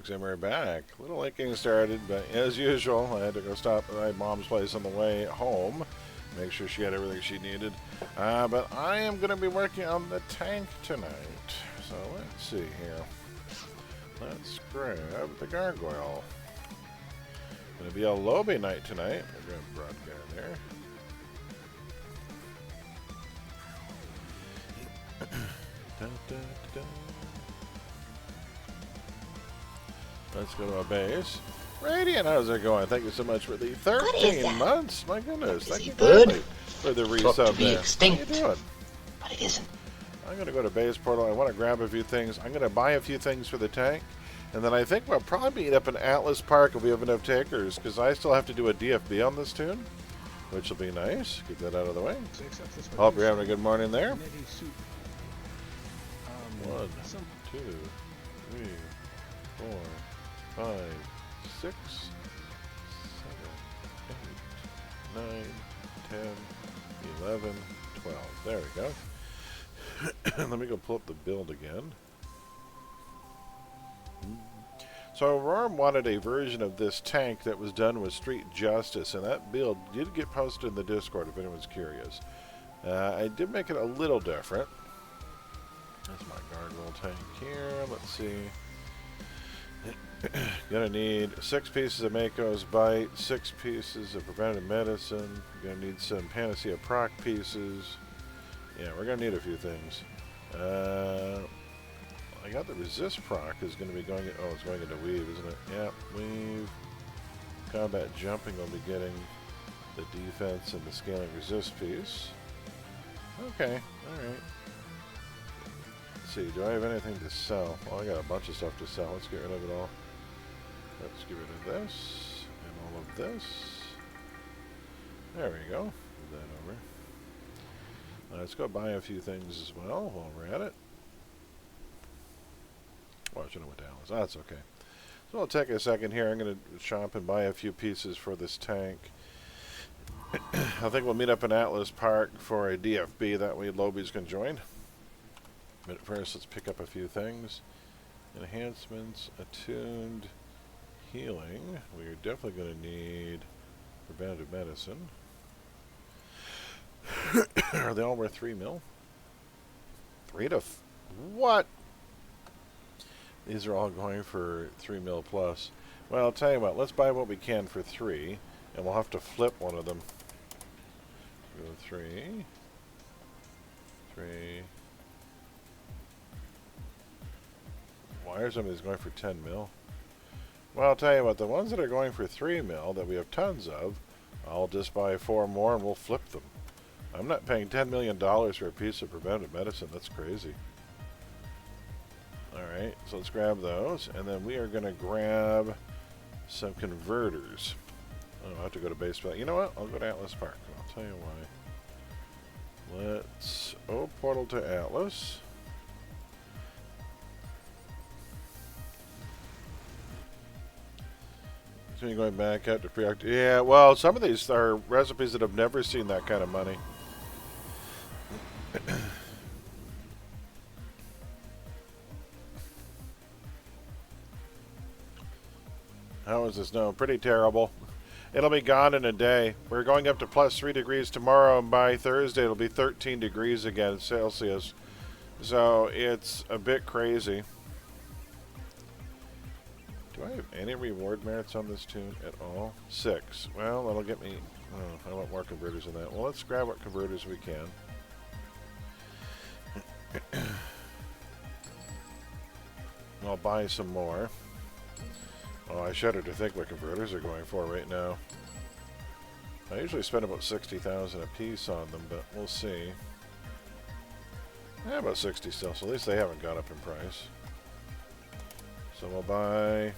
folks, and we're back. A little late getting started, but as usual, I had to go stop at my mom's place on the way home, make sure she had everything she needed. But I am going to be working on the tank tonight. So let's see here. Let's grab the gargoyle. Going to be a Lowbie night tonight. We're going to broadcast there. Dun, dun, dun. Let's go to our base. Radiant, how's it going? Thank you so much for the 13 months. My goodness. Thank you kindly for the resub there. Extinct. How you doing? But it isn't. I'm going to go to base portal. I want to grab a few things. I'm going to buy a few things for the tank. And then I think we'll probably meet up in Atlas Park if we have enough takers, because I still have to do a DFB on this tune, which will be nice. Get that out of the way. Hope you're having a good morning there. 1, 2, 3, 4, 5, 6, 7, 8, 9, 10, 11, 12. There we go. Let me go pull up the build again. So Aurora wanted a version of this tank that was done with Street Justice, and that build did get posted in the Discord if anyone's curious. I did make it a little different. That's my gargoyle tank here. Let's see. Gonna need 6 pieces of Mako's Bite, 6 pieces of Preventative Medicine. Gonna need some Panacea Proc pieces. Yeah, we're gonna need a few things. I got the Resist Proc is gonna be going. Oh, it's going into Weave, isn't it? Yeah, Weave. Combat Jumping will be getting the defense and the Scaling Resist piece. Okay, all right. Let's see, do I have anything to sell? Well, I got a bunch of stuff to sell. Let's get rid of it all. Let's get rid of this and all of this. There we go. Move that over. Let's go buy a few things as well while we're at it. Well, I should have went to Alice. That's okay. So I'll take a second here. I'm going to shop and buy a few pieces for this tank. I think we'll meet up in Atlas Park for a DFB. That way Lowbies can join. But first, let's pick up a few things. Enhancements, attuned, healing. We are definitely going to need preventative medicine. Are they all worth 3 mil? 3 to... what? These are all going for 3 mil plus. Well, I'll tell you what. Let's buy what we can for 3. And we'll have to flip one of them. Go 3. 3... Why are some of these going for 10 mil? Well, I'll tell you what, the ones that are going for 3 mil that we have tons of, I'll just buy 4 more and we'll flip them. I'm not paying $10 million for a piece of preventative medicine. That's crazy. Alright, so let's grab those. And then we are going to grab some converters. Oh, I have to go to base. You know what? I'll go to Atlas Park. I'll tell you why. Let's... oh, portal to Atlas. Going back out to pre-act. Yeah, well, some of these are recipes that have never seen that kind of money. How is this? No, pretty terrible. It'll be gone in a day. We're going up to plus 3 degrees tomorrow, and by Thursday it'll be 13 degrees again Celsius. So it's a bit crazy. Do I have any reward merits on this tune at all? 6. Well, that'll get me... oh, I want more converters than that. Well, let's grab what converters we can. I'll buy some more. Oh, I shudder to think what converters are going for right now. I usually spend about 60,000 a piece on them, but we'll see. Yeah, about 60 still, so at least they haven't gone up in price. So we'll buy...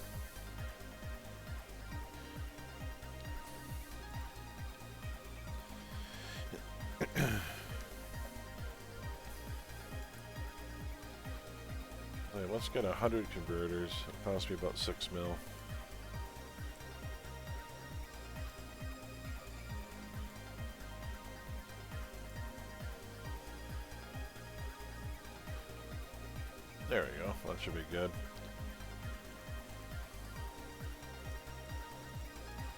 let's get 100 converters. It costs me about 6 mil. There we go. That should be good.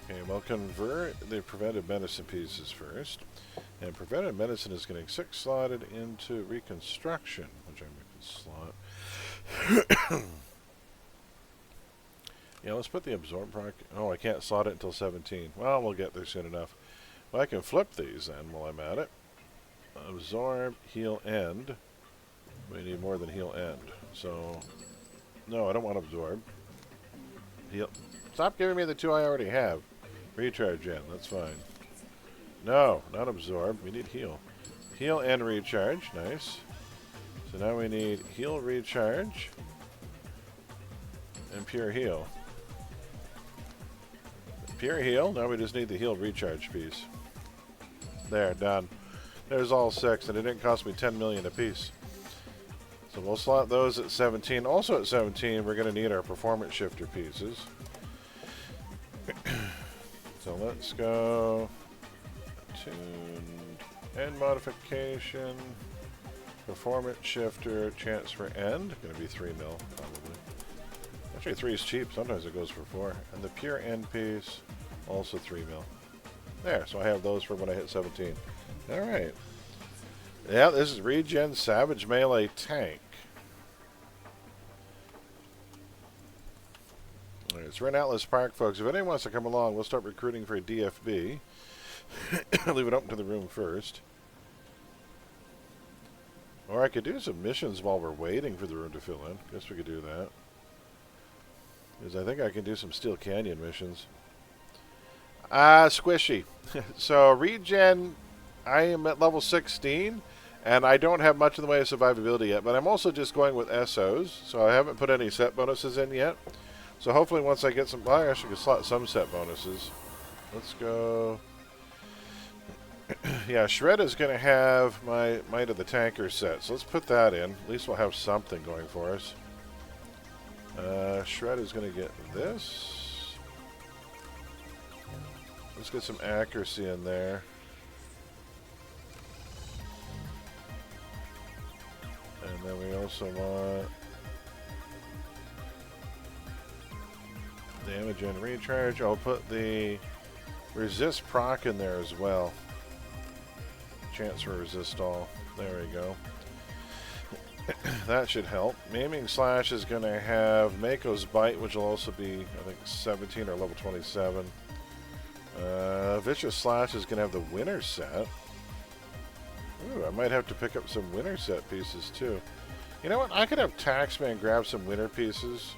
Okay, we'll convert the preventive medicine pieces first. And preventive medicine is getting 6 slotted into reconstruction, which I'm going to slot. Yeah, let's put the absorb proc. Oh, I can't slot it until 17. Well, we'll get there soon enough. Well, I can flip these then while I'm at it. Absorb, heal, end. We need more than heal, end. So, no, I don't want absorb. Heal. Stop giving me the 2 I already have. Recharge in, that's fine. No, not absorb. We need heal. Heal and recharge. Nice. So now we need heal, recharge, and pure heal. Pure heal. Now we just need the heal recharge piece. There, done. There's all 6, and it didn't cost me 10 million apiece. So we'll slot those at 17. Also at 17, we're going to need our performance shifter pieces. So let's go tuned, end modification, performance shifter, chance for end. Going to be 3 mil, probably. Actually, 3 is cheap. Sometimes it goes for 4. And the pure end piece, also 3 mil. There, so I have those for when I hit 17. All right. Yeah, this is Regen Savage Melee Tank. All right, so we're in Atlas Park, folks. If anyone wants to come along, we'll start recruiting for a DFB. Leave it open to the room first. Or I could do some missions while we're waiting for the room to fill in. Guess we could do that. Because I think I can do some Steel Canyon missions. Squishy. So, regen, I am at level 16, and I don't have much in the way of survivability yet, but I'm also just going with SOs, so I haven't put any set bonuses in yet. So hopefully once I get some, well, I actually can slot some set bonuses. Let's go. Yeah, Shred is going to have my Might of the Tanker set, so let's put that in. At least we'll have something going for us. Shred is going to get this. Let's get some accuracy in there. And then we also want damage and recharge. I'll put the resist proc in there as well. Chance for resist all. There we go. That should help. Maiming Slash is going to have Mako's Bite, which will also be, I think, 17 or level 27. Vicious Slash is going to have the winner set. Ooh, I might have to pick up some winner set pieces too. You know what? I could have Taxman grab some winner pieces.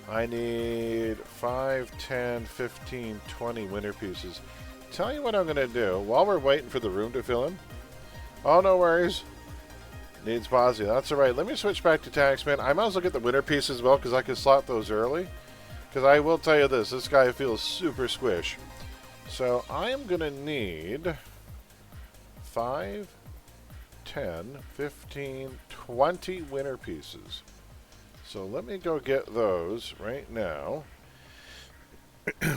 I need 5, 10, 15, 20 winner pieces. Tell you what I'm going to do. While we're waiting for the room to fill in. Oh, no worries. Needs Posi. That's alright. Let me switch back to Taxman. I might as well get the winner piece as well because I can slot those early. Because I will tell you this. This guy feels super squish. So I am going to need 5, 10, 15, 20 winner pieces. So let me go get those right now.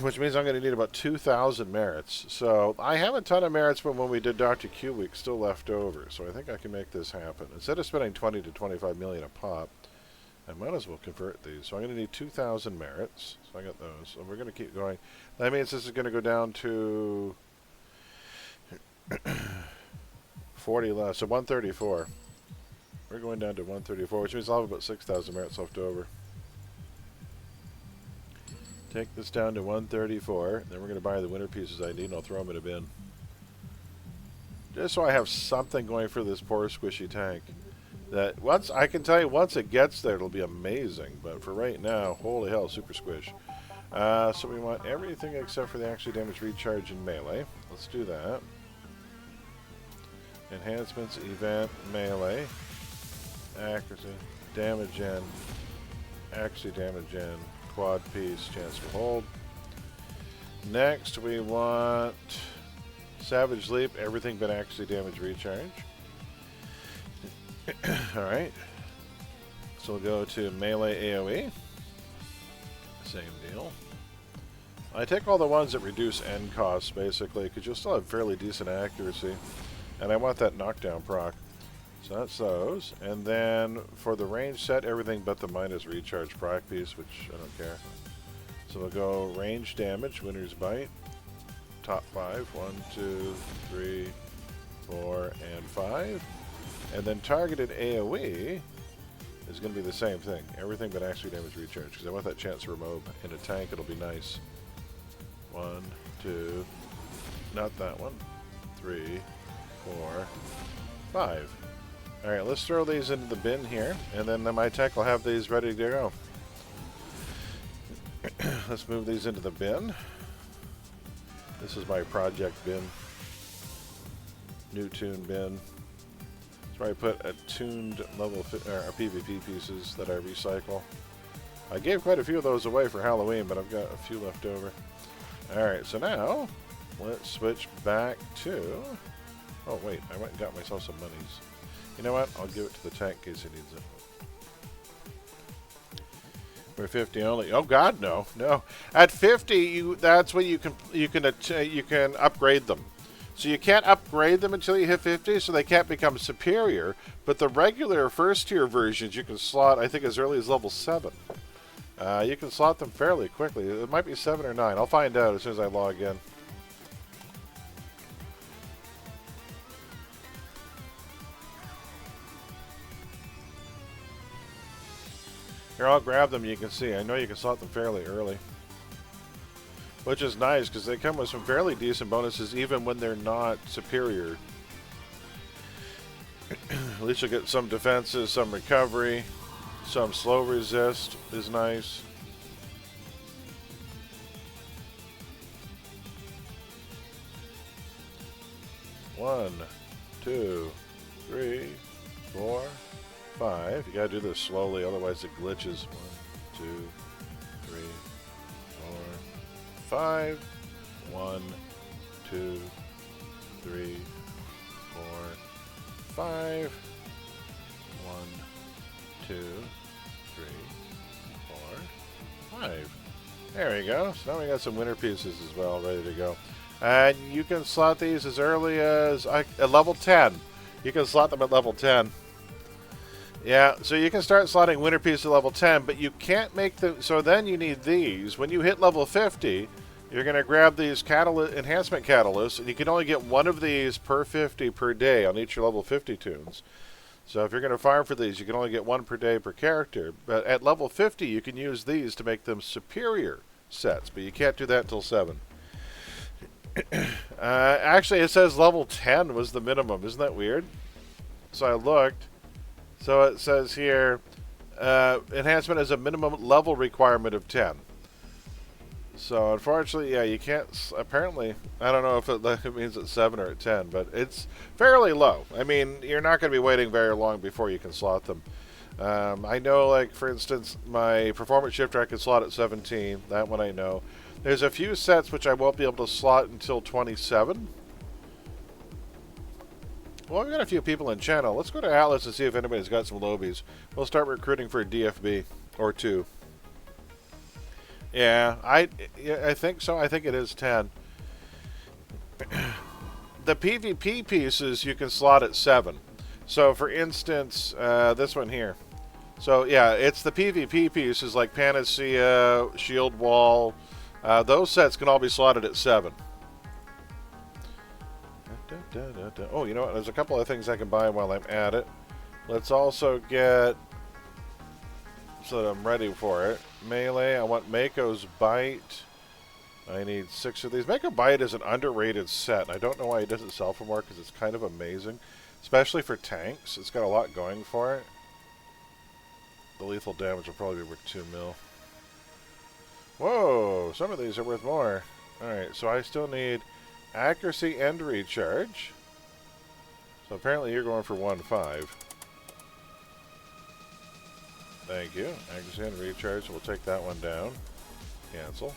Which means I'm going to need about 2,000 merits. So I have a ton of merits from when we did Dr. Q Week still left over. So I think I can make this happen. Instead of spending 20 to 25 million a pop, I might as well convert these. So I'm going to need 2,000 merits. So I got those. So we're going to keep going. That means this is going to go down to 40 less. So 134. We're going down to 134, which means I'll have about 6,000 merits left over. Take this down to 134. Then we're going to buy the winner pieces I need, and I'll throw them in a bin. Just so I have something going for this poor squishy tank. That once, I can tell you, once it gets there, it'll be amazing. But for right now, holy hell, super squish. So we want everything except for the actually damage recharge in melee. Let's do that. Enhancements, event, melee. Accuracy, damage in, accuracy, damage in, quad piece, chance to hold. Next we want Savage Leap, everything but accuracy, damage, recharge. Alright. So we'll go to melee AoE. Same deal. I take all the ones that reduce end costs basically, because you'll still have fairly decent accuracy. And I want that knockdown proc. So that's those. And then for the range set, everything but the minus recharge proc piece, which I don't care. So we'll go range damage, winner's bite, top 5, 1, 2, 3, 4, and 5. And then targeted AoE is going to be the same thing. Everything but actually damage recharge, because I want that chance to remove in a tank. It'll be nice. 1, 2, not that one. 3, 4, 5. Alright, let's throw these into the bin here, and then my tech will have these ready to go. Let's move these into the bin. This is my project bin. New tune bin. That's where I put a tuned level PvP pieces that I recycle. I gave quite a few of those away for Halloween, but I've got a few left over. Alright, so now let's switch back to... Oh wait, I went and got myself some monies. You know what? I'll give it to the tank in case he needs it. For 50 only. Oh God, no, no. At 50, that's when you can upgrade them. So you can't upgrade them until you hit 50, so they can't become superior. But the regular first tier versions you can slot, I think, as early as level 7. You can slot them fairly quickly. It might be 7 or 9. I'll find out as soon as I log in. Here, I'll grab them. You can see. I know you can slot them fairly early. Which is nice, because they come with some fairly decent bonuses even when they're not superior. At least you'll get some defenses, some recovery, some slow resist is nice. One, 2, 3, 4, 5. You gotta do this slowly, otherwise it glitches. 1, 2, 3, 4, 5. 1, 2, 3, 4, 5. 1, 2, 3, 4, 5. There we go. So now we got some winter pieces as well, ready to go. And you can slot these as early as at level 10. You can slot them at level 10. Yeah, so you can start slotting winter pieces at level 10, but you can't make them. So then you need these. When you hit level 50, you're going to grab these enhancement catalysts, and you can only get one of these per 50 per day on each of your level 50 tunes. So if you're going to farm for these, you can only get one per day per character. But at level 50, you can use these to make them superior sets, but you can't do that until 7. Actually, it says level 10 was the minimum. Isn't that weird? So I looked. So it says here, enhancement is a minimum level requirement of 10. So unfortunately, yeah, you can't, apparently, I don't know if it means it's 7 or at 10, but it's fairly low. I mean, you're not going to be waiting very long before you can slot them. I know, like, for instance, my performance shifter I can slot at 17. That one I know. There's a few sets which I won't be able to slot until 27. Well, we've got a few people in channel. Let's go to Atlas and see if anybody's got some Lowbies. We'll start recruiting for a DFB or 2. Yeah, I think so. I think it is 10. The PvP pieces you can slot at 7. So, for instance, this one here. So, yeah, it's the PvP pieces like Panacea, Shield Wall. Those sets can all be slotted at 7. Oh, you know what? There's a couple of things I can buy while I'm at it. Let's also get, so that I'm ready for it, melee. I want Mako's Bite. I need 6 of these. Mako Bite is an underrated set. I don't know why it doesn't sell for more, because it's kind of amazing. Especially for tanks. It's got a lot going for it. The lethal damage will probably be worth 2 mil. Whoa! Some of these are worth more. Alright, so I still need accuracy and recharge. So apparently you're going for 1.5. Thank you. Accuracy and recharge. So we'll take that one down. Cancel.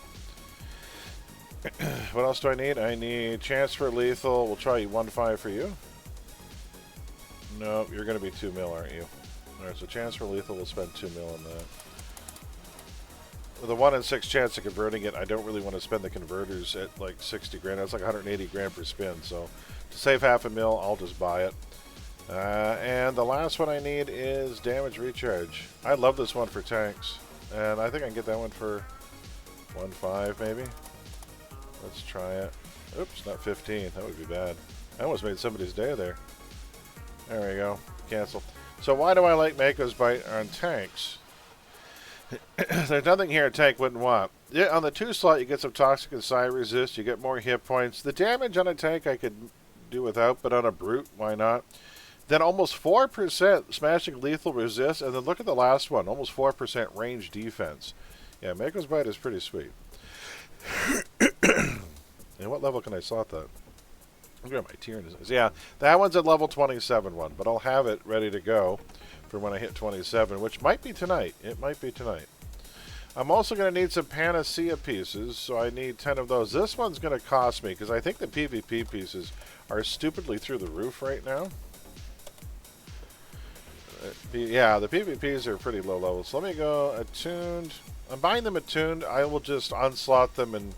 What else do I need? I need chance for lethal. We'll try 1.5 for you. No, you're going to be 2 mil, aren't you? Alright, so chance for lethal, we'll spend 2 mil on that. With a 1 in 6 chance of converting it, I don't really want to spend the converters at like 60 grand. That's like 180 grand per spin. So to save half a mil, I'll just buy it. And the last one I need is damage recharge. I love this one for tanks. And I think I can get that one for 1.5 maybe. Let's try it. Oops, not 15. That would be bad. I almost made somebody's day there. There we go. Cancel. So why do I like Mako's Bite on tanks? There's nothing here a tank wouldn't want. Yeah, on the 2 slot, you get some toxic and psi resist. You get more hit points. The damage on a tank I could do without, but on a brute, why not? Then almost 4% smashing lethal resist, and then look at the last one, almost 4% range defense. Yeah, Mako's Bite is pretty sweet. And what level can I slot that? Look at my tier. Yeah, that one's a level 27 one, but I'll have it ready to go for when I hit 27, which might be tonight. It might be tonight. I'm also going to need some Panacea pieces, so I need 10 of those. This one's going to cost me, because I think the PvP pieces are stupidly through the roof right now. Yeah, the PvPs are pretty low level. So let me go attuned. I'm buying them attuned. I will just unslot them and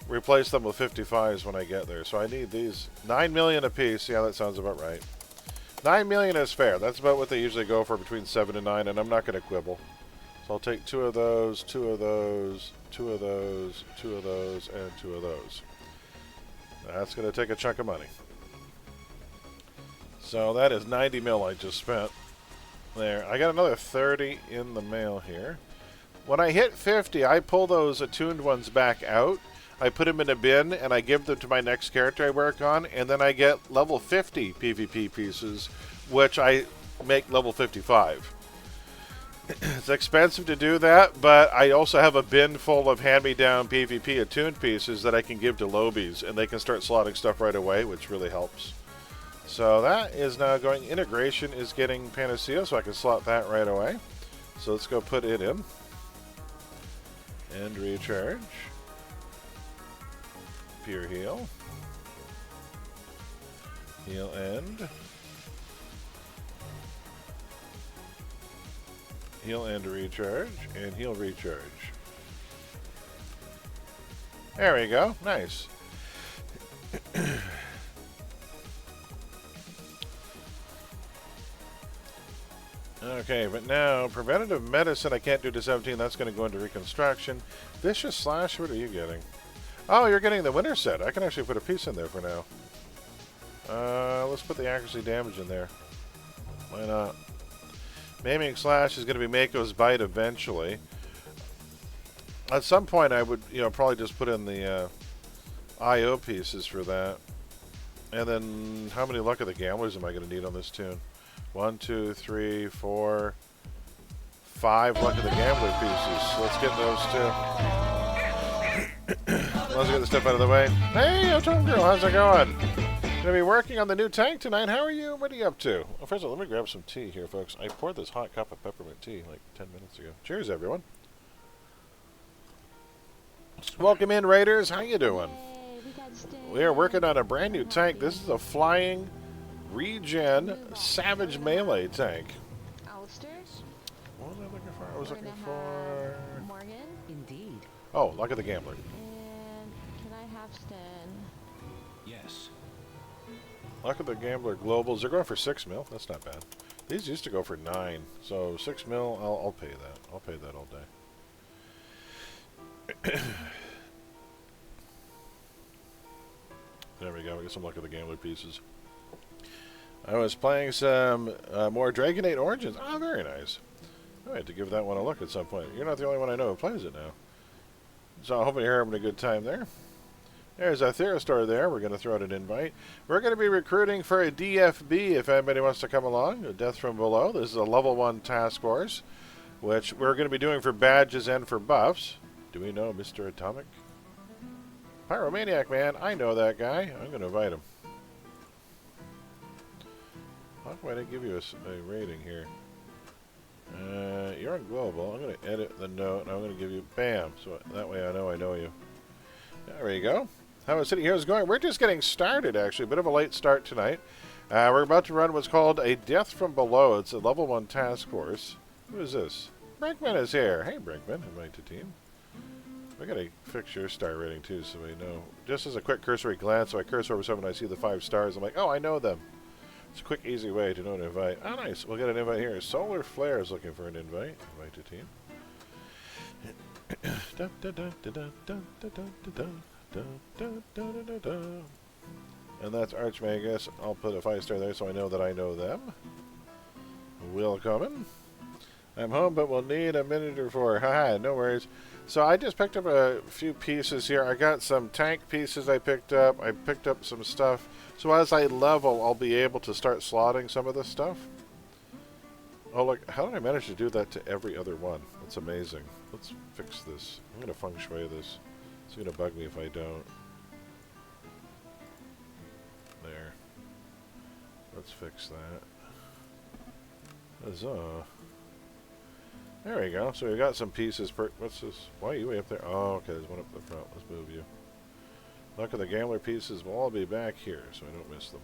replace them with 55s when I get there. So I need these 9 million a piece. Yeah, that sounds about right. 9 million is fair. That's about what they usually go for, between 7 and 9, and I'm not going to quibble. So I'll take 2 of those, 2 of those, 2 of those, 2 of those, and 2 of those. That's going to take a chunk of money. So that is 90 mil I just spent. There. I got another 30 in the mail here. When I hit 50, I pull those attuned ones back out. I put them in a bin, and I give them to my next character I work on, and then I get level 50 PvP pieces, which I make level 55. It's expensive to do that, but I also have a bin full of hand-me-down PvP attuned pieces that I can give to Lowbies, and they can start slotting stuff right away, which really helps. So that is now going. Integration is getting Panacea, so I can slot that right away. So let's go put it in. And recharge. Pure heal. Heal end. Heal and recharge, and heal recharge. There we go. Nice. Okay, but now preventative medicine I can't do to 17. That's going to go into reconstruction. Vicious slash. What are you getting? Oh, you're getting the winter set. I can actually put a piece in there for now. Let's put the accuracy damage in there. Why not? Maiming slash is going to be Mako's Bite eventually. At some point, I would, probably just put in the IO pieces for that. And then, how many Luck of the Gamblers am I going to need on this tune? 1, 2, 3, 4, 5 Luck of the Gambler pieces. Let's get those too. Let's get the stuff out of the way. Hey, Otone Girl, how's it going? Gonna be working on the new tank tonight. How are you? What are you up to? Well, first of all, let me grab some tea here, folks. I poured this hot cup of peppermint tea like 10 minutes ago. Cheers, everyone. Welcome in, Raiders. How you doing? We are working on a brand new tank. This is a flying regen Savage Melee tank. Alistair? What was I looking for? I was looking for... Morgan? Indeed. Oh, Luck of the Gambler. And can I have Stan? Yes. Luck of the Gambler Globals. They're going for 6 mil. That's not bad. These used to go for 9. So 6 mil, I'll pay that. I'll pay that all day. There we go. We got some Luck of the Gambler pieces. I was playing some more Dragonate Origins. Oh, very nice. I had to give that one a look at some point. You're not the only one I know who plays it now. So I'm hoping you're having a good time there. There's a Therastar there. We're going to throw out an invite. We're going to be recruiting for a DFB if anybody wants to come along. A Death from Below. This is a level 1 task force, which we're going to be doing for badges and for buffs. Do we know Mr. Atomic? Pyromaniac, man. I know that guy. I'm going to invite him. How come I didn't give you a rating here? You're on Global. I'm going to edit the note, and I'm going to give you BAM. So that way I know you. There we go. How is City Heroes going? We're just getting started, actually. A bit of a late start tonight. We're about to run what's called a Death from Below. It's a level 1 task force. Who is this? Brinkman is here. Hey, Brinkman. Invite to team. We got to fix your star rating, too, so we know. Just as a quick cursory glance, so I cursor over someone, I see the 5 stars. I'm like, oh, I know them. It's a quick, easy way to know an invite. Oh, nice. We'll get an invite here. Solar Flare is looking for an invite. Invite to team. And that's Archmagus. I'll put a 5-star there so I know that I know them. Willkommen. I'm home, but we'll need a minute or 4. Haha, no worries. So I just picked up a few pieces here. I got some tank pieces I picked up. I picked up some stuff. So as I level, I'll be able to start slotting some of this stuff. Oh, look, how did I manage to do that to every other one? That's amazing. Let's fix this. I'm going to feng shui this. It's going to bug me if I don't. There. Let's fix that. Huzzah. There we go. So we got some pieces per... What's this? Why are you way up there? Oh, okay. There's one up the front. Let's move you. Luck of the gambler pieces will all be back here, so I don't miss them.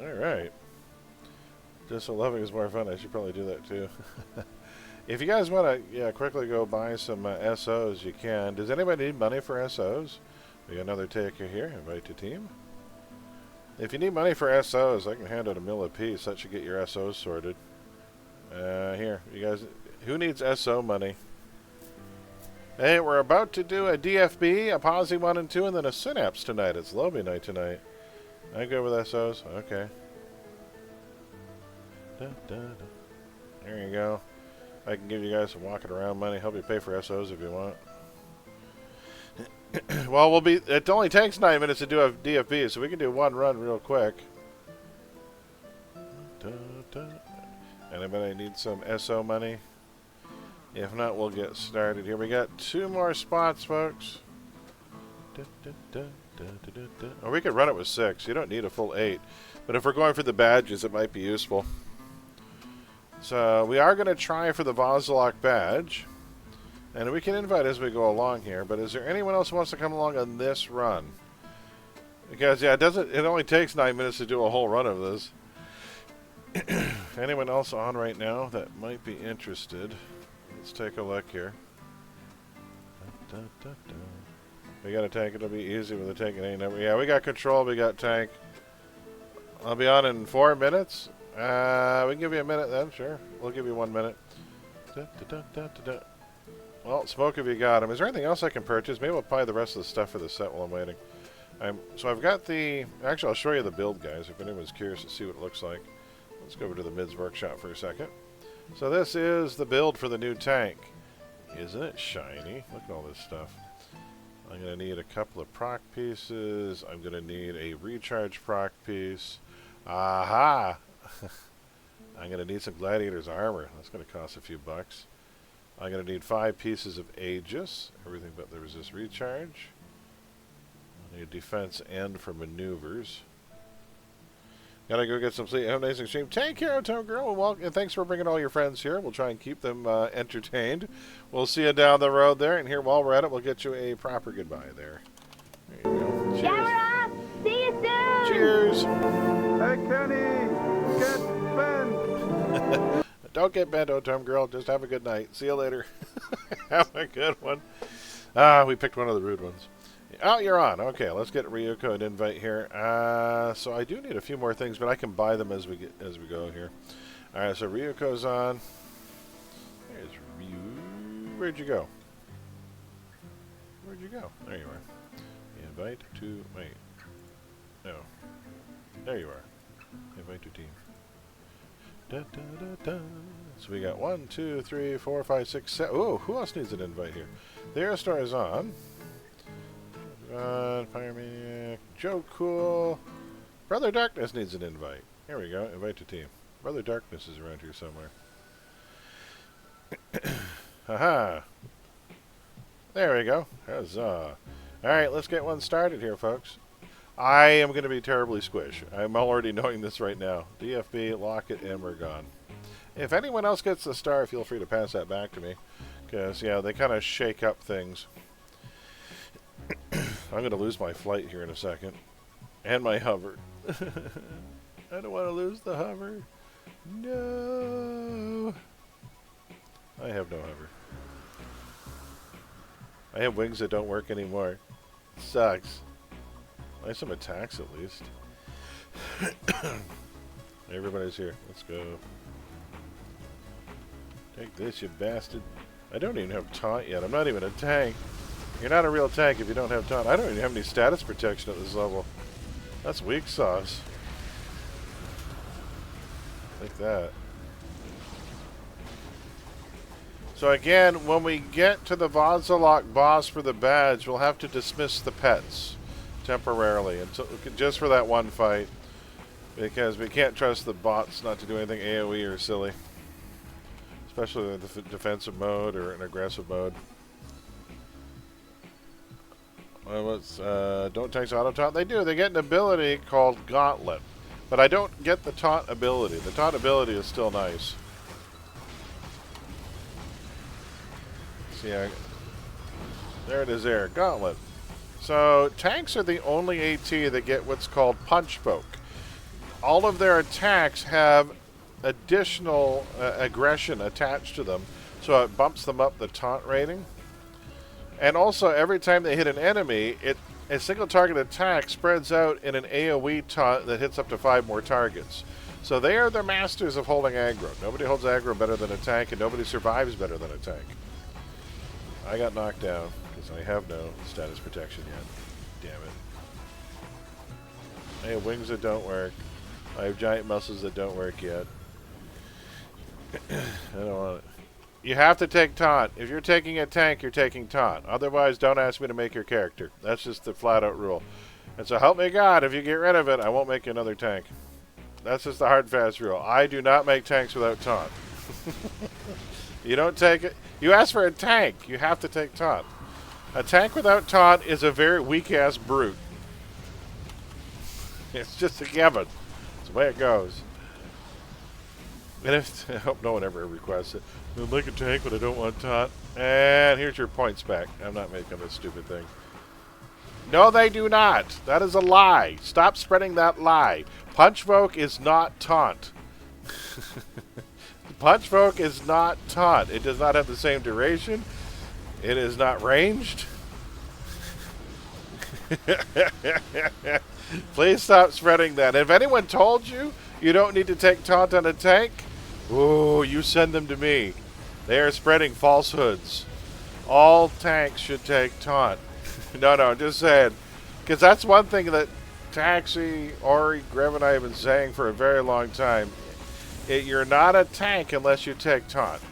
Alright. Just so loving is more fun. I should probably do that too. If you guys want to quickly go buy some SOs, you can. Does anybody need money for SOs? We got another taker here. Invite to team. If you need money for SOs, I can hand out $1 million apiece. That should get your SOs sorted. Here, you guys, who needs SO money? Hey, we're about to do a DFB, a Posi 1 and 2, and then a Synapse tonight. It's Lowbie night tonight. I go with SOs? Okay. There you go. I can give you guys some walking around money. Help you pay for SOs if you want. Well, it only takes 9 minutes to do a DFB, so we can do one run real quick. Anybody need some SO money? If not, we'll get started here. We got 2 more spots, folks. Or we could run it with 6. You don't need a full 8. But if we're going for the badges, it might be useful. So we are going to try for the Vazalok badge. And we can invite as we go along here, but is there anyone else who wants to come along on this run? Because, yeah, it only takes 9 minutes to do a whole run of this. Anyone else on right now that might be interested? Let's take a look here. We got a tank. It'll be easy with a tank and any number. Yeah, we got control. We got tank. I'll be on in 4 minutes. We can give you a minute then, sure. We'll give you 1 minute. Well, smoke if you got him. Is there anything else I can purchase? Maybe I'll buy the rest of the stuff for the set while I'm waiting. So I've got the... Actually, I'll show you the build, guys, if anyone's curious to see what it looks like. Let's go over to the Mids Workshop for a second. So this is the build for the new tank. Isn't it shiny? Look at all this stuff. I'm going to need a couple of proc pieces. I'm going to need a recharge proc piece. Aha! I'm going to need some Gladiator's armor. That's going to cost a few bucks. I'm going to need 5 pieces of Aegis, everything but the resist recharge. I need defense and for maneuvers. Gotta go get some sleep. Have a nice stream. Take care, Tom Girl, and thanks for bringing all your friends here. We'll try and keep them entertained. We'll see you down the road there, and here while we're at it, we'll get you a proper goodbye there. There you go. Cheers. Camera! See you soon! Cheers! Hey, Kenny! Get bent! Don't get bent, oh, Tom Girl. Just have a good night. See you later. Have a good one. We picked one of the rude ones. Oh, you're on. Okay, let's get Ryuko an invite here. So I do need a few more things, but I can buy them as we go here. All right, so Ryuko's on. There's Ryu. Where'd you go? Where'd you go? There you are. Invite to wait. No. There you are. Invite to team. Da, da, da, da. So we got 1, 2, 3, 4, 5, 6, 7. Oh, who else needs an invite here? The Aerostar is on. Fire Maniac. Joe Cool. Brother Darkness needs an invite. Here we go. Invite to team. Brother Darkness is around here somewhere. Haha. There we go. Huzzah. Alright, let's get one started here, folks. I am going to be terribly squish. I'm already knowing this right now. DFB, lock it, and we're gone. If anyone else gets the star, feel free to pass that back to me. Because, yeah, they kind of shake up things. I'm going to lose my flight here in a second. And my hover. I don't want to lose the hover. No. I have no hover. I have wings that don't work anymore. Sucks. I have some attacks at least. Everybody's here. Let's go. Take this, you bastard. I don't even have taunt yet. I'm not even a tank. You're not a real tank if you don't have taunt. I don't even have any status protection at this level. That's weak sauce. Like that. So again, when we get to the Vazalok boss for the badge, we'll have to dismiss the pets temporarily, until, just for that one fight. Because we can't trust the bots not to do anything AoE or silly. Especially in the defensive mode or an aggressive mode. Don't tanks auto taunt? They do. They get an ability called Gauntlet. But I don't get the taunt ability. The taunt ability is still nice. See, there it is there. Gauntlet. So, tanks are the only AT that get what's called Punch Poke. All of their attacks have additional aggression attached to them, so it bumps them up the taunt rating. And also, every time they hit an enemy, a single target attack spreads out in an AoE taunt that hits up to 5 more targets. So they are the masters of holding aggro. Nobody holds aggro better than a tank, and nobody survives better than a tank. I got knocked down, because I have no status protection yet. Damn it. I have wings that don't work. I have giant muscles that don't work yet. I don't want it. You have to take taunt. If you're taking a tank, you're taking taunt. Otherwise, don't ask me to make your character. That's just the flat-out rule. And so help me God, if you get rid of it, I won't make you another tank. That's just the hard, fast rule. I do not make tanks without taunt. You don't take it. You ask for a tank, you have to take taunt. A tank without taunt is a very weak-ass brute. It's just a given. It's the way it goes. And I hope no one ever requests it. I like a tank, but I don't want taunt. And here's your points back. I'm not making this stupid thing. No, they do not. That is a lie. Stop spreading that lie. Punchvoke is not taunt. Punchvoke is not taunt. It does not have the same duration. It is not ranged. Please stop spreading that. If anyone told you you don't need to take taunt on a tank, oh, you send them to me. They are spreading falsehoods. All tanks should take taunt. No, I'm just saying. Because that's one thing that Taxi, Ori, Grev, and I have been saying for a very long time. You're not a tank unless you take taunt.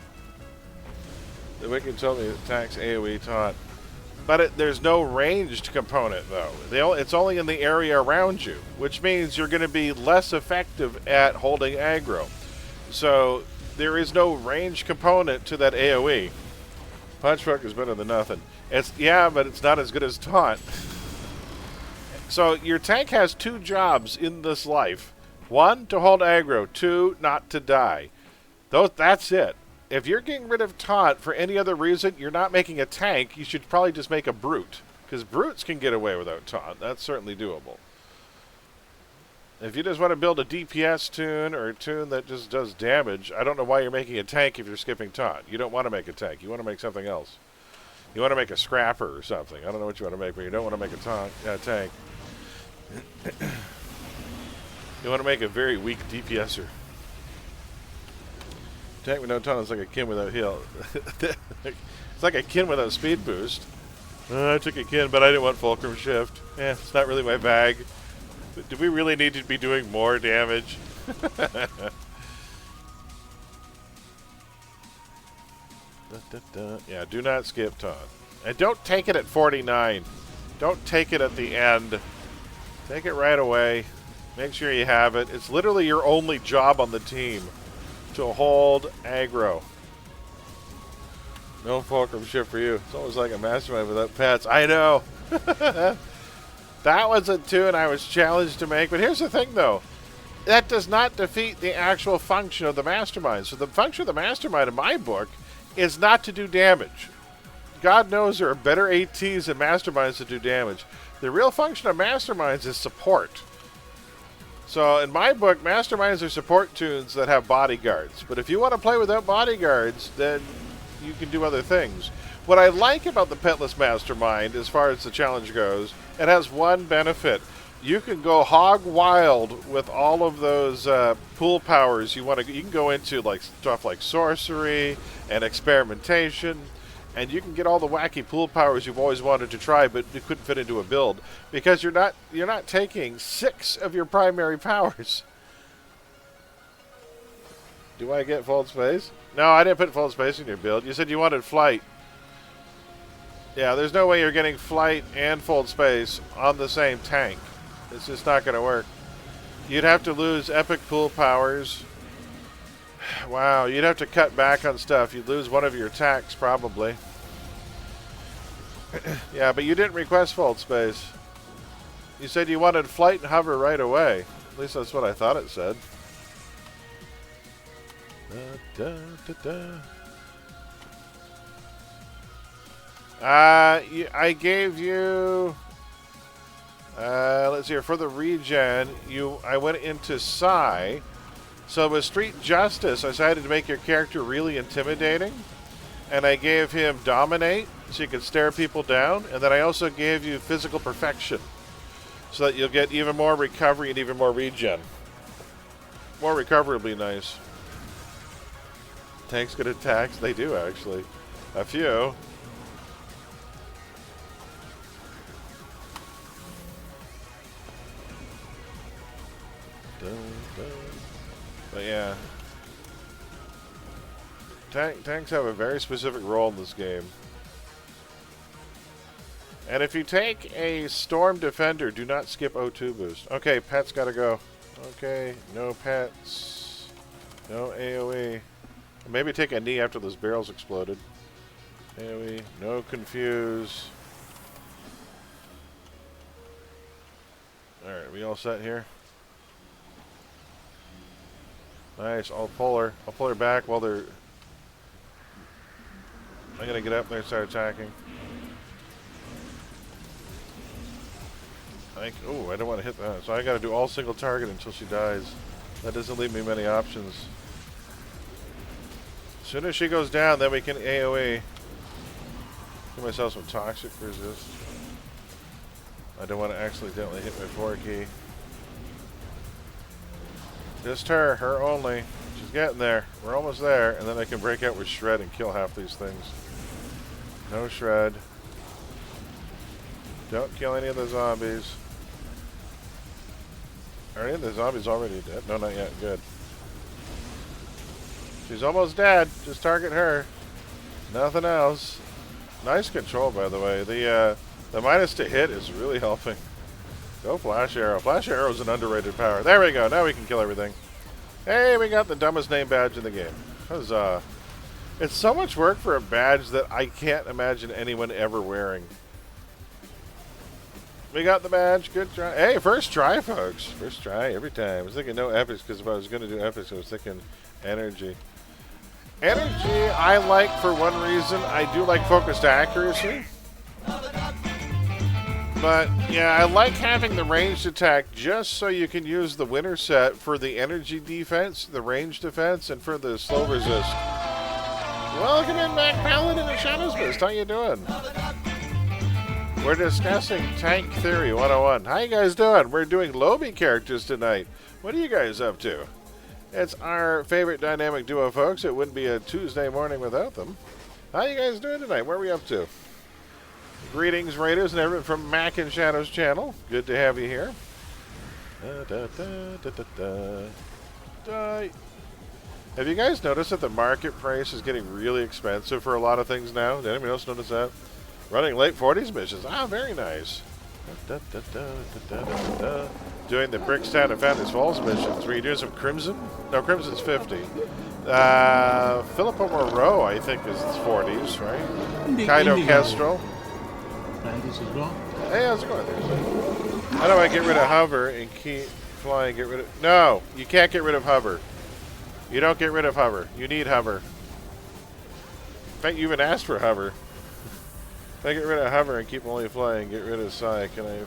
The Wicked told me that tanks AoE taunt. But there's no ranged component, though. It's only in the area around you, which means you're going to be less effective at holding aggro. So there is no range component to that AoE. Punchfuck is better than nothing. Yeah, but it's not as good as taunt. So your tank has 2 jobs in this life. 1, to hold aggro. 2, not to die. That's it. If you're getting rid of taunt for any other reason, you're not making a tank. You should probably just make a brute. Because brutes can get away without taunt. That's certainly doable. If you just want to build a DPS tune or a tune that just does damage, I don't know why you're making a tank if you're skipping taunt. You don't want to make a tank. You want to make something else. You want to make a scrapper or something. I don't know what you want to make, but you don't want to make a tank. You want to make a very weak DPSer. Tank with no taunt is like a kin without heal. It's like a kin without speed boost. I took a kin, but I didn't want Fulcrum Shift. It's not really my bag. Do we really need to be doing more damage? Yeah, do not skip taunt. And don't take it at 49. Don't take it at the end. Take it right away. Make sure you have it. It's literally your only job on the team to hold aggro. No Fulcrum Shift for you. It's almost like a mastermind without pets. I know. That was a tune I was challenged to make. But here's the thing, though. That does not defeat the actual function of the mastermind. So the function of the mastermind in my book is not to do damage. God knows there are better ATs than masterminds to do damage. The real function of masterminds is support. So in my book, masterminds are support tunes that have bodyguards. But if you want to play without bodyguards, then you can do other things. What I like about the Petless Mastermind, as far as the challenge goes, it has one benefit. you can go hog wild with all of those pool powers you want to. You can go into like stuff like sorcery and experimentation, and you can get all the wacky pool powers you've always wanted to try, but you couldn't fit into a build because you're not taking 6 of your primary powers. Do I get fold space? No, I didn't put fold space in your build. You said you wanted flight. Yeah, there's no way you're getting flight and fold space on the same tank. It's just not going to work. You'd have to lose epic pool powers. Wow, you'd have to cut back on stuff. You'd lose one of your attacks, probably. Yeah, but you didn't request fold space. You said you wanted flight and hover right away. At least that's what I thought it said. Da, da, da, da. I gave you... let's see here. For the regen, I went into Psi. So with Street Justice, I decided to make your character really intimidating. And I gave him Dominate, so you can stare people down. And then I also gave you Physical Perfection, so that you'll get even more recovery and even more regen. More recovery will be nice. Tanks get attacks? They do, actually. A few. But yeah. Tanks have a very specific role in this game. And if you take a Storm Defender, do not skip O2 boost. Okay, pets gotta go. Okay, no pets. No AoE. Maybe take a knee after those barrels exploded. AoE, no confuse. Alright, we all set here? Nice, I'll pull her back while they're... I'm gonna get up there and start attacking. Oh, I don't want to hit that. So I gotta do all single target until she dies. That doesn't leave me many options. As soon as she goes down, then we can AoE. Give myself some toxic resist. I don't want to accidentally hit my 4 key. Just her only. She's getting there. We're almost there, and then I can break out with Shred and kill half these things. No Shred. Don't kill any of the zombies. Are any of the zombies already dead? No, not yet. Good. She's almost dead. Just target her. Nothing else. Nice control, by the way. The minus to hit is really helping. Go Flash Arrow. Flash Arrow is an underrated power. There we go. Now we can kill everything. Hey, we got the dumbest name badge in the game. Huzzah. It's so much work for a badge that I can't imagine anyone ever wearing. We got the badge. Good try. Hey, first try, folks. First try every time. I was thinking no epics because if I was going to do epics, I was thinking energy. Energy I like for one reason. I do like focused accuracy. But, yeah, I like having the ranged attack just so you can use the winner set for the energy defense, the range defense, and for the slow resist. Welcome in back, Paladin and Shadows Boost. How you doing? We're discussing Tank Theory 101. How you guys doing? We're doing Lowbie characters tonight. What are you guys up to? It's our favorite dynamic duo, folks. It wouldn't be a Tuesday morning without them. How you guys doing tonight? Where are we up to? Greetings, Raiders, and everyone from Mac and Shadows channel. Good to have you here. Have you guys noticed that the market price is getting really expensive for a lot of things now? Did anybody else notice that? Running late 40s missions. Ah, very nice. Doing the Brickstown and Founders Falls missions. Were you doing some Crimson? No, Crimson's 50. Philippa Moreau, I think, is 40s, right? Kaido Kestrel. As well. Hey, how's it going there? How do I get rid of hover and keep flying? Get rid of... No, you can't get rid of hover. You don't get rid of hover. You need hover. In fact, you even asked for hover. If I get rid of hover and keep only flying, get rid of Psi, can I...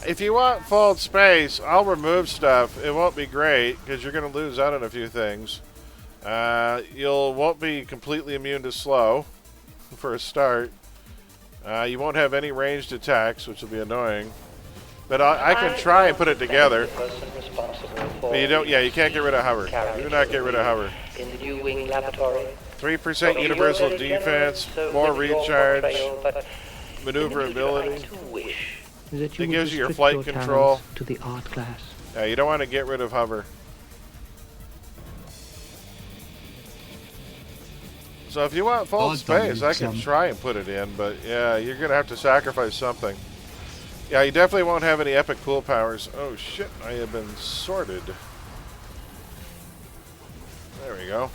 If you want fold space, I'll remove stuff. It won't be great, because you're going to lose out on a few things. Won't be completely immune to slow, for a start. You won't have any ranged attacks, which will be annoying. But I can try and put it together. But you don't. Yeah, you can't get rid of hover. Do not get rid of hover. In the new wing laboratory. 3% universal defense, more recharge, maneuverability. That It you gives would you your restrict flight your control. talents to the art class. Yeah, you don't want to get rid of hover. So if you want full I've space, done I can some. try and put it in, but yeah, you're going to have to sacrifice something. Yeah, you definitely won't have any epic pool powers. Oh shit, I have been sorted. There we go.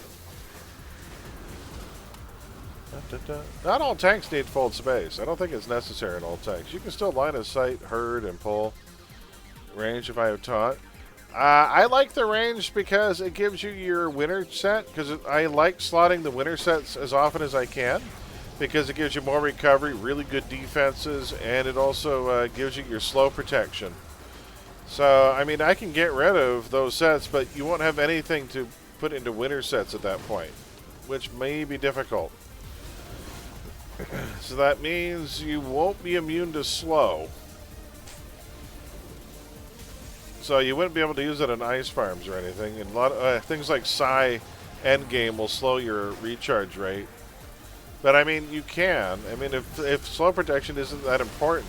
Not all tanks need full space. I don't think it's necessary in all tanks. You can still line of sight, herd, and pull. Range if I have taunt. I like the range because it gives you your winner set, because I like slotting the winner sets as often as I can, because it gives you more recovery, really good defenses, and it also gives you your slow protection. So, I mean, I can get rid of those sets, but you won't have anything to put into winner sets at that point, which may be difficult. So that means you won't be immune to slow. So you wouldn't be able to use it on ice farms or anything. And a lot of things like Psi Endgame will slow your recharge rate. But I mean, you can. I mean, if slow protection isn't that important,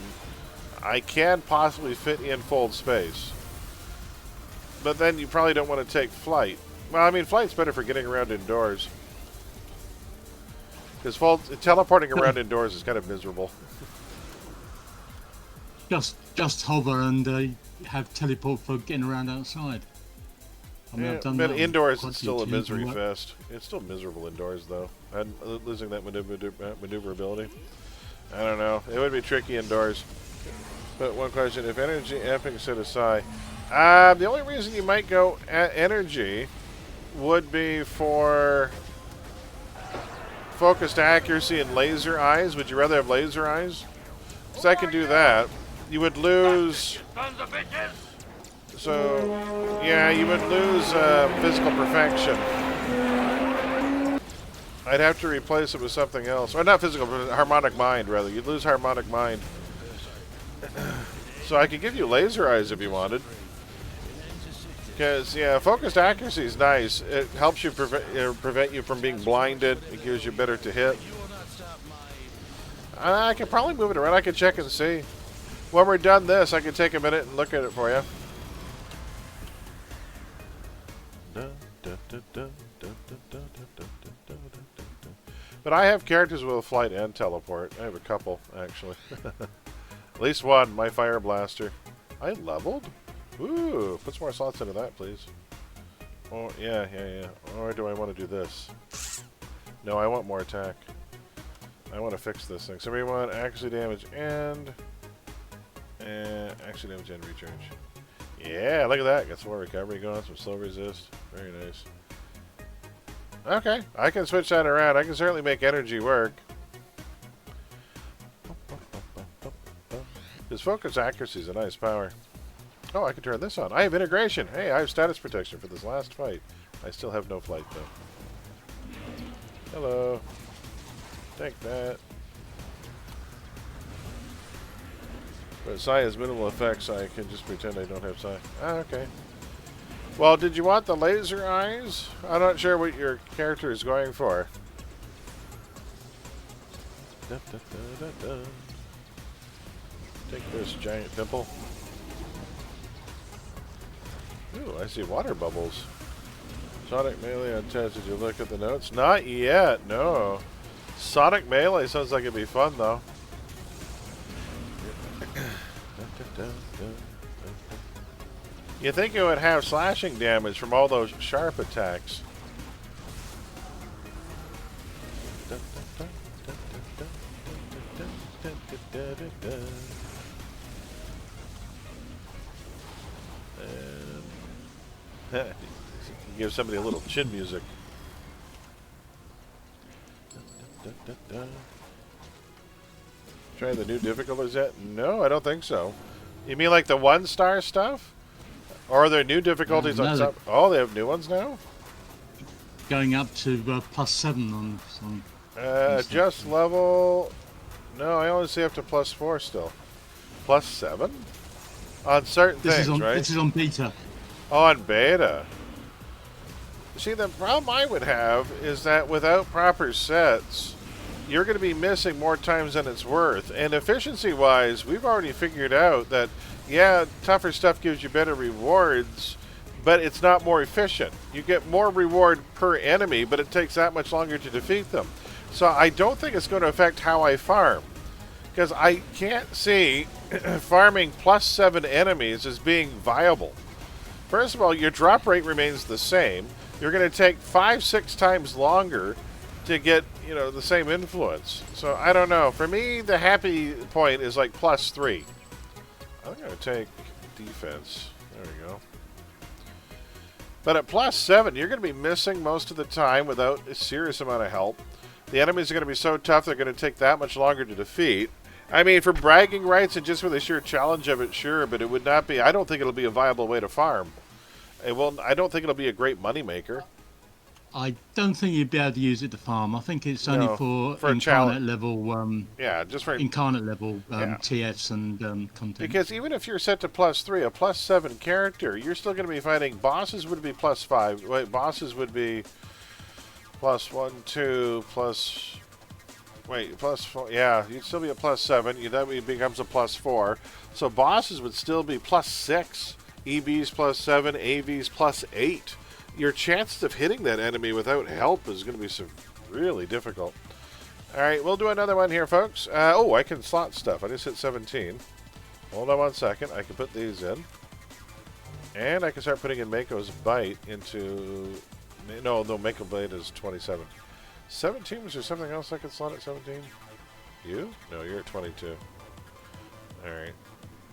I can possibly fit in fold space. But then you probably don't want to take flight. Well, I mean, flight's better for getting around indoors. Because teleporting around indoors is kind of miserable. Just hover and have teleport for getting around outside. I mean, Yeah, I've done but that indoors quite it's a still a few times. misery fest. It's still miserable indoors, though. And losing that maneuverability. I don't know. It would be tricky indoors. But one question: if energy epic set aside, the only reason you might go energy would be for focused accuracy and laser eyes. Would you rather have laser eyes? Because I can do that. You would lose. So, yeah, you would lose physical perfection. I'd have to replace it with something else. Or not physical, but harmonic mind, rather. You'd lose harmonic mind. So I could give you laser eyes if you wanted. Because, yeah, focused accuracy is nice. It helps you prevent you from being blinded. It gives you better to hit. I could probably move it around. I could check and see. When we're done this, I can take a minute and look at it for you. But I have characters with flight and teleport. I have a couple, actually. At least one, my Fire Blaster. I leveled? Ooh, put some more slots into that, please. Oh, yeah. Or do I want to do this? No, I want more attack. I want to fix this thing. So we want accuracy damage and accuracy damage and recharge. Yeah, look at that. Got some more recovery going on, some slow resist. Very nice. Okay, I can switch that around. I can certainly make energy work. His focus accuracy is a nice power. Oh, I can turn this on. I have integration. Hey, I have status protection for this last fight. I still have no flight, though. Hello. Take that. But Psi has minimal effects. I can just pretend I don't have Psi. Ah, okay. Well, did you want the laser eyes? I'm not sure what your character is going for. Take this giant pimple. Ooh, I see water bubbles. Sonic Melee on test. Did you look at the notes? Not yet, no. Sonic Melee sounds like it'd be fun, though. You think it would have slashing damage from all those sharp attacks. And give somebody a little chin music. Try the new difficulties yet? No, I don't think so. You mean like the 1-star stuff? Or are there new difficulties on top? Oh, they have new ones now? Going up to +7 on some. Adjust level. No, I only see up to +4 still. +7? On certain This things, is on right? this is on beta. On beta. See, the problem I would have is that without proper sets, you're going to be missing more times than it's worth. And efficiency-wise, we've already figured out that, yeah, tougher stuff gives you better rewards, but it's not more efficient. You get more reward per enemy, but it takes that much longer to defeat them. So I don't think it's going to affect how I farm, because I can't see farming +7 enemies as being viable. First of all, your drop rate remains the same. You're going to take 5-6 times longer to get, you know, the same influence. So I don't know. For me, the happy point is like +3. I'm going to take defense. There we go. But at +7, you're going to be missing most of the time without a serious amount of help. The enemies are going to be so tough, they're going to take that much longer to defeat. I mean, for bragging rights and just for the sheer challenge of it, sure, but it would not be, I don't think it'll be a viable way to farm. It will, I don't think it'll be a great moneymaker. I don't think you'd be able to use it to farm. I think it's only for a incarnate challenge. level. Yeah, just for incarnate level yeah. TFs and content. Because even if you're set to +3, a +7 character, you're still going to be fighting bosses. Would be +5. Wait, bosses would be +1, 2, plus. Wait, +4. Yeah, you'd still be at +7. That becomes a +4. So bosses would still be +6. EBs +7, AVs +8. Your chances of hitting that enemy without help is going to be really difficult. All right, we'll do another one here, folks. Oh, I can slot stuff. I just hit 17. Hold on one second. I can put these in. And I can start putting in Mako's Bite into... No, Mako Bite is 27. 17, was there something else I could slot at 17? You? No, you're at 22. All right.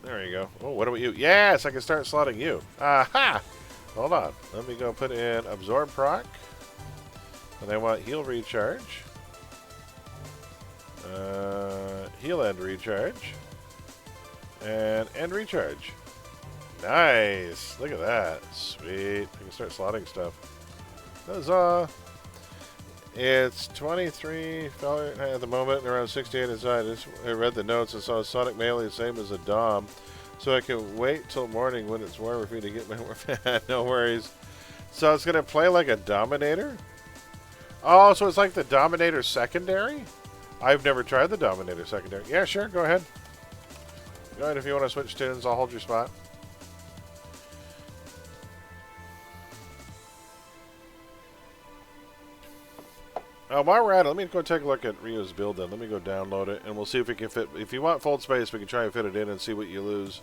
There you go. Oh, what about you? Yes, I can start slotting you. Aha! Hold on. Let me go put in Absorb Proc. And I want Heal Recharge. Heal End Recharge. And End Recharge. Nice! Look at that. Sweet. I can start slotting stuff. Huzzah! It's 23 at the moment, and around 68 inside. I read the notes and saw Sonic Melee the same as a Dom. So I can wait till morning when it's warmer for me to get my no worries. So it's going to play like a Dominator? Oh, so it's like the Dominator secondary? I've never tried the Dominator secondary. Yeah, sure, go ahead. Go ahead if you want to switch tunes. I'll hold your spot. While we're at it, let me go take a look at Rio's build then. Let me go download it, and we'll see if we can fit... If you want fold space, we can try and fit it in and see what you lose.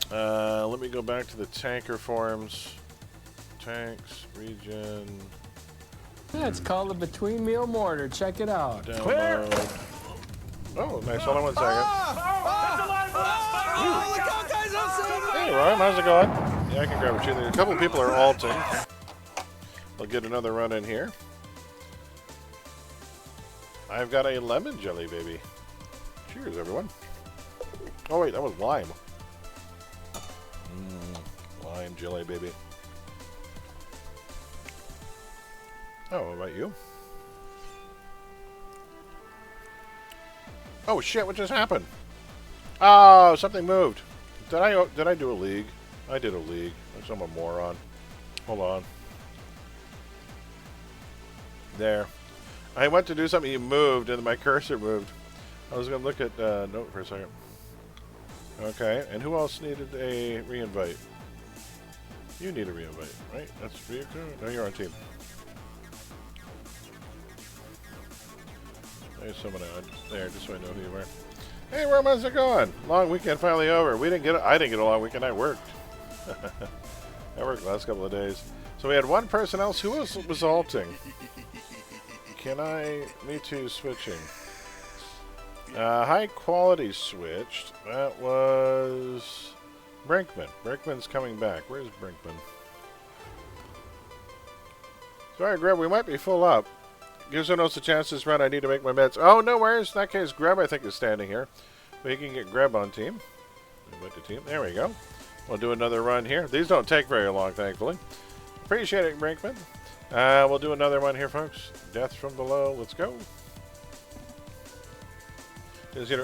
Let me go back to the tanker forms. Tanks, region... Yeah, it's called a between meal mortar. Check it out. Download. Clear. Oh, nice. Hold on one second. Look out, guys! Hey, Ryan, how's it going? Yeah, I can grab a cheer. A couple of people are alting. I'll get another run in here. I've got a lemon jelly, baby. Cheers, everyone. Oh, wait, that was lime. Lime jelly, baby. Oh, what about you? Oh, shit, what just happened? Oh, something moved. Did I do a league? I did a league. I'm a moron. Hold on. There. I went to do something, you moved, and my cursor moved. I was going to look at note for a second. Okay, and who else needed a re-invite? You need a re-invite, right? That's for you. No, you're on team. There's someone on there, just so I know who you are. Hey, where was it going? Long weekend finally over. I didn't get a long weekend. I worked. I worked the last couple of days. So we had one person else. Who else was halting? Me too switching. High quality switched. That was Brinkman. Brinkman's coming back. Where's Brinkman? Sorry, Greb, we might be full up. Gives someone else a chance this run. I need to make my meds. Oh, no worries. In that case, Greb, I think, is standing here. We can get Greb on team. Invite the team. There we go. We'll do another run here. These don't take very long, thankfully. Appreciate it, Brinkman. We'll do another one here, folks. Death from below. Let's go.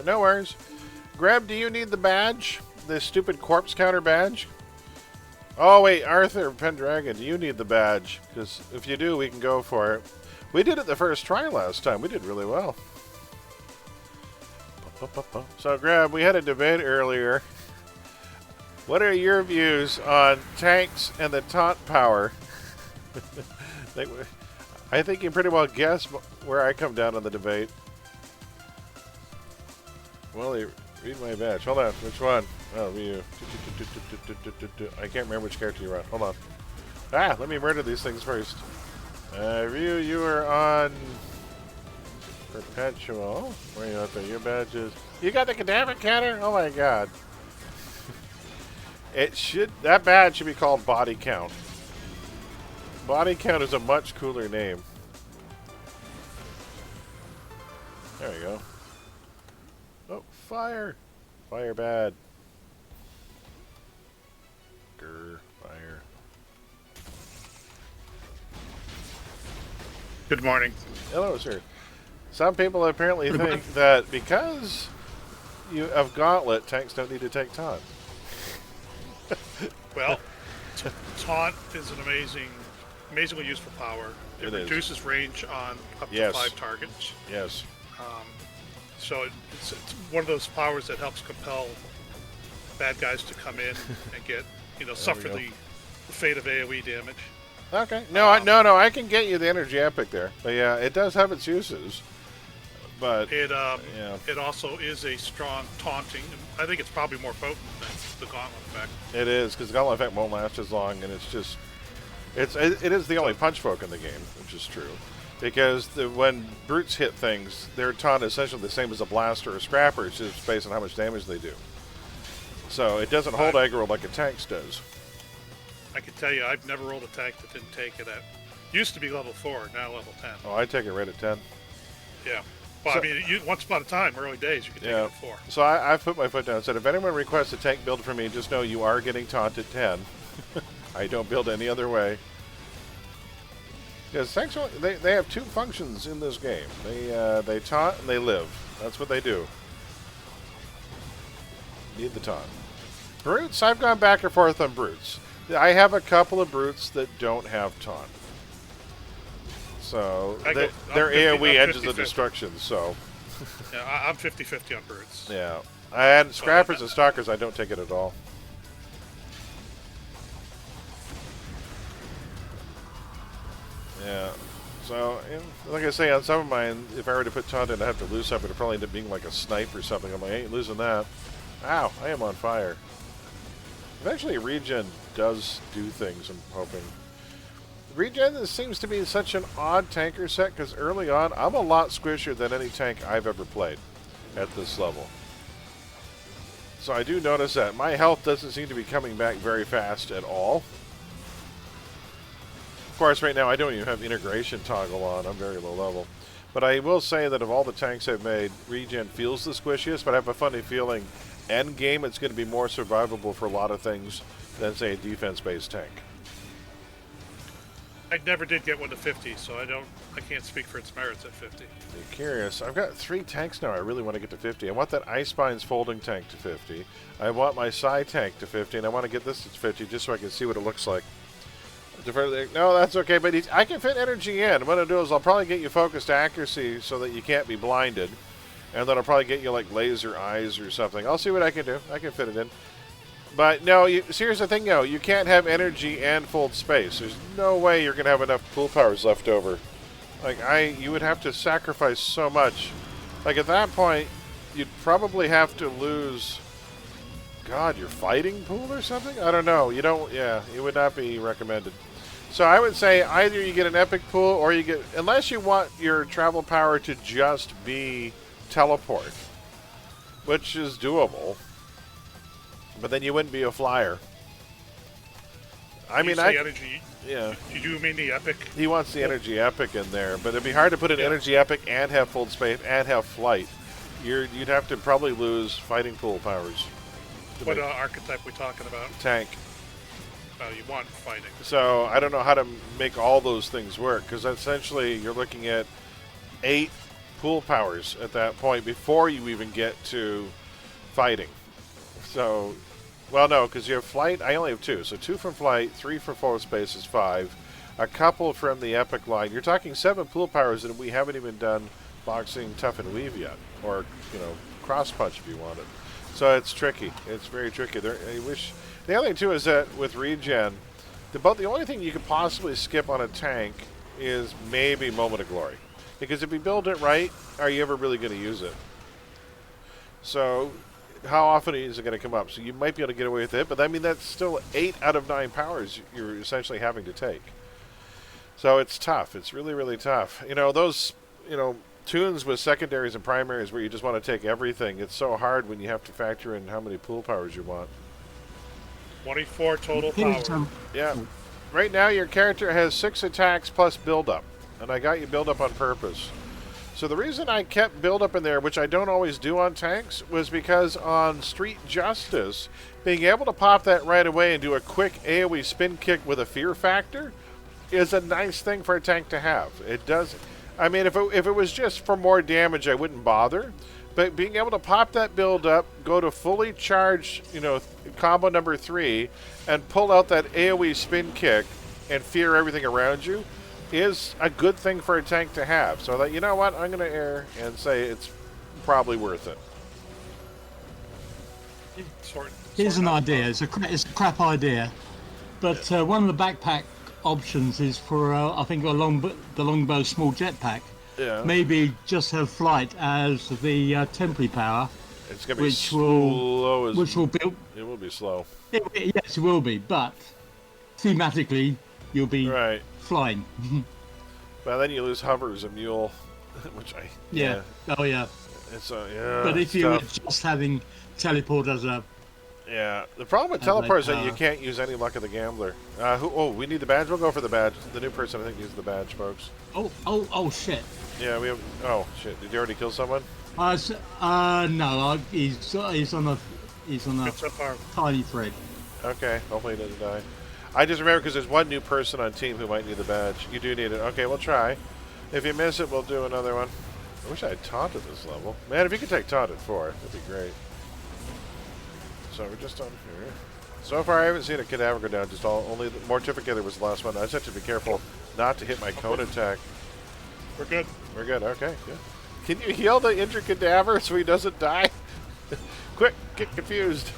No worries. Greb, do you need the badge? the stupid corpse counter badge? Oh wait, Arthur Pendragon, do you need the badge? Because if you do, we can go for it. We did it the first try last time. We did really well. So, Grab, we had a debate earlier. What are your views on tanks and the taunt power? I think you pretty well guessed where I come down on the debate. Well, read my badge. Hold on. Which one? Oh, you. I can't remember which character you're on. Hold on. Ah, let me murder these things first. Ryu, you are on Perpetual. Where are you out there? Your badge is... You got the cadaver counter? Oh my god. That badge should be called Body Count. Body Count is a much cooler name. There we go. Oh, fire! Fire bad. Grr, fire. Good morning. Hello, sir. Some people apparently think that because you have Gauntlet, tanks don't need to take taunt. Well, taunt is an amazingly useful power. It reduces range on up to 5 targets. Yes. So it's one of those powers that helps compel bad guys to come in and get, suffer the fate of AoE damage. Okay. No, I can get you the energy epic there. But yeah, it does have its uses. But it also is a strong taunting. I think it's probably more potent than the Gauntlet effect. It is, because the Gauntlet effect won't last as long, and it's just... It is the only punch poke in the game, which is true. Because when brutes hit things, their taunt is essentially the same as a blast or a scrapper. It's just based on how much damage they do. So it doesn't hold aggro like a tank's does. I can tell you, I've never rolled a tank that didn't take it at... Used to be level 4, now level 10. Oh, I take it right at 10. Yeah. Well, I mean, once upon a time, early days, you could take it at 4. So I've put my foot down and said, if anyone requests a tank build from me, just know you are getting taunted 10. I don't build any other way. Because tanks, they have 2 functions in this game. They taunt and they live. That's what they do. Need the taunt. Brutes, I've gone back and forth on brutes. I have a couple of brutes that don't have taunt. So they're AoE edges of destruction, so... Yeah, I'm 50-50 on brutes. Yeah. And scrappers and stalkers, I don't take it at all. Yeah. So, like I say, on some of mine, if I were to put taunt in, I'd have to lose something. It'd probably end up being like a snipe or something. I'm like, I ain't losing that. Ow, I am on fire. Eventually, regen does do things, I'm hoping. Regen seems to be such an odd tanker set, because early on, I'm a lot squishier than any tank I've ever played at this level. So I do notice that. My health doesn't seem to be coming back very fast at all. Of course, right now, I don't even have integration toggle on. I'm very low level. But I will say that of all the tanks I've made, regen feels the squishiest, but I have a funny feeling end game it's going to be more survivable for a lot of things than, say, a defense-based tank. I never did get one to 50, so I can't speak for its merits at 50. Be curious. I've got 3 tanks now I really want to get to 50. I want that Icebine's folding tank to 50. I want my Psy tank to 50, and I want to get this to 50 just so I can see what it looks like. No, that's okay, but I can fit energy in. What I'll do is I'll probably get you focused accuracy so that you can't be blinded. And then I'll probably get you like laser eyes or something. I'll see what I can do. I can fit it in. But no, see, here's the thing though. You can't have energy and fold space. There's no way you're going to have enough pool powers left over. Like, you would have to sacrifice so much. Like, at that point, you'd probably have to lose... God, your fighting pool or something? I don't know. You don't... Yeah, it would not be recommended. So I would say either you get an epic pool or you get... Unless you want your travel power to just be teleport, which is doable. But then you wouldn't be a flyer. I mean, energy. Yeah. You do mean the epic? He wants the energy epic in there, but it'd be hard to put an energy epic and have full space and have flight. You'd have to probably lose fighting pool powers. What archetype we talking about? Tank. You want fighting. So I don't know how to make all those things work, because essentially you're looking at 8 pool powers at that point before you even get to fighting. So Well, no, because you have flight. I only have 2. So 2 from flight, 3 from forward space is 5. A couple from the epic line. You're talking 7 pool powers, and we haven't even done boxing, tough, and weave yet. Or, cross punch if you want it. So it's tricky. It's very tricky. I wish. The other thing, too, is that with regen, about the only thing you could possibly skip on a tank is maybe Moment of Glory. Because if you build it right, are you ever really going to use it? So how often is it going to come up? So you might be able to get away with it, but I mean that's still 8 out of 9 powers you're essentially having to take. So it's tough. It's really, really tough. Those, tunes with secondaries and primaries where you just want to take everything, it's so hard when you have to factor in how many pool powers you want. 24 total power. Yeah. Right now your character has 6 attacks plus build-up, and I got you build-up on purpose. So the reason I kept build-up in there, which I don't always do on tanks, was because on Street Justice, being able to pop that right away and do a quick AoE spin kick with a fear factor is a nice thing for a tank to have. It does. I mean, if it was just for more damage, I wouldn't bother. But being able to pop that build up, go to fully charged, combo number 3, and pull out that AoE spin kick and fear everything around you is a good thing for a tank to have. So that, you know what, I'm going to err and say it's probably worth it. Here's an idea. It's a crap idea, but one of the backpack options is for I think the longbow small jetpack. Yeah. Maybe just have flight as the temporary power. It's going to be slow. Which will build. It will be slow. Yes, it will be, but thematically you'll be flying. Well, then you lose hover as a mule, which Yeah. Oh yeah. It's yeah. But if you were just having teleport as a the problem with teleport is that you can't use any luck of the gambler. We need the badge. We'll go for the badge. The new person, I think, uses the badge, folks. Oh shit. Yeah, we have. Oh shit! Did you already kill someone? No. He's on a tiny thread. Okay, hopefully he doesn't die. I just remember because there's one new person on team who might need the badge. You do need it. Okay, we'll try. If you miss it, we'll do another one. I wish I had taunt at this level. Man, if you could take taunt at 4, that'd be great. So we're just on here. So far, I haven't seen a cadaver go down. Just only the Mortificator was the last one. I just have to be careful not to hit my cone attack. We're good. We're good. Okay, good. Can you heal the injured cadaver so he doesn't die? Quick, get confused.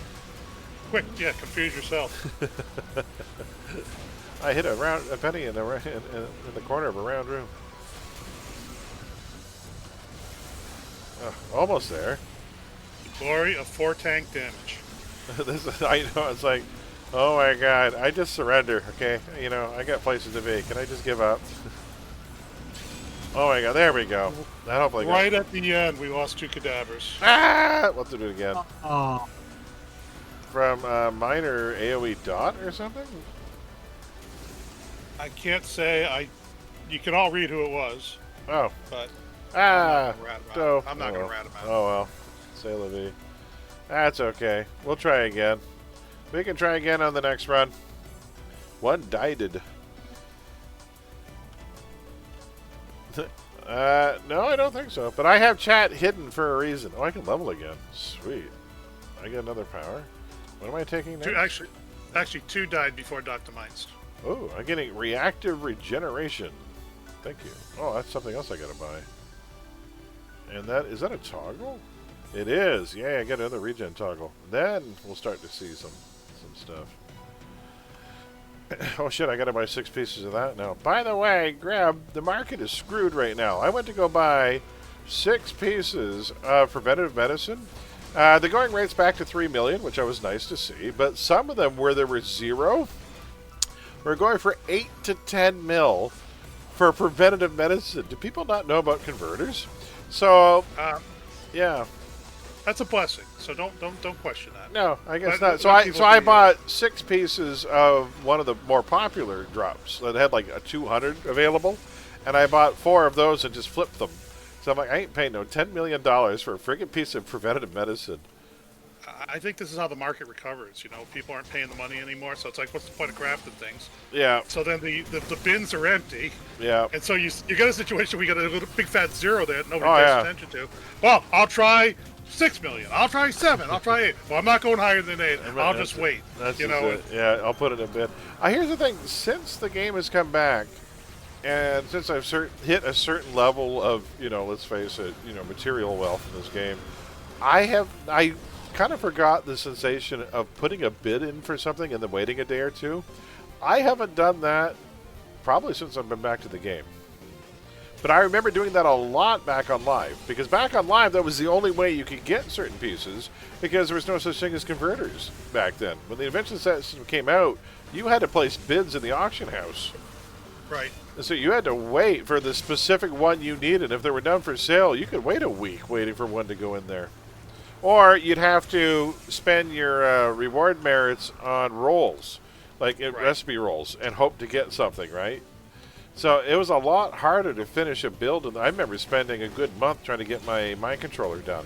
Quick, confuse yourself. I hit a penny in the corner of a round room. Almost there. Glory of 4 tank damage. I know, it's like, oh my god, I just surrender, okay? I got places to be. Can I just give up? Oh my god, there we go. That hopefully right at the end, we lost 2 cadavers. Ah! We'll have to do it again. Oh. From minor AoE dot or something? I can't say. You can all read who it was. Oh. But I'm not going to rat about it. Oh well. Say la vie. That's okay. We'll try again. We can try again on the next run. One died. No, I don't think so. But I have chat hidden for a reason. Oh, I can level again. Sweet. I get another power. What am I taking next? Actually, 2 died before Dr. Meinst. Oh, I'm getting reactive regeneration. Thank you. Oh, that's something else I gotta buy. And is that a toggle? It is. Yeah, I got another regen toggle. Then we'll start to see some stuff. Oh shit, I gotta buy 6 pieces of that now. By the way, the market is screwed right now. I went to go buy 6 pieces of preventative medicine. The going rate's back to 3 million, which I was nice to see, but some of them where there was 0, we're going for 8 to 10 mil for preventative medicine. Do people not know about converters? So, yeah. That's a blessing, so don't question that. No, I guess not. So I bought 6 pieces of one of the more popular drops that had like a 200 available, and I bought 4 of those and just flipped them. So I'm like, I ain't paying no $10 million for a friggin' piece of preventative medicine. I think this is how the market recovers. People aren't paying the money anymore, so it's like, what's the point of crafting things? Yeah. So then the bins are empty. Yeah. And so you get a situation where you get a little big fat 0 there that nobody pays attention to. Well, I'll try 6 million. I'll try 7. I'll try 8. Well, I'm not going higher than 8. I'll just wait. That's You just know, it. Yeah, I'll put it in a bid. Here's the thing: since the game has come back, and since I've hit a certain level of, let's face it, material wealth in this game, I kind of forgot the sensation of putting a bid in for something and then waiting a day or two. I haven't done that probably since I've been back to the game. But I remember doing that a lot back on Live, because back on Live, that was the only way you could get certain pieces, because there was no such thing as converters back then. When the invention system came out, you had to place bids in the auction house. right. And so you had to wait for the specific one you needed. If they were done for sale, you could wait a week waiting for one to go in there. Or you'd have to spend your reward merits on rolls, like recipe rolls, and hope to get something, right? So it was a lot harder to finish a build, and I remember spending a good month trying to get my mind controller done.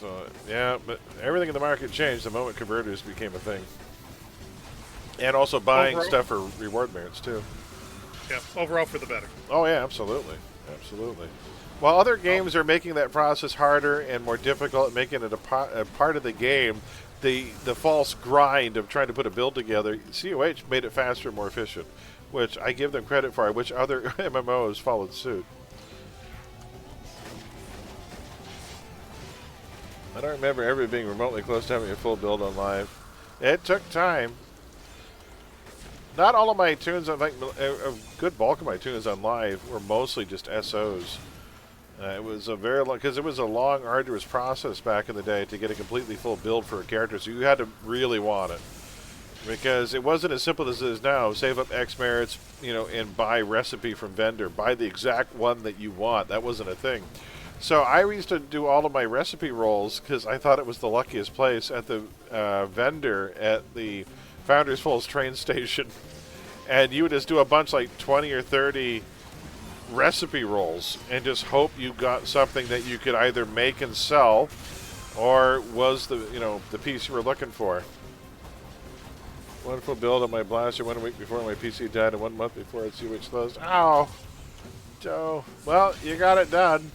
So, yeah, but everything in the market changed the moment converters became a thing. And also buying stuff for reward merits, too. Yeah, overall for the better. Oh, yeah, absolutely. Absolutely. While other games are making that process harder and more difficult, making it a part of the game, the false grind of trying to put a build together, COH made it faster and more efficient, which I give them credit for. I wish other MMOs followed suit. I don't remember ever being remotely close to having a full build on Live. It took time. Not all of my tunes, I think a good bulk of my tunes on Live were mostly just SOs. It was a very long, because it was a long, arduous process back in the day to get a completely full build for a character, so you had to really want it. Because it wasn't as simple as it is now. Save up X merits, and buy recipe from vendor. Buy the exact one that you want. That wasn't a thing. So I used to do all of my recipe rolls because I thought it was the luckiest place at the vendor at the Founders Falls train station. And you would just do a bunch, like 20 or 30 recipe rolls, and just hope you got something that you could either make and sell, or was the piece you were looking for. Wonderful build on my blaster 1 week before my PC died and 1 month before its COH closed. Ow, Joe. Well, you got it done.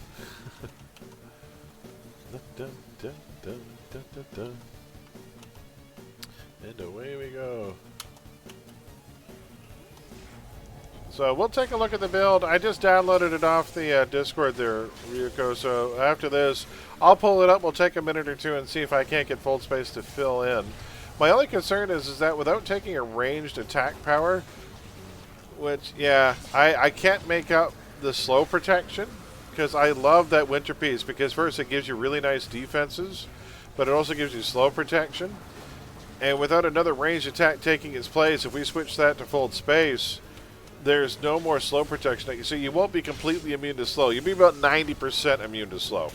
Dun, dun, dun, dun, dun, dun. And away we go. So we'll take a look at the build. I just downloaded it off the Discord there, Ryuko. So after this, I'll pull it up. We'll take a minute or two and see if I can't get full space to fill in. My only concern is that without taking a ranged attack power, which, yeah, I can't make up the slow protection, because I love that winter piece, because first it gives you really nice defenses, but it also gives you slow protection. And without another ranged attack taking its place, if we switch that to full space, there's no more slow protection. So you won't be completely immune to slow. You'll be about 90% immune to slow.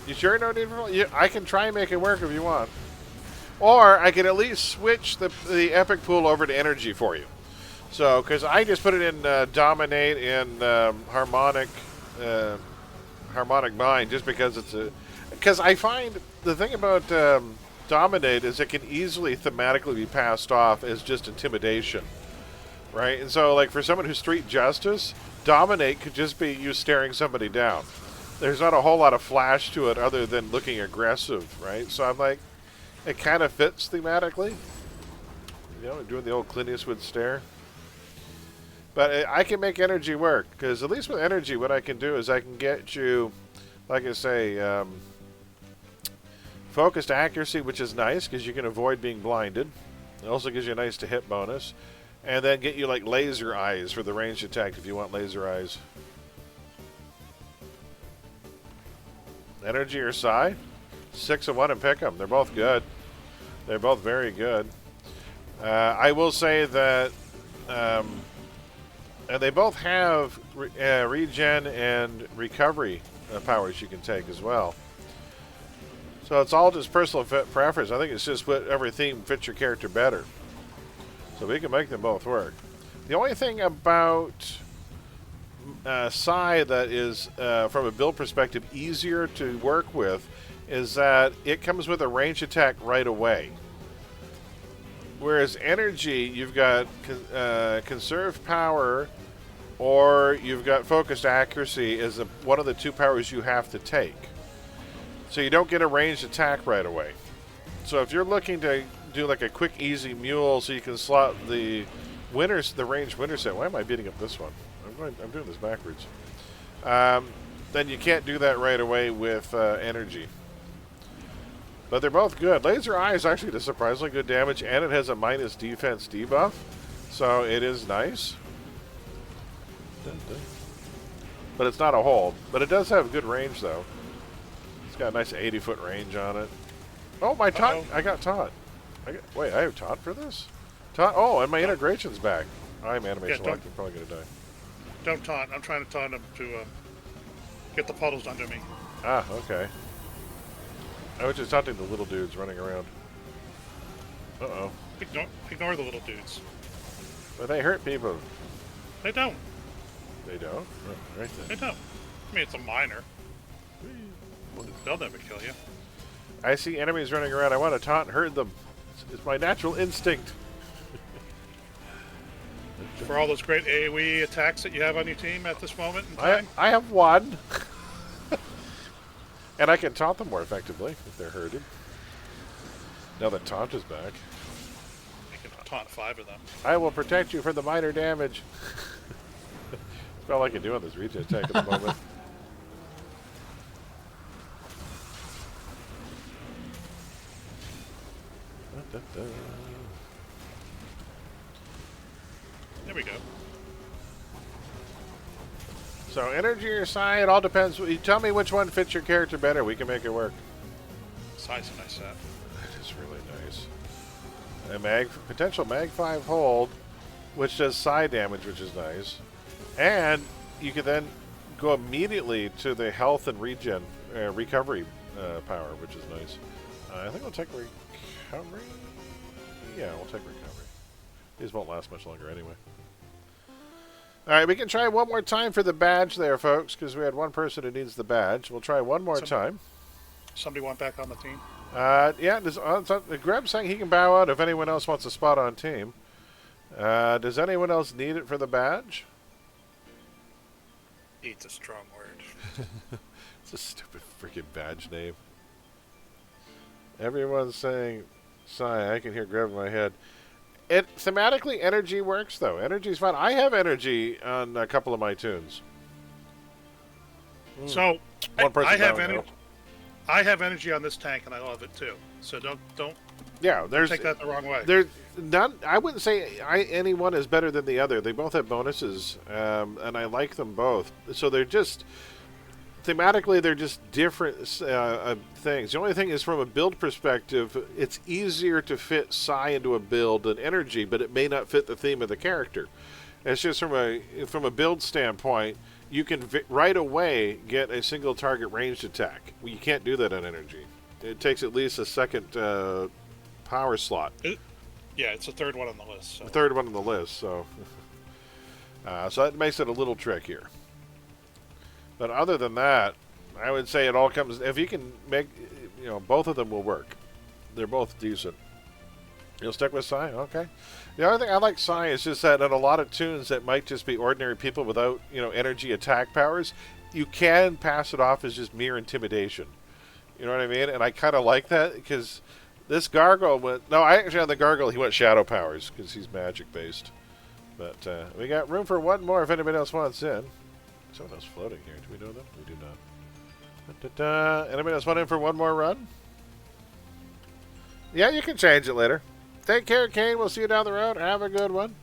You sure no need for... I can try and make it work if you want. Or I can at least switch the epic pool over to energy for you. So, because I just put it in Dominate and Harmonic Mind, just because it's a... Because I find the thing about Dominate is it can easily thematically be passed off as just intimidation. Right? And so, like, for someone who's street justice, Dominate could just be you staring somebody down. There's not a whole lot of flash to it other than looking aggressive, right? So I'm like, it kind of fits thematically. Doing the old Clint Eastwood stare. But I can make energy work, because at least with energy, what I can do is I can get you, like I say, focused accuracy, which is nice, because you can avoid being blinded. It also gives you a nice to-hit bonus. And then get you like laser eyes for the ranged attack if you want laser eyes. Energy or Psi? 6 and 1 and pick them. They're both good. They're both very good. I will say that and they both have regen and recovery powers you can take as well. So it's all just personal preference. I think it's just whatever theme fits your character better. So we can make them both work. The only thing about Psi that is, from a build perspective, easier to work with is that it comes with a range attack right away. Whereas energy, you've got conserve power or you've got focused accuracy as one of the 2 powers you have to take. So you don't get a ranged attack right away. So if you're looking to do like a quick, easy mule, so you can slot the ranged winter set. Why am I beating up this one? I'm doing this backwards. Then you can't do that right away with energy. But they're both good. Laser Eye is actually a surprisingly good damage, and it has a minus defense debuff, so it is nice. Dun, dun. But it's not a hold. But it does have good range, though. It's got a nice 80-foot range on it. Oh, my taunt! I got taunt. Wait, I have taunt for this? Taunt? Oh, and my integration's back. I'm animation locked. I'm probably going to die. Don't taunt. I'm trying to taunt him to get the puddles under me. Ah, okay. I was just taunting the little dudes running around. Uh-oh. Ignore the little dudes. But they hurt people. They don't. They don't? Oh, right then. They don't. I mean, it's a minor. They'll never kill you. I see enemies running around. I want to taunt and hurt them. It's my natural instinct. For all those great AoE attacks that you have on your team at this moment in time? I have one. And I can taunt them more effectively if they're hurted. Now that taunt is back. You can taunt 5 of them. I will protect you from the minor damage. That's all I can do on this regen attack at the moment. There we go. So energy or psi, it all depends. You tell me which one fits your character better. We can make it work. Psi's a nice set. That is really nice. A potential mag 5 hold, which does psi damage, which is nice. And you can then go immediately to the health and recovery power, which is nice. I think we'll take recovery. Yeah, we'll take recovery. These won't last much longer anyway. Alright, we can try one more time for the badge there, folks, because we had one person who needs the badge. We'll try one more time. Somebody want back on the team? Yeah, Greb's saying he can bow out if anyone else wants a spot on team. Does anyone else need it for the badge? Needs a strong word. It's a stupid freaking badge name. Everyone's saying, "Sigh." I can hear Greb in my head. Thematically, energy works though. Energy's fine. I have energy on a couple of my tunes. So One person I have down, energy. I have energy on this tank, and I love it too. So don't take that the wrong way. There's none. I wouldn't say any one is better than the other. They both have bonuses, and I like them both. So they're just thematically, they're just different things. The only thing is, from a build perspective, it's easier to fit psi into a build than energy, but it may not fit the theme of the character. It's just from a build standpoint, you can right away get a single target ranged attack. Well, you can't do that on energy. It takes at least a second power slot. Yeah, it's the third one on the list. So. The third one on the list, so so that makes it a little trickier. But other than that, I would say it all comes. If you can make, both of them will work. They're both decent. You'll stick with Psi, okay. The other thing I like Psi is just that in a lot of tunes that might just be ordinary people without, energy attack powers, you can pass it off as just mere intimidation. You know what I mean? And I kind of like that because this Gargoyle went. No, I actually on the Gargoyle he went shadow powers because he's magic based. But we got room for one more if anybody else wants in. Someone else floating here. Do we know them? We do not. Anybody else want in for one more run? Yeah, you can change it later. Take care, Kane. We'll see you down the road. Have a good one.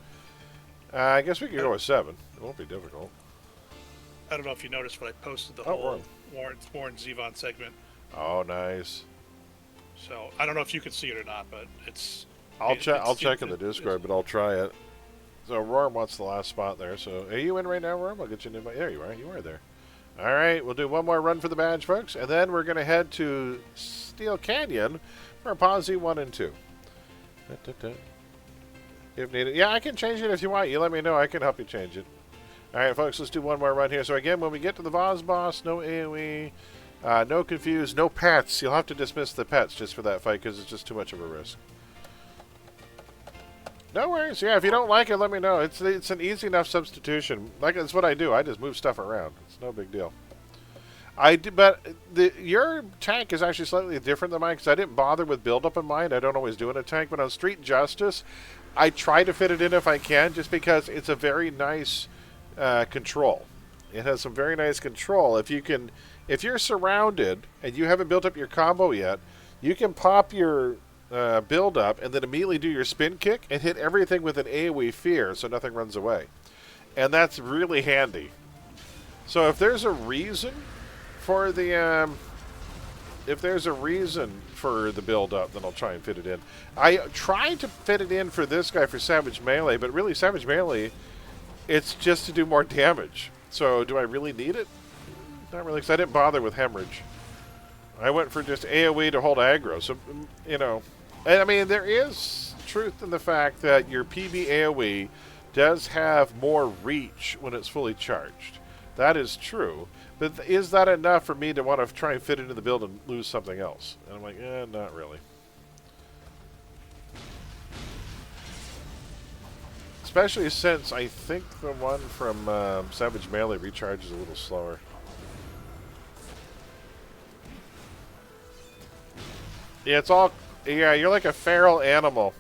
I guess we can go with 7. It won't be difficult. I don't know if you noticed, but I posted the whole Warren Zevon segment. Oh, nice. So I don't know if you can see it or not, but it's. I'll check in the Discord, but I'll try it. So Roram wants the last spot there. So are you in right now, Roram? I'll get you an invite. There you are. You are there. All right, we'll do one more run for the badge, folks, and then we're going to head to Steel Canyon for Posi 1 and 2. If needed. Yeah, I can change it if you want. You let me know. I can help you change it. All right, folks, let's do one more run here. So again, when we get to the Voz boss, no AoE, no confuse, no pets. You'll have to dismiss the pets just for that fight because it's just too much of a risk. No worries. Yeah, if you don't like it, let me know. It's an easy enough substitution. Like, that's what I do. I just move stuff around. It's no big deal. But your tank is actually slightly different than mine because I didn't bother with build-up in mine. I don't always do in a tank. But on Street Justice, I try to fit it in if I can, just because it's a very nice control. It has some very nice control. If you're surrounded and you haven't built up your combo yet, you can pop your build up and then immediately do your spin kick and hit everything with an AoE fear so nothing runs away. And that's really handy. So if there's a reason for the build up, then I'll try and fit it in. I tried to fit it in for this guy for Savage Melee, but really Savage Melee, it's just to do more damage. So do I really need it? Not really, because I didn't bother with Hemorrhage. I went for just AoE to hold aggro. So, you know, and I mean, there is truth in the fact that your PB AoE does have more reach when it's fully charged. That is true. But is that enough for me to want to try and fit into the build and lose something else? And I'm like, not really. Especially since I think the one from Savage Melee recharges a little slower. Yeah, it's all... Yeah, you're like a feral animal.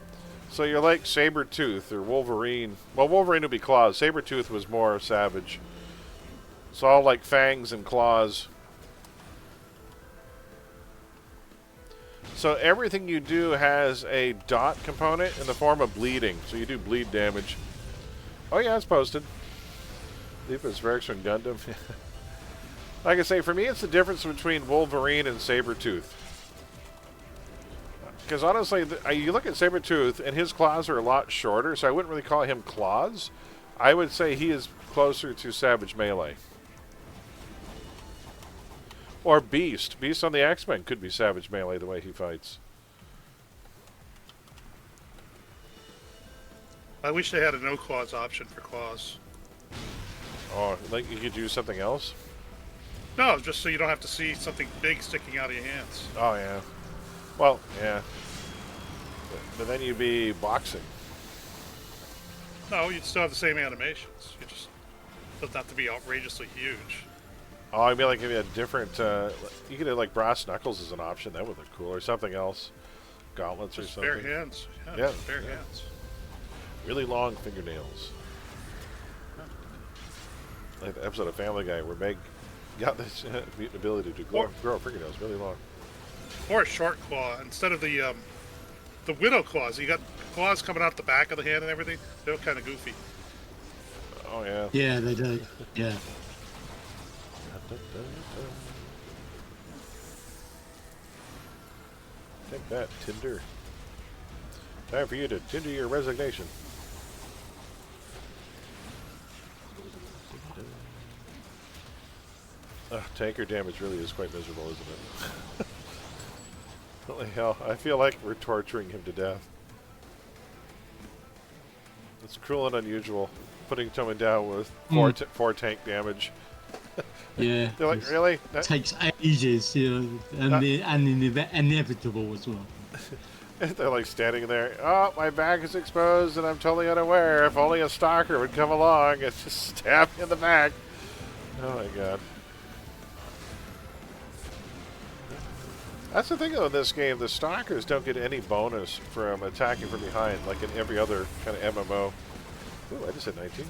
So you're like Sabretooth or Wolverine. Well, Wolverine would be claws. Sabretooth was more savage. It's all like fangs and claws. So everything you do has a dot component in the form of bleeding. So you do bleed damage. Oh yeah, it's posted. Leapus Rex and Gundam. Like I say, for me it's the difference between Wolverine and Sabretooth. Because honestly, you look at Sabretooth and his claws are a lot shorter, so I wouldn't really call him claws. I would say he is closer to Savage Melee. Or Beast. Beast on the X-Men could be Savage Melee the way he fights. I wish they had a no claws option for claws. Oh, like you could use something else? No, just so you don't have to see something big sticking out of your hands. Oh, yeah. Well, yeah. But then you'd be boxing. No, you'd still have the same animations. You just doesn't have to be outrageously huge. Oh, I mean, like if you had different, you could have like brass knuckles as an option. That would look cool, or something else. Gauntlets or Just something. bare hands. Yeah, just bare hands. Really long fingernails. Like the episode of Family Guy where Meg got this mutant ability to grow fingernails really long. Or a short claw instead of the widow claws. You got claws coming out the back of the hand and everything. They look kind of goofy. Oh yeah. Yeah, they do. Yeah. Take that, Tinder. Time for you to Tinder your resignation. Tanker damage really is quite miserable, isn't it? Holy hell, I feel like we're torturing him to death. It's cruel and unusual, putting someone down with four tank damage. Yeah. They're like, really? It takes ages, you know, and inevitable as well. They're like standing there, oh, my back is exposed and I'm totally unaware. If only a stalker would come along and just stab me in the back. Oh my god. That's the thing though in this game, the stalkers don't get any bonus from attacking from behind like in every other kind of MMO. Ooh, I just hit 19.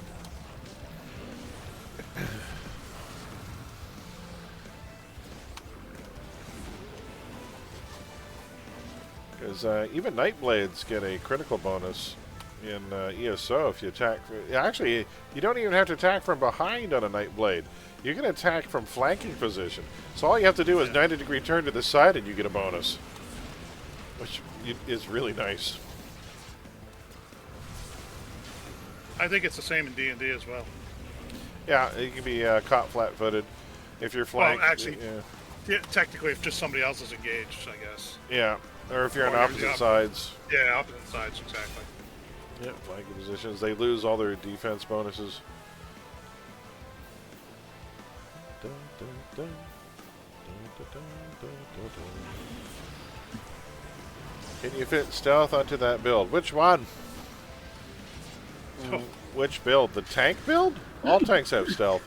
Because even Nightblades get a critical bonus in ESO if you attack. Actually, you don't even have to attack from behind on a Nightblade. You can attack from flanking position. So all you have to do is 90-degree turn to the side and you get a bonus. Which is really nice. I think it's the same in D&D as well. Yeah, you can be caught flat-footed if you're flanked. Well, actually, yeah, technically, if just somebody else is engaged, I guess. Yeah, or if you're on opposite sides. Yeah, opposite sides, exactly. Yeah, flanking positions. They lose all their defense bonuses. Dun, dun, dun. Dun, dun, dun, dun, dun. Can you fit stealth onto that build? Which one? Which build? The tank build? All tanks have stealth.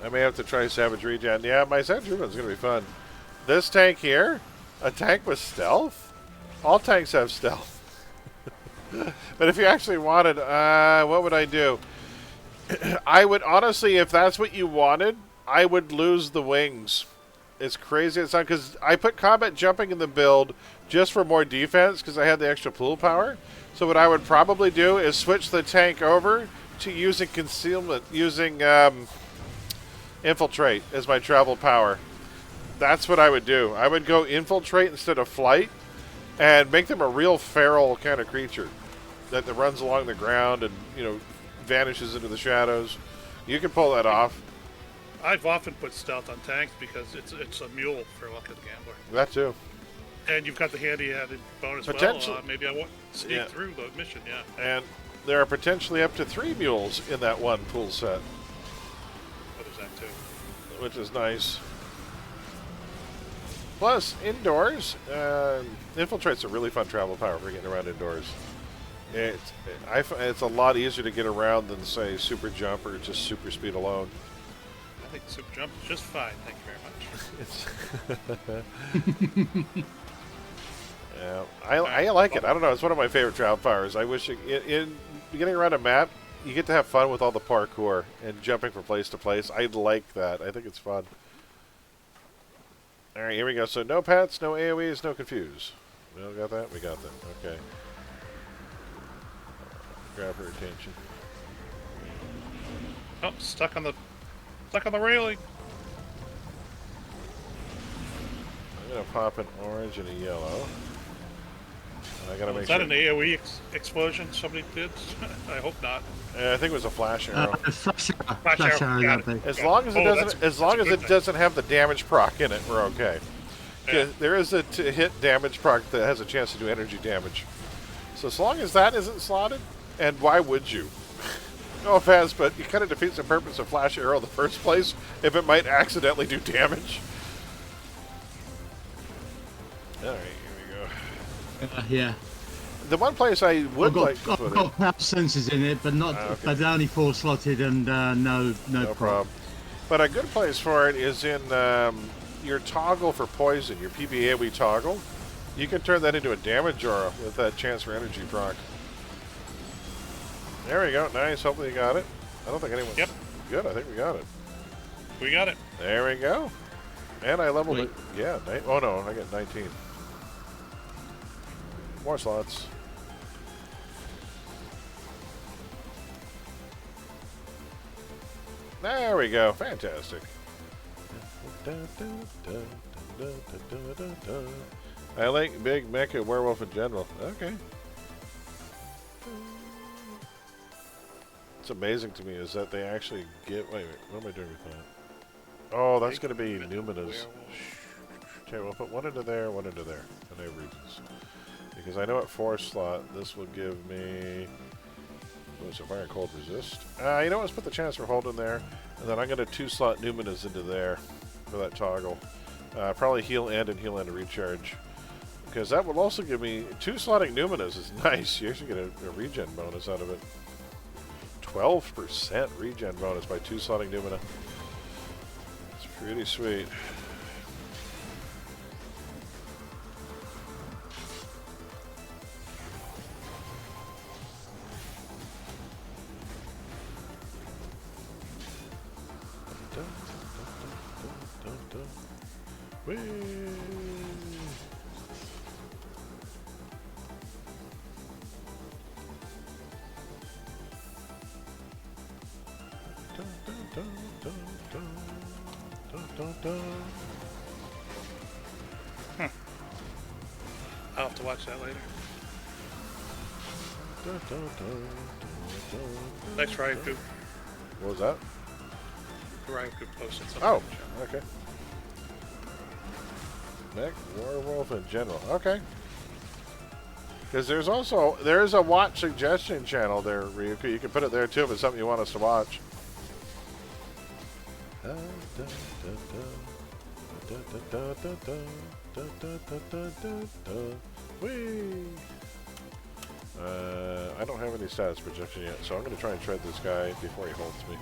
I may have to try Savage Regen. Yeah, my Savage Regen's going to be fun. This tank here? A tank with stealth? All tanks have stealth. But if you actually wanted, what would I do? I would, honestly, if that's what you wanted, I would lose the wings. It's crazy. It's not because I put combat jumping in the build just for more defense because I had the extra pool power. So what I would probably do is switch the tank over to using concealment, using infiltrate as my travel power. That's what I would do. I would go infiltrate instead of flight and make them a real feral kind of creature that runs along the ground and, you know, vanishes into the shadows. You can pull that off. I've often put stealth on tanks because it's a mule for Luck of the Gambler. That too. And you've got the handy added bonus. Potential. Maybe I want to sneak through the mission. Yeah. And there are potentially up to 3 mules in that one pool set. What is that too? Which is nice. Plus, indoors, infiltrate's a really fun travel power for getting around indoors. It's a lot easier to get around than, say, super jump or just super speed alone. I think super jump is just fine. Thank you very much. Yeah, I like it. I don't know. It's one of my favorite travel powers. I wish in getting around a map, you get to have fun with all the parkour and jumping from place to place. I like that. I think it's fun. All right, here we go. So no pets, no AoEs, no confuse. We all got that? We got that. Okay. Grab her attention. Oh, stuck on the railing. I'm gonna pop an orange and a yellow. And I gotta make Is sure. that an AoE explosion somebody did? I hope not. I think it was a flash arrow. Flash arrow, arrow, got that'd be. As long as it doesn't, doesn't have the damage proc in it, we're okay. Yeah. There is a hit damage proc that has a chance to do energy damage. So as long as that isn't slotted, and why would you? No offense, but it kind of defeats the purpose of flash arrow in the first place if it might accidentally do damage. All right, here we go. Yeah. The one place I would like to I've put got it. power sensors in it, but not, okay. but only 4 slotted and no problem. But a good place for it is in your toggle for poison, your PBAOE toggle. You can turn that into a damage aura with that chance for energy proc. There we go. Nice. Hopefully you got it. I don't think anyone. Yep. Good. I think we got it. We got it. There we go. And I leveled it. Yeah. Oh no, I got 19. More slots. There we go. Fantastic. I like big mecha werewolf in general. Okay. What's amazing to me is that they actually get. Wait, what am I doing with that? Oh, that's going to be Numina's. Okay, we'll put one into there, one into there. For no reasons. Because I know at 4 slot, this will give me. What is it? Fire and cold resist. You know what? Let's put the chance for hold in there. And then I'm going to 2-slot Numinas into there for that toggle. Probably heal and heal and a recharge. Because that will also give me 2-slotting Numinas is nice. You actually get a regen bonus out of it. 12% regen bonus by 2-slotting Numina. It's pretty sweet. Whee! I'll have to watch that later. Thanks, Ryan Coop. What was that? Ryan Coop posted something. Oh, okay. Mech werewolf in general. Okay. Because there's a watch suggestion channel there, Ryuka. You can put it there too if it's something you want us to watch. Whee! I don't have any status projection yet, so I'm going to try and shred this guy before he holds me.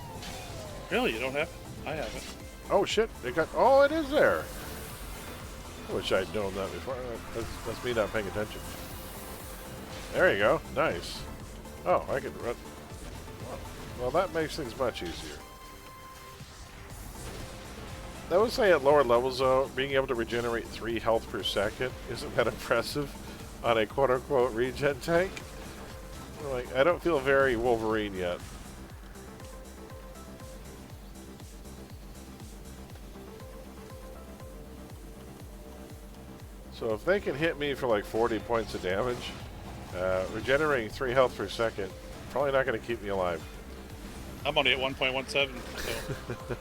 Really? You don't have? I have it. Oh shit! It got. Oh, it is there. I wish I'd known that before. That's me not paying attention. There you go. Nice. Oh, I can run. Well, that makes things much easier. I would say at lower levels, though, being able to regenerate 3 health per second isn't that impressive on a quote-unquote regen tank. Like, I don't feel very Wolverine yet. So if they can hit me for like 40 points of damage, regenerating 3 health per second, probably not going to keep me alive. I'm only at 1.17, so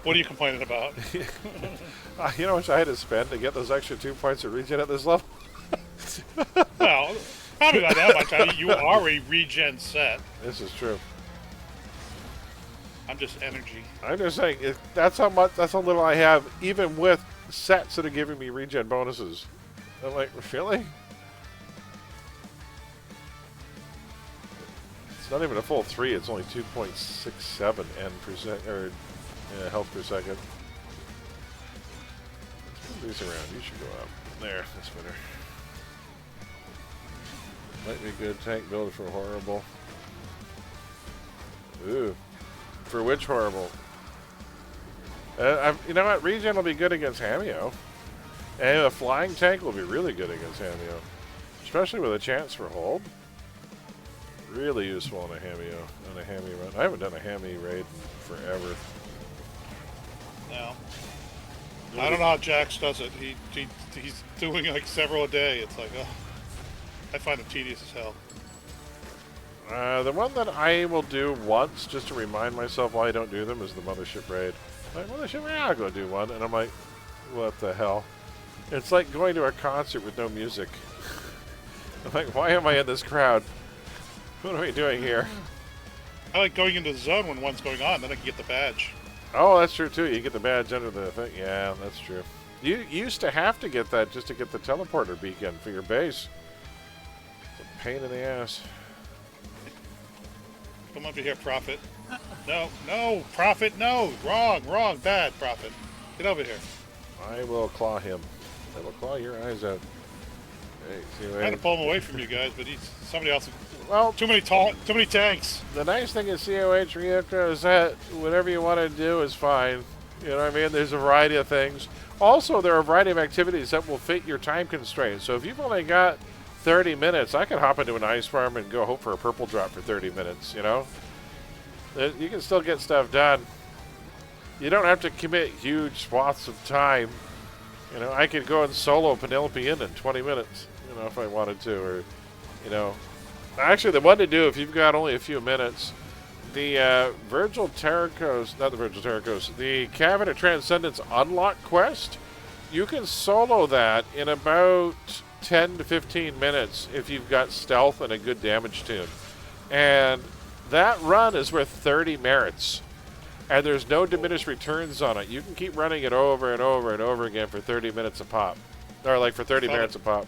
what are you complaining about? You know how much I had to spend to get those extra 2 points of regen at this level? Well, probably not that much. I mean, you are a regen set. This is true. I'm just energy. I'm just saying, that's how little I have, even with sets that are giving me regen bonuses. I'm like, really? It's not even a full 3, it's only 2.67 N percent, or health per second. Let's move these around, you should go up. There, that's better. Might be a good tank builder for horrible. Ooh. For which horrible? You know what, regen will be good against Hameo. And a flying tank will be really good against Hameo. Especially with a chance for hold. Really useful on a Hammy run. I haven't done a Hammy raid in forever. No. I don't know how Jax does it. He's doing like several a day. It's like, oh, I find it tedious as hell. The one that I will do once, just to remind myself why I don't do them, is the Mothership raid. Like, Mothership, yeah, I'll go do one. And I'm like, what the hell? It's like going to a concert with no music. I'm like, why am I in this crowd? What are we doing here? I like going into the zone when one's going on, then I can get the badge. Oh, that's true too. You get the badge under the thing. Yeah, that's true. You used to have to get that just to get the teleporter beacon for your base. It's a pain in the ass. Come over here, Prophet. No, Prophet, no. Wrong, bad, Prophet. Get over here. I will claw him. I will claw your eyes out. Hey, see I'm trying to pull him away from you guys, but somebody else. Well, too many tanks. The nice thing is COH Ryuko is that whatever you want to do is fine. You know what I mean? There's a variety of things. Also, there are a variety of activities that will fit your time constraints. So if you've only got 30 minutes, I can hop into an ice farm and go hope for a purple drop for 30 minutes, you know? You can still get stuff done. You don't have to commit huge swaths of time. You know, I could go and solo Penelope in 20 minutes, you know, if I wanted to, or, you know. Actually, the one to do if you've got only a few minutes, the Virgil Terracos, not the Virgil Terracos, the Cabinet Transcendence Unlock quest, you can solo that in about 10 to 15 minutes if you've got stealth and a good damage tune. And that run is worth 30 merits. And there's no diminished returns on it. You can keep running it over and over and over again for 30 minutes a pop. Or like for 30 merits a pop.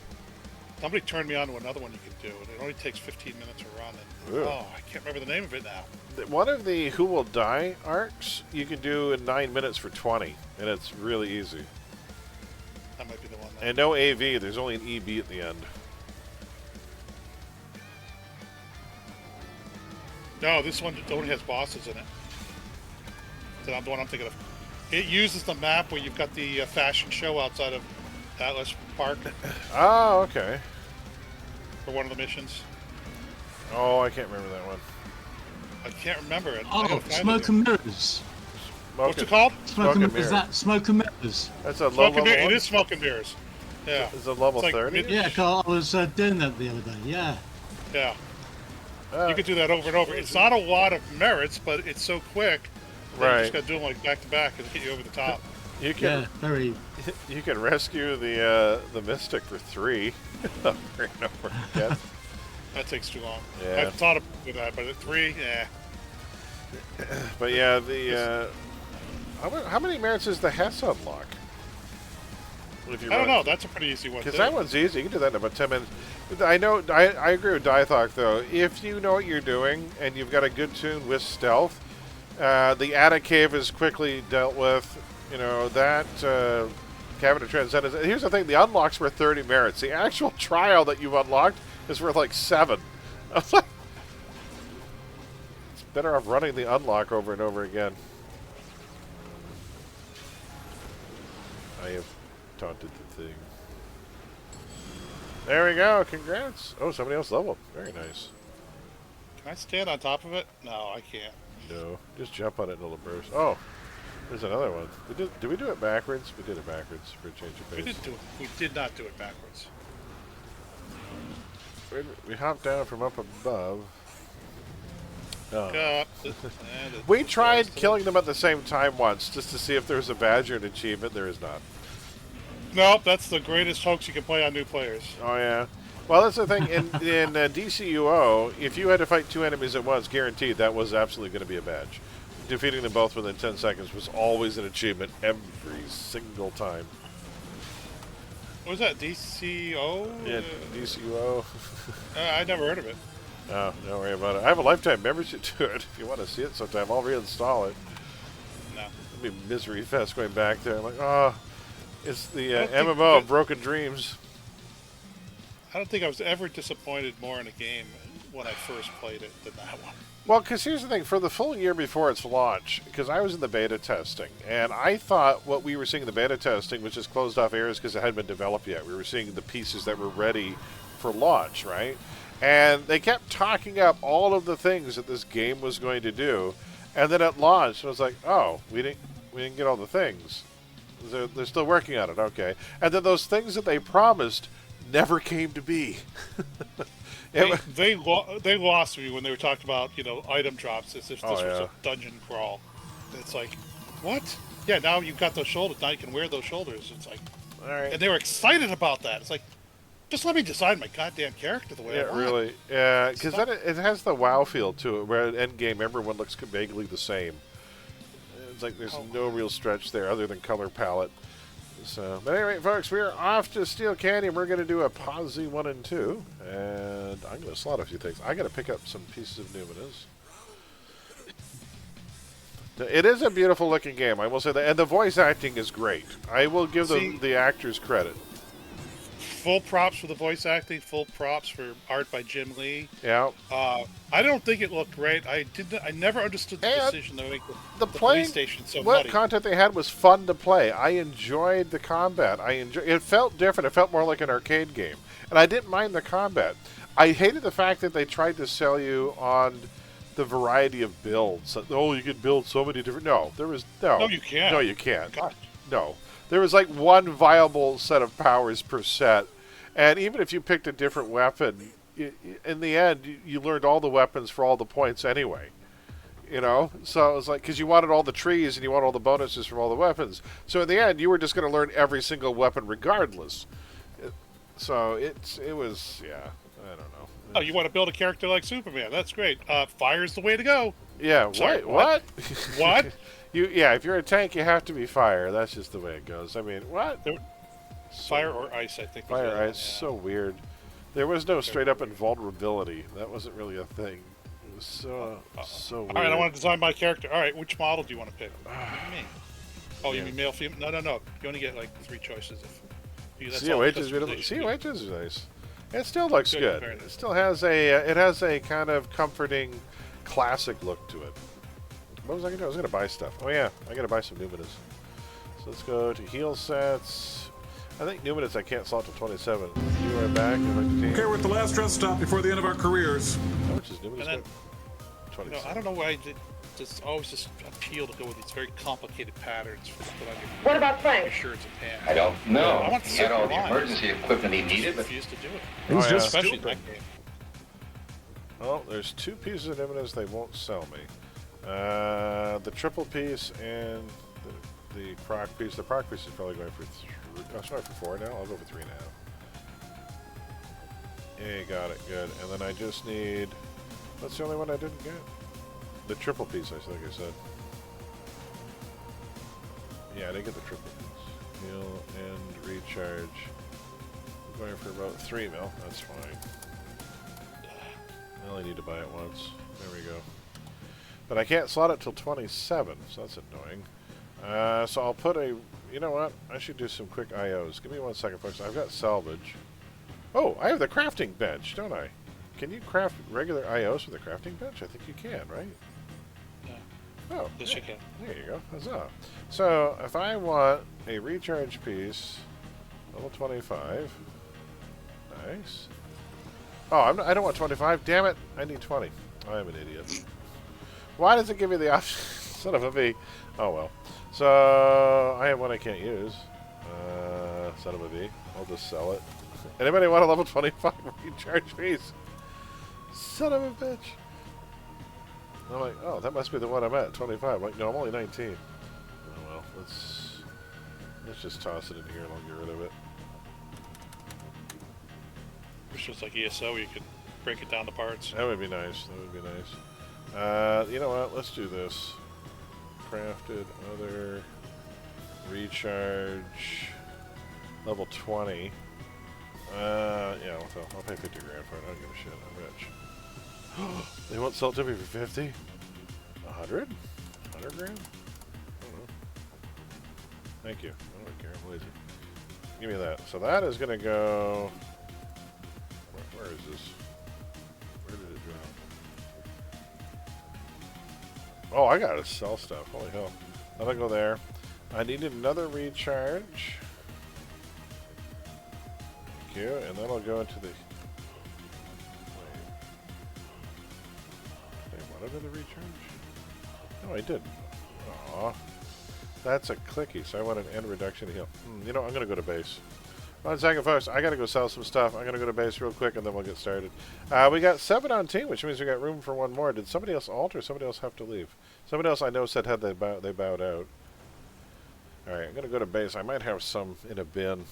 Somebody turned me on to another one you can do, and it only takes 15 minutes to run. And, oh, I can't remember the name of it now. One of the Who Will Die arcs you can do in 9 minutes for 20, and it's really easy. That might be the one. Then. And no AV, there's only an EB at the end. No, this one only has bosses in it. That's the one I'm thinking of. It uses the map where you've got the fashion show outside of Atlas Park. Oh, okay. For one of the missions. Oh, I can't remember that one. I can't remember it. Oh, Smoke and Mirrors. What's it called? Smoke and Mirrors. Smoke and Mirrors. That's a low level one? It is Smoke and Mirrors. Yeah. Is it level 30? Yeah, I was doing that the other day, yeah. Yeah. You can do that over and over. It's not a lot of merits, but it's so quick. Right. You just got to do them like back to back and get you over the top. You can, yeah, very. You can rescue the Mystic for 3. Over and over again. That takes too long. Yeah. I've thought of that, but at 3, yeah. But yeah, the how many merits is the Hess unlock? I don't know. That's a pretty easy one. Because that one's easy. You can do that in about 10 minutes. I know. I agree with Diathok though. If you know what you're doing and you've got a good tune with stealth, the attic cave is quickly dealt with. You know that cabinet of transcendence. Here's the thing: the unlocks were 30 merits. The actual trial that you've unlocked is worth like 7. It's better off running the unlock over and over again. I have taunted the thing. There we go. Congrats. Oh, somebody else leveled. Very nice. Can I stand on top of it? No, I can't. No, just jump on it and it'll burst. Oh, there's another one. Did we do it backwards? We did it backwards for a change of pace. We did not do it backwards. We hopped down from up above. Oh. We tried killing them at the same time once just to see if there was a badge or an achievement. There is not. Nope, that's the greatest hoax you can play on new players. Oh, yeah. Well, that's the thing. In DCUO, if you had to fight 2 enemies at once, guaranteed that was absolutely going to be a badge. Defeating them both within 10 seconds was always an achievement every single time. What was that, DCO? Yeah, DCUO. I never heard of it. Oh, don't worry about it. I have a lifetime membership to it. If you want to see it sometime, I'll reinstall it. No. It'll be misery fest going back there. I'm like, oh, it's the MMO of broken dreams. I don't think I was ever disappointed more in a game when I first played it than that one. Well, because here's the thing. For the full year before its launch, because I was in the beta testing, and I thought what we were seeing in the beta testing was just closed off areas because it hadn't been developed yet. We were seeing the pieces that were ready for launch, right? And they kept talking up all of the things that this game was going to do, and then at launch, I was like, "Oh, we didn't get all the things. They're still working on it, okay." And then those things that they promised never came to be. They lost me when they were talking about item drops as if this was a dungeon crawl. It's like, what? Yeah, now you've got those shoulders. Now you can wear those shoulders. It's like, all right. And they were excited about that. It's like, just let me design my goddamn character the way I want. Really. Yeah, because then it has the WoW feel to it, where at endgame everyone looks vaguely the same. It's like there's no real stretch there other than color palette. So, but anyway, folks, we're off to Steel Canyon. We're going to do a Posi 1 and 2, and I'm going to slot a few things. I got to pick up some pieces of Numinous. It is a beautiful looking game, I will say that, and the voice acting is great. I will give the actors credit. Full props for the voice acting. Full props for art by Jim Lee. Yeah. I don't think it looked great. I never understood the decision to make the police station so what muddy. Content they had was fun to play. I enjoyed the combat. It felt different. It felt more like an arcade game, and I didn't mind the combat. I hated the fact that they tried to sell you on the variety of builds. Oh, you can build so many different. No, there was no. No, you can't. No, you can't. God. No, there was like one viable set of powers per set, and even if you picked a different weapon, in the end, you learned all the weapons for all the points anyway. You know, so it was like, because you wanted all the trees and you want all the bonuses from all the weapons. So in the end, you were just going to learn every single weapon regardless. So it was, yeah, I don't know. Oh, you want to build a character like Superman? That's great. Fire's the way to go. Yeah. Sorry, what? What? If you're a tank, you have to be fire. That's just the way it goes. I mean, what? Fire or ice, I think. Fire or ice. Yeah. So weird. There was no straight up invulnerability. That wasn't really a thing. It was so weird. All right, I want to design my character. All right, which model do you want to pick? What do you mean? Oh, you mean male, female? No. You only get like 3 choices. COH is beautiful. COH is nice. It still looks good. It still has a kind of comforting, classic look to it. What was I gonna do? I was gonna buy stuff. Oh yeah, I gotta buy some Numinous. So let's go to heal sets. I think Numinous I can't slot to 27. You are back. Okay, we're at the last rest stop before the end of our careers. How much is Numinous? 27. I don't know why just always just appeal to go with these very complicated patterns. What about Frank? Shirts and pants. I don't know. I want he had all the emergency equipment he needed, but refused to do it. He's just especially that game. Oh, there's 2 pieces of Numinous they won't sell me. The triple piece and the proc piece. The proc piece is probably going for 4 now. I'll go for 3.5. Yeah, got it. Good. And then I just need. That's the only one I didn't get. The triple piece, I think I said. Yeah, I didn't get the triple piece. Heal and recharge. going for about 3 mil. That's fine. I only need to buy it once. There we go. But I can't slot it till 27, so that's annoying. So I'll put a... You know what? I should do some quick IOs. Give me 1 second, folks. I've got salvage. Oh, I have the crafting bench, don't I? Can you craft regular IOs with the crafting bench? I think you can, right? Yeah. Oh, Yes, you can. There you go. Huzzah. So, if I want a recharge piece, level 25. Nice. Oh, I don't want 25. Damn it. I need 20. I am an idiot. Why does it give me the option? Son of a B. Oh, well. So, I have one I can't use. Son of a B. I'll just sell it. Anybody want a level 25 recharge piece? Son of a bitch. I'm like, oh, that must be the one I'm at, 25. I'm like, no, I'm only 19. Oh, well, let's just toss it in here and I'll get rid of it. It's just like ESO, you could break it down to parts. That would be nice. That would be nice. You know what? Let's do this. Crafted, other, recharge, level 20. Yeah, I'll pay 50 grand for it. I don't give a shit. I'm rich. They won't sell it to me for 50? 100? 100 grand? I don't know. Thank you. I don't care. I'm lazy. Give me that. So that is going to go... Where is this? Where did it drop? Oh, I gotta sell stuff. Holy hell. That'll go there. I needed another recharge. Thank you. And that'll go into the... Another recharge? No, I didn't. Aw. That's a clicky, so I want an end reduction to heal. You know, I'm going to go to base. 1 second, folks. I got to go sell some stuff. I'm going to go to base real quick, and then we'll get started. We got 7 on team, which means we got room for 1 more. Did somebody else alt or somebody else have to leave? Somebody else I know said they bowed out. Alright, I'm going to go to base. I might have some in a bin.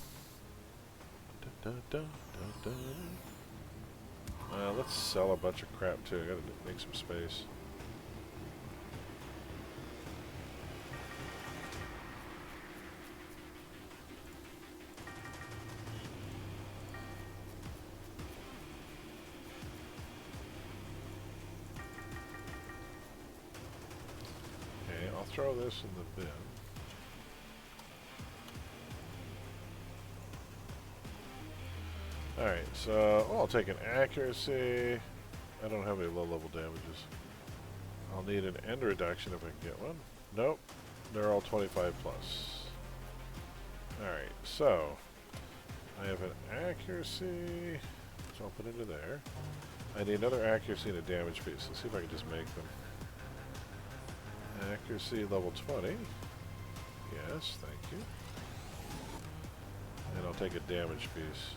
Let's sell a bunch of crap too. I gotta make some space. Okay, I'll throw this in the bin. Alright, so I'll take an accuracy. I don't have any low-level damages. I'll need an end reduction if I can get one. Nope, they're all 25 plus. Alright, so I have an accuracy, so I'll put into there. I need another accuracy and a damage piece. Let's see if I can just make them. Accuracy level 20. Yes, thank you. And I'll take a damage piece.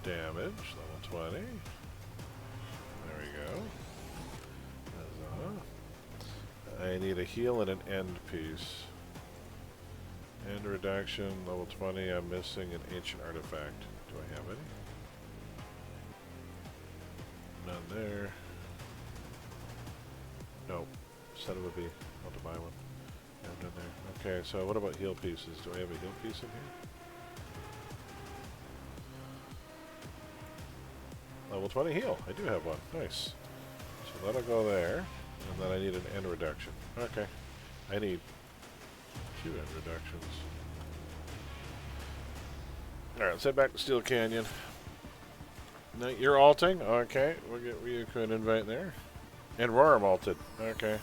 Damage, level 20. There we go. Huzzah. I need a heal and an end piece. End reduction, level 20. I'm missing an ancient artifact. Do I have any? None there. Nope. Son of a bee. I'll have to buy one. Yeah, I'm done there. Okay, so what about heal pieces? Do I have a heal piece in here? Level 20 heal. I do have one. Nice. So that'll go there. And then I need an end reduction. Okay. I need 2 end reductions. Alright, let's head back to Steel Canyon. No, you're alting? Okay. We'll get Ryuko an invite there. And Roram alted. Okay.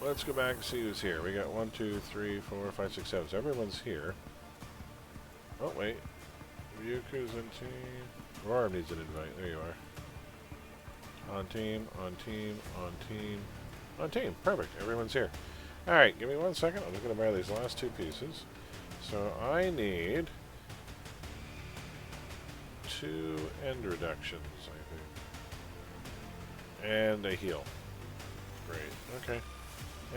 Let's go back and see who's here. We got 1, 2, 3, 4, 5, 6, 7. So everyone's here. Oh, wait. Ryuko's in team. Roram needs an invite. There you are. On team, on team, on team, on team. Perfect. Everyone's here. Alright, give me 1 second. I'm just going to buy these last 2 pieces. So I need 2 end reductions, I think. And a heal. Great. Okay.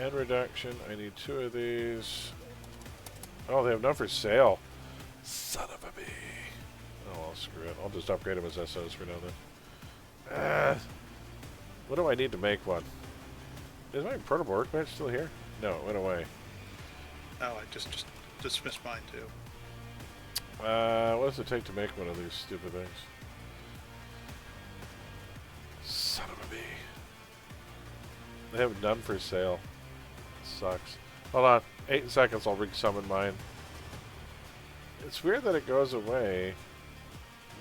End reduction. I need 2 of these. Oh, they have none for sale. Son of a bee. Oh, well, screw it. I'll just upgrade them as SOs for now then. What do I need to make one? Is my portable workbench still here? No, it went away. Oh, I just dismiss mine too. What does it take to make one of these stupid things? Son of a bee. They have none for sale. Sucks. Hold on. 8 seconds, I'll re-summon mine. It's weird that it goes away,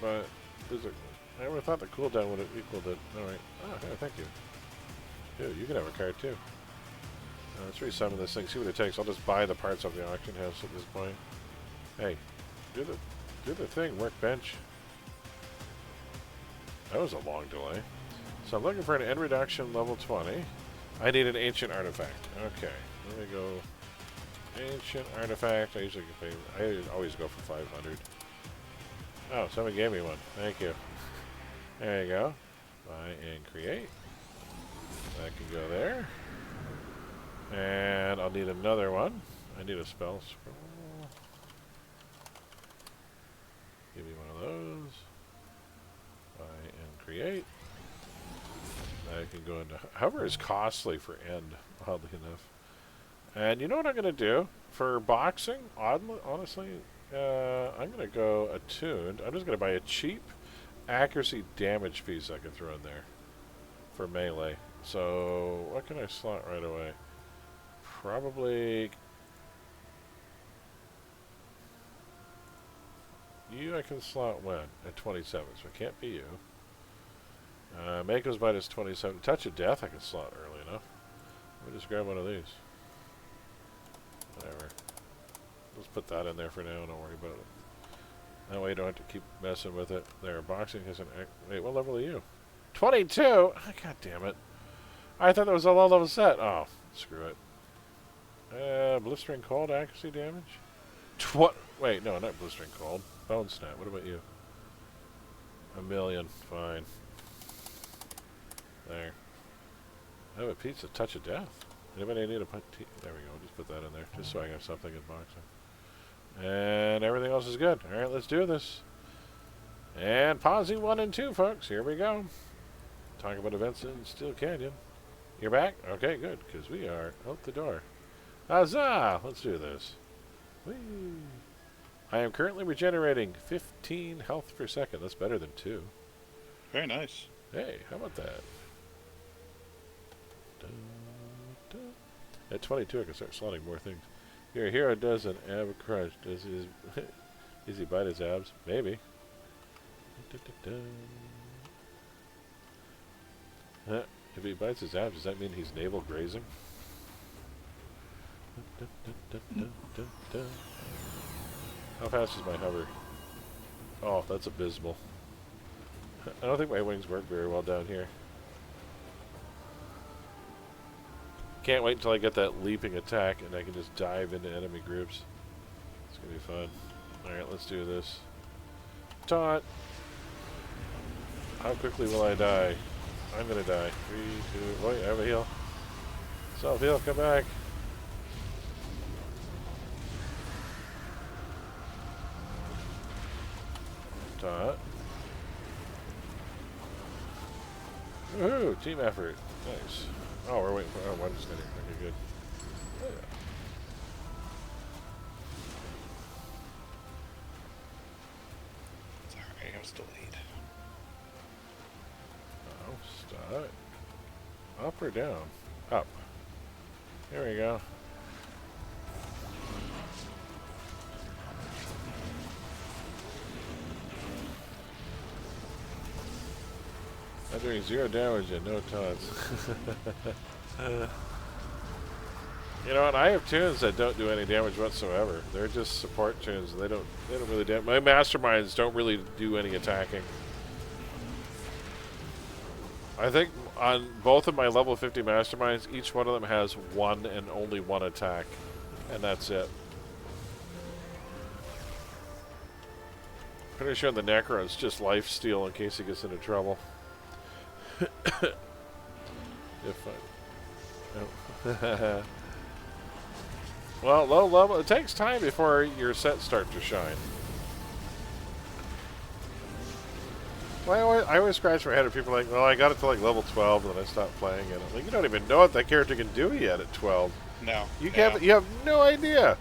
but I never thought the cooldown would have equaled it. Alright. Oh, yeah, thank you. Dude, you can have a card too. Let's re-summon this thing, see what it takes. I'll just buy the parts off the auction house at this point. Hey, do the thing, workbench. That was a long delay. So I'm looking for an end reduction level 20. I need an ancient artifact. Okay, let me go. Ancient artifact. I always go for 500. Oh, someone gave me one. Thank you. There you go. Buy and create. That can go there. And I'll need another one. I need a spell scroll. Give me one of those. Buy and create. That can go into... Hover is costly for end, oddly enough. And you know what I'm going to do? For boxing, honestly, I'm going to go attuned. I'm just going to buy a cheap accuracy damage piece I can throw in there for melee. So, what can I slot right away? Probably... You I can slot when? At 27, so it can't be you. Mako's Bite is 27. Touch of Death I can slot early enough. Let me just grab one of these. Whatever. Let's put that in there for now, don't worry about it. That way you don't have to keep messing with it. There, boxing has an... Wait, what level are you? 22? Oh, God damn it. I thought that was a low level set. Oh, screw it. Blistering Cold accuracy damage? Wait, no, not Blistering Cold. Bone Snap, what about you? 1,000,000, fine. There. I have a piece of Touch of Death. Anybody need a there we go, just put that in there, just so I have something in boxing. And everything else is good. Alright, let's do this. And Posi 1 and 2, folks. Here we go. Talking about events in Steel Canyon. You're back? Okay, good, because we are out the door. Huzzah! Let's do this. Whee! I am currently regenerating 15 health per second. That's better than 2. Very nice. Hey, how about that? Dun, dun. At 22, I can start slotting more things. Your hero does an ab crunch. Does he bite his abs? Maybe. Dun, dun, dun. If he bites his abs, does that mean he's navel grazing? Dun, dun, dun, dun, dun, dun. How fast is my hover? Oh, that's abysmal. I don't think my wings work very well down here. Can't wait until I get that leaping attack and I can just dive into enemy groups. It's gonna be fun. Alright, let's do this. Taunt! How quickly will I die? I'm gonna die. 3, 2, wait, I have a heal. Self-heal, come back. Taunt. Woohoo! Team effort. Nice. Oh, we're waiting for... Oh, one just got here. Okay, good. Oh, yeah. Sorry, I was delayed. Oh, start. Up or down? Up. Here we go. I'm doing 0 damage and no taunts. You know, and I have tunes that don't do any damage whatsoever. They're just support tunes. They don't really damage. My masterminds don't really do any attacking. I think on both of my level 50 masterminds, each one of them has one and only one attack, and that's it. Pretty sure the Necro is just lifesteal in case he gets into trouble. If I, well, low level. It takes time before your sets start to shine. Well, I always scratch my head at people like, well, I got it to like level 12 and then I stopped playing it. I'm like, you don't even know what that character can do yet at 12. No. You have no idea.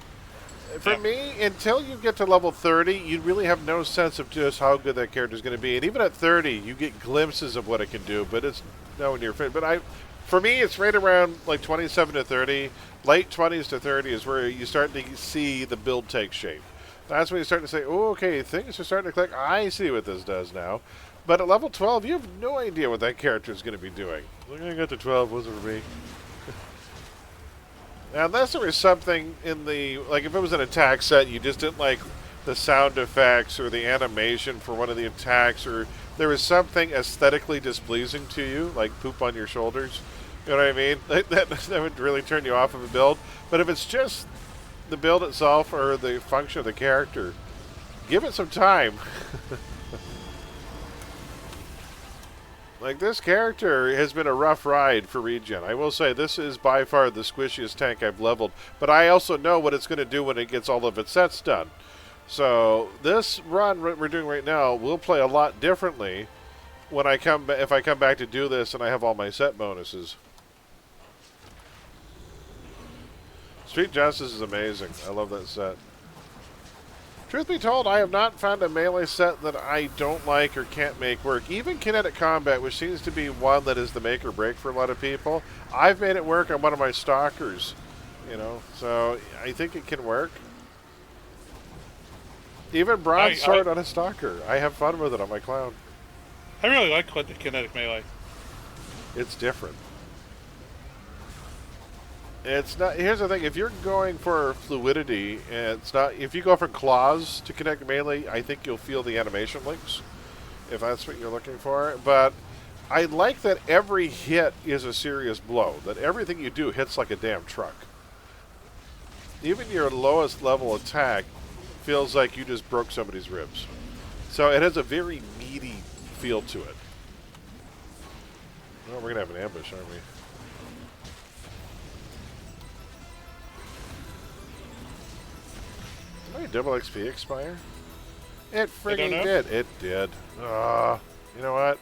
For me, until you get to level 30, you really have no sense of just how good that character is going to be. And even at 30, you get glimpses of what it can do, but it's nowhere near fit. But for me, it's right around like 27 to 30. Late 20s to 30 is where you start to see the build take shape. That's when you start to say, oh, okay, things are starting to click. I see what this does now. But at level 12, you have no idea what that character is going to be doing. Look, I got to 12, wasn't for me. Now, unless there was something in the, like if it was an attack set, you just didn't like the sound effects or the animation for one of the attacks, or there was something aesthetically displeasing to you, like poop on your shoulders. You know what I mean? That would really turn you off of a build. But if it's just the build itself or the function of the character, give it some time. Like, this character has been a rough ride for regen. I will say this is by far the squishiest tank I've leveled, but I also know what it's going to do when it gets all of its sets done. So this run we're doing right now will play a lot differently when if I come back to do this and I have all my set bonuses. Street Justice is amazing. I love that set. Truth be told, I have not found a melee set that I don't like or can't make work. Even Kinetic Combat, which seems to be one that is the make or break for a lot of people, I've made it work on one of my Stalkers. You know, so I think it can work. Even Broadsword on a Stalker. I have fun with it on my Clown. I really like Kinetic Melee. It's different. It's not. Here's the thing: if you're going for fluidity, and it's not. If you go for claws to connect melee, I think you'll feel the animation links, if that's what you're looking for. But I like that every hit is a serious blow. That everything you do hits like a damn truck. Even your lowest level attack feels like you just broke somebody's ribs. So it has a very meaty feel to it. Well, we're gonna have an ambush, aren't we? Did my double XP expire? It friggin' did. It did. You know what?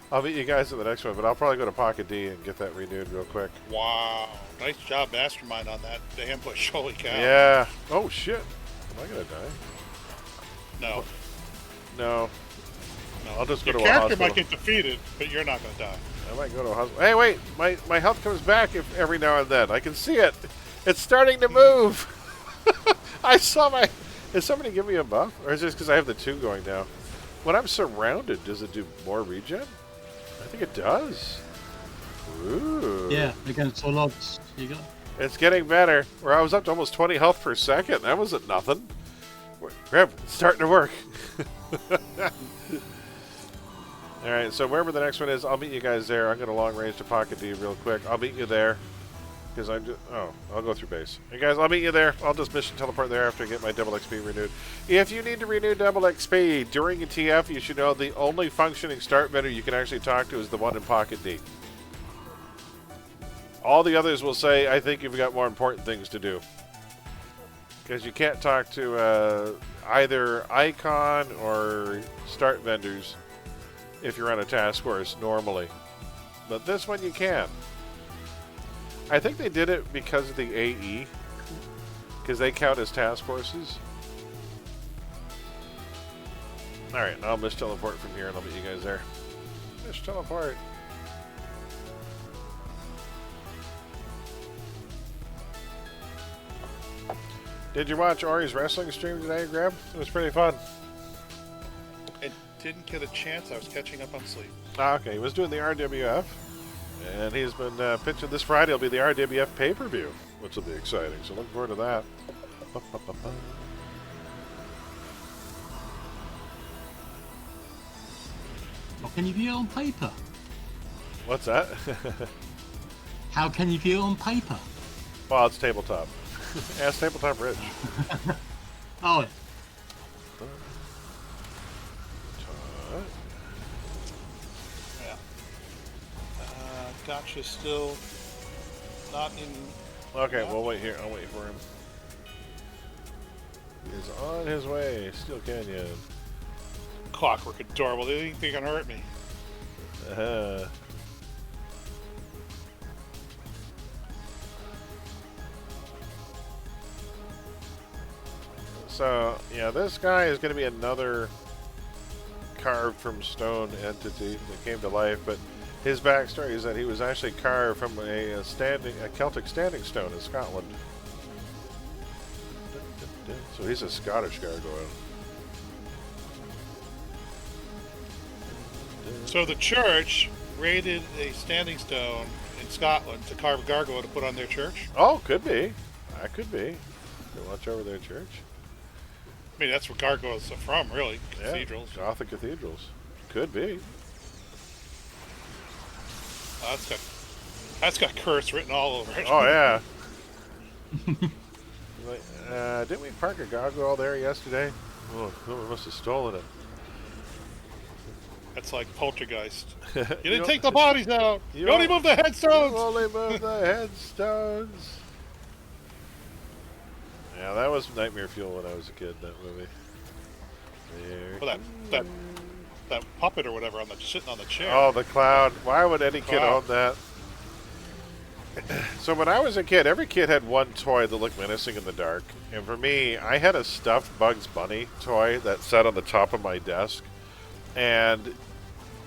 I'll meet you guys in the next one, but I'll probably go to Pocket D and get that renewed real quick. Wow. Nice job, Mastermind, on that ambush. Holy cow. Yeah. Oh, shit. Am I going to die? No. No. No. I'll just go to a hospital. Your character might get defeated, but you're not going to die. I might go to a hospital. Hey, wait. My health comes back every now and then. I can see it. It's starting to move. I saw my... Is somebody give me a buff? Or is it just because I have the 2 going now? When I'm surrounded, does it do more regen? I think it does. Ooh. Yeah, against all odds. You got. It's getting better. Where I was up to almost 20 health per second. That wasn't nothing. Grab, it's starting to work. Alright, so wherever the next one is, I'll meet you guys there. I'm going to long range to Pocket D real quick. I'll meet you there. Because I'm just, I'll go through base. Hey guys, I'll meet you there. I'll just mission teleport there after I get my double XP renewed. If you need to renew double XP during a TF, you should know the only functioning start vendor you can actually talk to is the one in Pocket D. All the others will say, I think you've got more important things to do. Because you can't talk to either Icon or start vendors if you're on a task force normally. But this one you can. I think they did it because of the AE, because they count as task forces. Alright, I'll miss teleport from here and I'll meet you guys there. Miss teleport. Did you watch Ari's wrestling stream today, Grab? It was pretty fun. I didn't get a chance. I was catching up on sleep. Ah, okay. He was doing the RWF. And he's been pitching this Friday. Will be the RWF pay-per-view, which will be exciting. So look forward to that. How can you view it on paper? What's that? How can you view it on paper? Well, it's tabletop. Ask Tabletop Rich. Oh, yeah. Gotcha, still not in... Okay, we'll wait here. I'll wait for him. He's on his way. Steel Canyon. Clockwork adorable. They think they can hurt me. So, yeah, this guy is going to be another carved from stone entity that came to life, but his backstory is that he was actually carved from a Celtic standing stone in Scotland. So he's a Scottish gargoyle. So the church raided a standing stone in Scotland to carve a gargoyle to put on their church? Oh, could be. That could be. Could watch over their church. I mean, that's where gargoyles are from, really. Cathedrals. Yeah, Gothic cathedrals. Could be. That's got curse written all over it. Oh, yeah. Didn't we park a gargoyle there yesterday? Oh, someone must have stolen it. That's like Poltergeist. You didn't take the bodies out. You only moved the headstones. You only moved the headstones. Yeah, that was nightmare fuel when I was a kid. That movie. Well, that puppet or whatever sitting on the chair. Oh, the clown! Why would any kid own that? So when I was a kid, every kid had one toy that looked menacing in the dark, and for me, I had a stuffed Bugs Bunny toy that sat on the top of my desk, and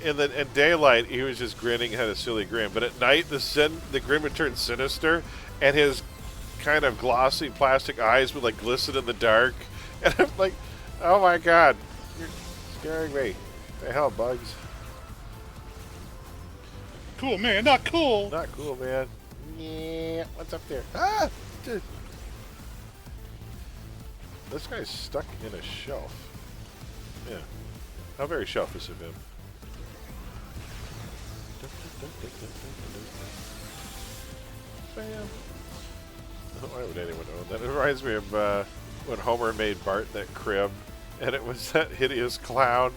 in daylight he was just grinning, had a silly grin, but at night the grin would turn sinister, and his kind of glossy plastic eyes would like glisten in the dark, and I'm like, oh my god, you're scaring me. The hell, Bugs? Cool, man. Not cool. Not cool, man. Yeah, what's up there? Ah! Dude. This guy's stuck in a shelf. Yeah. How very shelfish of him. Bam. Why would anyone own that? It reminds me of when Homer made Bart that crib, and it was that hideous clown,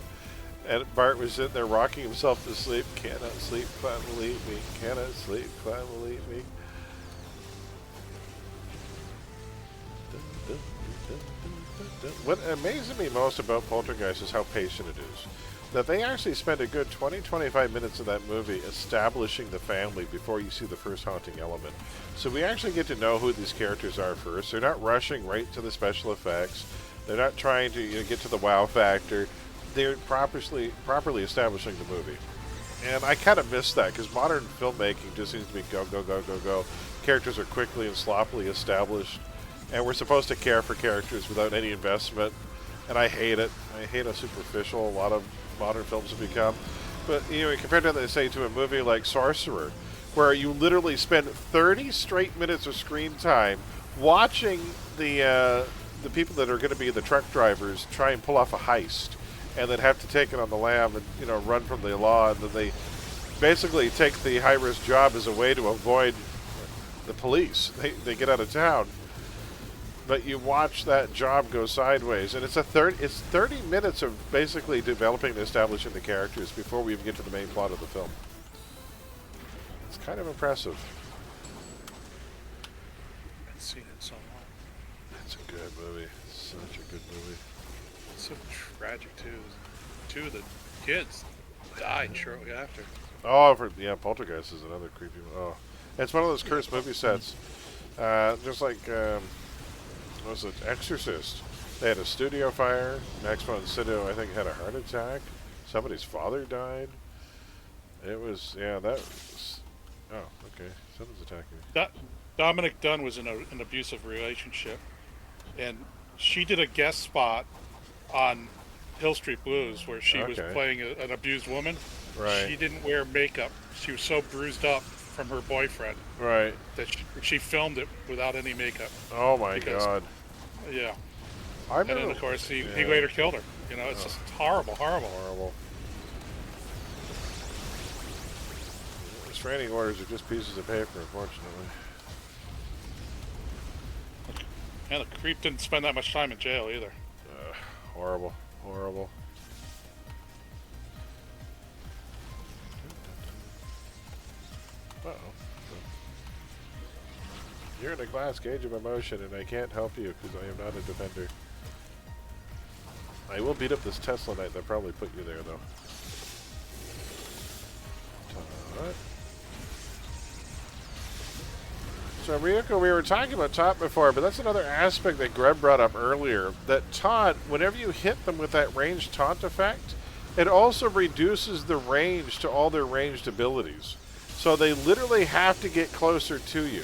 and Bart was sitting there rocking himself to sleep. Cannot sleep, clown will eat me. Cannot sleep, clown will eat me. What amazes me most about Poltergeist is how patient it is. That they actually spend a good 20-25 minutes of that movie establishing the family before you see the first haunting element. So we actually get to know who these characters are first. They're not rushing right to the special effects. They're not trying to get to the wow factor. They're properly establishing the movie. And I kind of miss that because modern filmmaking just seems to be go, go, go, go, go. Characters are quickly and sloppily established. And we're supposed to care for characters without any investment. And I hate it. I hate how superficial a lot of modern films have become. But, compared to, say, to a movie like Sorcerer, where you literally spend 30 straight minutes of screen time watching the people that are going to be the truck drivers try and pull off a heist, and then have to take it on the lam and, run from the law, and then they basically take the high-risk job as a way to avoid the police. They get out of town. But you watch that job go sideways, and it's 30 minutes of basically developing and establishing the characters before we even get to the main plot of the film. It's kind of impressive. I've seen it so long. It's a good movie. Such a good movie. It's so tragic too. Two of the kids died shortly after. Oh, Poltergeist is another creepy one. Oh, it's one of those cursed movie sets. Just like. What was it? Exorcist. They had a studio fire. Max von Sydow, I think, had a heart attack. Somebody's father died. It was, that was, oh, okay. Someone's attacking me. Dominic Dunn was in an abusive relationship, and she did a guest spot on Hill Street Blues where she was playing an abused woman. Right. She didn't wear makeup. She was so bruised up from her boyfriend. Right. That she filmed it without any makeup. Oh my god. Yeah. And then of course he later killed her. It's just horrible, horrible. Horrible. Restraining orders are just pieces of paper, unfortunately. And the creep didn't spend that much time in jail either. Horrible. Horrible. Uh-oh. You're in a glass cage of emotion, and I can't help you because I am not a defender. I will beat up this Tesla Knight that probably put you there, though. So, Ryuko, we were talking about taunt before, but that's another aspect that Greg brought up earlier. That taunt, whenever you hit them with that ranged taunt effect, it also reduces the range to all their ranged abilities. So they literally have to get closer to you.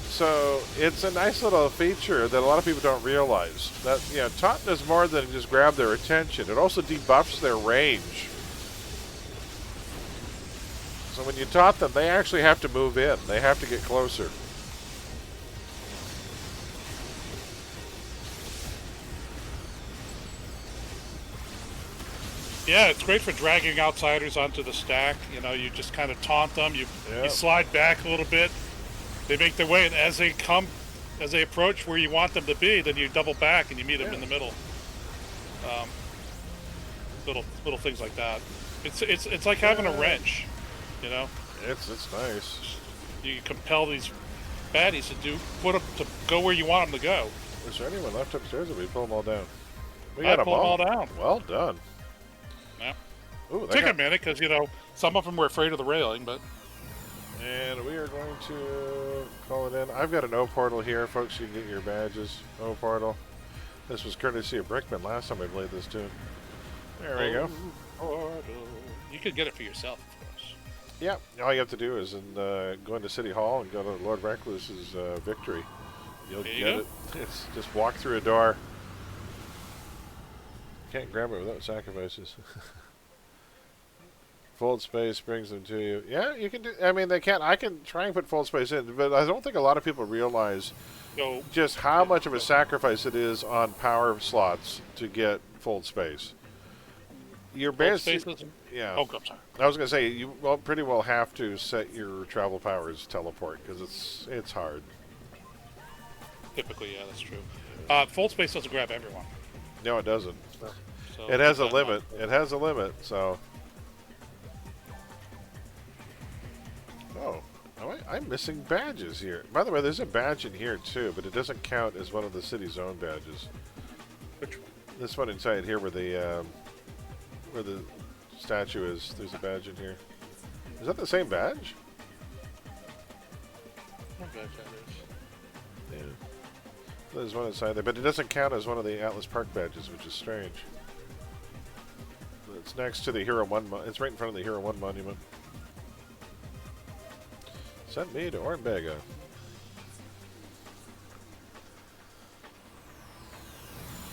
So it's a nice little feature that a lot of people don't realize. That, you know, taunt does more than just grab their attention. It also debuffs their range. So when you taunt them, they actually have to move in. They have to get closer. Yeah, it's great for dragging outsiders onto the stack. You know, you just kind of taunt them. You slide back a little bit. They make their way, and as they approach where you want them to be, then you double back and you meet them in the middle. Little things like that. It's like having a wrench. You know, it's nice. You compel these baddies to go where you want them to go. Is there anyone left upstairs, or we pull them all down? We got them all down. Well done. Yeah. Ooh, took a minute because you know some of them were afraid of the railing, but. And we are going to call it in. I've got an O portal here, folks. You can get your badges. O portal. This was courtesy of Brickman last time I played this tune. There we go. Portal. You could get it for yourself. Yeah, all you have to do is go into City Hall and go to Lord Recluse's Victory. You'll get it. It's just walk through a door. Can't grab it without sacrifices. Fold space brings them to you. Yeah, you can do. I mean, they can't. I can try and put fold space in, but I don't think a lot of people realize just how much of a sacrifice it is on power slots to get fold space. Your base. Yeah. Oh, I'm sorry. I was going to say, you pretty well have to set your travel powers teleport, because it's hard. Typically, yeah, that's true. Fold space doesn't grab everyone. No, it doesn't. So it has a limit. It has a limit, so... Oh, I'm missing badges here. By the way, there's a badge in here, too, but it doesn't count as one of the city's own badges. Which one? This one inside here where the statue is. There's a badge in here. Is that the same badge? What badge that is? Yeah. There's one inside there, but it doesn't count as one of the Atlas Park badges, which is strange. It's next to the Hero 1. It's right in front of the Hero 1 monument. Send me to Ornbega.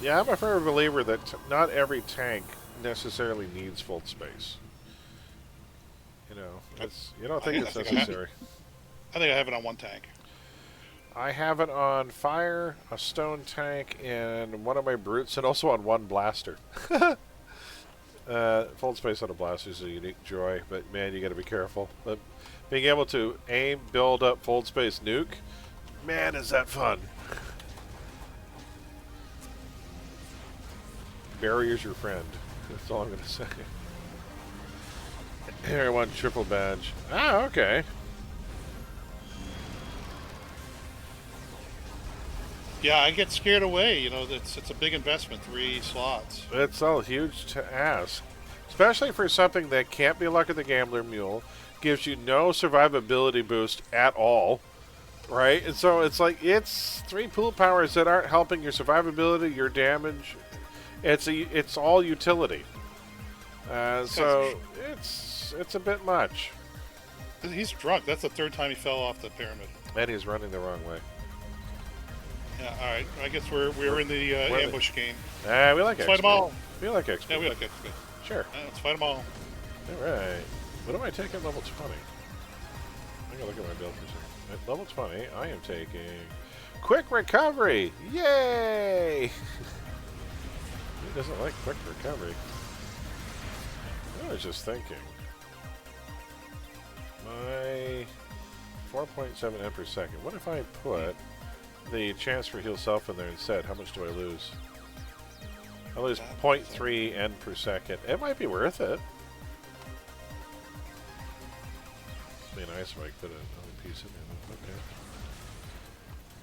Yeah, I'm a firm believer that not every tank necessarily needs fold space. You know, you don't think it's necessary. I think I have it on one tank. I have it on fire, a stone tank, and one of my brutes, and also on one blaster. Fold space on a blaster is a unique joy, but man, you got to be careful. But being able to aim, build up fold space nuke, man, is that fun. Barrier's your friend. That's all I'm going to say. Here, one triple badge. Ah, okay. Yeah, I get scared away. You know, it's a big investment, 3 slots. It's all huge to ask. Especially for something that can't be Luck of the Gambler Mule, gives you no survivability boost at all, right? And so it's like, it's 3 pool powers that aren't helping your survivability, your damage. It's all utility. So it's a bit much. He's drunk. That's the 3rd time he fell off the pyramid. And he's running the wrong way. Yeah, all right. I guess we're in the ambush game. We like XP. Fight them all. We like XP. Yeah, we like XP. Sure. Let's fight them all. All right. What am I taking at level 20? I'm gonna look at my build for a second. At level 20, I am taking Quick Recovery. Yay! Who doesn't like Quick Recovery? I was just thinking. My 4.7 M per second. What if I put the chance for heal self in there instead? How much do I lose? I lose 0.3 N per second. It might be worth it. It'd be nice if I could put another piece in there. Okay.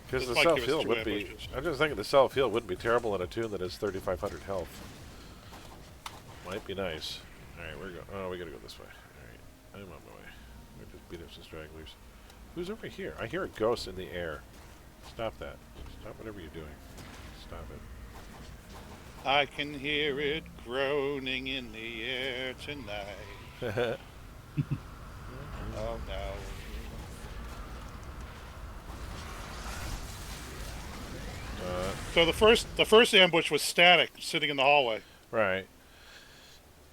Because the self-heal would be... I'm just thinking the self-heal wouldn't be terrible in a tune that has 3,500 health. Might be nice. Alright, we're going... Oh, we gotta go this way. Alright, I'm on my way. We just beat up some stragglers. Who's over here? I hear a ghost in the air. Stop that. Stop whatever you're doing. Stop it. I can hear it groaning in the air tonight. Oh no. So the first ambush was static, sitting in the hallway. Right.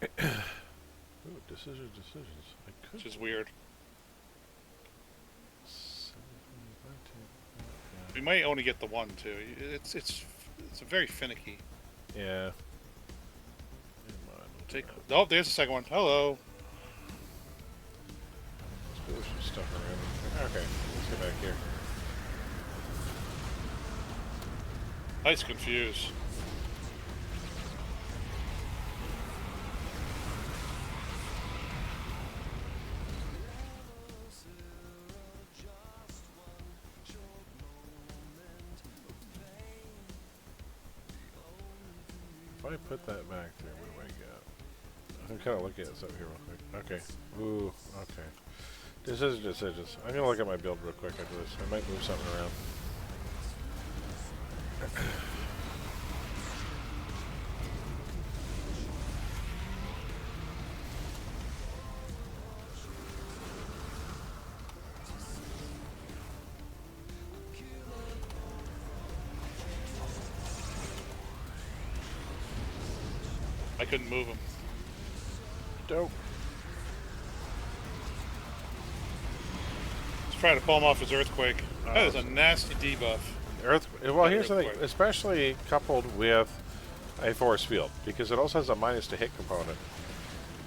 Ooh, decisions. Which is weird. We might only get the one too. It's a very finicky. Yeah. Oh, there's the second one. Hello. Let's move some stuff around. Okay, let's get back here. Nice confuse. If I put that back there, what do I get? I'm kind of looking at something here real quick. Okay. Ooh, okay. Decisions. I'm going to look at my build real quick after this. I might move something around. I couldn't move him. Dope. Let's try to pull him off his earthquake. That is a nasty debuff. Well, here's the thing, especially coupled with a force field, because it also has a minus to hit component.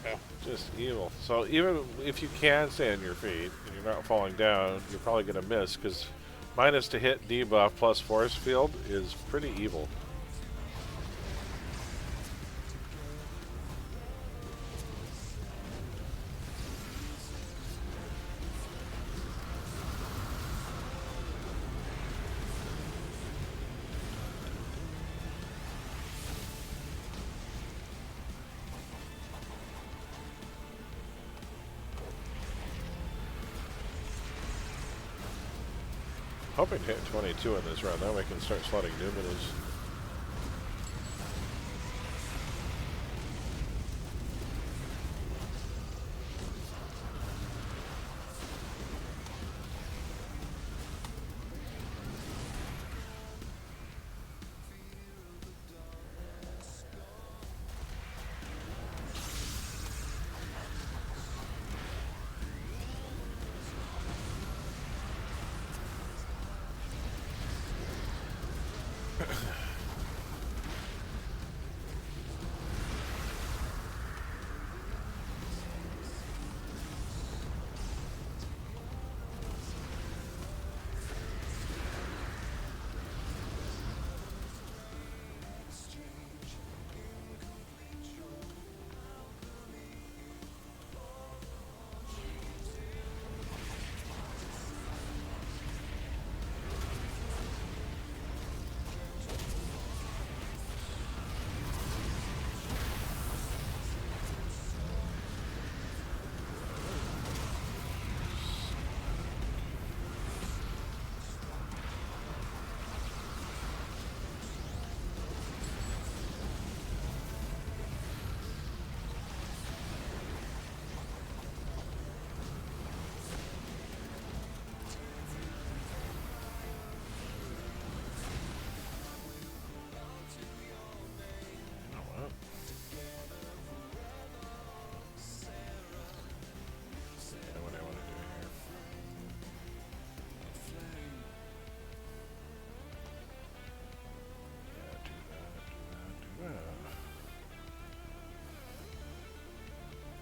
Yeah. Just evil. So even if you can stay on your feet and you're not falling down, you're probably going to miss, because minus to hit debuff plus force field is pretty evil. Hoping to hit 22 in this round, then we can start slotting numinous.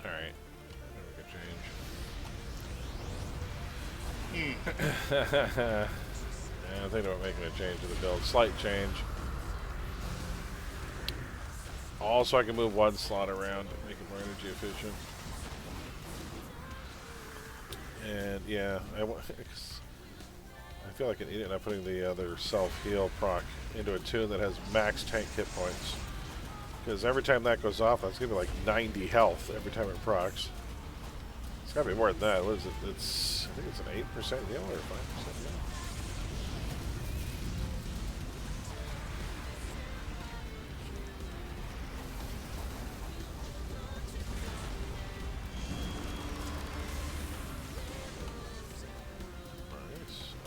Alright. Yeah, I'm thinking about making a change to the build. Slight change. Also, I can move one slot around to make it more energy efficient. And yeah, I feel like an idiot not putting the other self-heal proc into a tune that has max tank hit points. Because every time that goes off, that's going to be like 90 health every time it procs. It's Gotta be more than that. What is it? I think it's an 8% heal or 5% heal.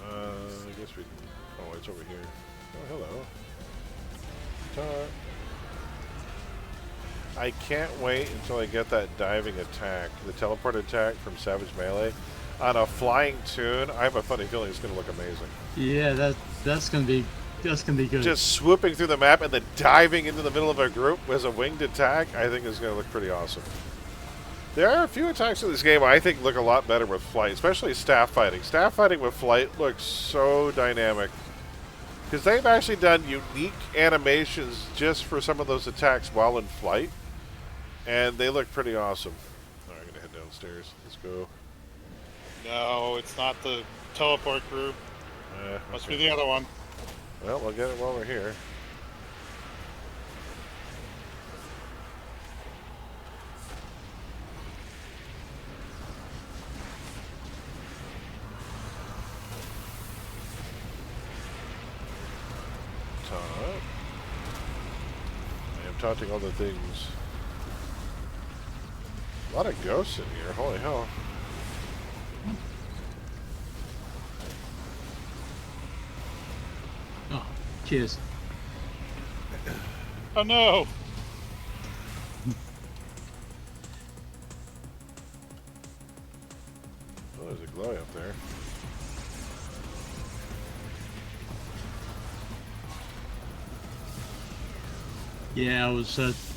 I guess we... Oh, it's over here. Oh, hello. I can't wait until I get that diving attack, the teleport attack from Savage Melee. On a flying tune, I have a funny feeling it's going to look amazing. Yeah, that's gonna be good. Just swooping through the map and then diving into the middle of a group as a winged attack, I think is going to look pretty awesome. There are a few attacks in this game I think look a lot better with flight, especially staff fighting. Staff fighting with flight looks so dynamic. Because they've actually done unique animations just for some of those attacks while in flight. And they look pretty awesome. Alright, I'm going to head downstairs. Let's go. No, it's not the teleport group. Must be the other one. Well, we'll get it while we're here. I am taunting all the things. A lot of ghosts in here, holy hell. Oh, cheers. Oh no! Oh, there's a glow up there. Yeah, I was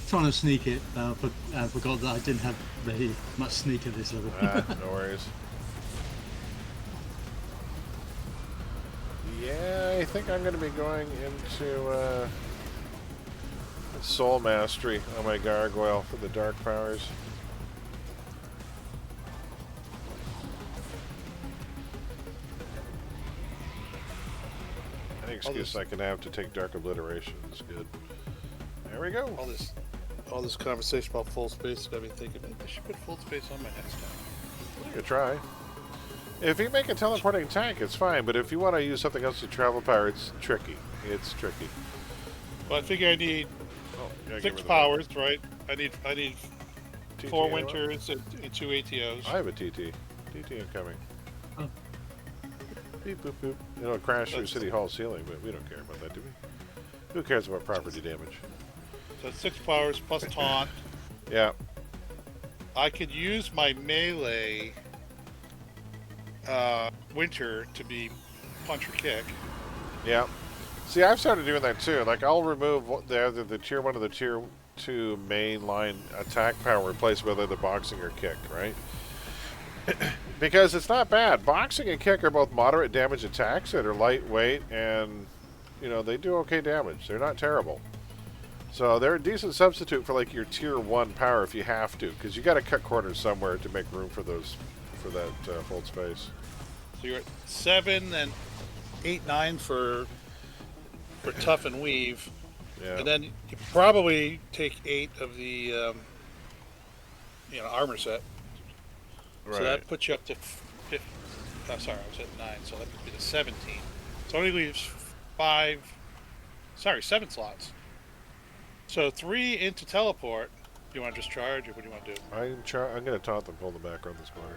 trying to sneak it, but I forgot that I didn't have very much sneak at this level. No worries. Yeah, I think I'm going to be going into Soul Mastery on my Gargoyle for the Dark Powers. Any excuse I can have to take Dark Obliteration is good. There we go. All this conversation about full space got me thinking, maybe I should put full space on my next time. You could try. If you make a teleporting tank, it's fine, but if you want to use something else to travel power, it's tricky. It's tricky. Well, I figure I need 6 powers, right? I need TT 4 winters and 2 ATOs. I have a TT. TT incoming. Oh. Beep, boop, boop. It'll crash through City Hall ceiling, but we don't care about that, do we? Who cares about property damage? So 6 powers plus taunt. Yeah. I could use my melee winter to be punch or kick. Yeah. See, I've started doing that too. Like, I'll remove either the tier 1 or the tier 2 main line attack power, replace with either boxing or kick, right? Because it's not bad. Boxing and kick are both moderate damage attacks that are lightweight and, you know, they do okay damage. They're not terrible. So they're a decent substitute for like your tier 1 power if you have to, because you got to cut corners somewhere to make room for those, for that full space. So you're at 7 and 8, 9 for tough and weave. Yeah. And then you probably take 8 of the armor set. Right. So that puts you up to 50. Oh, sorry, I was at 9, so that would be the 17. So it only leaves 7 slots. So 3 into teleport. Do you want to just charge, or what do you want to do? I'm going to taunt them, pull them back around this corner.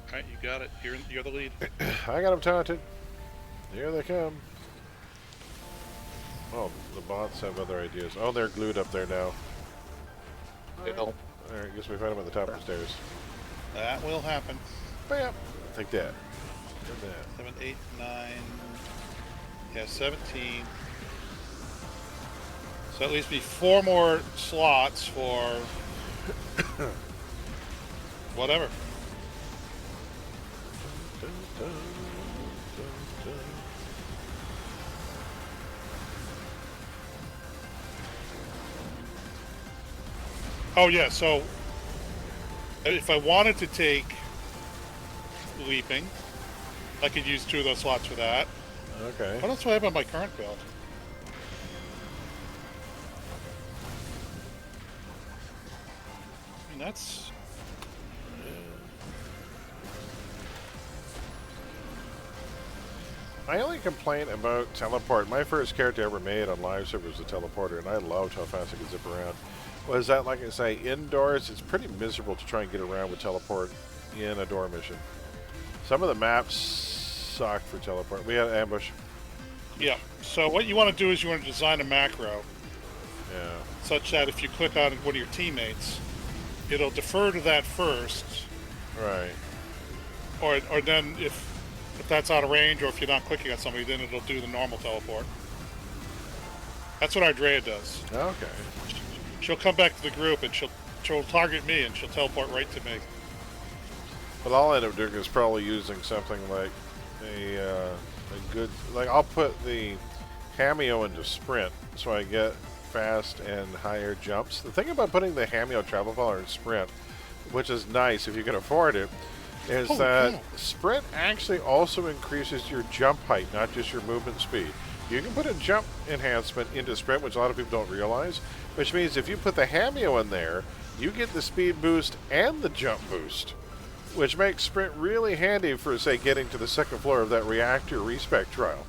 All right, you got it. You're the lead. I got them taunted. Here they come. Oh, the bots have other ideas. Oh, they're glued up there now. It'll. Alright, guess we find them at the top of the stairs. That will happen. Bam! Take that. Take that. 7, 8, 9. Yeah, 17. So at least be 4 more slots for whatever. Oh yeah, so if I wanted to take leaping, I could use 2 of those slots for that. Okay. What else do I have on my current build? I mean, that's... my only complaint about teleport, my first character I ever made on live server was a teleporter, and I loved how fast I could zip around, was that, like I say, indoors, it's pretty miserable to try and get around with teleport in a door mission. Some of the maps sucked for teleport. We had an ambush. Yeah. So what you want to do is you want to design a macro. Yeah. Such that if you click on one of your teammates, it'll defer to that first. Right. Or then if that's out of range, or if you're not clicking on somebody, then it'll do the normal teleport. That's what our Drea does. Okay. She'll come back to the group and she'll target me and she'll teleport right to me. But all I end up doing is probably using something like a good, like I'll put the cameo into sprint so I get fast and higher jumps. The thing about putting the cameo travel follower in sprint, which is nice if you can afford it, is that sprint actually also increases your jump height, not just your movement speed. You can put a jump enhancement into sprint, which a lot of people don't realize, which means if you put the cameo in there, you get the speed boost and the jump boost, which makes sprint really handy for, say, getting to the second floor of that reactor respec trial.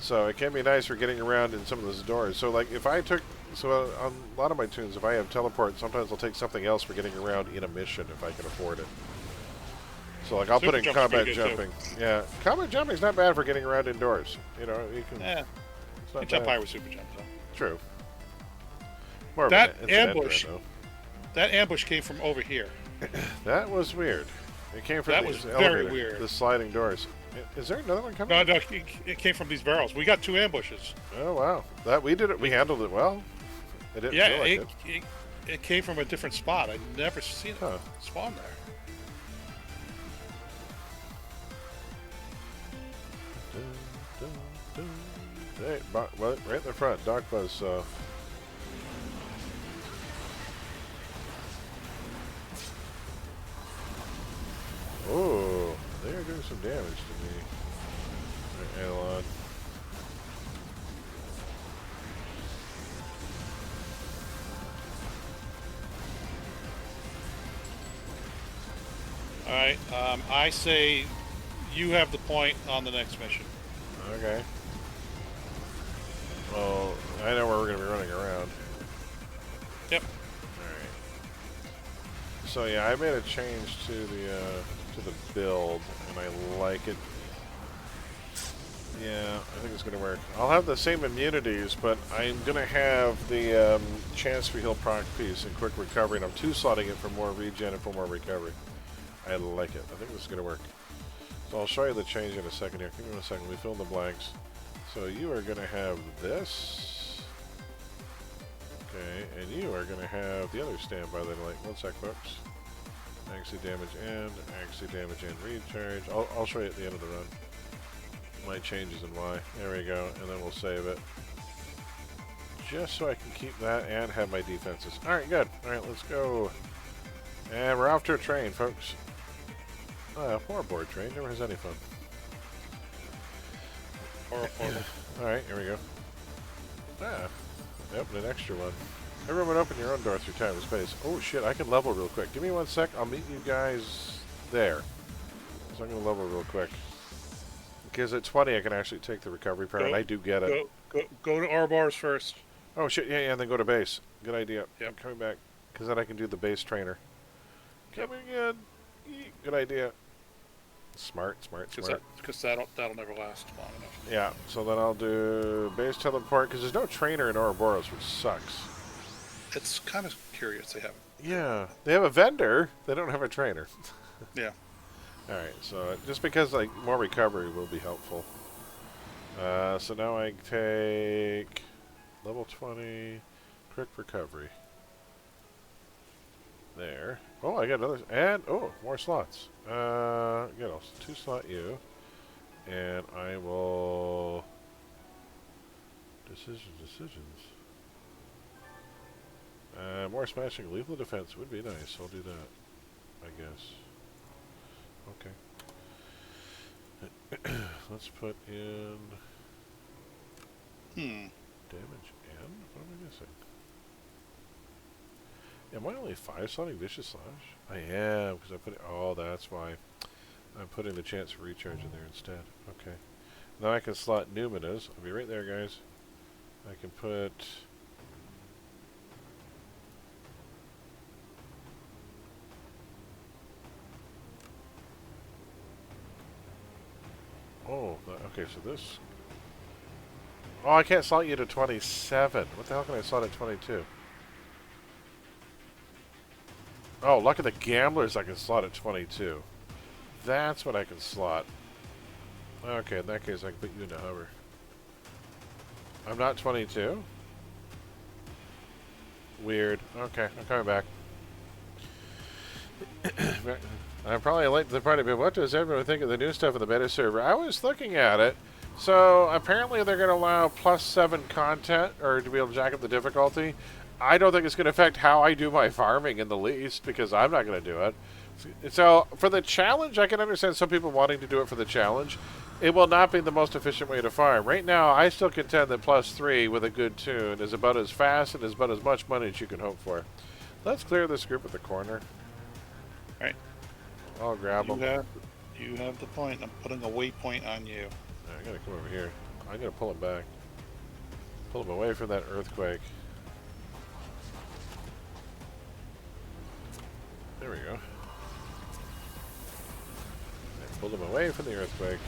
So it can be nice for getting around in some of those doors. So like if I took, so on a lot of my tunes, if I have teleport, sometimes I'll take something else for getting around in a mission if I can afford it. So like I'll put in combat jumping. Yeah, combat jumping is not bad for getting around indoors. You know, you can. Yeah. You can jump high with super jump though. True. More that of an ambush. though. That ambush came from over here. That was weird. It came from that these was elevator, very weird. the sliding doors. Is there another one coming? No, it came from these barrels. We got 2 ambushes. Oh wow, that we did it. We handled it well. It didn't feel like it came from a different spot. I'd never seen it spawn there. Hey, right in the front, Doc Buzz. Oh, they are doing some damage to me. Right, Analog. Alright, I say you have the point on the next mission. Okay. Well, I know where we're going to be running around. Yep. Alright. So yeah, I made a change to the build, and I like it. Yeah, I think it's going to work. I'll have the same immunities, but I'm going to have the chance for heal proc piece and quick recovery, and I'm 2-slotting it for more regen and for more recovery. I like it. I think this is going to work. So I'll show you the change in a second here. Give me 1 second. Let me fill in the blanks. So you are going to have this. Okay, and you are going to have the other standby light. 1 sec, folks. Axie damage and recharge. I'll show you at the end of the run. My changes and why. There we go, and then we'll save it. Just so I can keep that and have my defenses. Alright, good. Alright, let's go. And we're off to a train, folks. More board train. Never has any fun. Alright, here we go. Yep, an extra one. Everyone open your own door through time and space. Oh shit, I can level real quick. Give me 1 sec. I'll meet you guys there. So I'm going to level real quick. Because at 20 I can actually take the recovery power, and I do get it. Go to Ouroboros first. Oh shit, yeah, and then go to base. Good idea. Yep. I'm coming back. Because then I can do the base trainer. Coming in. Good idea. Smart. Because that'll never last long enough. Yeah, so then I'll do base teleport, because there's no trainer in Ouroboros, which sucks. It's kind of curious they haven't. Yeah, they have a vendor, they don't have a trainer. Yeah. Alright, so just because like more recovery will be helpful. So now I take level 20, quick recovery. There. Oh, I got another, and more slots. I'll 2-slot you, and I will decisions. More smashing, lethal defense would be nice. I'll do that, I guess. Okay. Let's put in damage and what am I missing? Am I only 5-slotting Vicious Slash? I am, because I put it. Oh, that's why. I'm putting the chance for recharge in there instead. Okay. Now I can slot Numinas. I'll be right there, guys. I can put... Oh, okay, so this... Oh, I can't slot you to 27. What the hell can I slot at 22? Oh, look at the gamblers I can slot at 22. That's what I can slot. Okay, in that case I can put you into hover. I'm not 22? Weird. Okay, I'm coming back. I'm probably late to the party, but what does everyone think of the new stuff in the beta server? I was looking at it. So, apparently they're going to allow +7 content, or to be able to jack up the difficulty. I don't think it's going to affect how I do my farming in the least, because I'm not going to do it. So, for the challenge, I can understand some people wanting to do it for the challenge. It will not be the most efficient way to farm. Right now, I still contend that +3 with a good tune is about as fast and is about as much money as you can hope for. Let's clear this group at the corner. Alright. I'll grab them. You have the point. I'm putting a waypoint on you. I gotta come over here. I gotta pull him back. Pull him away from that earthquake. There we go. I pulled him away from the earthquake.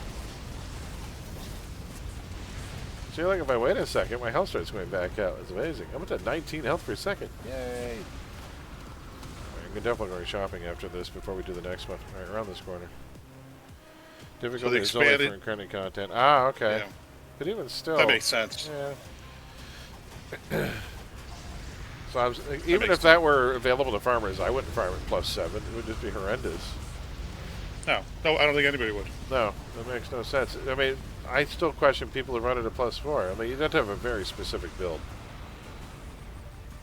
See, like if I wait a second, my health starts going back out. It's amazing. I'm up to 19 health per second. Yay! I'm definitely going shopping after this before we do the next one. Alright, around this corner. Difficulty is only for incarnate content. Ah, okay. Yeah. But even still... That makes sense. Yeah. So even if that were available to farmers, I wouldn't farm at +7. It would just be horrendous. No, I don't think anybody would. No, that makes no sense. I mean, I still question people who run it at +4. I mean, you have to have a very specific build.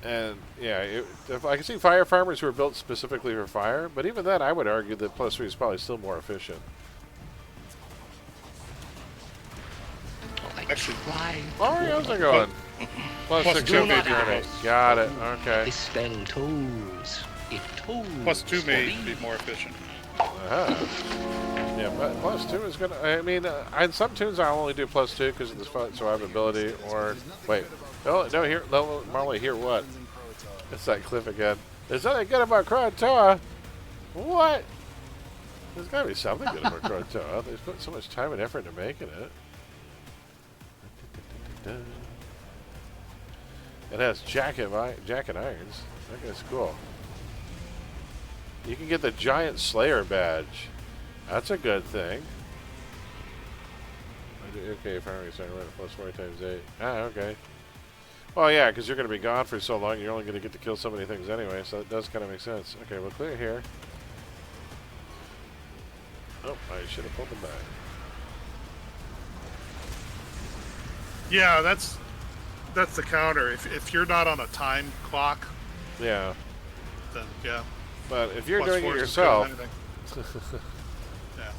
And, yeah, if I can see fire farmers who are built specifically for fire, but even then, I would argue that +3 is probably still more efficient. Actually, how's it going? +6 FA journey. Got it. Okay. Spell tools. It tools. +2 may be more efficient. Yeah, but +2 is gonna. I mean, on some tunes I'll only do +2 because of the survivability. Or wait, no, here, Marley, hear what? It's that cliff again. There's nothing good about Krakatoa. What? There's gotta be something good about Krakatoa. They put so much time and effort into making it. It has jacket irons. That guy's cool. You can get the giant Slayer badge. That's a good thing. Okay, farming starting run +4 times 8. Ah, okay. Well, yeah, because you're going to be gone for so long, you're only going to get to kill so many things anyway, so it does kind of make sense. Okay, we'll clear here. Oh, I should have pulled them back. Yeah, that's the counter. If you're not on a time clock, yeah, then yeah. But if you're doing it yourself, yeah.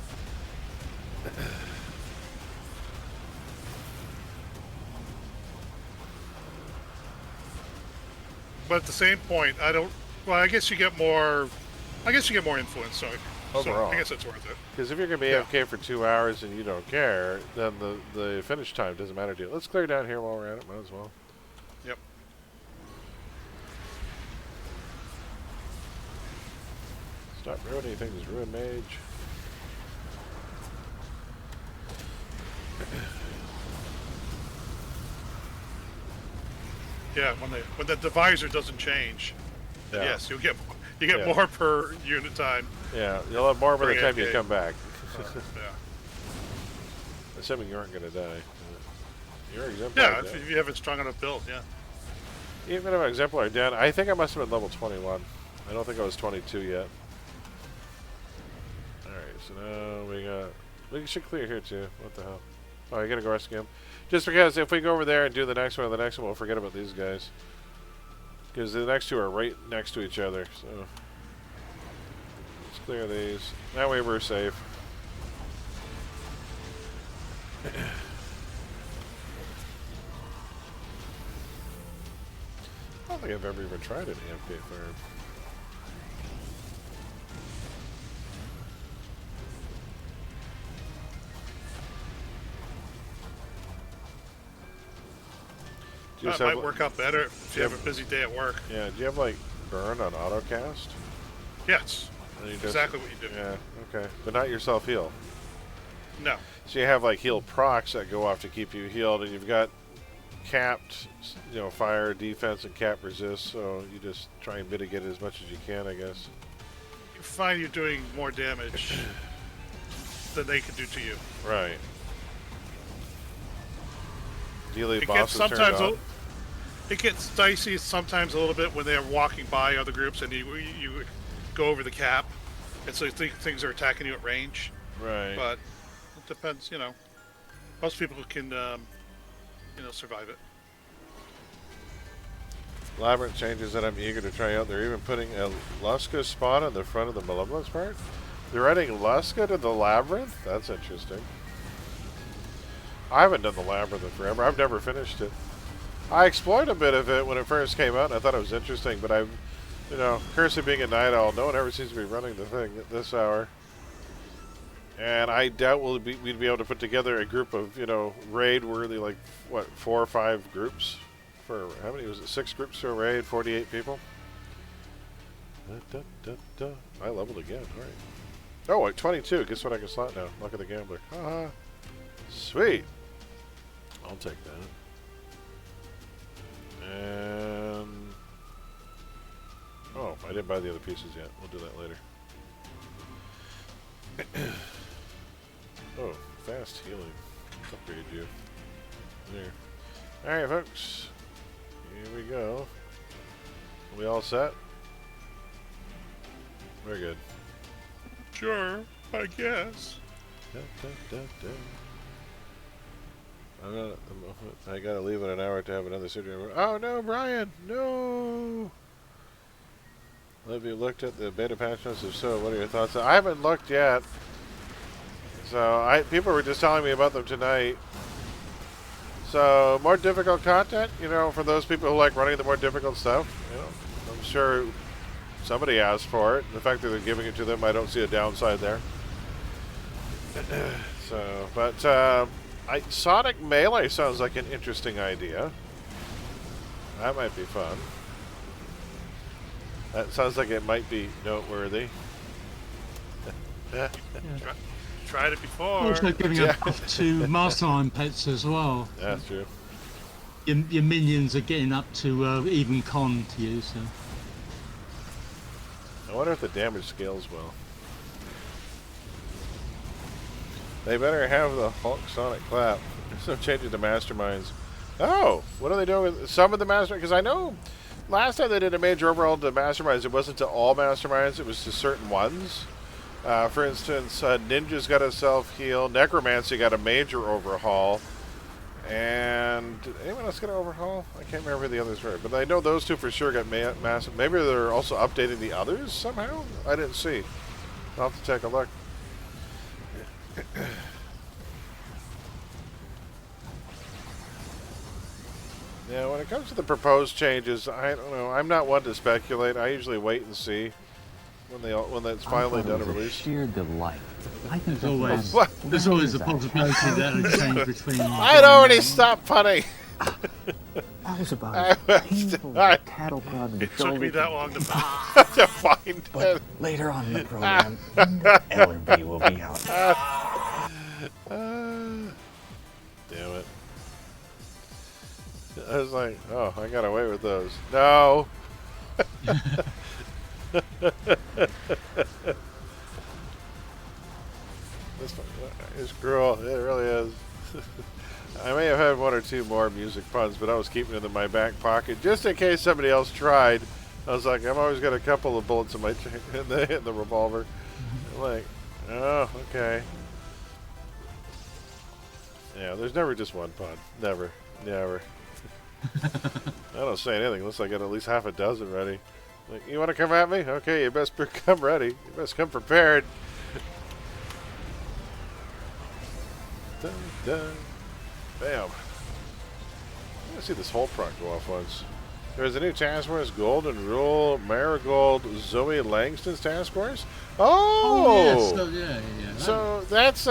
But at the same point, I don't. Well, I guess you get more. I guess you get more influence. So overall, I guess it's worth it. Because if you're going to be AFK for 2 hours and you don't care, then the finish time doesn't matter to you. Let's clear down here while we're at it. Might as well. Yep. Stop ruining things, ruin mage. Yeah, when the divisor doesn't change, yeah. Yes, you get more per unit time. Yeah, you'll have more by the time you come back. Yeah. Assuming you aren't going to die. You're exemplar. Yeah, if you have a strong enough build, yeah. Even if I'm exemplar down, I think I must have been level 21. I don't think I was 22 yet. Alright, so now we should clear here too. What the hell? Oh, you gotta go rescue him. Just because if we go over there and do the next one, we'll forget about these guys. Because the next two are right next to each other, so... Let's clear these. That way we're safe. I don't think I've ever even tried an AFK farm. Do you just That have, might work out better if you have a busy day at work. Yeah, do you have, like, burn on autocast? Yes. And you Exactly what you do. Yeah, okay. But not your self-heal. No. So you have, like, heal procs that go off to keep you healed, and you've got capped, fire, defense, and cap resist, so you just try and mitigate it as much as you can, I guess. You find you're doing more damage than they can do to you. Right. Do you leave It bosses gets turned on? it gets dicey sometimes a little bit when they're walking by other groups and you go over the cap, and so you think things are attacking you at range. Right. But it depends, Most people can, survive it. Labyrinth changes that I'm eager to try out. They're even putting a Luska spawn on the front of the Malevolence part. They're adding Luska to the Labyrinth? That's interesting. I haven't done the Labyrinth in forever. I've never finished it. I explored a bit of it when it first came out, and I thought it was interesting, but I've, Curse of being a night owl, no one ever seems to be running the thing at this hour. And I doubt we'd be able to put together a group of, raid-worthy, 4 or 5 groups? For, how many was it? 6 groups for a raid, 48 people? I leveled again, alright. Oh, like 22. Guess what I can slot now? Luck of the Gambler. Haha. Sweet. I'll take that. And... oh, I didn't buy the other pieces yet. We'll do that later. Oh, fast healing. Upgrade you. There. Alright, folks. Here we go. Are we all set? Very good. Sure, I guess. I gotta leave in an hour to have another surgery. Oh no, Brian! No! Have you looked at the beta patch notes? If so, what are your thoughts? I haven't looked yet. So, people were just telling me about them tonight. So, more difficult content, for those people who like running the more difficult stuff. I'm sure somebody asked for it. The fact that they're giving it to them, I don't see a downside there. So, but Sonic Melee sounds like an interesting idea. That might be fun. That sounds like it might be noteworthy. Yeah. Tried it before. Also giving a buff to Mastermind pets as well. That's true. Your minions are getting up to even con to you, so. I wonder if the damage scales well. They better have the Hulk Sonic clap. There's no changing to Masterminds. Oh, what are they doing with some of the Masterminds? Because I know last time they did a major overhaul to Masterminds, it wasn't to all Masterminds, it was to certain ones. For instance, Ninja's got a self-heal. Necromancy got a major overhaul. And did anyone else get an overhaul? I can't remember who the others were. But I know those two for sure got massive. Maybe they're also updating the others somehow? I didn't see. I'll have to take a look. Yeah, when it comes to the proposed changes, I don't know. I'm not one to speculate. I usually wait and see when that's finally done and released. Sheer delight. I think there's always a possibility that it'll change between. I'd already stopped punning. That was about as painful as a cattle prod and It took me that long to find but it. later on in the program, Ellerby will be out. Damn it. I was like, oh, I got away with those. No. This is cruel. It really is. I may have had 1 or 2 more music puns, but I was keeping it in my back pocket just in case somebody else tried. I was like, I've always got a couple of bullets in my in the revolver. I'm like, oh, okay. Yeah, there's never just one pun. Never. Never. I don't say anything unless I got at least half a dozen ready. Like, you want to come at me? Okay, you best come ready. You best come prepared. Dun, dun. Bam. I see this whole proc go off once. There's a new task force, Golden Rule, Marigold, Zoe Langston's task force. Oh! Yeah, So that's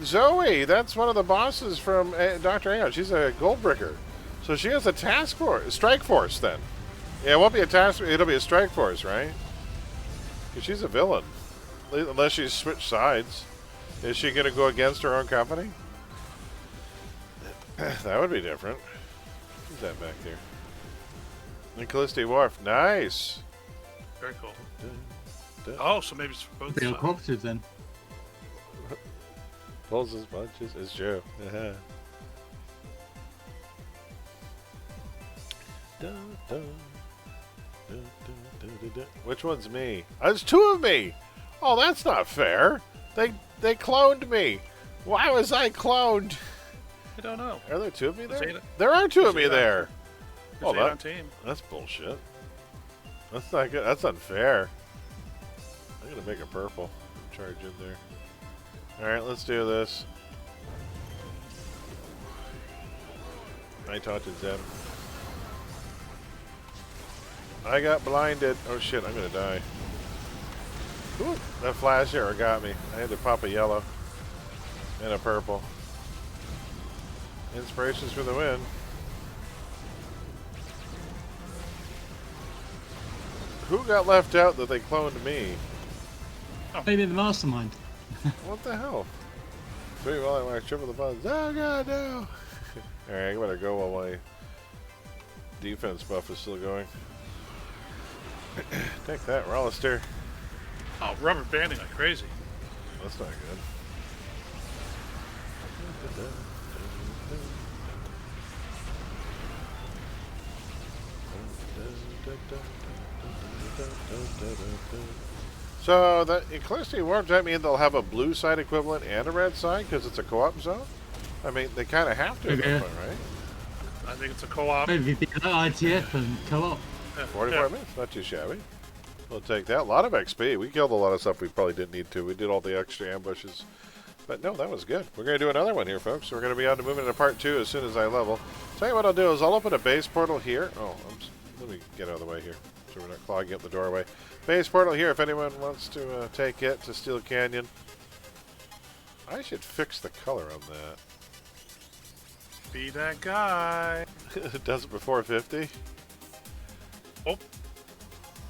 Zoe. That's one of the bosses from Dr. Aeon. She's a Goldbricker. So So she has a task force, strike force then. Yeah, it won't be a task. It'll be a strike force, right? Because she's a villain, unless she's switched sides. Is she going to go against her own company? That would be different. Who's that back there? Nicholasty Wharf. Nice. Very cool. Oh, so maybe it's for both Be a sides. cooperative then. Pulls as much as it's true. Which one's me? There's two of me. Oh, that's not fair. They cloned me. Why was I cloned? I don't know. Are there two of me there? There's eight- There are two of me there's eight there. There's Oh, eight on team. that's bullshit. That's not good. That's unfair. I'm gonna make a purple. Charge in there. Alright, let's do this. I taunted Zem. I got blinded. Oh shit, I'm gonna die. Ooh, that flash arrow got me. I had to pop a yellow and a purple. Inspirations for the win. Who got left out that they cloned me? Maybe the mastermind. What the hell? Three while I march triple the buttons. Oh god, no! Alright, I better go while my defense buff is still going. Take that, Rollister. Oh, rubber banding like crazy. That's not good. So the Eclipse Warp, does that mean they'll have a blue side equivalent and a red side because it's a co-op zone? I mean, they kind of have to at that point, right? I think it's a co-op. Maybe the ITF and co-op. 44 minutes, not too shabby. We'll take that. A lot of XP. We killed a lot of stuff we probably didn't need to. We did all the extra ambushes. But no, that was good. We're going to do another one here, folks. So we're going to be on to moving into part 2 as soon as I level. Tell you what I'll do is I'll open a base portal here. Oh, let me get out of the way here so we're not clogging up the doorway. Base portal here if anyone wants to take it to Steel Canyon. I should fix the color on that. Be that guy. It does it before 50? Oh.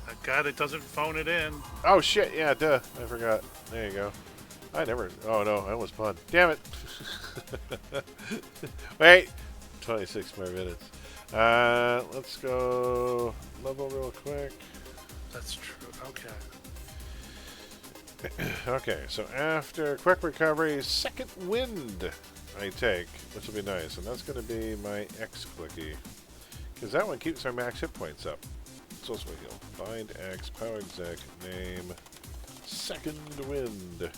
That guy that doesn't phone it in. Oh, shit. Yeah, duh. I forgot. There you go. I never... Oh, no. I almost spun. Damn it. Wait. 26 more minutes. Let's go level real quick. That's true. Okay. Okay, so after quick recovery, second wind I take, which will be nice. And that's going to be my X clicky. Because that one keeps our max hit points up. So it's heal. Find X, power exec, name, second wind.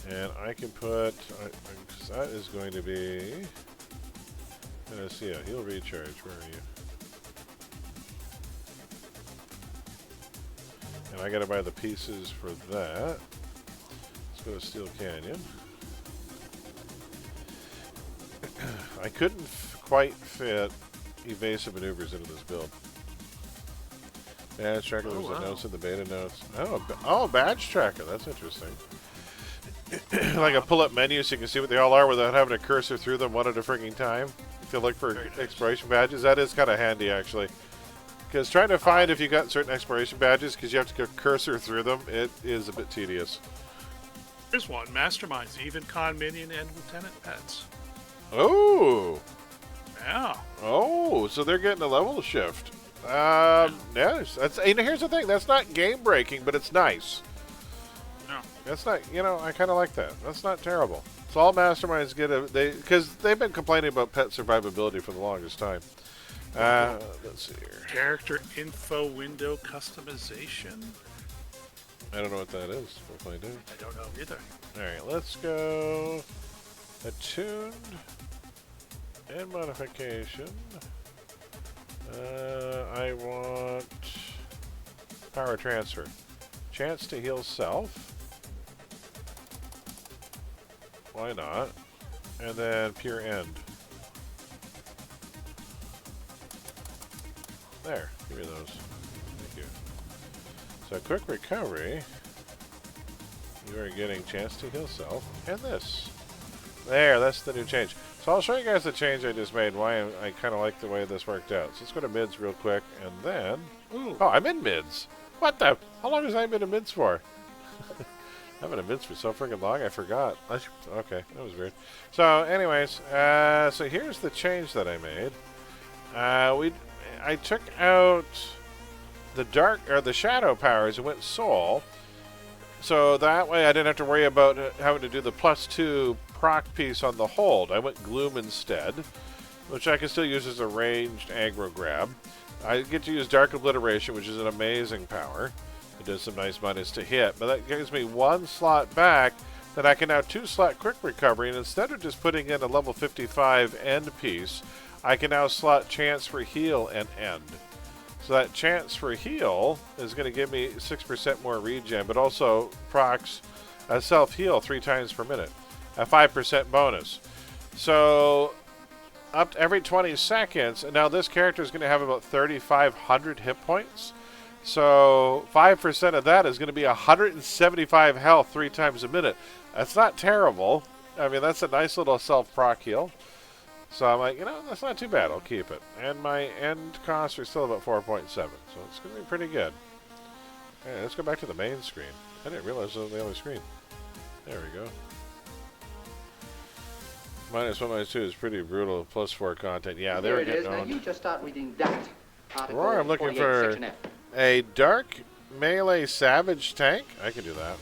And I can put, because that is going to be, let's see, a heal recharge. Where are you? And I got to buy the pieces for that. Let's go to Steel Canyon. I couldn't quite fit evasive maneuvers into this build. Badge tracker, there's a notes in the beta notes. Oh, badge tracker, that's interesting. Like a pull-up menu so you can see what they all are without having to cursor through them one at a freaking time. If you look for exploration badges, that is kind of handy actually. Because trying to find if you got certain exploration badges, because you have to go cursor through them, it is a bit tedious. Here's one. Masterminds, even con minion and lieutenant pets. Oh! Yeah. Oh, so they're getting a level shift. Yeah, that's, you know, here's the thing. That's not game breaking, but it's nice. No. That's not, you know, I kind of like that. That's not terrible. So all masterminds get because they've been complaining about pet survivability for the longest time. Let's see here. Character info window customization. I don't know what that is. We'll find out. I don't know either. All right, let's go. Attuned and modification. I want power transfer. Chance to heal self. Why not? And then pure end. There, give me those. Thank you. So quick recovery. You are getting chance to heal self. And this. There, that's the new change. So I'll show you guys the change I just made, why I kind of like the way this worked out. So let's go to mids real quick, and then... Ooh. Oh, I'm in mids. What the? How long has I been in mids for? I've been in mids for so freaking long, I forgot. Okay, that was weird. So anyways, so here's the change that I made. I took out the dark, or the shadow powers and went soul. So that way I didn't have to worry about having to do the +2 proc piece on the hold. I went Gloom instead, which I can still use as a ranged aggro grab. I get to use Dark Obliteration, which is an amazing power. It does some nice minus to hit, but that gives me 1 slot back that I can now 2-slot Quick Recovery, and instead of just putting in a level 55 end piece, I can now slot Chance for Heal and End. So that Chance for Heal is going to give me 6% more regen, but also procs self-heal 3 times per minute. A 5% bonus. So up to every 20 seconds, and now this character is going to have about 3,500 hit points. So 5% of that is going to be 175 health 3 times a minute. That's not terrible. I mean, that's a nice little self-proc heal. So I'm like, you know, that's not too bad. I'll keep it. And my end costs are still about 4.7. So it's going to be pretty good. Okay, let's go back to the main screen. I didn't realize it was on the other screen. There we go. -1, -2 is pretty brutal. +4 content. Yeah, they were getting on. Now you just start reading that. Roar, I'm looking for a dark melee savage tank. I can do that.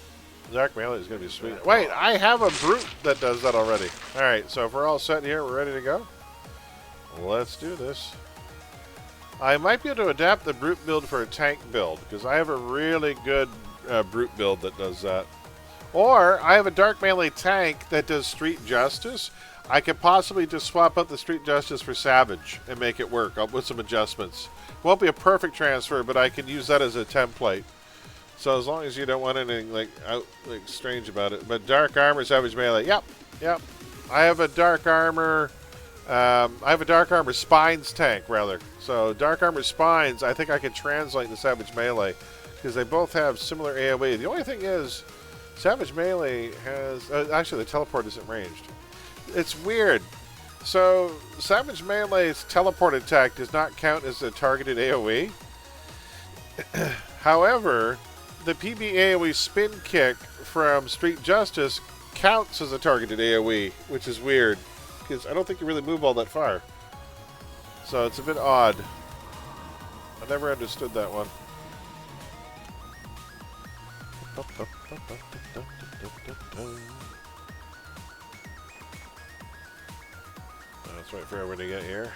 Dark melee is going to be sweet. Wait, I have a brute that does that already. All right, so if we're all set here, we're ready to go. Let's do this. I might be able to adapt the brute build for a tank build because I have a really good brute build that does that. Or I have a dark melee tank that does street justice. I could possibly just swap out the street justice for savage and make it work with some adjustments. It won't be a perfect transfer, but I can use that as a template. So as long as you don't want anything like strange about it. But dark armor, savage melee. Yep. I have a dark armor. I have a dark armor spines tank rather. So dark armor spines, I think I can translate into savage melee because they both have similar AOE. The only thing is, savage melee has actually the teleport isn't ranged. It's weird. So savage melee's teleport attack does not count as a targeted AOE. However, the PB AOE spin kick from Street Justice counts as a targeted AOE, which is weird because I don't think you really move all that far. So it's a bit odd. I never understood that one. Let's wait for everybody to get here.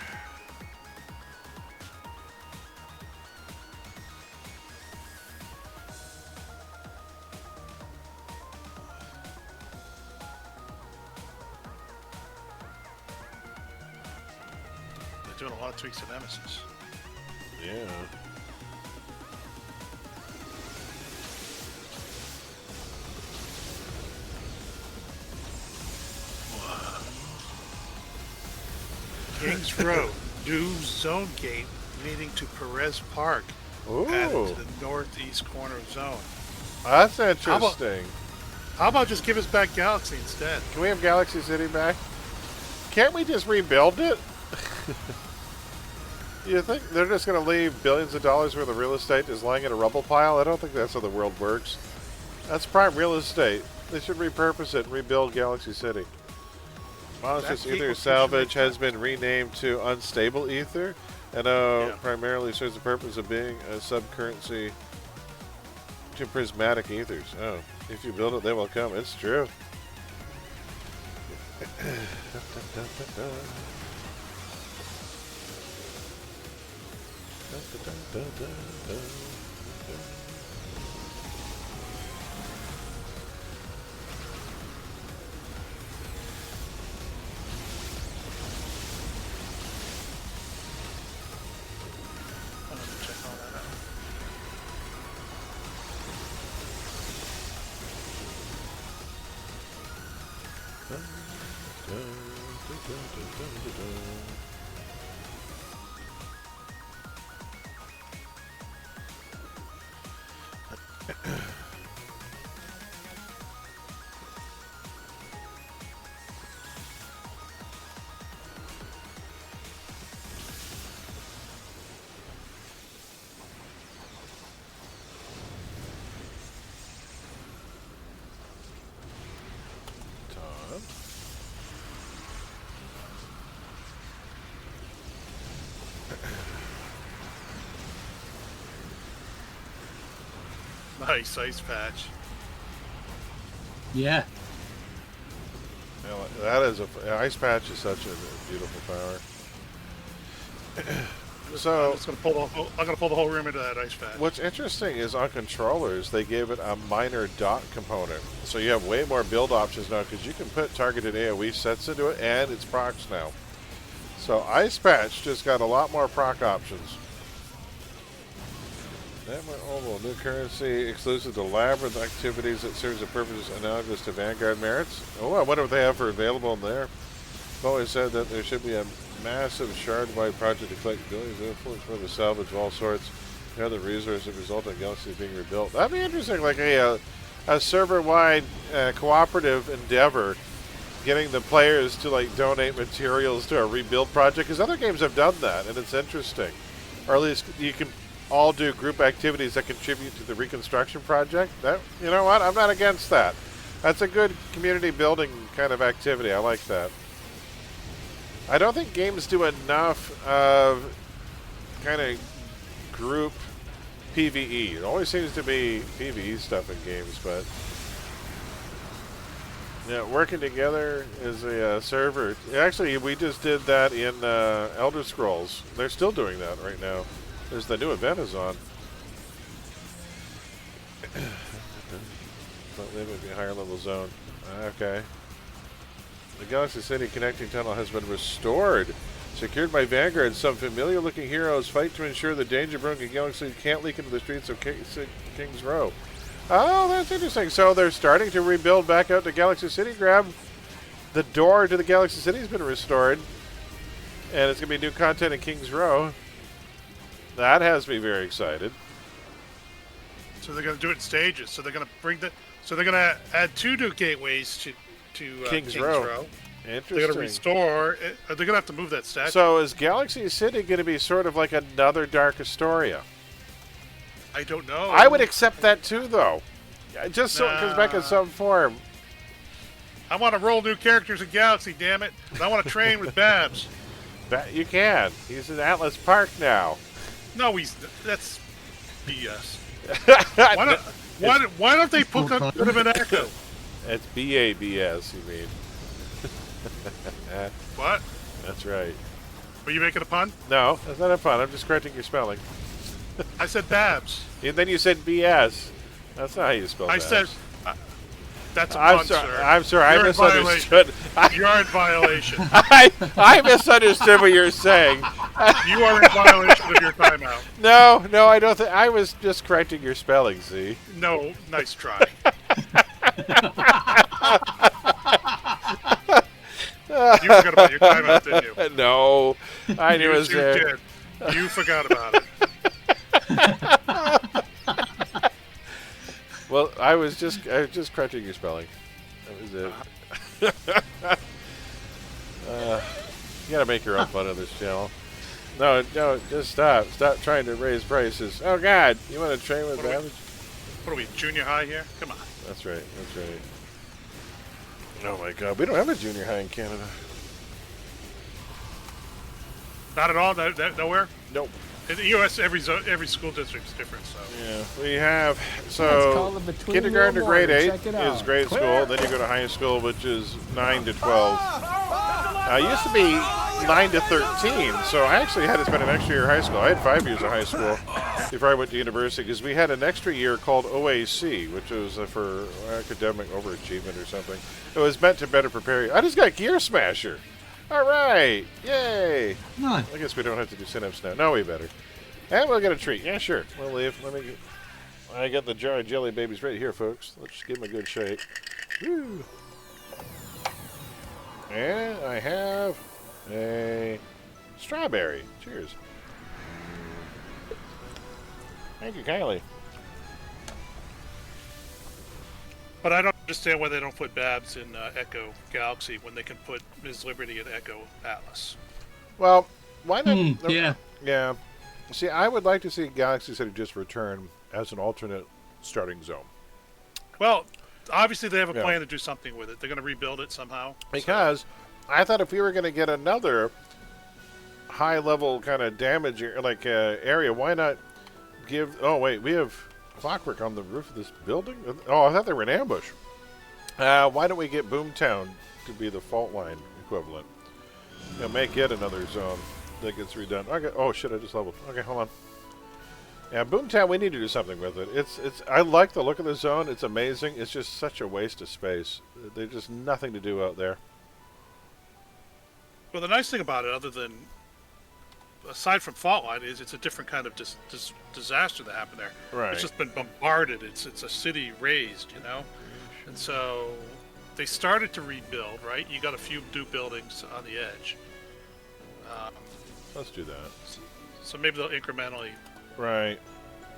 They're doing a lot of tweaks to Nemesis. Yeah. Kings Road, new zone gate leading to Perez Park. Ooh. Added to the northeast corner of zone. That's interesting. How about just give us back Galaxy instead? Can we have Galaxy City back? Can't we just rebuild it? You think they're just going to leave billions of dollars worth of real estate just lying in a rubble pile? I don't think that's how the world works. That's prime real estate. They should repurpose it and rebuild Galaxy City. Monstrous Ether Salvage has been renamed to Unstable Ether, and primarily serves the purpose of being a sub-currency to prismatic ethers. Oh, if you build it, they will come. It's true. Nice ice patch. Yeah. You know, that is ice patch is such a beautiful power. So I'm gonna pull the whole room into that ice patch. what's interesting is on controllers they gave it a minor dot component, so you have way more build options now because you can put targeted AOE sets into it and it's procs now. So ice patch just got a lot more proc options. That went oval. New currency exclusive to Labyrinth activities that serves a purpose analogous to Vanguard merits. Oh, I wonder what they have for available in there. I've always said that there should be a massive shard-wide project to collect billions of influence for the salvage of all sorts and other resources that result in galaxies being rebuilt. That'd be interesting, like a server-wide cooperative endeavor, getting the players to like donate materials to a rebuild project, because other games have done that, and it's interesting. Or at least you can all do group activities that contribute to the reconstruction project. That, you know what? I'm not against that. That's a good community building kind of activity. I like that. I don't think games do enough of kind of group PvE. It always seems to be PvE stuff in games, but yeah, working together is a server. Actually, we just did that in Elder Scrolls. They're still doing that right now. There's the new event is on. Don't live in a higher level zone. Okay. The Galaxy City connecting tunnel has been restored. Secured by Vanguard, some familiar-looking heroes fight to ensure the danger-broken galaxy can't leak into the streets of King's Row. Oh, that's interesting. So they're starting to rebuild back out to Galaxy City. Grab the door to the Galaxy City has been restored. And it's going to be new content in King's Row. That has me very excited. So they're going to do it in stages. So they're going to So they're going to add 2 new gateways to King's Row. Interesting. They're going to restore. They're going to have to move that statue. So is Galaxy City going to be sort of like another Dark Astoria? I don't know. I would accept that too, though. Just so it comes back in some form. I want to roll new characters in Galaxy, damn it. And I want to train with Babs. You can. He's in Atlas Park now. No, that's BS. Why don't they put him in Echo? It's BABS, you mean. What? That's right. Were you making a pun? No, that's not a pun. I'm just correcting your spelling. I said Babs. And then you said BS. That's not how you spell I Babs. said... that's a pun, sir. I'm sorry. I misunderstood. You are in violation. I misunderstood what you're saying. You are in violation of your timeout. No, I don't think. I was just correcting your spelling, Z. No, nice try. You forgot about your timeout, didn't you? No, I knew it was there. You did. You forgot about it. Well, I was just correcting your spelling. That was it. You gotta make your own fun of this channel. No, just stop. Stop trying to raise prices. Oh God, you want to train with Savage? What are we, junior high here? Come on. That's right. Oh my God, we don't have a junior high in Canada. Not at all. Nowhere. Nope. In the U.S., every school district is different. So yeah, we have kindergarten to grade 8 is grade school. Then you go to high school, which is 9 to 12. It used to be 9 to 13, so I actually had to spend an extra year of high school. I had 5 years of high school before I went to university because we had an extra year called OAC, which was for academic overachievement or something. It was meant to better prepare you. I just got Gear Smasher. All right, yay! No. I guess we don't have to do Synapse now. No, we better. And we'll get a treat. Yeah, sure. We'll leave. I got the jar of jelly babies right here, folks. Let's just give them a good shake. Woo! And I have a strawberry. Cheers. Thank you, Kylie. But I don't understand why they don't put Babs in Echo Galaxy when they can put Ms. Liberty in Echo Atlas. Well, why not? Yeah. Yeah. See, I would like to see Galaxy City just return as an alternate starting zone. Well, obviously they have a plan to do something with it. They're going to rebuild it somehow. Because I thought if we were going to get another high level kind of damage area, why not give? Oh wait, we have clockwork on the roof of this building. Oh, I thought they were in ambush. Why don't we get Boomtown to be the fault line equivalent? Make it another zone that gets redone. Okay. Oh shit! I just leveled. Okay, hold on. Yeah, Boomtown. We need to do something with it. It's. I like the look of the zone. It's amazing. It's just such a waste of space. There's just nothing to do out there. Well, the nice thing about it, other than aside from fault line, is it's a different kind of disaster that happened there. Right. It's just been bombarded. It's a city razed, and so they started to rebuild. Right. You got a few new buildings on the edge. Let's do that. So maybe they'll incrementally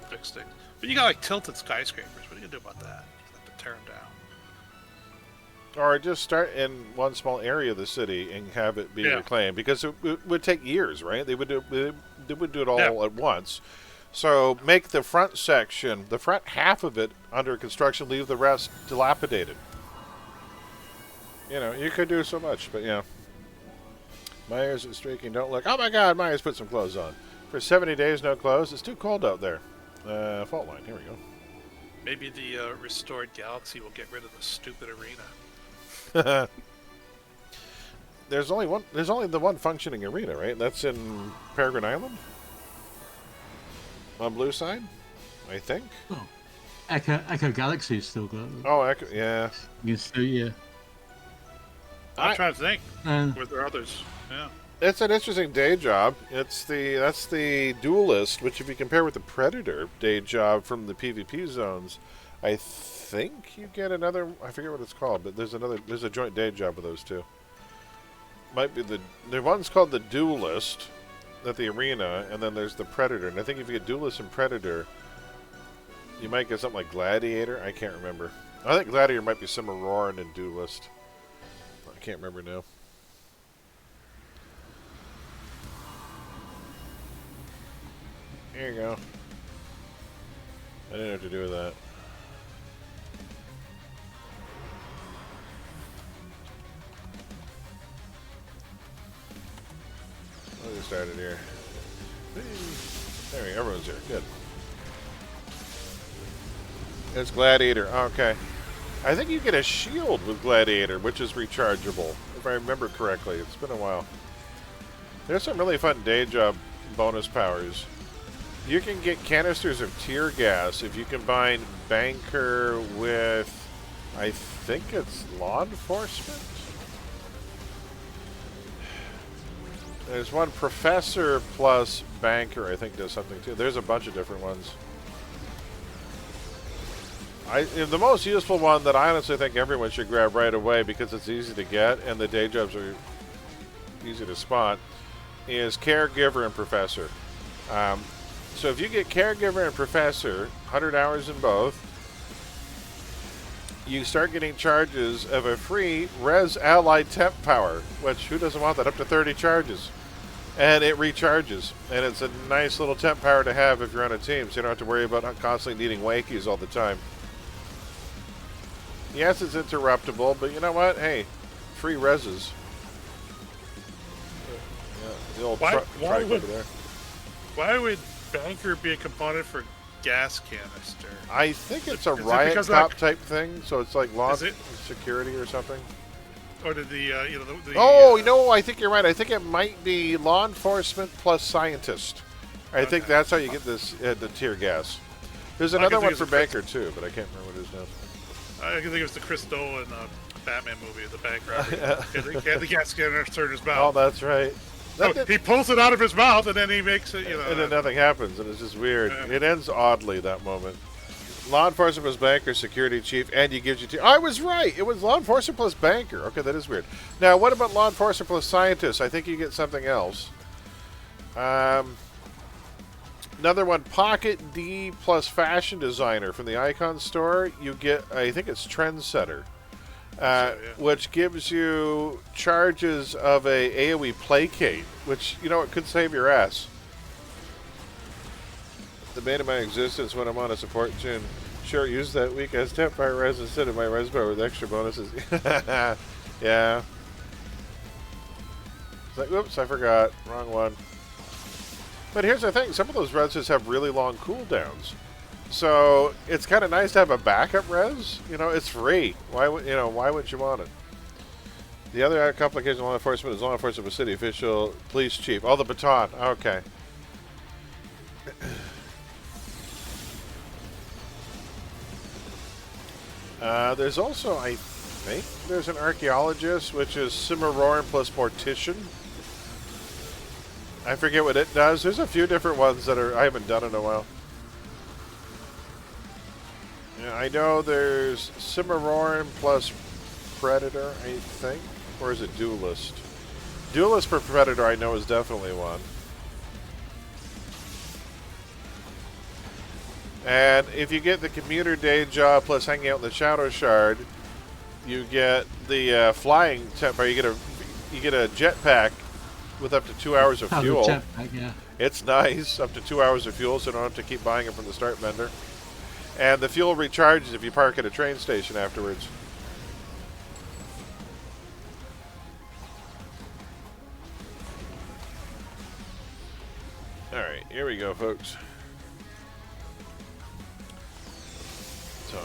fix things. But you got like tilted skyscrapers. What are you gonna do about that? You have to tear them down. Or just start in one small area of the city and have it be reclaimed, because it would take years, right? They would do it all at once. So make the front section, the front half of it under construction, leave the rest dilapidated. You could do so much, but Myers is streaking. Don't look. Oh my God, Myers put some clothes on. For 70 days, no clothes. It's too cold out there. Fault line. Here we go. Maybe the restored galaxy will get rid of the stupid arena. There's only the one functioning arena, right? That's in Peregrine Island? On blue side? I think. Oh. Echo Galaxy is still got it. Oh, Echo, yeah. I'm trying to think. Were there others? Yeah. It's an interesting day job. That's the Duelist, which if you compare with the Predator day job from the PvP zones, I think you get another. I forget what it's called, but there's a joint day job with those two. Might be the one's called the Duelist at the arena, and then there's the Predator. And I think if you get Duelist and Predator, you might get something like Gladiator. I can't remember. I think Gladiator might be Cimarron and Duelist. I can't remember now. There you go. I didn't know what to do with that. I'll get started here. There we go. Everyone's here. Good. It's Gladiator. Okay. I think you get a shield with Gladiator, which is rechargeable, if I remember correctly. It's been a while. There's some really fun day job bonus powers. You can get canisters of tear gas if you combine Banker with, I think it's law enforcement? There's one Professor plus Banker, I think does something too. There's a bunch of different ones. The most useful one that I honestly think everyone should grab right away because it's easy to get and the day jobs are easy to spot is Caregiver and Professor. So if you get Caregiver and Professor, 100 hours in both, you start getting charges of a free Res Allied Temp Power, which who doesn't want that? Up to 30 charges. And it recharges. And it's a nice little temp power to have if you're on a team, so you don't have to worry about constantly needing wakies all the time. Yes, it's interruptible, but you know what? Hey, free reses. Yeah, the old truck over there. Why would Banker be a component for gas canister? I think it's a riot cop type thing, so it's like law security or something. Or did the I think you're right. I think it might be law enforcement plus scientist. I think that's how you get this the tear gas. There's another one for Banker too, but I can't remember what it is now. I can think it was the Chris Nolan Batman movie, the bank robbery. He had the gas canister in his mouth. Oh, that's right. He pulls it out of his mouth and then he makes it, and then nothing happens, and it's just weird. Yeah. It ends oddly, that moment. Law enforcement plus Banker, security chief, and he gives you I was right! It was law enforcement plus Banker. Okay, that is weird. Now, what about law enforcement plus scientist? I think you get something else. Another one, Pocket D plus fashion designer from the Icon store. You get, I think it's Trendsetter. Which gives you charges of a AoE placate, which, it could save your ass. The bane of my existence when I'm on a support tune. Sure, use that weak as temp fire res instead of my res bar with extra bonuses. Yeah. It's like, oops, I forgot. Wrong one. But here's the thing. Some of those reses have really long cooldowns. So it's kind of nice to have a backup res. You know, it's free. Why would why wouldn't you want it? The other complication of law enforcement is law enforcement with city official, police chief. Oh, the baton. Okay. There's also, I think, there's an archaeologist, which is Cimarron plus Mortician. I forget what it does. There's a few different ones that I haven't done in a while. Yeah, I know there's Cimarron plus Predator, I think. Or is it Duelist? Duelist for Predator, I know, is definitely one. And if you get the commuter day job plus hanging out in the Shadow Shard, you get the flying temp. You get a jetpack with up to 2 hours of fuel. Jetpack, yeah. It's nice, up to 2 hours of fuel, so you don't have to keep buying it from the start vendor. And the fuel recharges if you park at a train station afterwards. All right, here we go, folks. Todd,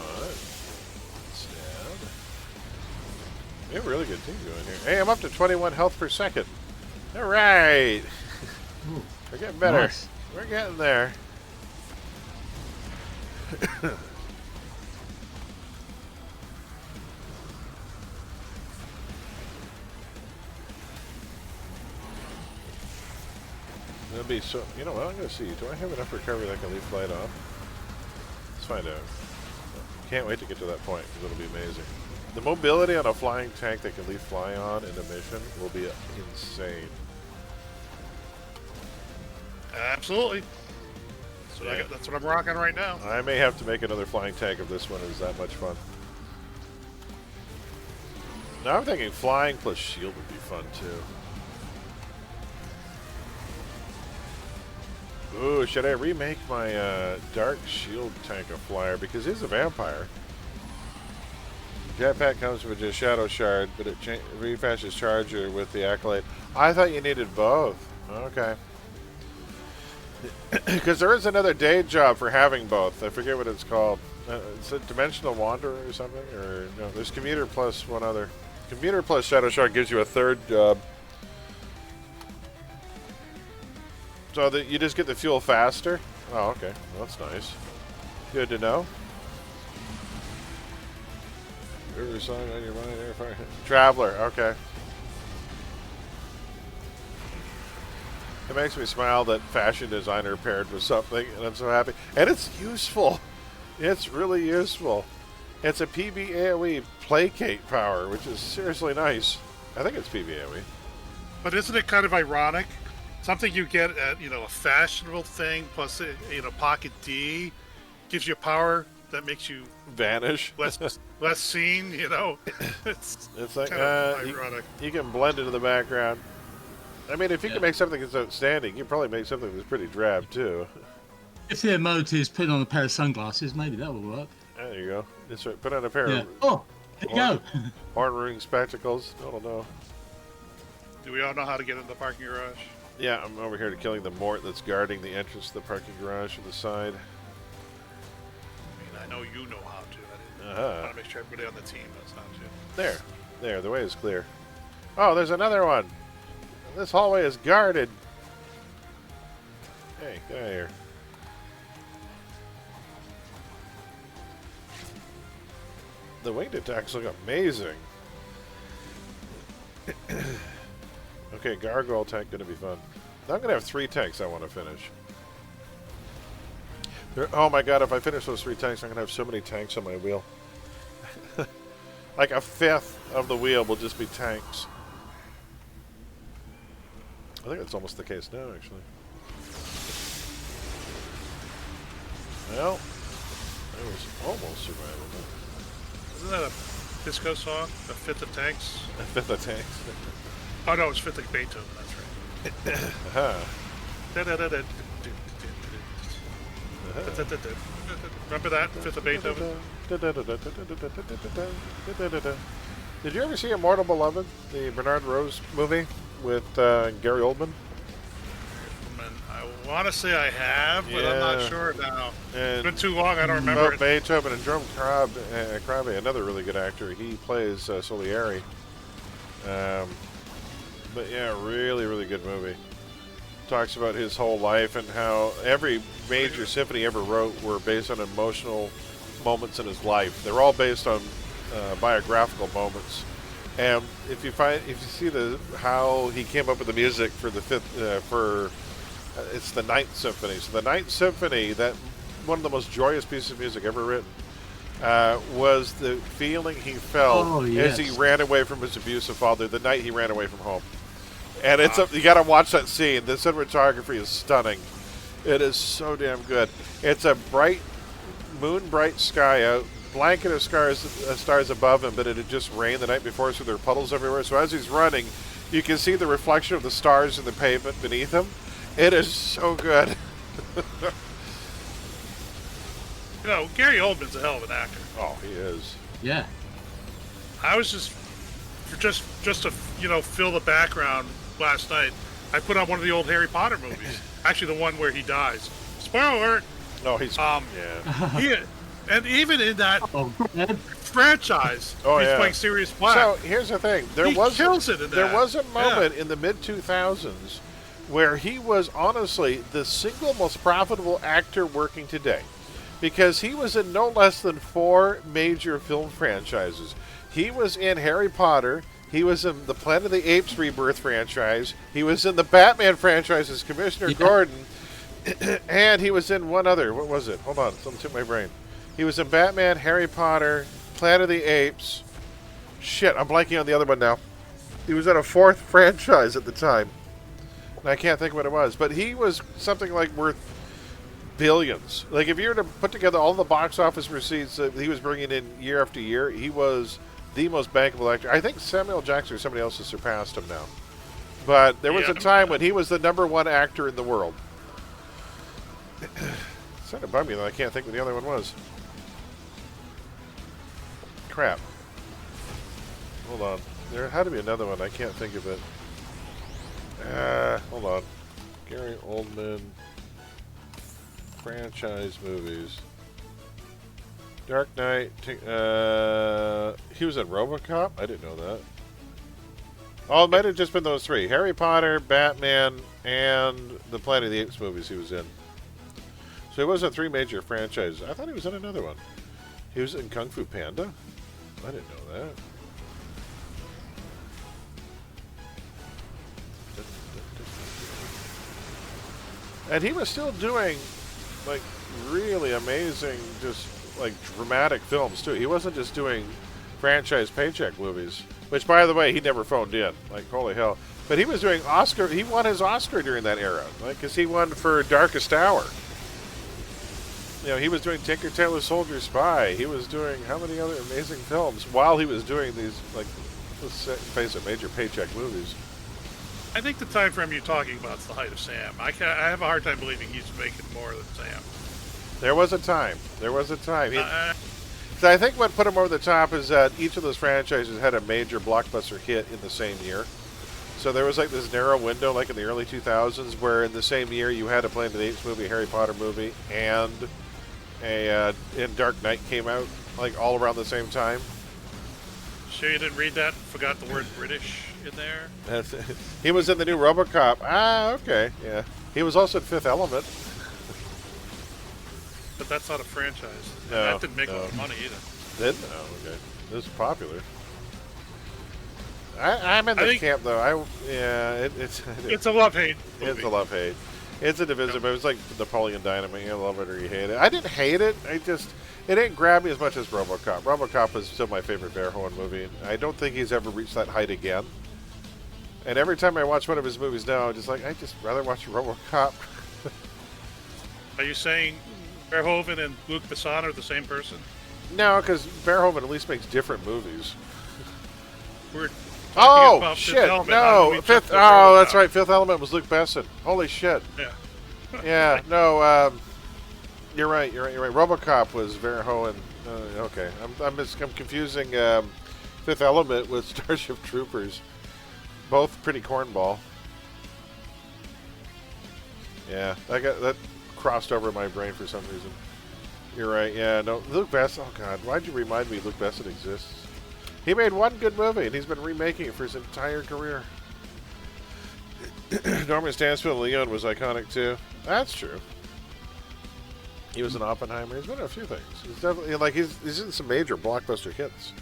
stab. We have a really good team going here. Hey, I'm up to 21 health per second. All right. Ooh, we're getting better. Nice. We're getting there. It'll be so. You know what? I'm going to see. Do I have enough recovery that I can leave flight off? Let's find out. Can't wait to get to that point because it'll be amazing. The mobility on a flying tank that can leave fly on in a mission will be insane. Absolutely. That's what I'm rocking right now. I may have to make another flying tank if this one is that much fun. Now I'm thinking flying plus shield would be fun too. Ooh, should I remake my dark shield tank a flyer? Because he's a vampire. Jetpack comes with just Shadow Shard, but it refashes Charger with the Acolyte. I thought you needed both. Okay. Because there is another day job for having both. I forget what it's called. Is it Dimensional Wanderer or something? Or no, there's Commuter plus one other. Commuter plus Shadow Shard gives you a third job. So that you just get the fuel faster? Oh, okay. Well, that's nice. Good to know. River song on your mind, airfire. Traveler, okay. It makes me smile that fashion designer paired with something, and I'm so happy. And it's useful. It's really useful. It's a PB-AoE placate power, which is seriously nice. I think it's PB-AoE. But isn't it kind of ironic? Something you get at, a fashionable thing plus, pocket D gives you power that makes you vanish, less seen. It's like kind of ironic. You can blend into the background. I mean, if you can make something that's outstanding, you can probably make something that's pretty drab too. If the emote is putting on a pair of sunglasses, maybe that will work. There you go. Just put on a pair of there you go. horn-ring spectacles. I don't know. Do we all know how to get in the parking garage? Yeah, I'm over here killing the mort that's guarding the entrance to the parking garage to the side. I know you know how to. I want to make sure everybody on the team knows how to. There. The way is clear. Oh, there's another one. This hallway is guarded. Hey, get out of here. The winged attacks look amazing. Okay, gargoyle tank gonna be fun. Now I'm gonna have 3 tanks I want to finish. Oh my god, if I finish those 3 tanks, I'm gonna have so many tanks on my wheel. Like a 5th of the wheel will just be tanks. I think that's almost the case now, actually. Well, I was almost surviving. Isn't that a disco song? A 5th of tanks? A 5th of tanks. Oh no, it's 5th of Beethoven, that's right. Remember that? 5th of Beethoven? Did you ever see Immortal Beloved, the Bernard Rose movie? with Gary Oldman? I want to say I have, but I'm not sure now. It's been too long, I don't remember it. Beethoven and Jerome Crabbe, another really good actor. He plays Salieri. But yeah, really, really good movie. Talks about his whole life and how every major symphony he ever wrote were based on emotional moments in his life. They're all based on biographical moments. And if you see how he came up with the music for the it's the Ninth Symphony. So the Ninth Symphony, that one of the most joyous pieces of music ever written, was the feeling he felt as he ran away from his abusive father the night he ran away from home. And you got to watch that scene. The cinematography is stunning. It is so damn good. It's a bright, moon-bright sky out, blanket of stars above him, but it had just rained the night before, so there are puddles everywhere. So as he's running, you can see the reflection of the stars in the pavement beneath him. It is so good. You know, Gary Oldman's a hell of an actor. Oh, he is. Yeah. I No, he's and even in that franchise, he's playing Sirius Black. So here's the thing: he kills it in that. There was a moment in the mid-2000s where he was honestly the single most profitable actor working today, because he was in no less than 4 major film franchises. He was in Harry Potter. He was in the Planet of the Apes Rebirth franchise. He was in the Batman franchise as Commissioner Gordon. And he was in one other. What was it? Hold on. Something took my brain. He was in Batman, Harry Potter, Planet of the Apes. Shit, I'm blanking on the other one now. He was in a 4th franchise at the time. And I can't think what it was. But he was something like worth billions. Like, if you were to put together all the box office receipts that he was bringing in year after year, he was the most bankable actor. I think Samuel Jackson or somebody else has surpassed him now. But there was a time when he was the #1 actor in the world. It's kind of bummy that I can't think what the other one was. Crap. Hold on. There had to be another one. I can't think of it. Hold on. Gary Oldman franchise movies. Dark Knight. He was in RoboCop? I didn't know that. Oh, it might have just been those 3. Harry Potter, Batman, and the Planet of the Apes movies he was in. So he was in 3 major franchises. I thought he was in another one. He was in Kung Fu Panda? I didn't know that. And he was still doing, like, really amazing, just, like, dramatic films, too. He wasn't just doing franchise paycheck movies, which, by the way, he never phoned in. Like, holy hell. But he was doing Oscar. He won his Oscar during that era, like, because he won for Darkest Hour. You know, he was doing Tinker Tailor Soldier Spy. He was doing how many other amazing films while he was doing these, like, let's face it, major paycheck movies. I think the time frame you're talking about is the height of Sam. I have a hard time believing he's making more than Sam. There was a time. So I think what put him over the top is that each of those franchises had a major blockbuster hit in the same year. So there was like this narrow window, like in the early 2000s, where in the same year you had a Planet of the Apes movie, a Harry Potter movie, and Dark Knight came out, like all around the same time. Sure you didn't read that and forgot the word British in there? He was in the new RoboCop. Ah, okay, yeah. He was also in Fifth Element. But that's not a franchise. No, that didn't make a lot of money either. Didn't? Oh, okay. It was popular. I'm in the camp, though. It's a love-hate movie. It's a love-hate. It's a divisive. It was like Napoleon Dynamite. You love it or you hate it. I didn't hate it. It didn't grab me as much as RoboCop. RoboCop is still my favorite Verhoeven movie. I don't think he's ever reached that height again. And every time I watch one of his movies now, I'm just like, I'd just rather watch RoboCop. Are you saying Verhoeven and Luc Besson are the same person? No, because Verhoeven at least makes different movies. We're oh, shit, no. That's right. Fifth Element was Luc Besson. Holy shit. Yeah. Yeah, no, you're right. RoboCop was Verhoeven. Okay. I'm confusing Fifth Element with Starship Troopers. both pretty cornball. Yeah, that crossed over my brain for some reason. You're right. Yeah, no, Luke Besson. Oh God, why'd you remind me Luke Besson exists? He made one good movie, and he's been remaking it for his entire career. Norman Stansfield Leon was iconic too. That's true. He was in Oppenheimer. He's been in a few things. He's definitely like he's in some major blockbuster hits.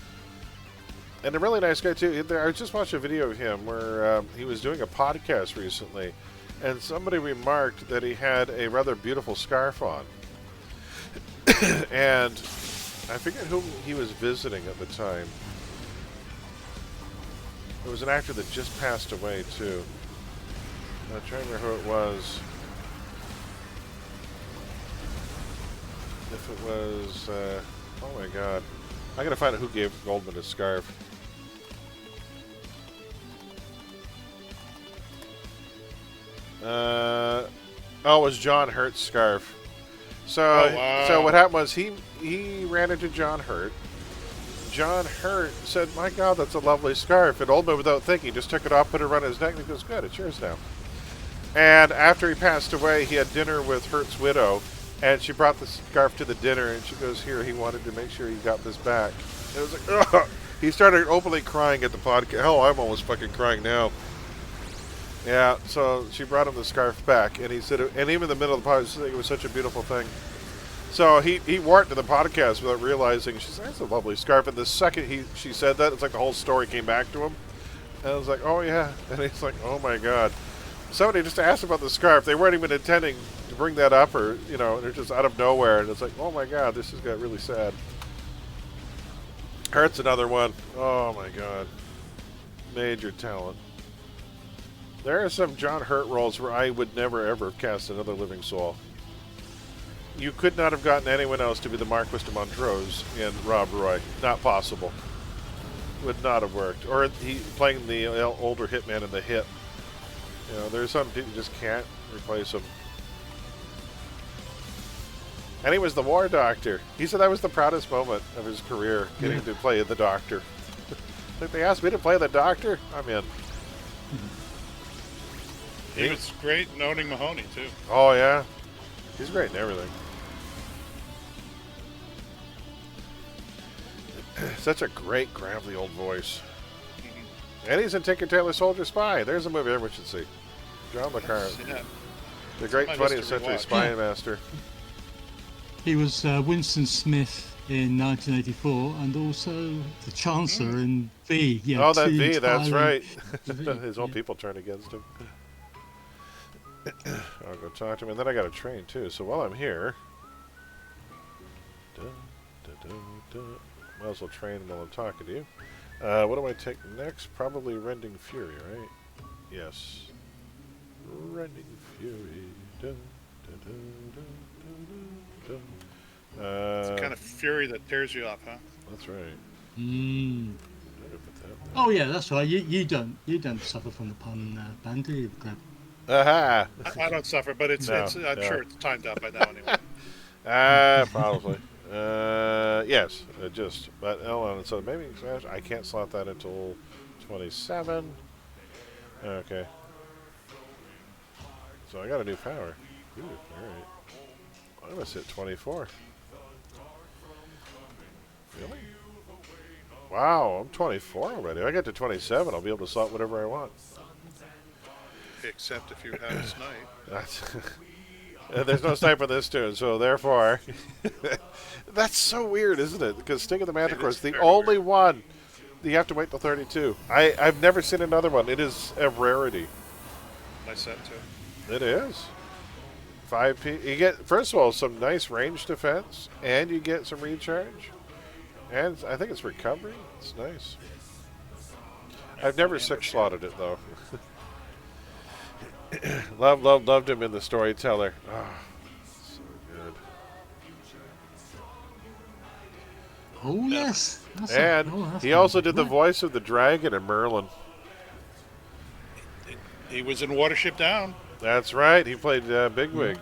And a really nice guy too. I just watched a video of him where he was doing a podcast recently, and somebody remarked that he had a rather beautiful scarf on. And I forget whom he was visiting at the time. It was an actor that just passed away too. I'm trying to remember who it was. If it was, oh my God, I gotta find out who gave Goldman his scarf. Oh, it was John Hurt's scarf. So, so what happened was he ran into John Hurt. John Hurt said, "My God, that's a lovely scarf." And Oldman, without thinking, just took it off, put it around his neck, and he goes, "Good, it's yours now." And after he passed away, he had dinner with Hurt's widow, and she brought the scarf to the dinner, and she goes, "Here, he wanted to make sure he got this back." And it was like, ugh. He started openly crying at the podcast. Hell, I'm almost fucking crying now. Yeah, so she brought him the scarf back, and he said, and even in the middle of the podcast, it was such a beautiful thing. So he wore it to the podcast without realizing. She said, "That's a lovely scarf." And the second she said that, it's like the whole story came back to him. And I was like, "Oh yeah," and he's like, "Oh my God." Somebody just asked about the scarf. They weren't even intending to bring that up, or they're just out of nowhere, and it's like, "Oh my God, this has got really sad." Hurt's another one. Oh my God, major talent. There are some John Hurt roles where I would never ever cast another living soul. You could not have gotten anyone else to be the Marquis de Montrose in Rob Roy. Not possible. Would not have worked. Or he playing the older hitman in The Hit. There's some people you just can't replace him. And he was the war doctor. He said that was the proudest moment of his career, getting to play the doctor. Like, they asked me to play the doctor? I'm in. He was great in Owning Mahoney, too. Oh, yeah. He's great in everything. Such a great, gravelly old voice. And he's in Tinker Tailor Soldier Spy. There's a movie everyone should see. John le Carre. The great 20th century spy master. He was Winston Smith in 1984, and also the Chancellor in V. Yeah, oh, that V, that's right. His own people turned against him. I'll go talk to him, and then I got a train too. So while I'm here, might as well train while I'm talking to you. What do I take next? Probably Rending Fury, right? Yes. Rending Fury. It's the kind of fury that tears you up, huh? That's right. Oh yeah, that's right. You don't suffer from the pun ban, do you, Grab? Aha! I don't suffer, but I'm sure it's timed out by now anyway. Probably. Yes, but hold on. So maybe I can't slot that until 27. Okay. So I got a new power. Ooh, all right. I'm gonna sit 24. Really? Wow, I'm 24 already. If I get to 27, I'll be able to slot whatever I want. Except if you have a snipe. There's no snipe on this tune, so therefore... That's so weird, isn't it? Because Sting of the Manticore is the only one you have to wait till 32. I've never seen another one. It is a rarity. Nice set, too. It is. 5P. You get, first of all, some nice range defense, and you get some recharge. And I think it's recovery. It's nice. I've never 6-slotted it, though. Loved him in The Storyteller. Oh, so good. Oh, yes. And he also did the voice of the dragon in Merlin. He was in Watership Down. That's right. He played Bigwig.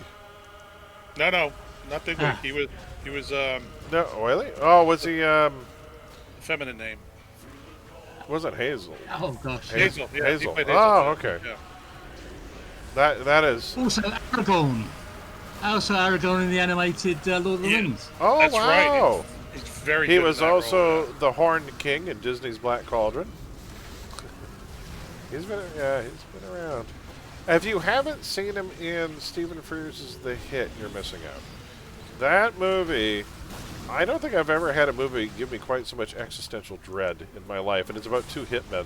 No, not Bigwig. He was no, really? Oh, was he feminine name. Was it Hazel? Oh gosh. Hazel. Yeah, Hazel. he played Hazel. Oh, okay. Yeah. That is. Also Aragorn. Also Aragorn in the animated Lord of the Rings. Oh, That's wow. right. He's very He good was in that also role, the Horned King in Disney's Black Cauldron. He's been around. If you haven't seen him in Stephen Frears' The Hit, you're missing out. That movie, I don't think I've ever had a movie give me quite so much existential dread in my life, and it's about two hitmen.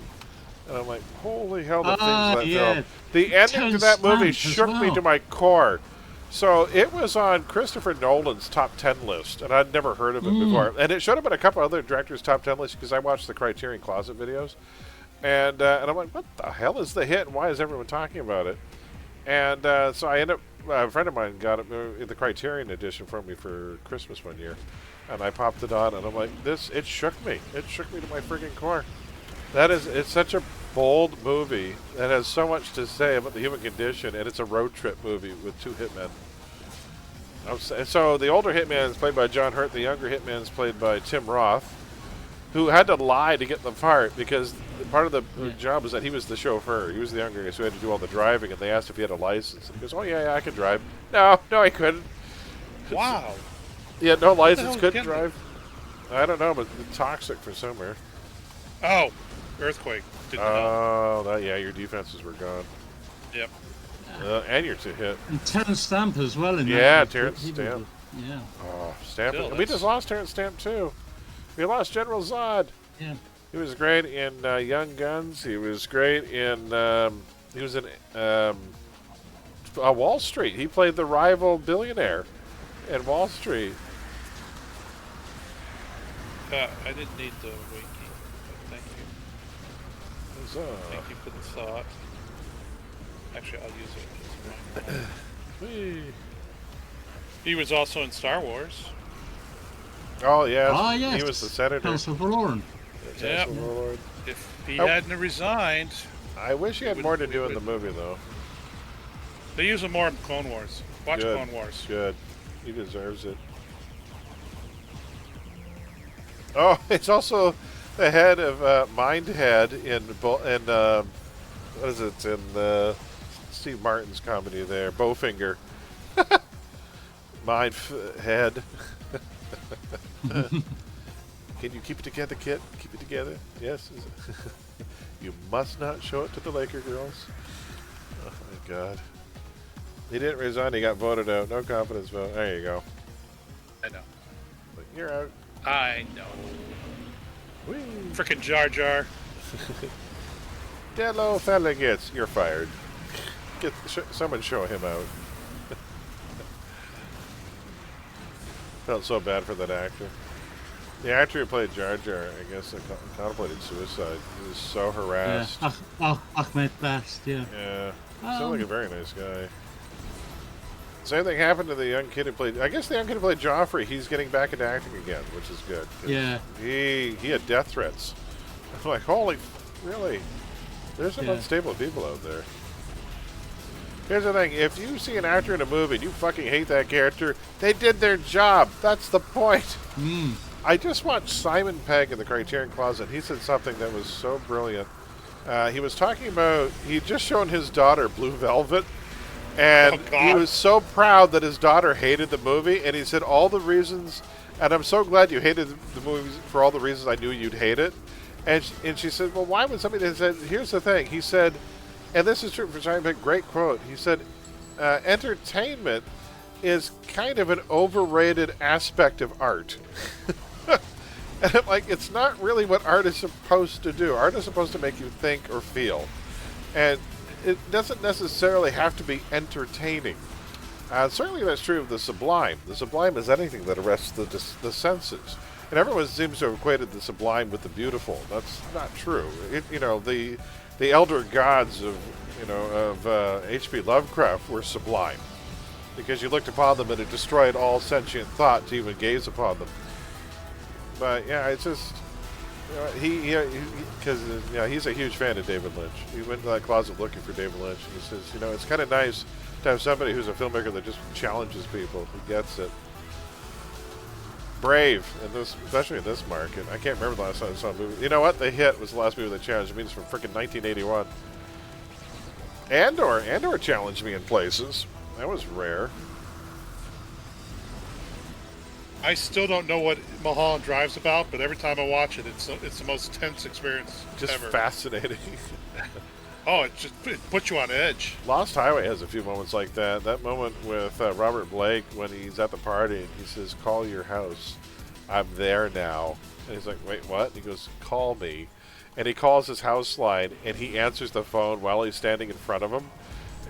And I'm like, holy hell, the things that film. The ending to that movie shook me to my core. So it was on Christopher Nolan's top 10 list, and I'd never heard of it before. And it showed up in a couple other directors' top 10 lists because I watched the Criterion Closet videos. And I'm like, what the hell is The Hit, and why is everyone talking about it? And so I ended up, a friend of mine got it, the Criterion edition for me for Christmas one year. And I popped it on, and I'm like, it shook me. It shook me to my freaking core. It's such a bold movie that has so much to say about the human condition, and it's a road trip movie with two hitmen. So the older hitman is played by John Hurt, the younger hitman is played by Tim Roth, who had to lie to get the part because part of the job was that he was the chauffeur. He was the younger guy, so he had to do all the driving, and they asked if he had a license. And he goes, oh, yeah, I could drive. No, he couldn't. Wow. He had no license, couldn't drive. I don't know, but toxic for somewhere. Oh, earthquake. Didn't know. Yeah, your defenses were gone. Yep. And your two hit. And Terrence Stamp as well in that. Yeah, Terrence Stamp. Yeah. Oh, Stamp. Still, We just lost Terrence Stamp, too. We lost General Zod. Yeah. He was great in Young Guns. He was great in... he was in Wall Street. He played the rival billionaire in Wall Street. I didn't need the wiki, but thank you. Thank you for the thought. Actually, I'll use it. He was also in Star Wars. Oh, yes. Ah, yes. He was the senator. Council for Lauren. Yeah. If he hadn't resigned... I wish he had more to do in the movie, though. They use him more in Clone Wars. Watch Good. Clone Wars. Good. He deserves it. Oh, it's also the head of Mindhead in what is it, in Steve Martin's comedy there, Bowfinger. Mindhead. Can you keep it together, kid? Keep it together? Yes? You must not show it to the Laker girls. Oh, my God. He didn't resign. He got voted out. No confidence vote. There you go. I know. But you're out. I know. Whee. Frickin' Jar Jar. That little fella gets. You're fired. Someone show him out. Felt so bad for that actor. The actor who played Jar Jar, I guess, contemplated suicide. He was so harassed. Yeah. Ahmed Bast, yeah. Yeah. Sounded like a very nice guy. Same thing happened to the young kid who played... I guess the young kid who played Joffrey, he's getting back into acting again, which is good. Yeah. He had death threats. I'm like, holy... Really? There's some unstable people out there. Here's the thing. If you see an actor in a movie and you fucking hate that character, they did their job. That's the point. I just watched Simon Pegg in the Criterion Closet. He said something that was so brilliant. He was talking about... He'd just shown his daughter Blue Velvet. And he was so proud that his daughter hated the movie. And he said all the reasons... And I'm so glad you hated the movie for all the reasons I knew you'd hate it. And she said, well, why would somebody... He said, here's the thing. He said... And this is true for Simon Pegg. Great quote. He said, entertainment is kind of an overrated aspect of art. And I'm like, it's not really what art is supposed to do. Art is supposed to make you think or feel. And it doesn't necessarily have to be entertaining. Certainly that's true of the sublime. The sublime is anything that arrests the senses. And everyone seems to have equated the sublime with the beautiful. That's not true. The elder gods of H.P. Lovecraft were sublime. Because you looked upon them and it destroyed all sentient thought to even gaze upon them. But yeah, it's just he's a huge fan of David Lynch. He went to that closet looking for David Lynch, and he says, it's kind of nice to have somebody who's a filmmaker that just challenges people, who gets it. Brave, in this, especially in this market. I can't remember the last time I saw a movie. You know what? The Hit was the last movie that challenged me. It's from freaking 1981. Andor challenged me in places. That was rare. I still don't know what Mulholland Drive's about, but every time I watch it, it's the most tense experience Just ever. fascinating. Oh, it puts you on edge. Lost Highway has a few moments like that. That moment with Robert Blake when he's at the party and he says, "Call your house. I'm there now." And he's like, "Wait, what?" And he goes, "Call me." And he calls his house line and he answers the phone while he's standing in front of him.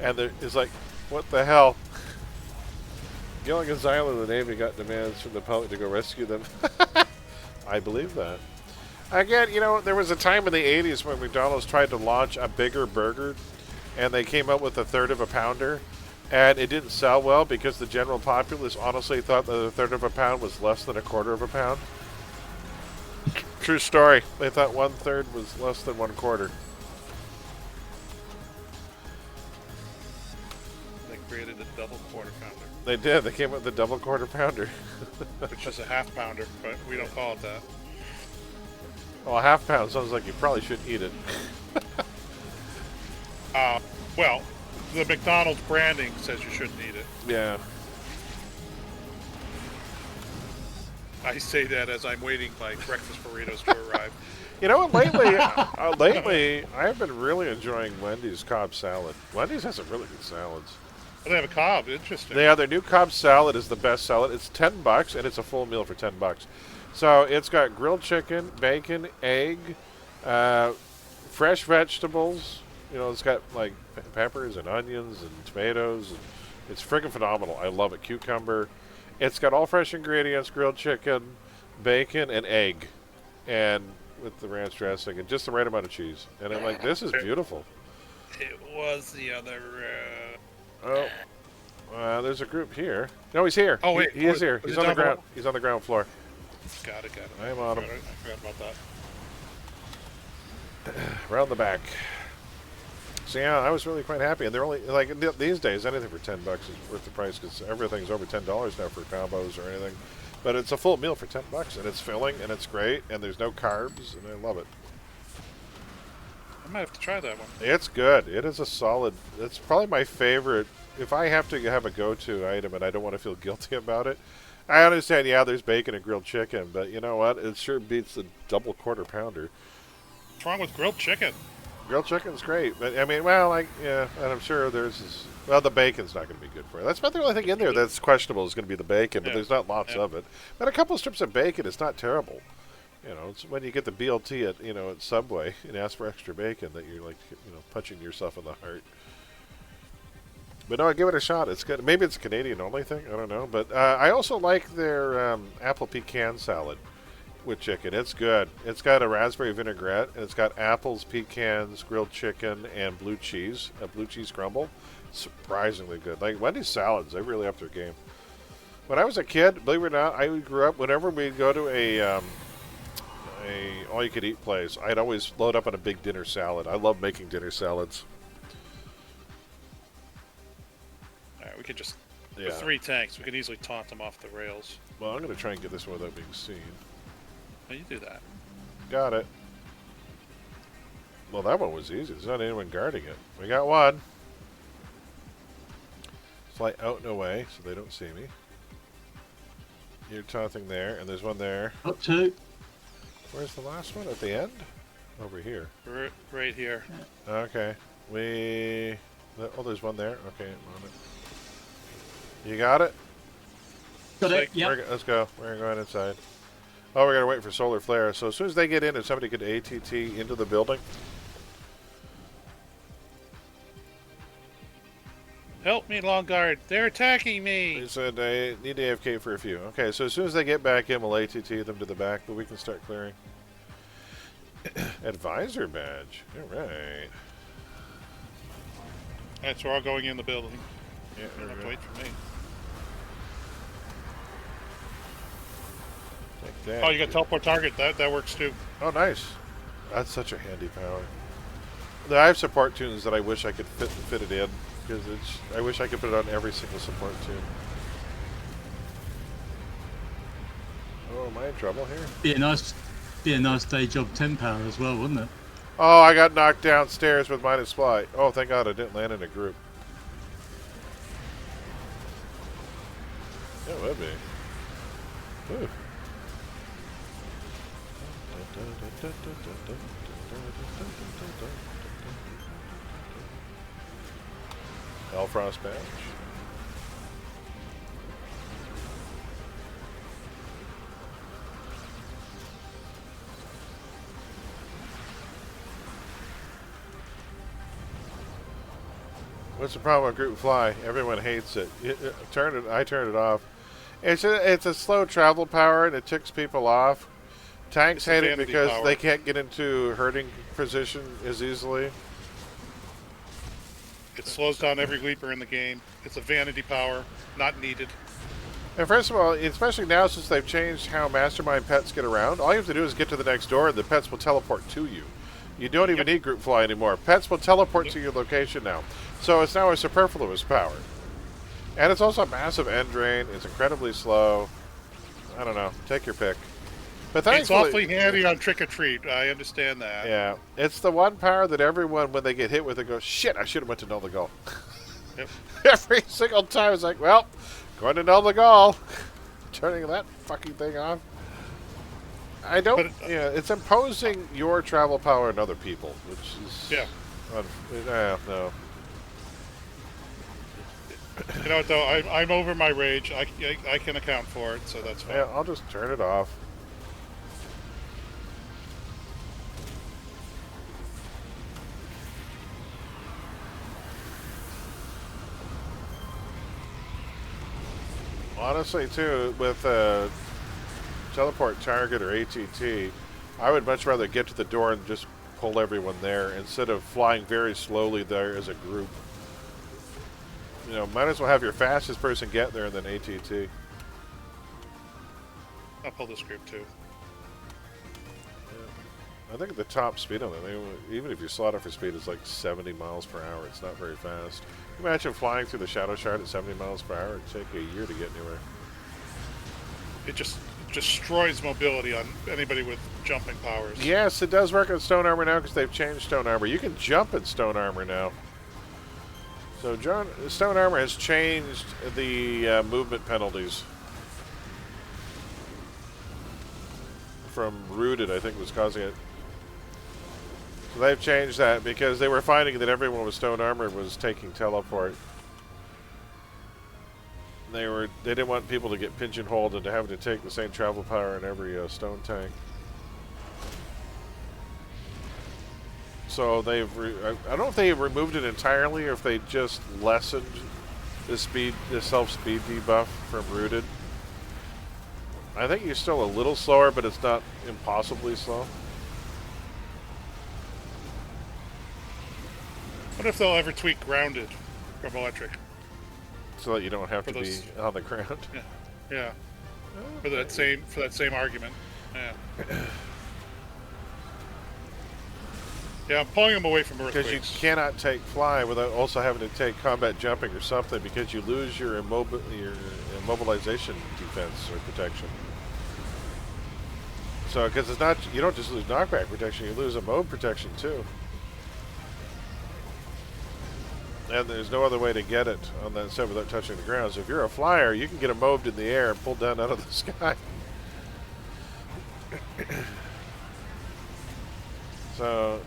And he's like, "What the hell?" Gilligan Zyler, the Navy, got demands from the public to go rescue them. I believe that. Again, you know, there was a time in the 80s when McDonald's tried to launch a bigger burger, and they came up with a third of a pounder, and it didn't sell well because the general populace honestly thought that a third of a pound was less than a quarter of a pound. True story. They thought 1/3 was less than 1/4. They created a double quarter pounder. They did. They came up with a double quarter pounder. Which is a half pounder, but we don't call it that. Well, a half pound sounds like you probably shouldn't eat it. Well, the McDonald's branding says you shouldn't eat it. Yeah. I say that as I'm waiting my breakfast burritos to arrive. You know what? Lately, I've been really enjoying Wendy's Cobb salad. Wendy's has some really good salads. Oh, they have a Cobb. Interesting. Yeah, their new Cobb salad is the best salad. It's $10, and it's a full meal for $10. So it's got grilled chicken, bacon, egg, fresh vegetables. You know, it's got like peppers and onions and tomatoes. And it's freaking phenomenal. I love it. Cucumber. It's got all fresh ingredients: grilled chicken, bacon, and egg, and with the ranch dressing and just the right amount of cheese. And I'm like, this is beautiful. It was the other. There's a group here. No, he's here. Oh wait, he is here. He's on the ground. He's on the ground floor. Got it. I am on him. I forgot about that. Around the back. So yeah, I was really quite happy, and they're only like these days anything for $10 is worth the price because everything's over $10 now for combos or anything. But it's a full meal for $10, and it's filling, and it's great, and there's no carbs, and I love it. I might have to try that one. It's good. It is a solid. It's probably my favorite. If I have to have a go-to item and I don't want to feel guilty about it, I understand. Yeah, there's bacon and grilled chicken, but you know what? It sure beats the double quarter pounder. What's wrong with grilled chicken? Grilled chicken's great, but I mean, well, like, yeah, and I'm sure well, the bacon's not going to be good for you. That's about the only thing in there that's questionable is going to be the bacon, but there's not lots of it. But a couple of strips of bacon is not terrible. You know, it's when you get the BLT at Subway and ask for extra bacon that you're like, punching yourself in the heart. But no, give it a shot. It's good. Maybe it's a Canadian only thing. I don't know. But I also like their apple pecan salad with chicken. It's good. It's got a raspberry vinaigrette, and it's got apples, pecans, grilled chicken, and blue cheese. A blue cheese crumble. Surprisingly good. Like Wendy's salads, they really up their game. When I was a kid, believe it or not, I grew up, whenever we'd go to a all-you-could-eat place, I'd always load up on a big dinner salad. I love making dinner salads. We could just, with 3 tanks, we could easily taunt them off the rails. Well, I'm going to try and get this one without being seen. Oh, you do that. Got it. Well, that one was easy. There's not anyone guarding it. We got one. Fly out and away so they don't see me. You're taunting there, and there's one there. Up 2. Where's the last one? At the end? Over here. Right here. Okay. Oh, there's one there. Okay, I'm on it. You got it? Got it, yeah. Let's go. We're going inside. Oh, we're going to wait for solar flare. So as soon as they get in, if somebody could ATT into the building. Help me, Long Guard. They're attacking me. They said I need AFK for a few. Okay, so as soon as they get back in, we'll ATT them to the back, but we can start clearing. Advisor badge. All right. Alright, so we're all going in the building. Yeah, You don't have to wait for me. Take that. Oh, you got teleport target. That works too. Oh, nice. That's such a handy power. I have support tunes that I wish I could fit it in, because I wish I could put it on every single support tune. Oh, am I in trouble here? Be a nice day job 10 power as well, wouldn't it? Oh, I got knocked downstairs with minus flight. Oh, thank God I didn't land in a group. Yeah, it would be. Ooh. Elfrost patch. What's the problem with group fly? Everyone hates it. I turned it off. It's a slow travel power and it ticks people off. Tanks hate it because they can't get into herding position as easily. It slows down every leaper in the game. It's a vanity power, not needed. And first of all, especially now since they've changed how mastermind pets get around, all you have to do is get to the next door and the pets will teleport to you. You don't even need group fly anymore. Pets will teleport to your location now. So it's now a superfluous power. And it's also a massive end drain. It's incredibly slow. I don't know. Take your pick. But it's awfully handy on Trick or Treat. I understand that. Yeah. It's the one power that everyone, when they get hit with it, goes, shit, I should have went to Null the Gall. Yep. Every single time it's like, well, going to Null the Gall. Turning that fucking thing off. I don't. It's imposing your travel power on other people, which is. Yeah. No. You know what though? I'm over my rage. I can account for it, so that's fine. Yeah, I'll just turn it off. Honestly, too, with teleport target or ATT, I would much rather get to the door and just pull everyone there instead of flying very slowly there as a group. You know, might as well have your fastest person get there and then ATT. I'll pull this group too. Yeah. I think the top speed on it, even if your slaughter for speed is like 70 miles per hour, it's not very fast. Imagine flying through the Shadow Shard at 70 miles per hour. It'd take a year to get anywhere. It just destroys mobility on anybody with jumping powers. Yes, it does work on Stone Armor now because they've changed Stone Armor. You can jump in Stone Armor now. So Stone Armor has changed the movement penalties. From Rooted, I think, was causing it. So they've changed that because they were finding that everyone with Stone Armor was taking teleport. They didn't want people to get pigeonholed into having to take the same travel power in every stone tank. So they've I don't know if they removed it entirely or if they just lessened the self-speed debuff from Rooted. I think you're still a little slower, but it's not impossibly slow. What if they'll ever tweak Grounded from Electric? So that you don't have to be on the ground. Yeah, yeah. For that same argument. Yeah. Yeah, I'm pulling them away from earthquakes. Because you cannot take fly without also having to take combat jumping or something because you lose your immobilization defense or protection. So, because it's not, you don't just lose knockback protection, you lose a mob protection too. And there's no other way to get it on that set without touching the ground. So if you're a flyer, you can get a mobbed in the air and pulled down out of the sky. So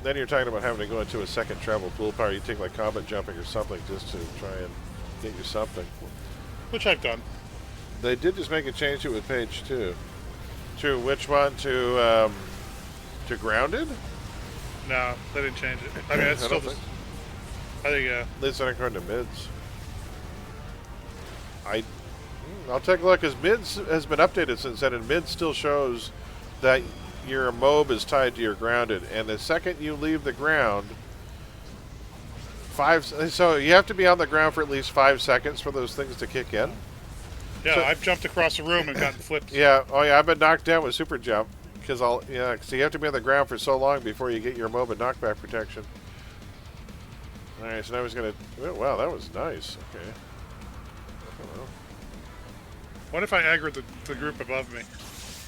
then you're talking about having to go into a second travel pool power. You take like combat jumping or something just to try and get you something. Which I've done. They did just make a change to it with page 2. To which one? To Grounded? No, they didn't change it. I mean, it's still the... I think, yeah. At least according to mids. I'll take a look, because mids has been updated since then, and mids still shows that your mob is tied to your grounded, and the second you leave the ground, so you have to be on the ground for at least 5 seconds for those things to kick in. Yeah, so, I've jumped across the room and gotten flipped. Yeah, oh yeah, I've been knocked down with super jump, because so you have to be on the ground for so long before you get your mob and knockback protection. Alright, so now he's gonna... Oh, wow, that was nice. Okay. What if I aggroed the group above me?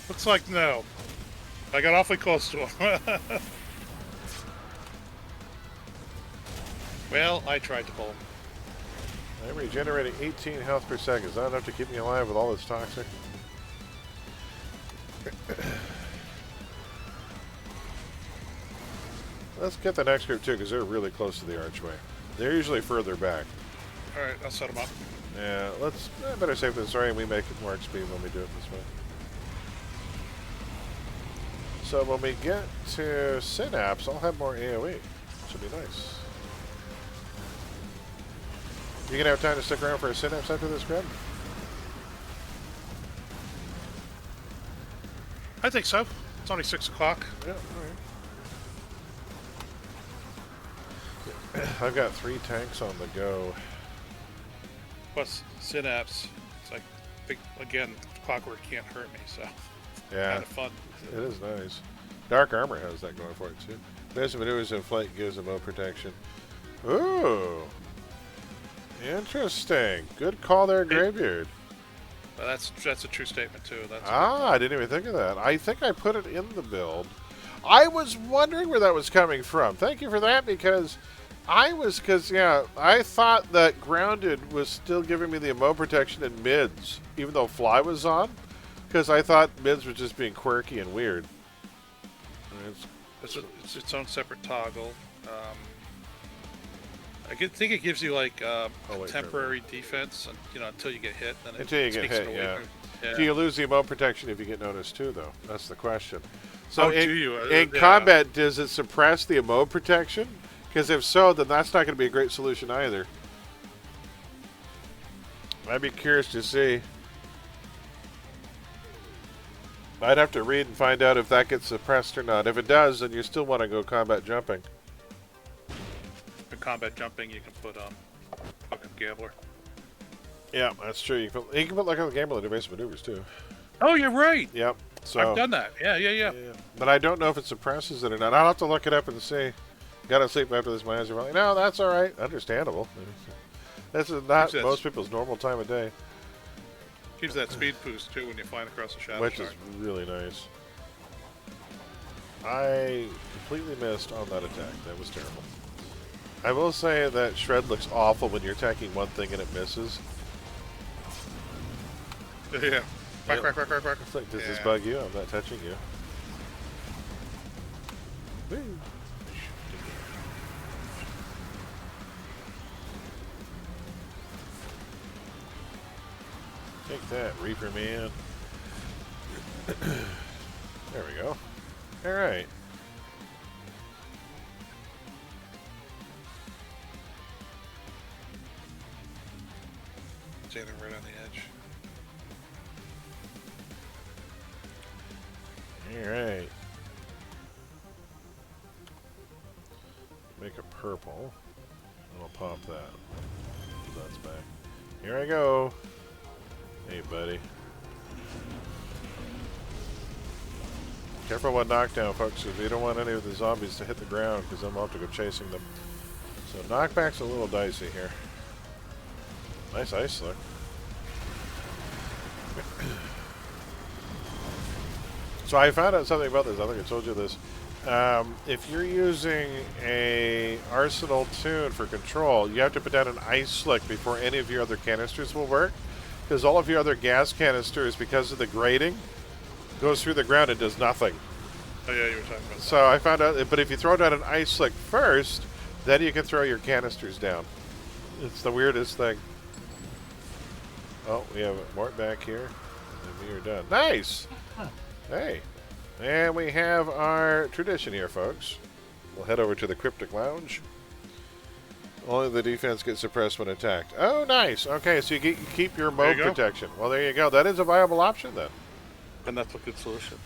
Looks like no. I got awfully close to him. Well, I tried to pull him. I'm regenerating 18 health per second. Is that enough to keep me alive with all this toxic? Let's get the next group too, because they're really close to the archway. They're usually further back. Alright, I'll set them up. Yeah, let's better save this. Sorry, we make it more XP when we do it this way. So when we get to Synapse, I'll have more AoE. Should be nice. You gonna have time to stick around for a Synapse after this, Greg? I think so. It's only 6 o'clock. Yeah, alright. I've got 3 tanks on the go. Plus Synapse. It's like, again, clockwork can't hurt me, so yeah, kind of fun. It is nice. Dark Armor has that going for it too. Basic maneuvers in flight gives them mode protection. Ooh, interesting. Good call there, Greybeard. Well, that's a true statement too. That's I didn't even think of that. I think I put it in the build. I was wondering where that was coming from. Thank you for that, because I thought that Grounded was still giving me the mode protection in mids, even though Fly was on, because I thought mids was just being quirky and weird. It's its own separate toggle. I think it gives you like temporary defense, until you get hit. Then until you get hit, yeah. Do you lose the mode protection if you get noticed too, though? That's the question. So in combat, does it suppress the mode protection? Because if so, then that's not going to be a great solution either. I'd be curious to see. I'd have to read and find out if that gets suppressed or not. If it does, then you still want to go combat jumping. For combat jumping, you can put fucking Gambler. Yeah, that's true. You can put like on the Gambler evasive maneuvers too. Oh, you're right. Yep. So I've done that. Yeah. But I don't know if it suppresses it or not. I'll have to look it up and see. Gotta sleep after this. My eyes are falling. No, that's all right. Understandable. This is not most people's normal time of day. Gives that speed boost too when you're flying across the shadow. Which is really nice. I completely missed on that attack. That was terrible. I will say that Shred looks awful when you're attacking one thing and it misses. Yeah. Quack. It's like, does this bug you? I'm not touching you. Woo. Take that, Reaper Man. There we go. Alright. Standing right on the edge. Alright. Make a purple. I'll pop that. That's back. Here I go. Hey, buddy. Careful with knockdown, folks, because we don't want any of the zombies to hit the ground, because then we'll have to go chasing them. So knockback's a little dicey here. Nice ice look. So I found out something about this. I think I told you this. If you're using a Arsenal tune for control, you have to put down an ice slick before any of your other canisters will work. Because all of your other gas canisters, because of the grating, goes through the ground and does nothing. Oh yeah, you were talking about that. So I found out, but if you throw down an ice slick first, then you can throw your canisters down. It's the weirdest thing. Oh, we have Mort back here. And we are done. Nice! Hey. And we have our tradition here, folks. We'll head over to the Cryptic Lounge. Only the defense gets suppressed when attacked. Oh, nice. Okay, so you keep your mode protection. Well, there you go. That is a viable option, then. And that's a good solution.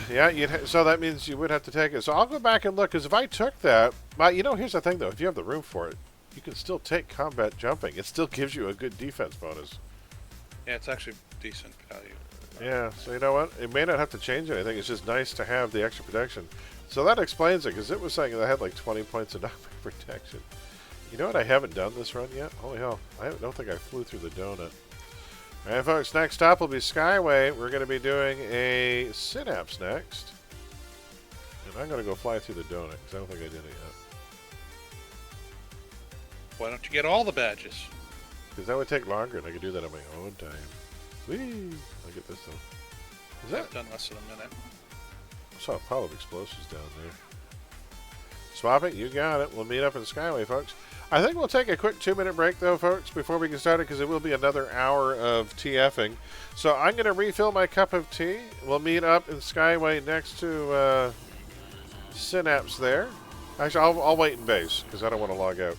Yeah, so that means you would have to take it. So I'll go back and look, because if I took that... Well, here's the thing, though. If you have the room for it, you can still take combat jumping. It still gives you a good defense bonus. Yeah, it's actually decent value. Yeah, so you know what? It may not have to change anything. It's just nice to have the extra protection. So that explains it, because it was saying that I had like 20 points of knockback protection. You know what I haven't done this run yet? Holy hell. I don't think I flew through the donut. Alright, folks, next stop will be Skyway. We're going to be doing a Synapse next. And I'm going to go fly through the donut, because I don't think I did it yet. Why don't you get all the badges? Because that would take longer, and I could do that on my own time. Whee! Look at this, though. Is that... I've done less than a minute. I saw a pile of explosives down there. Swap it, you got it. We'll meet up in Skyway, folks. I think we'll take a quick 2-minute break, though, folks, before we get started, because it will be another hour of TFing. So I'm going to refill my cup of tea. We'll meet up in Skyway next to Synapse there. Actually, I'll wait in base, because I don't want to log out.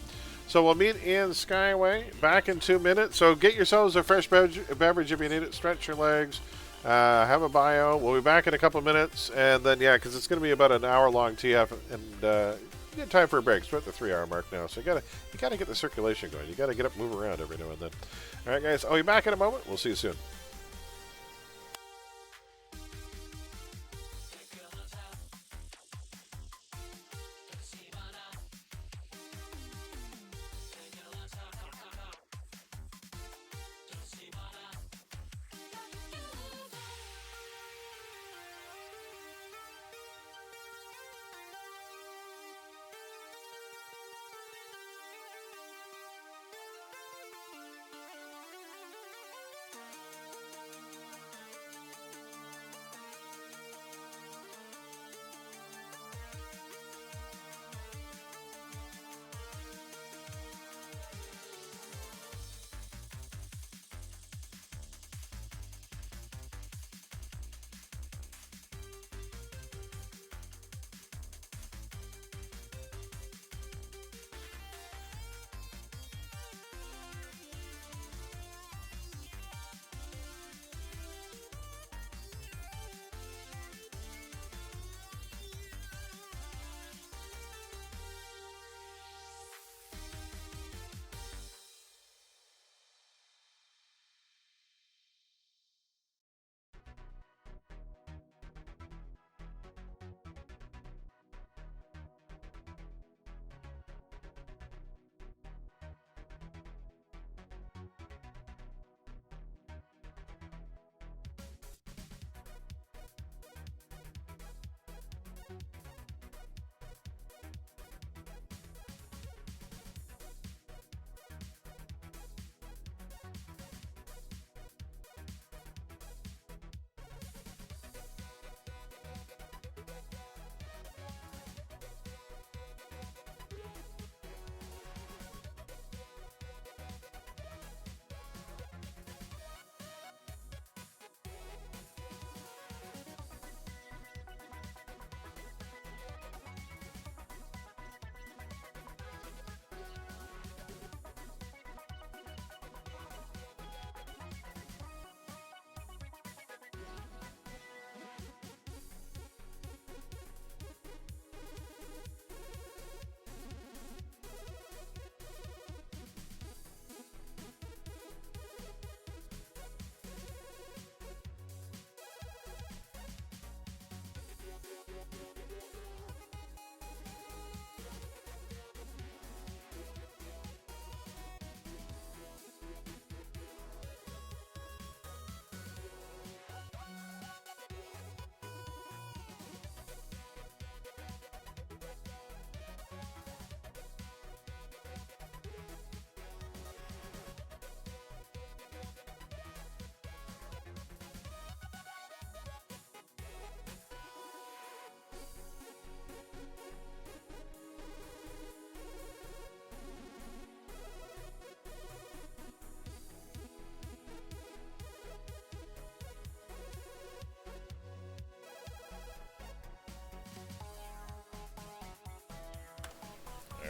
So we'll meet in Skyway, back in 2 minutes. So get yourselves a fresh beverage if you need it. Stretch your legs. Have a bio. We'll be back in a couple minutes. And then, yeah, because it's going to be about an hour-long TF. And you get time for a break. It's about the 3-hour mark now. So you gotta get the circulation going. You got to get up, move around every now and then. All right, guys. I'll be back in a moment. We'll see you soon.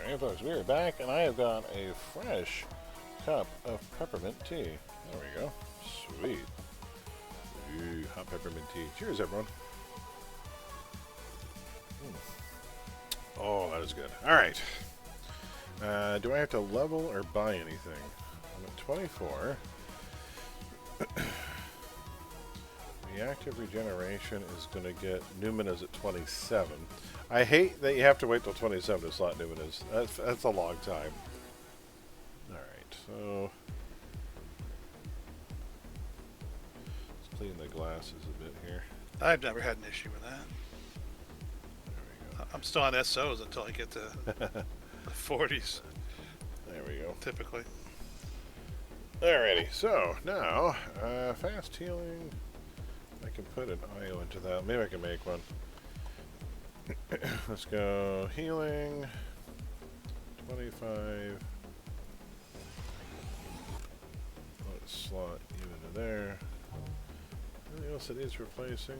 Alright, folks, we are back, and I have got a fresh cup of peppermint tea. There we go. Sweet. Ooh, hot peppermint tea. Cheers, everyone. Oh, that is good. Alright. Do I have to level or buy anything? I'm at 24. Reactive regeneration is going to get Numena's at 27. I hate that you have to wait till 27 to slot Numena's. That's a long time. Alright, so... clean the glasses a bit here. I've never had an issue with that. There we go. I'm still on SOs until I get to the 40s. There we go. Typically. Alrighty, so now, fast healing. I can put an IO into that. Maybe I can make one. Let's go healing. 25. Let's slot you into there. Anything else that needs replacing?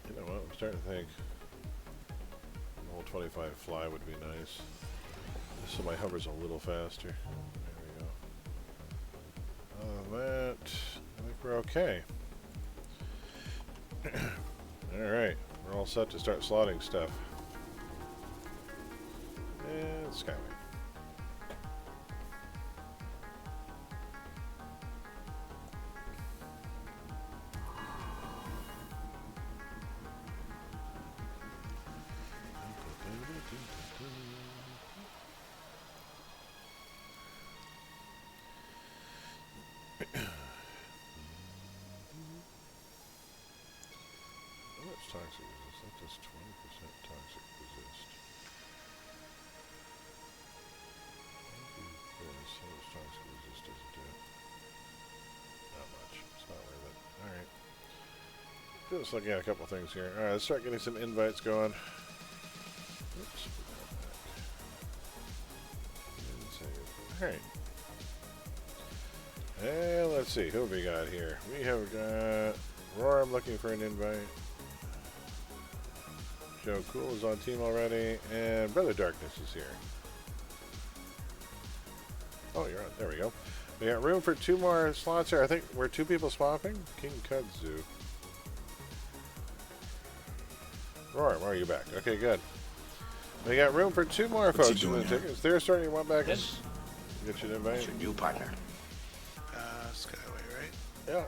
You know what? I'm starting to think an old 25 fly would be nice. So my hover's a little faster. There we go. Other than that, I think we're okay. Alright, we're all set to start slotting stuff. And Skyway. Toxic resist. That does 20% toxic resist. How much toxic resist does it do? Not much. It's not worth it. Alright. Just looking at a couple things here. Alright, let's start getting some invites going. Oops. Alright. And let's see. Who have we got here? We have got Roar. I'm looking for an invite. Joe Cool is on team already, and Brother Darkness is here. Oh, you're on. There we go. We got room for 2 more slots here. I think we're 2 people swapping. King Kudzu. Roar, why are you back? Okay, good. We got room for 2 more folks in the tickets. They're starting to want back. Yes. Get you an invite. What's your new partner? Skyway, right? Yeah.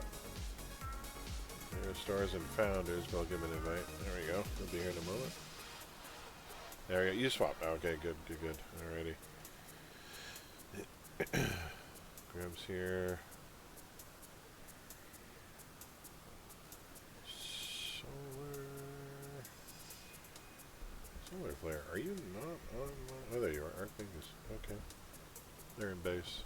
Stars and founders, but I'll give him an invite. There we go. He'll be here in a moment. There we go. You swap. Okay, good, good, good. Alrighty. Grabs here. Solar flare. Are you not on? Oh, there you are. Archfingers. Okay. They're in base.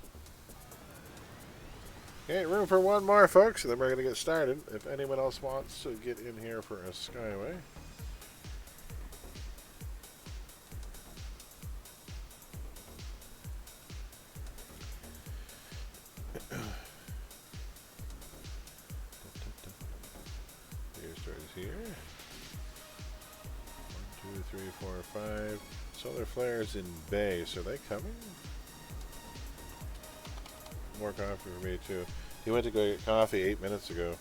Okay, room for 1 more, folks, and then we're going to get started. If anyone else wants to get in here for a Skyway. Here's stars here. 1, 2, 3, 4, 5. Solar flares in base. Are they coming? More coffee for me too. He went to go get coffee 8 minutes ago.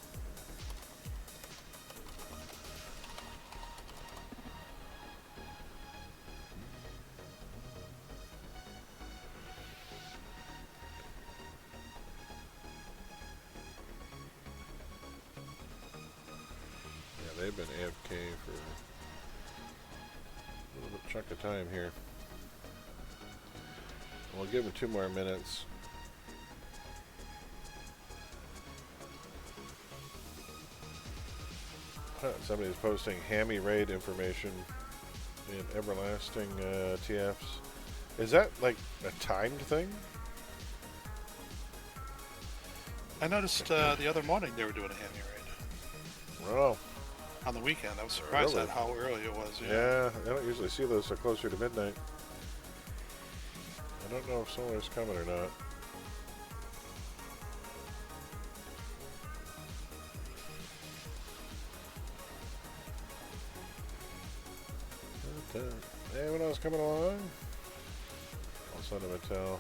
Yeah, they've been AFK for a little bit chunk of time here. We'll give them 2 more minutes. Somebody's posting hammy raid information in everlasting TFs. Is that like a timed thing? I noticed the other morning they were doing a hammy raid. Oh. On the weekend. I was surprised Really? at how early it was. Yeah, I don't usually see those so closer to midnight. I don't know if solar's coming or not. Anyone else coming along? I'll send him a tell.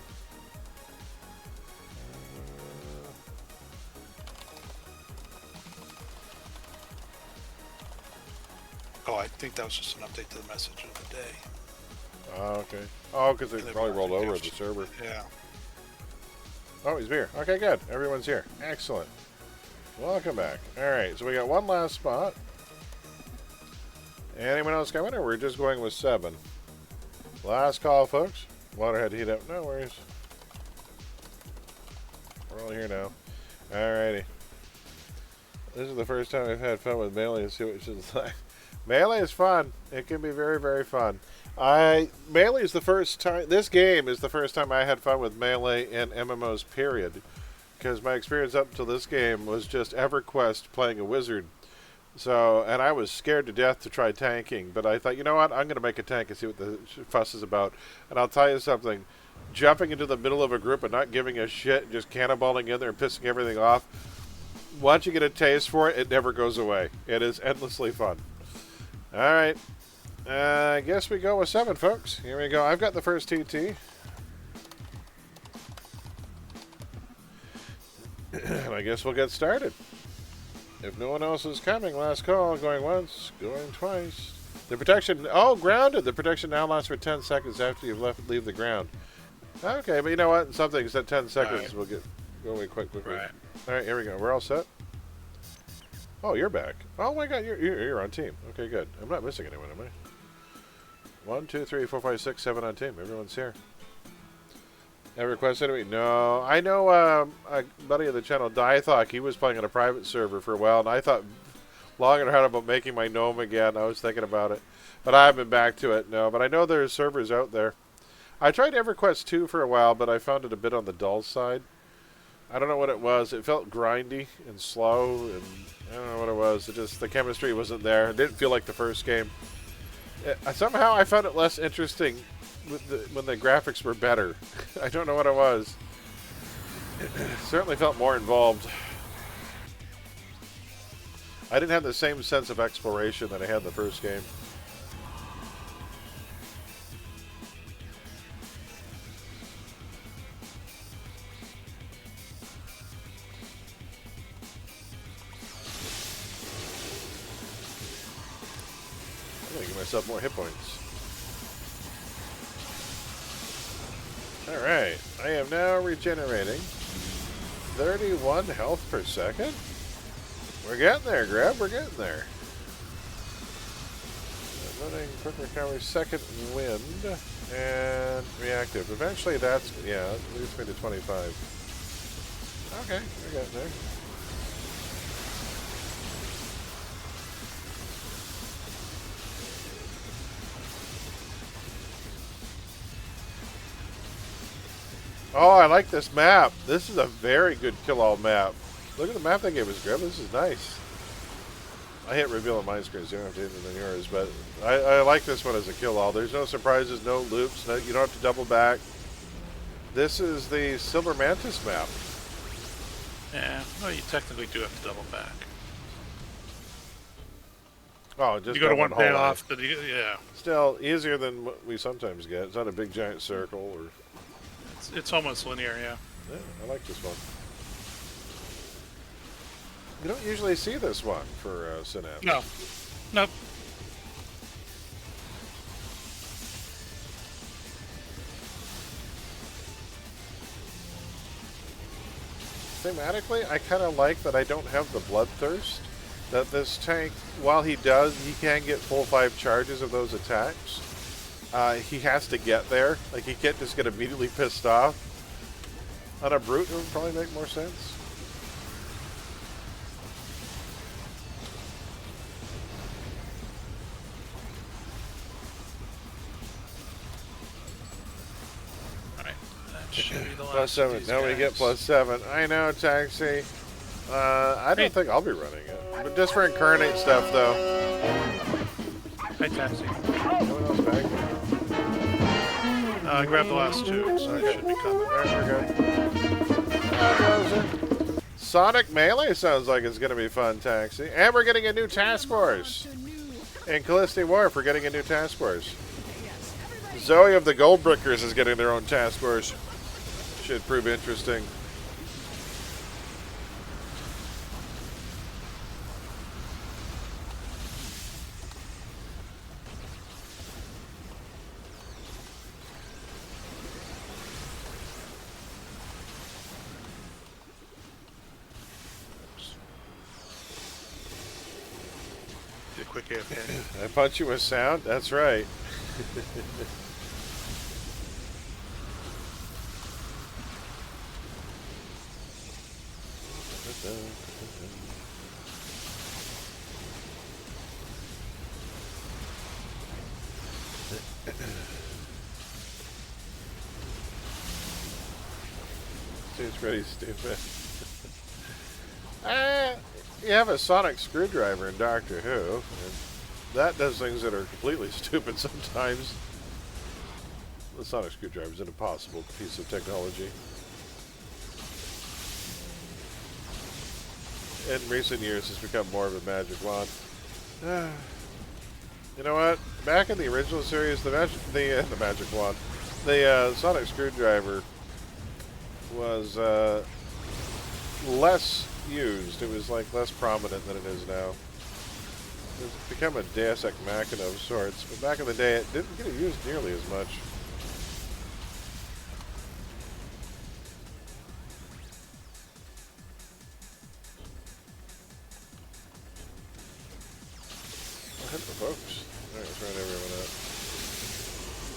Oh, I think that was just an update to the message of the day. Oh, okay. Oh, because they probably rolled over at the server. Yeah. Oh, he's here. Okay, good. Everyone's here. Excellent. Welcome back. Alright, so we got 1 last spot. Anyone else coming, or we're just going with 7? Last call, folks. Water had to heat up. No worries. We're all here now. Alrighty. This is the first time I've had fun with Melee and see what it's like. Melee is fun. It can be very, very fun. Melee is the first time. This game is the first time I had fun with Melee in MMOs. Period. Because my experience up until this game was just EverQuest playing a wizard. So, and I was scared to death to try tanking. But I thought, you know what? I'm going to make a tank and see what the fuss is about. And I'll tell you something. Jumping into the middle of a group and not giving a shit, just cannonballing in there and pissing everything off. Once you get a taste for it, it never goes away. It is endlessly fun. Alright. I guess we go with 7, folks. Here we go. I've got the first TT. And I guess we'll get started. If no one else is coming, last call. Going once, going twice. The protection... Oh, grounded. The protection now lasts for 10 seconds after you've leave the ground. Okay, but you know what? Some things at 10 seconds will go away quite quickly. Right. Alright, here we go. We're all set. Oh, you're back. Oh my god, you're on team. Okay, good. I'm not missing anyone, am I? 1, 2, 3, 4, 5, 6, 7 on team. Everyone's here. Ever request enemy? No. I know a buddy of the channel, Diethok, he was playing on a private server for a while, and I thought long and hard about making my gnome again. I was thinking about it. But I haven't been back to it, no. But I know there's servers out there. I tried EverQuest 2 for a while, but I found it a bit on the dull side. I don't know what it was. It felt grindy and slow, and I don't know what it was. It just, the chemistry wasn't there. It didn't feel like the first game. Somehow I found it less interesting when the graphics were better. I don't know what it was. It certainly felt more involved. I didn't have the same sense of exploration that I had in the first game. Myself more hit points. Alright, I am now regenerating 31 health per second. We're getting there, Grab, we're getting there. Running quick recovery, second wind, and reactive. Eventually that's, yeah, that leads me to 25. Okay, we're getting there. Oh, I like this map. This is a very good kill-all map. Look at the map they gave us, Grib. This is nice. I hit reveal on my screen, so you don't have to hit it on yours, but I like this one as a kill-all. There's no surprises, no loops, you don't have to double back. This is the Silver Mantis map. Yeah, well, you technically do have to double back. Oh, just you go to one payoff, but yeah. Still, easier than what we sometimes get. It's not a big giant circle or... It's almost linear, yeah. Yeah, I like this one. You don't usually see this one for Synapse. No. Nope. Thematically, I kind of like that I don't have the bloodthirst. That this tank, while he does, he can get full 5 charges of those attacks. He has to get there. Like, he can't just get immediately pissed off. On a brute, it would probably make more sense. Alright, that should be the last plus 7. Now we get plus 7. I know, Taxi. I don't think I'll be running it. But just for incarnate stuff, though. Hi, Taxi. No one else back here. I grabbed the last 2, so it should be coming. Alright, we're good. Sonic Melee sounds like it's going to be fun, Taxi. And we're getting a new task force. In Callisti Wharf, we're getting a new task force. Zoe of the Goldbrickers is getting their own task force. Should prove interesting. Quick AFK. I punch you with sound? That's right. Seems pretty stupid. You have a sonic screwdriver in Doctor Who, and that does things that are completely stupid sometimes. The sonic screwdriver is an impossible piece of technology. In recent years, it's become more of a magic wand. You know what? Back in the original series, the magic wand, the sonic screwdriver was less used. It was like less prominent than it is now. It's become a deus ex machina of sorts, but back in the day, it didn't get used nearly as much. Folks. Alright, let's run everyone up.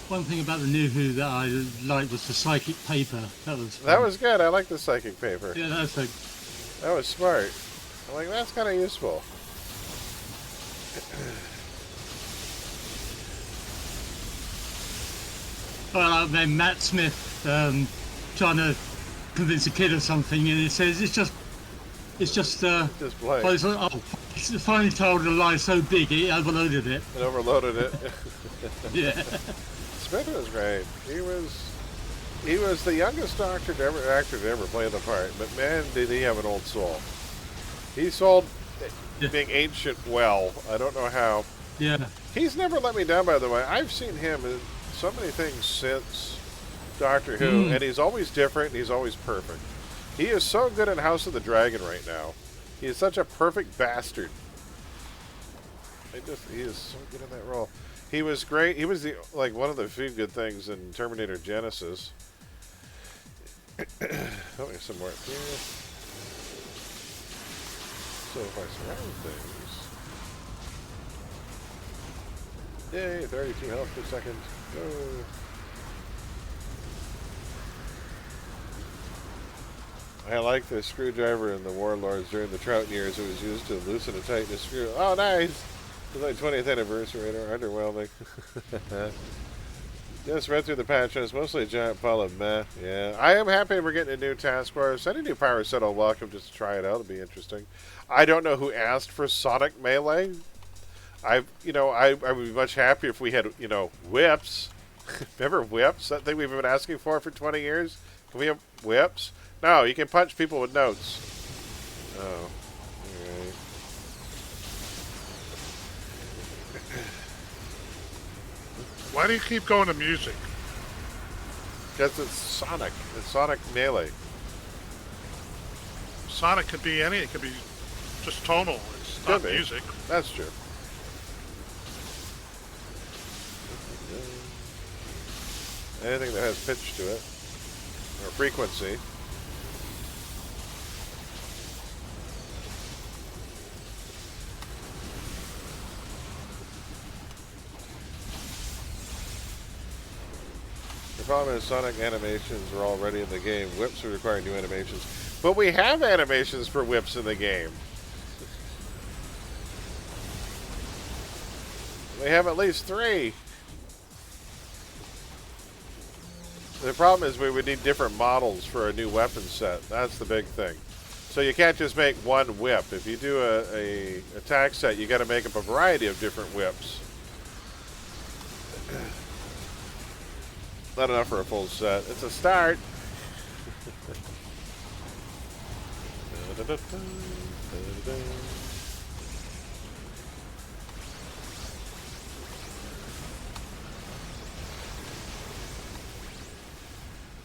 One thing about the new Who that I liked was the psychic paper. That was fun. That was good. I like the psychic paper. Yeah, that was smart. I'm like, that's kind of useful. Well, then Matt Smith trying to convince a kid of something, and it says it's just display. Oh, finally told a lie so big it overloaded it. It overloaded it. Yeah. Smith was great. He was the youngest actor to ever play the part, but man, did he have an old soul. He sold being ancient well. I don't know how. Yeah. He's never let me down, by the way. I've seen him in so many things since Doctor Who, and he's always different, and he's always perfect. He is so good in House of the Dragon right now. He is such a perfect bastard. He is so good in that role. He was great. He was one of the few good things in Terminator Genesis. Oh, there's some more up here. So if I surround things. Yay, 32 health per second. Go. I like the screwdriver in the Warlords during the Trout years. It was used to loosen a tighten a screw. Oh, nice! It's like 20th anniversary. Underwhelming. Just read through the patch. It's mostly a giant pile of meh. Yeah, I am happy we're getting a new task force. Any new power set I'll welcome just to try it out. It'll be interesting. I don't know who asked for Sonic Melee. I would be much happier if we had, whips. Remember whips? That thing we've been asking for 20 years? Can we have whips? No, you can punch people with notes. Oh, alright. Why do you keep going to music? Because it's Sonic. It's Sonic Melee. Sonic could be any. It could be just tonal. It's not music. That's true. Anything that has pitch to it. Or frequency. The problem is Sonic animations are already in the game. Whips will require new animations. But we have animations for whips in the game. We have at least 3. The problem is we would need different models for a new weapon set. That's the big thing. So you can't just make one whip. If you do a attack set, you got to make up a variety of different whips. Not enough for a full set. It's a start.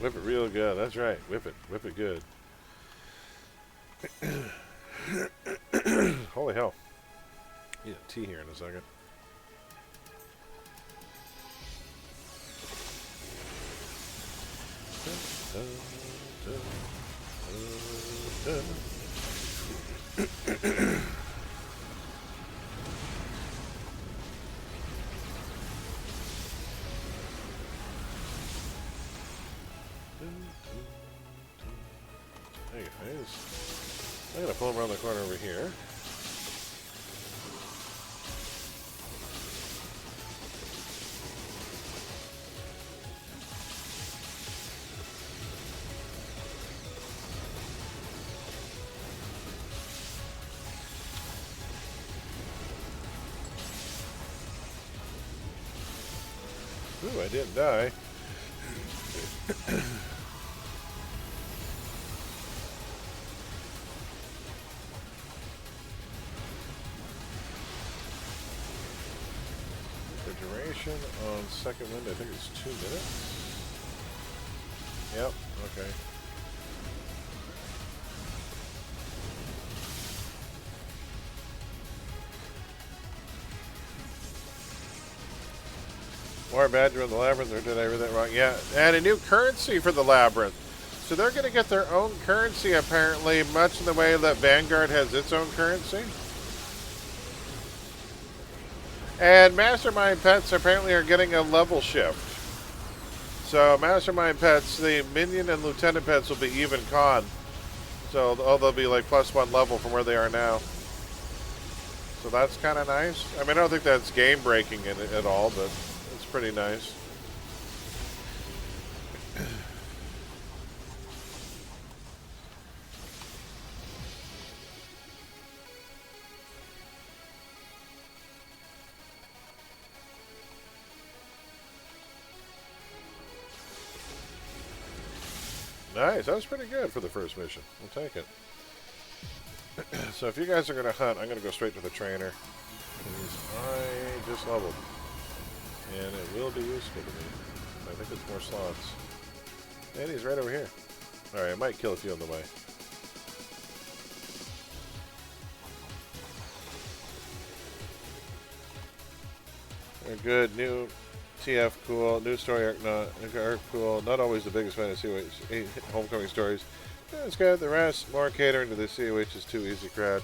Whip it real good. That's right. Whip it. Whip it good. Holy hell. Need a tea here in a second. Hey guys. I'm going to pull him around the corner over here. Ooh, I didn't die. The duration on second wind, I think it's 2 minutes. Yep, okay. More Badger in the Labyrinth, or did I read that wrong? Yeah, and a new currency for the Labyrinth. So they're going to get their own currency, apparently, much in the way that Vanguard has its own currency. And Mastermind Pets apparently are getting a level shift. So Mastermind Pets, the Minion and Lieutenant Pets will be even con. So they'll be like +1 level from where they are now. So that's kind of nice. I mean, I don't think that's game breaking at all, but it's pretty nice. Nice, that was pretty good for the first mission. We'll take it. So if you guys are going to hunt, I'm going to go straight to the trainer. I just leveled. And it will be useful to me. I think it's more slots. And he's right over here. Alright, I might kill a few on the way. They're good. New TF cool. New story arc cool. Not always the biggest fan of COH homecoming stories. It's good. The rest more catering to the COH's too easy crowd.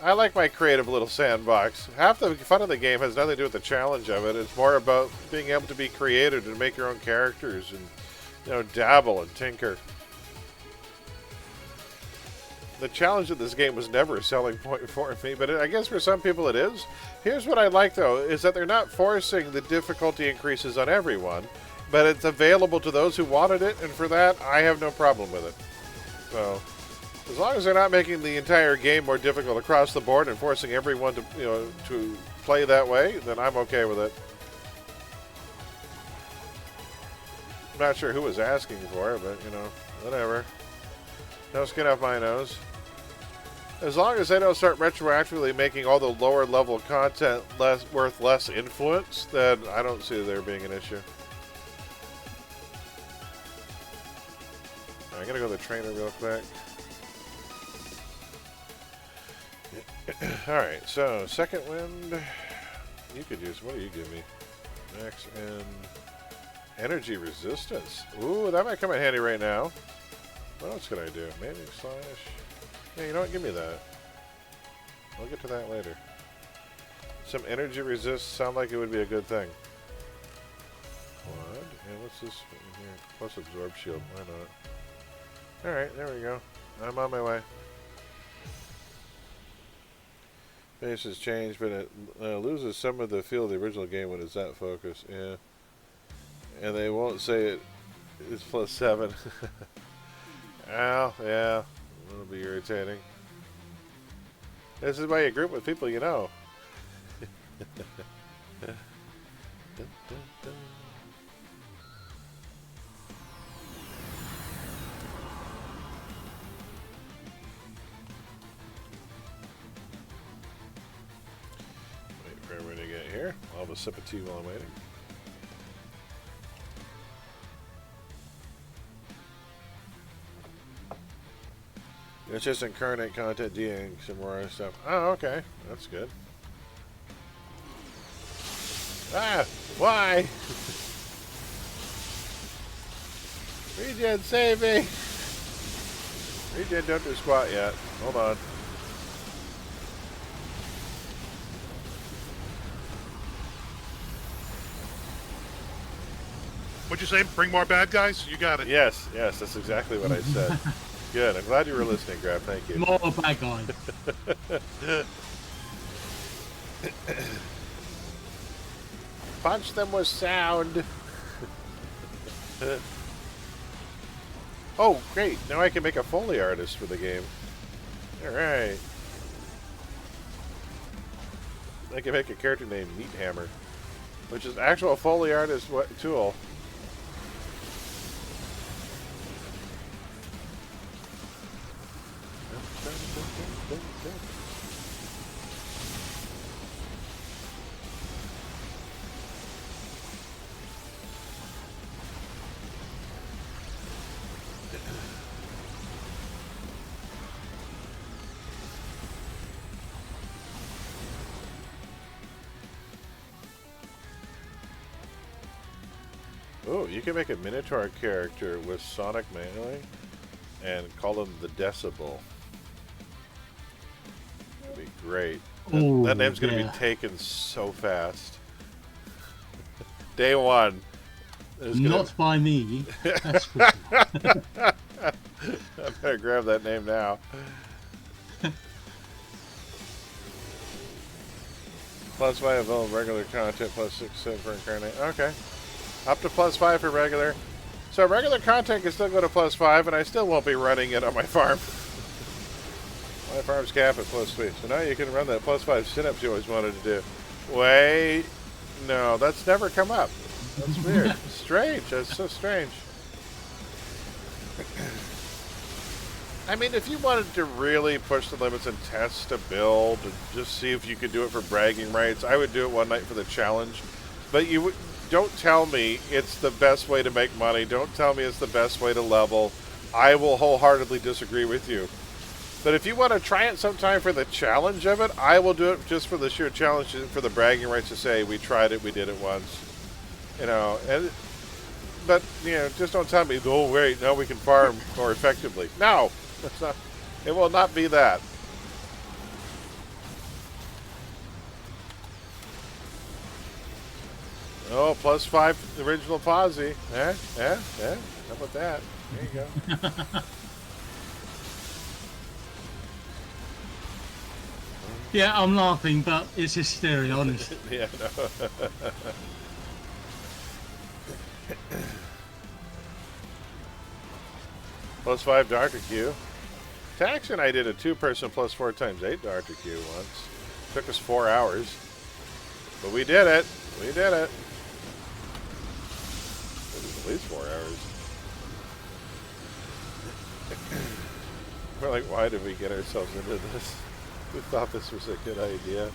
I like my creative little sandbox. Half the fun of the game has nothing to do with the challenge of it. It's more about being able to be creative and make your own characters and, you know, dabble and tinker. The challenge of this game was never a selling point for me, but I guess for some people it is. Here's what I like, though, is that they're not forcing the difficulty increases on everyone, but it's available to those who wanted it, and for that, I have no problem with it. So, as long as they're not making the entire game more difficult across the board and forcing everyone to, you know, to play that way, then I'm okay with it. I'm not sure who was asking for it, but, you know, whatever. No skin off my nose. As long as they don't start retroactively making all the lower level content worth less influence, then I don't see there being an issue. I'm going to go to the trainer real quick. Alright, so second wind. You could use, what do you give me? Max and energy resistance. Ooh, that might come in handy right now. What else could I do? Maybe slash. Yeah, you know what? Give me that. We'll get to that later. Some energy resist sound like it would be a good thing. Quad. And what's this one here? Plus absorb shield. Why not? Alright, there we go. I'm on my way. Base has changed, but it loses some of the feel of the original game when it's that focused. Yeah. And they won't say it's +7. Oh, yeah. That'll be irritating. This is why you group with people you know. Wait for everyone to get here. I'll have a sip of tea while I'm waiting. It's just incarnate content, DAing some more stuff. Oh, okay. That's good. Ah! Why? Regen, save me! Regen, don't do squat yet. Hold on. What'd you say? Bring more bad guys? You got it. Yes, yes, that's exactly what I said. Good. I'm glad you were listening, Grab. Thank you. More bad guys. Punch them with sound. Oh, great. Now I can make a Foley artist for the game. Alright. I can make a character named Meat Hammer, which is actual Foley artist tool. Oh, you can make a Minotaur character with Sonic Melee and call him the Decibel. That'd be great. Ooh, that name's going to yeah. be taken so fast. Day one. Not by me. That's for sure. I better grab that name now. +5 of all regular content, +6 for incarnate. Okay. Up to +5 for regular. So regular content can still go to +5, and I still won't be running it on my farm. My farm's capped at +3. So now you can run that +5 Synapse you always wanted to do. Wait. No, that's never come up. That's weird. Strange. That's so strange. I mean, if you wanted to really push the limits and test a build and just see if you could do it for bragging rights, I would do it one night for the challenge. But you don't tell me it's the best way to make money. Don't tell me it's the best way to level. I will wholeheartedly disagree with you. But if you want to try it sometime for the challenge of it, I will do it just for the sheer challenge, for the bragging rights to say, we tried it, we did it once. You know, but, you know, just don't tell me, oh, wait, now we can farm more effectively. No, that's not, it will not be that. Oh, +5 original Posi. How about that? There you go. Yeah, I'm laughing, but it's hysteria, honest. Yeah, no. +5 Dr. Q. Tax and I did a 2-person +4 × 8 Dr. Q once. Took us 4 hours. But we did it. We did it. It was at least 4 hours. We're like, why did we get ourselves into this? We thought this was a good idea. It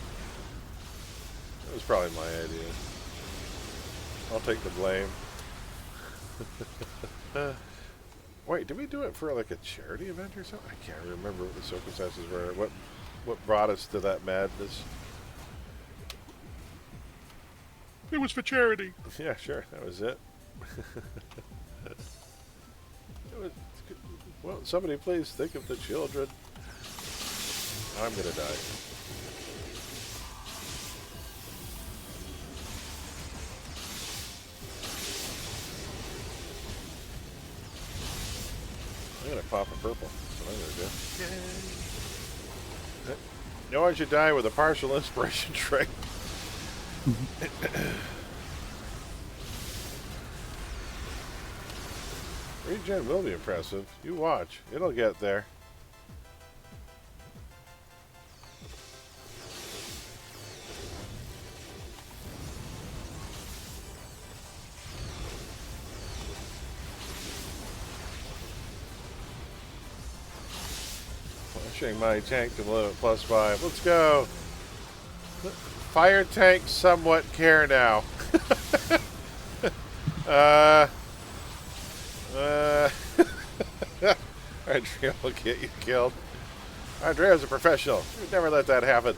was probably my idea. I'll take the blame. Wait, did we do it for like a charity event or something? I can't remember what the circumstances were. What brought us to that madness? It was for charity. Yeah, sure, that was it. Well, somebody please think of the children. I'm gonna die. I'm gonna pop a purple. That's what I'm gonna do. No one should die with a partial inspiration trait. Regen will be impressive. You watch. It'll get there. Pushing my tank to below +5. Let's go. Fire tanks somewhat care now. Andrea will get you killed. Andrea's a professional. You'd never let that happen.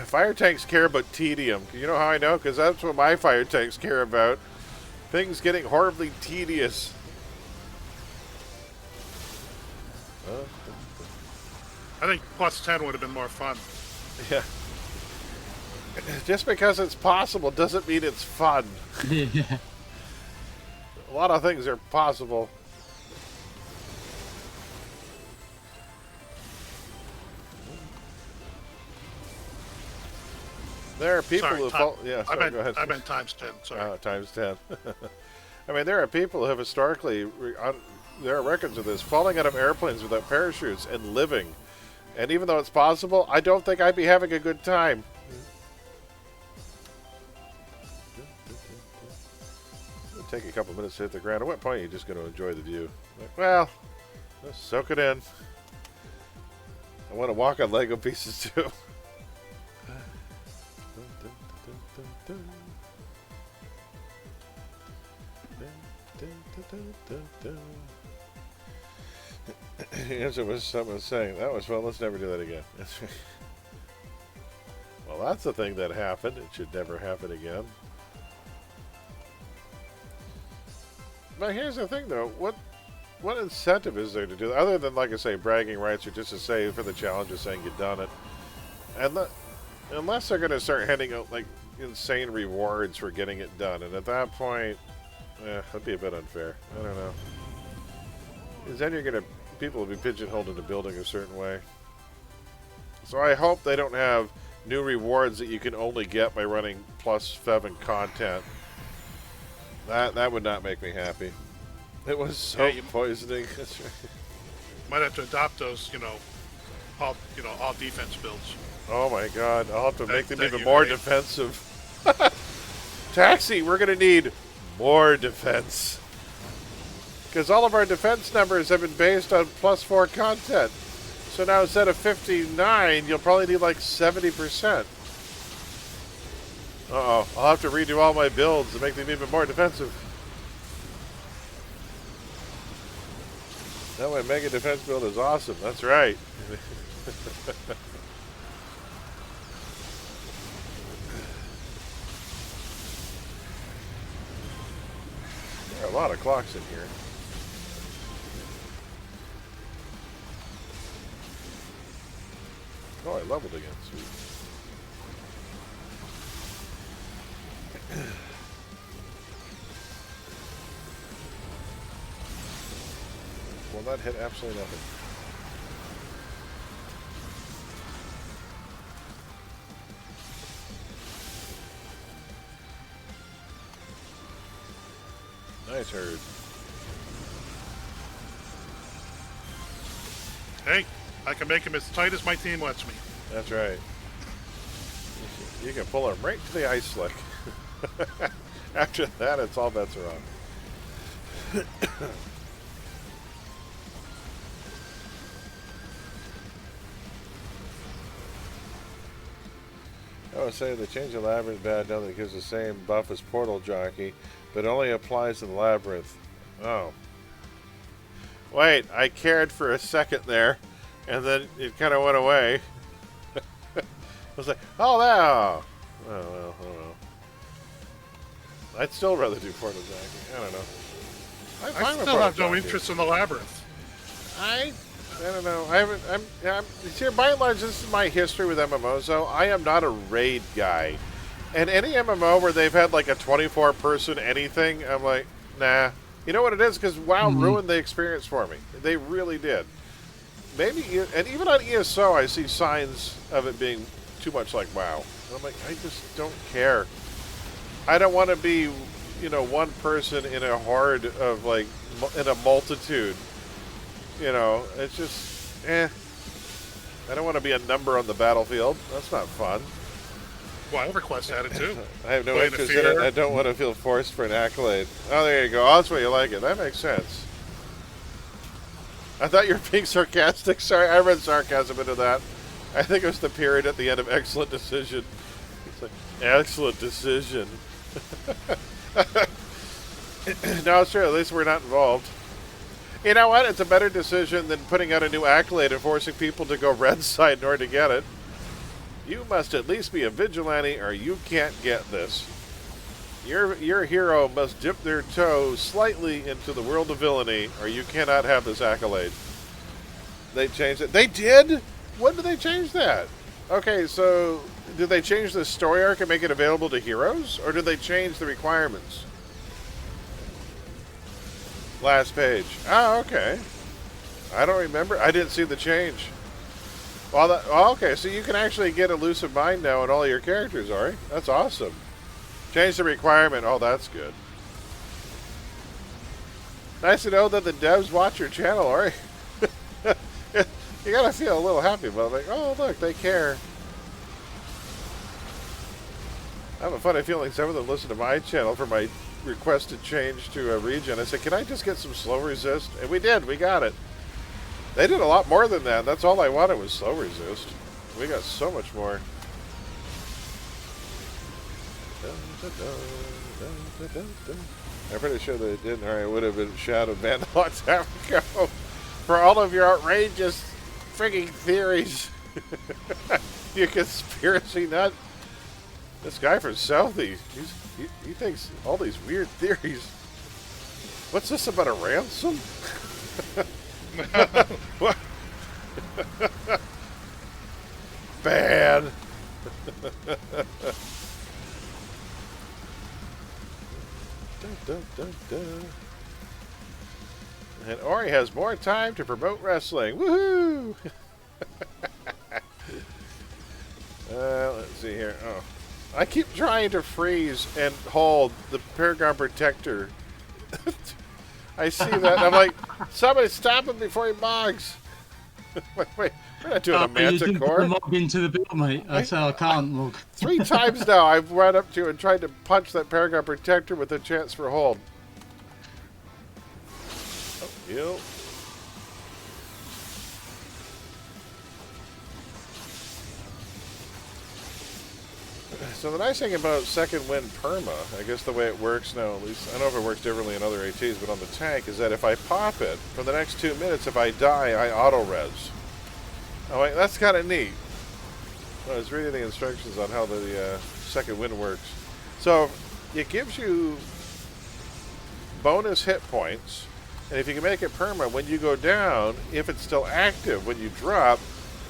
Fire tanks care about tedium. You know how I know? Because that's what my fire tanks care about. Things getting horribly tedious. I think +10 would have been more fun. Yeah. Just because it's possible doesn't mean it's fun. Yeah. A lot of things are possible. There are people Sorry, who fall. Yeah, I sorry, go ahead. meant times 10. Sorry. Times 10. I mean, there are people who have historically, there are records of this, falling out of airplanes without parachutes and living. And even though it's possible, I don't think I'd be having a good time. It'll take a couple minutes to hit the ground. At what point are you just going to enjoy the view? Like, well, let's soak it in. I want to walk on Lego pieces too. As it was someone saying, that was fun, let's never do that again. Well, that's the thing that happened. It should never happen again. But here's the thing, though. What incentive is there to do that? Other than, like I say, bragging rights or just to say for the challenge of saying you've done it. And unless they're going to start handing out, like, insane rewards for getting it done. And at that point, that'd be a bit unfair. I don't know. Because then you're going to... people will be pigeonholed into building a certain way. So I hope they don't have new rewards that you can only get by running plus Fevin content. That would not make me happy. It was so poisoning. Might have to adopt those, all defense builds. Oh my God! I'll have to make them even more defensive. Taxi, we're gonna need more defense. Because all of our defense numbers have been based on +4 content. So now instead of 59, you'll probably need like 70%. Uh-oh. I'll have to redo all my builds to make them even more defensive. That way Mega Defense build is awesome. That's right. There are a lot of clocks in here. Oh, I leveled again. Sweet. Well, that hit absolutely nothing. Nice herd. Hey, I can make him as tight as my team lets me. That's right. You can pull him right to the ice slick. After that, it's all bets are on. I was saying they changed the labyrinth bad now that it gives the same buff as Portal Jockey, but only applies in the labyrinth. Oh. Wait, I cared for a second there, and then it kind of went away. I was like, oh, no. Oh, well, oh, well. I'd still rather do Portal Jockey. I don't know. I still have no interest in the labyrinth. I don't know. See, by and large, this is my history with MMOs, though. I am not a raid guy. And any MMO where they've had like a 24-person anything, I'm like, nah. You know what it is? Because WoW ruined the experience for me. They really did. Maybe, and even on ESO, I see signs of it being too much like WoW. And I'm like, I just don't care. I don't want to be, one person in a horde of like, in a multitude. It's just, I don't want to be a number on the battlefield. That's not fun. Well, EverQuest had it too. I have no interest in it. I don't want to feel forced for an accolade. Oh, there you go. Oh, that's why you like it. That makes sense. I thought you were being sarcastic. Sorry, I read sarcasm into that. I think it was the period at the end of Excellent Decision. It's like, excellent decision. No, it's true. At least we're not involved. You know what? It's a better decision than putting out a new accolade and forcing people to go red side in order to get it. You must at least be a vigilante or you can't get this. Your hero must dip their toe slightly into the world of villainy or you cannot have this accolade. They changed it. They did? When did they change that? Okay, so did they change the story arc and make it available to heroes? Or did they change the requirements? Last page. Oh, okay. I don't remember. I didn't see the change. Well, okay, so you can actually get Elusive Mind now on all your characters, Ari. That's awesome. Change the requirement. Oh, that's good. Nice to know that the devs watch your channel, Ari. You gotta feel a little happy about it. Like, oh, look, they care. I have a funny feeling some of them listen to my channel for my requested change to a regen. I said, can I just get some slow resist? And we did. We got it. They did a lot more than that. That's all I wanted was slow resist. We got so much more. I'm pretty sure that it didn't, or it would have been shouted man a long time ago. For all of your outrageous frigging theories. You conspiracy nut. This guy from Southie, he thinks all these weird theories. What's this about a ransom? What? Bad. And Ori has more time to promote wrestling. Woohoo! Let's see here. Oh, I keep trying to freeze and hold the Paragon Protector. I see that. And I'm like, somebody stop him before he bogs. Wait, we're not doing a manticore. Log into the bill, mate. That's how I can't log. 3 times now I've run up to and tried to punch that Paragon Protector with a chance for hold. Oh, you. So the nice thing about second wind perma, I guess the way it works now, at least, I don't know if it works differently in other ATs, but on the tank, is that if I pop it, for the next 2 minutes, if I die, I auto-res. Oh, wait, that's kind of neat. I was reading the instructions on how the second wind works. So, it gives you bonus hit points, and if you can make it perma, when you go down, if it's still active, when you drop,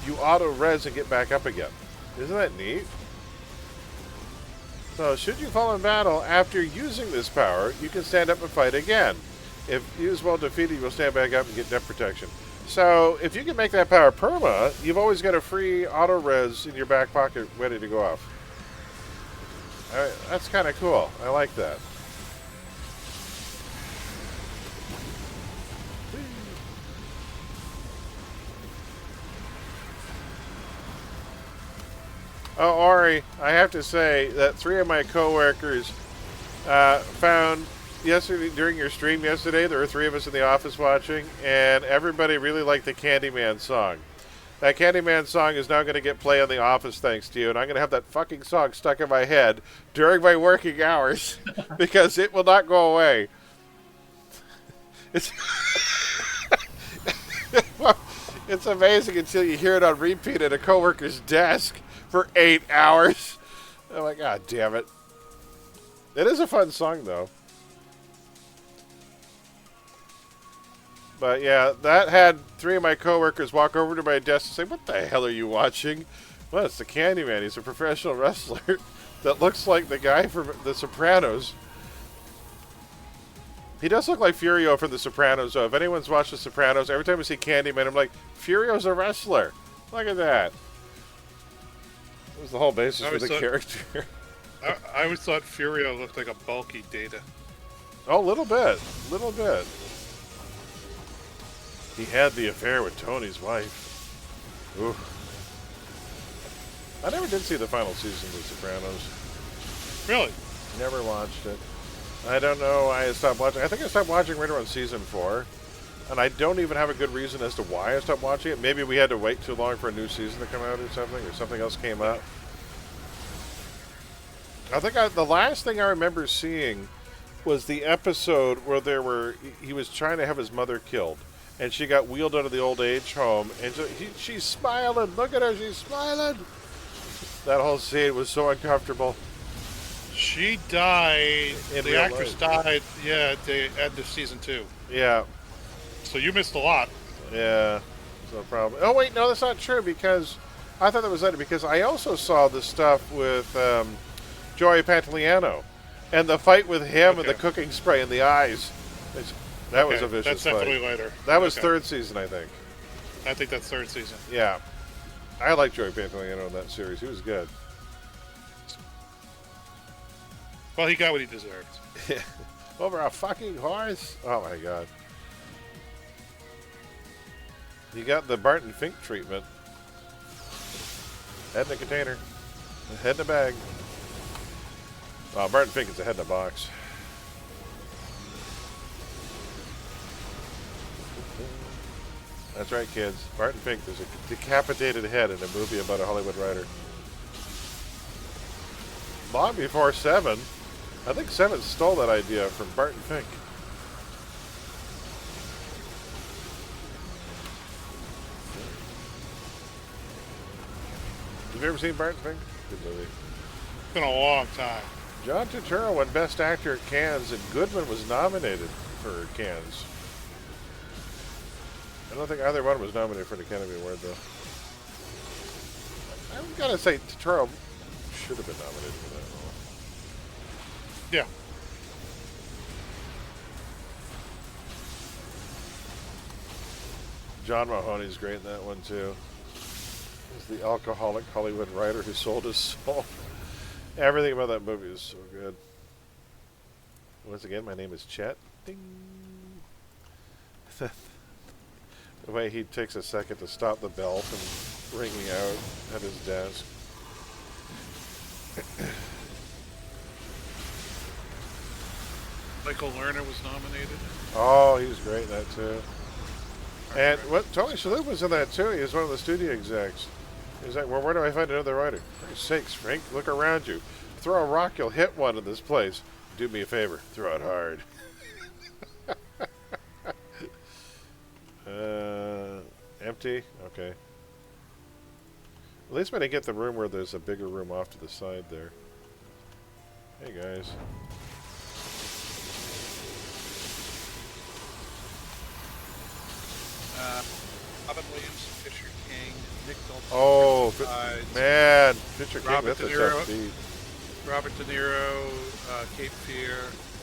you auto-res and get back up again. Isn't that neat? So, should you fall in battle after using this power, you can stand up and fight again. If used while defeated, you will stand back up and get death protection. So, if you can make that power perma, you've always got a free auto-res in your back pocket ready to go off. Alright, that's kind of cool. I like that. Oh, Ori, I have to say that 3 of my coworkers found yesterday, during your stream yesterday, there were 3 of us in the office watching, and everybody really liked the Candyman song. That Candyman song is now going to get play on the office thanks to you, and I'm going to have that fucking song stuck in my head during my working hours because it will not go away. It's it's amazing until you hear it on repeat at a coworker's desk for 8 hours. I'm like, God damn it. It is a fun song, though. But yeah, that had 3 of my coworkers walk over to my desk and say, what the hell are you watching? Well, it's the Candyman. He's a professional wrestler that looks like the guy from The Sopranos. He does look like Furio from The Sopranos, though. If anyone's watched The Sopranos, every time I see Candyman, I'm like, Furio's a wrestler. Look at that. That was the whole basis for the character. I always thought Furio looked like a bulky Data. Oh, a little bit. A little bit. He had the affair with Tony's wife. Ooh. I never did see the final season of The Sopranos. Really? Never watched it. I don't know why I stopped watching. I think I stopped watching right around season 4. And I don't even have a good reason as to why I stopped watching it. Maybe we had to wait too long for a new season to come out or something else came up. I think the last thing I remember seeing was the episode where he was trying to have his mother killed. And she got wheeled out of the old age home. And so she's smiling. Look at her. She's smiling. That whole scene was so uncomfortable. She died. The actress died, yeah, at the end of season 2. Yeah. So you missed a lot. Yeah. No problem. Oh, wait. No, that's not true because I thought that was later because I also saw the stuff with Joey Pantoliano and the fight with him and the cooking spray in the eyes. That was a vicious That's definitely fight. later. That was third season, I think. I think that's third season. Yeah. I like Joey Pantoliano in that series. He was good. Well, he got what he deserved. Over a fucking horse? Oh, my God. You got the Barton Fink treatment. Head in a container. Head in a bag. Well, Barton Fink is a head in a box. That's right, kids. Barton Fink, there's a decapitated head in a movie about a Hollywood writer. Long before Seven. I think Seven stole that idea from Barton Fink. Have you ever seen Barton Fink? Good movie. It's been a long time. John Turturro won Best Actor at Cannes, and Goodman was nominated for Cannes. I don't think either one was nominated for an Academy Award, though. I've got to say, Turturro should have been nominated for that role. Yeah. John Mahoney's great in that one, too. He's the alcoholic Hollywood writer who sold his soul. Everything about that movie is so good. Once again, my name is Chet. Ding. The way he takes a second to stop the bell from ringing out at his desk. Michael Lerner was nominated. Oh, he was great in that too. And what Tony Shalhoub was in that too. He was one of the studio execs. He's like, well, where do I find another writer? For Christ's sakes, Frank, look around you. Throw a rock, you'll hit one in this place. Do me a favor, throw it hard. Empty? Okay. At least when I get the room where there's a bigger room off to the side there. Hey, guys. Robin Williams, Fisher King, Nick Nolte. Oh, man. Fisher King, Robert that's a De Niro, tough beat. Robert De Niro, Cape Fear,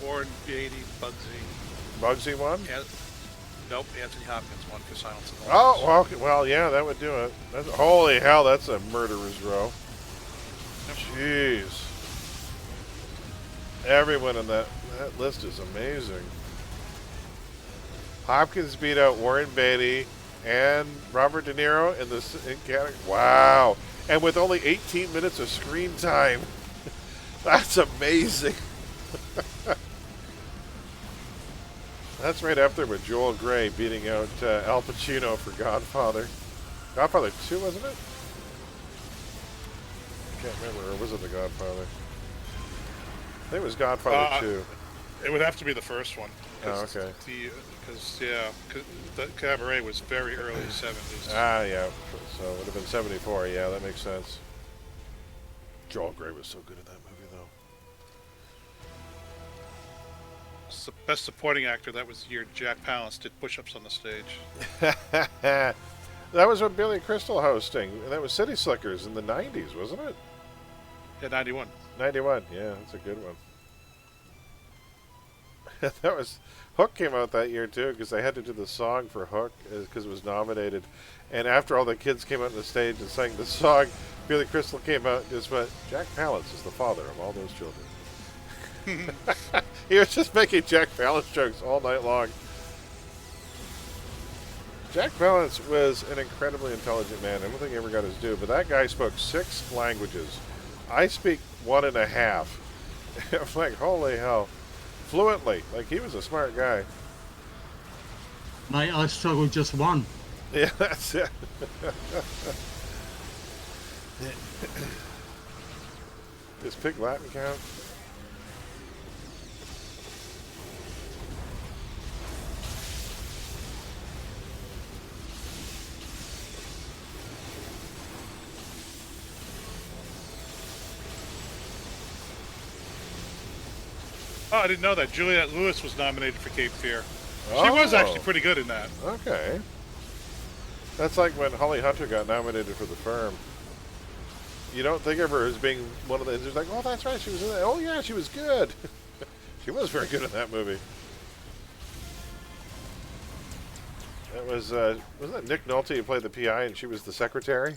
Warren Beatty, Bugsy. Bugsy won? Nope, Anthony Hopkins won for Silence of the Oh, Lambs. well, yeah, that would do it. Holy hell, that's a murderer's row. Jeez. Everyone in that list is amazing. Hopkins beat out Warren Beatty and Robert De Niro in this category. Wow. And with only 18 minutes of screen time. That's amazing. That's right up there with Joel Grey beating out Al Pacino for Godfather. Godfather 2, wasn't it? I can't remember. Or was it The Godfather? I think it was Godfather 2. It would have to be the first one. Oh, okay. Because the Cabaret was very early 70s. Ah, yeah. So it would have been 74. Yeah, that makes sense. Joel Grey was so good at that movie, though. It's the best supporting actor. That was the year Jack Palance did push-ups on the stage. That was with Billy Crystal hosting. And that was City Slickers in the 90s, wasn't it? Yeah, 91. 91, yeah, that's a good one. That was Hook came out that year too, because they had to do the song for Hook because it was nominated. And after all the kids came out on the stage and sang the song, Billy Crystal came out and just went, Jack Palance is the father of all those children. He was just making Jack Palance jokes all night long. Jack Palance was an incredibly intelligent man. I don't think he ever got his due, but that guy spoke 6 languages. I speak 1.5. I'm like, holy hell. Fluently. Like, he was a smart guy. Mate, I struggle just one. Yeah, that's it. Does Pig Latin count? Oh, I didn't know that. Juliette Lewis was nominated for Cape Fear. She was actually pretty good in that. Okay. That's like when Holly Hunter got nominated for The Firm. You don't think of her as being one of the... It's like, oh, that's right, she was in that. Oh, yeah, she was good. She was very good in that movie. It was wasn't that Nick Nolte who played the PI and she was the secretary?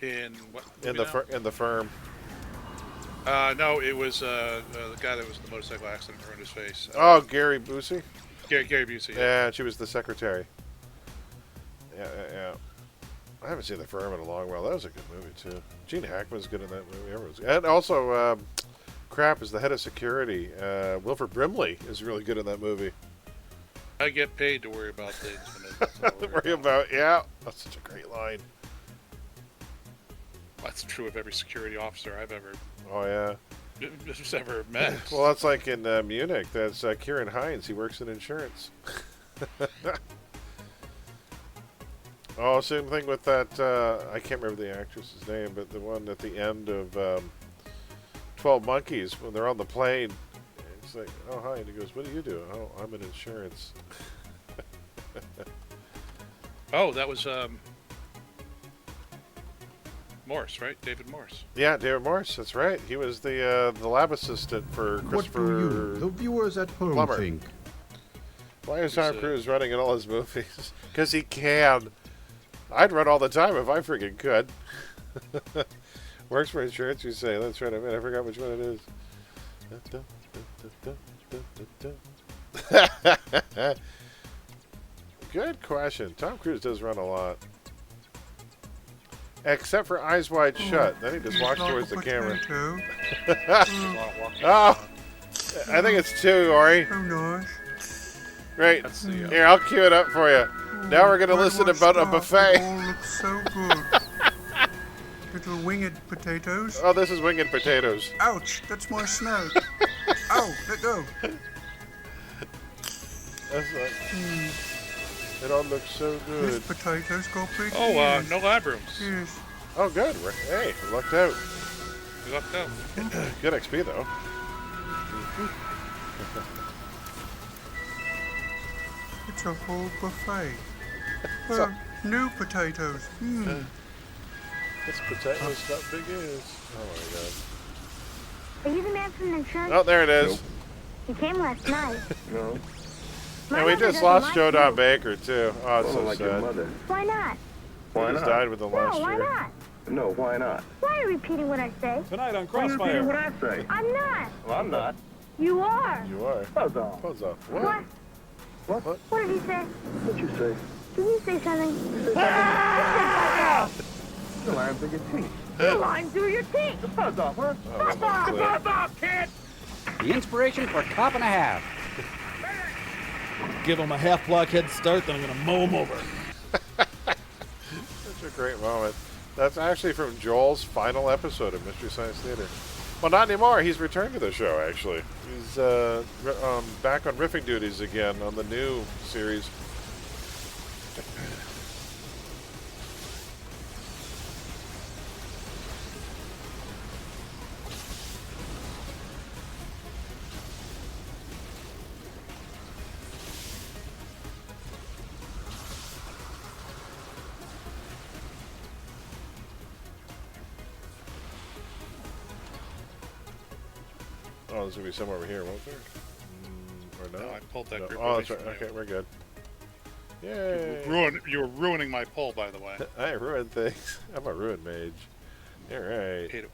In what? In the firm. No, it was the guy that was in the motorcycle accident ruined his face. Oh, Gary Busey? Gary Busey. Yeah, she was the secretary. Yeah. I haven't seen The Firm in a long while. That was a good movie, too. Gene Hackman's good in that movie. And also, Crap is the head of security. Wilford Brimley is really good in that movie. I get paid to worry about things. Yeah. That's such a great line. That's true of every security officer I've ever met. Well, that's like in Munich. That's Kieran Hines. He works in insurance. Oh, same thing with that. I can't remember the actress's name, but the one at the end of 12 Monkeys when they're on the plane. It's like, oh, hi. And he goes, what do you do? Oh, I'm in insurance. Oh, that was Morse, right? David Morse. Yeah, David Morse. That's right. He was the lab assistant for Christopher. What do you, the viewers at home, Plummer. think? Why is Tom Cruise running in all his movies? Because he can. I'd run all the time if I freaking could. Works for insurance, you say. That's right. I forgot which one it is. Good question. Tom Cruise does run a lot. Except for Eyes Wide Shut. Then he just walks towards the camera. Oh! I think it's 2, Ori. Oh, nice. Great. Here, I'll cue it up for you. Now we're going to listen about a buffet. It all looks so good. Little winged potatoes. Oh, this is winged potatoes. Ouch, that's my snow. Ow, let go. That's like, it all looks so good. These potatoes got big Oh, no lab rooms. Yes. Oh, good. Hey, lucked out. You lucked out. Good XP, though. It's a whole buffet. So, new potatoes. this potato's got big ears. Oh my god. Are you the man from the insurance? Oh, there it is. Nope. He came last night. No. And we just lost Joe Don Baker, too. Oh, it's so like your sad. mother. Why not? He just died within the last No, why year. not? No, why not? Why are you repeating what I say? Tonight on Why are you repeating what Crossfire. I say? I'm not. Well, I'm not. You are. You are. Buzz off. Buzz off. What? What? What did he say? What'd you say? Did you say something? The line through your teeth. You lying through your teeth. Buzz off, huh? Buzz off. Buzz off, kid! The inspiration for cop and a half. Give him a half-block head start, then I'm going to mow him over. Such a great moment. That's actually from Joel's final episode of Mystery Science Theater. Well, not anymore. He's returned to the show, actually. He's back on riffing duties again on the new series. Oh, there's going to be some over here, won't there? Or no? No, I pulled that group. Oh, that's right. Okay, we're good. Yay! You were ruining my poll, by the way. I ruined things. I'm a ruin mage. All right. Hate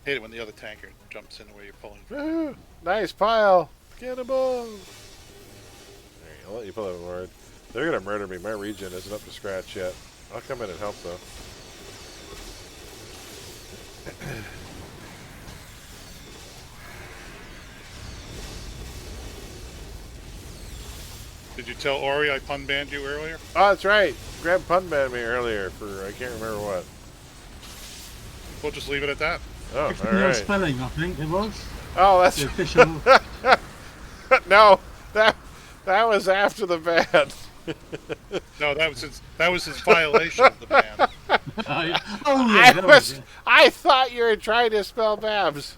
it when the other tanker jumps in where you're pulling from. Woohoo! Nice pile! Cannonball! Alright, I'll let you pull that forward. They're going to murder me. My regen isn't up to scratch yet. I'll come in and help, though. Did you tell Ori I pun banned you earlier? Oh, that's right. Grab pun banned me earlier for I can't remember what. We'll just leave it at that. Oh, all No right. spelling, I think it was. Oh, that's the official. No, that was after the ban. No, that was his violation of the ban. Oh yeah, I thought you were trying to spell Babs.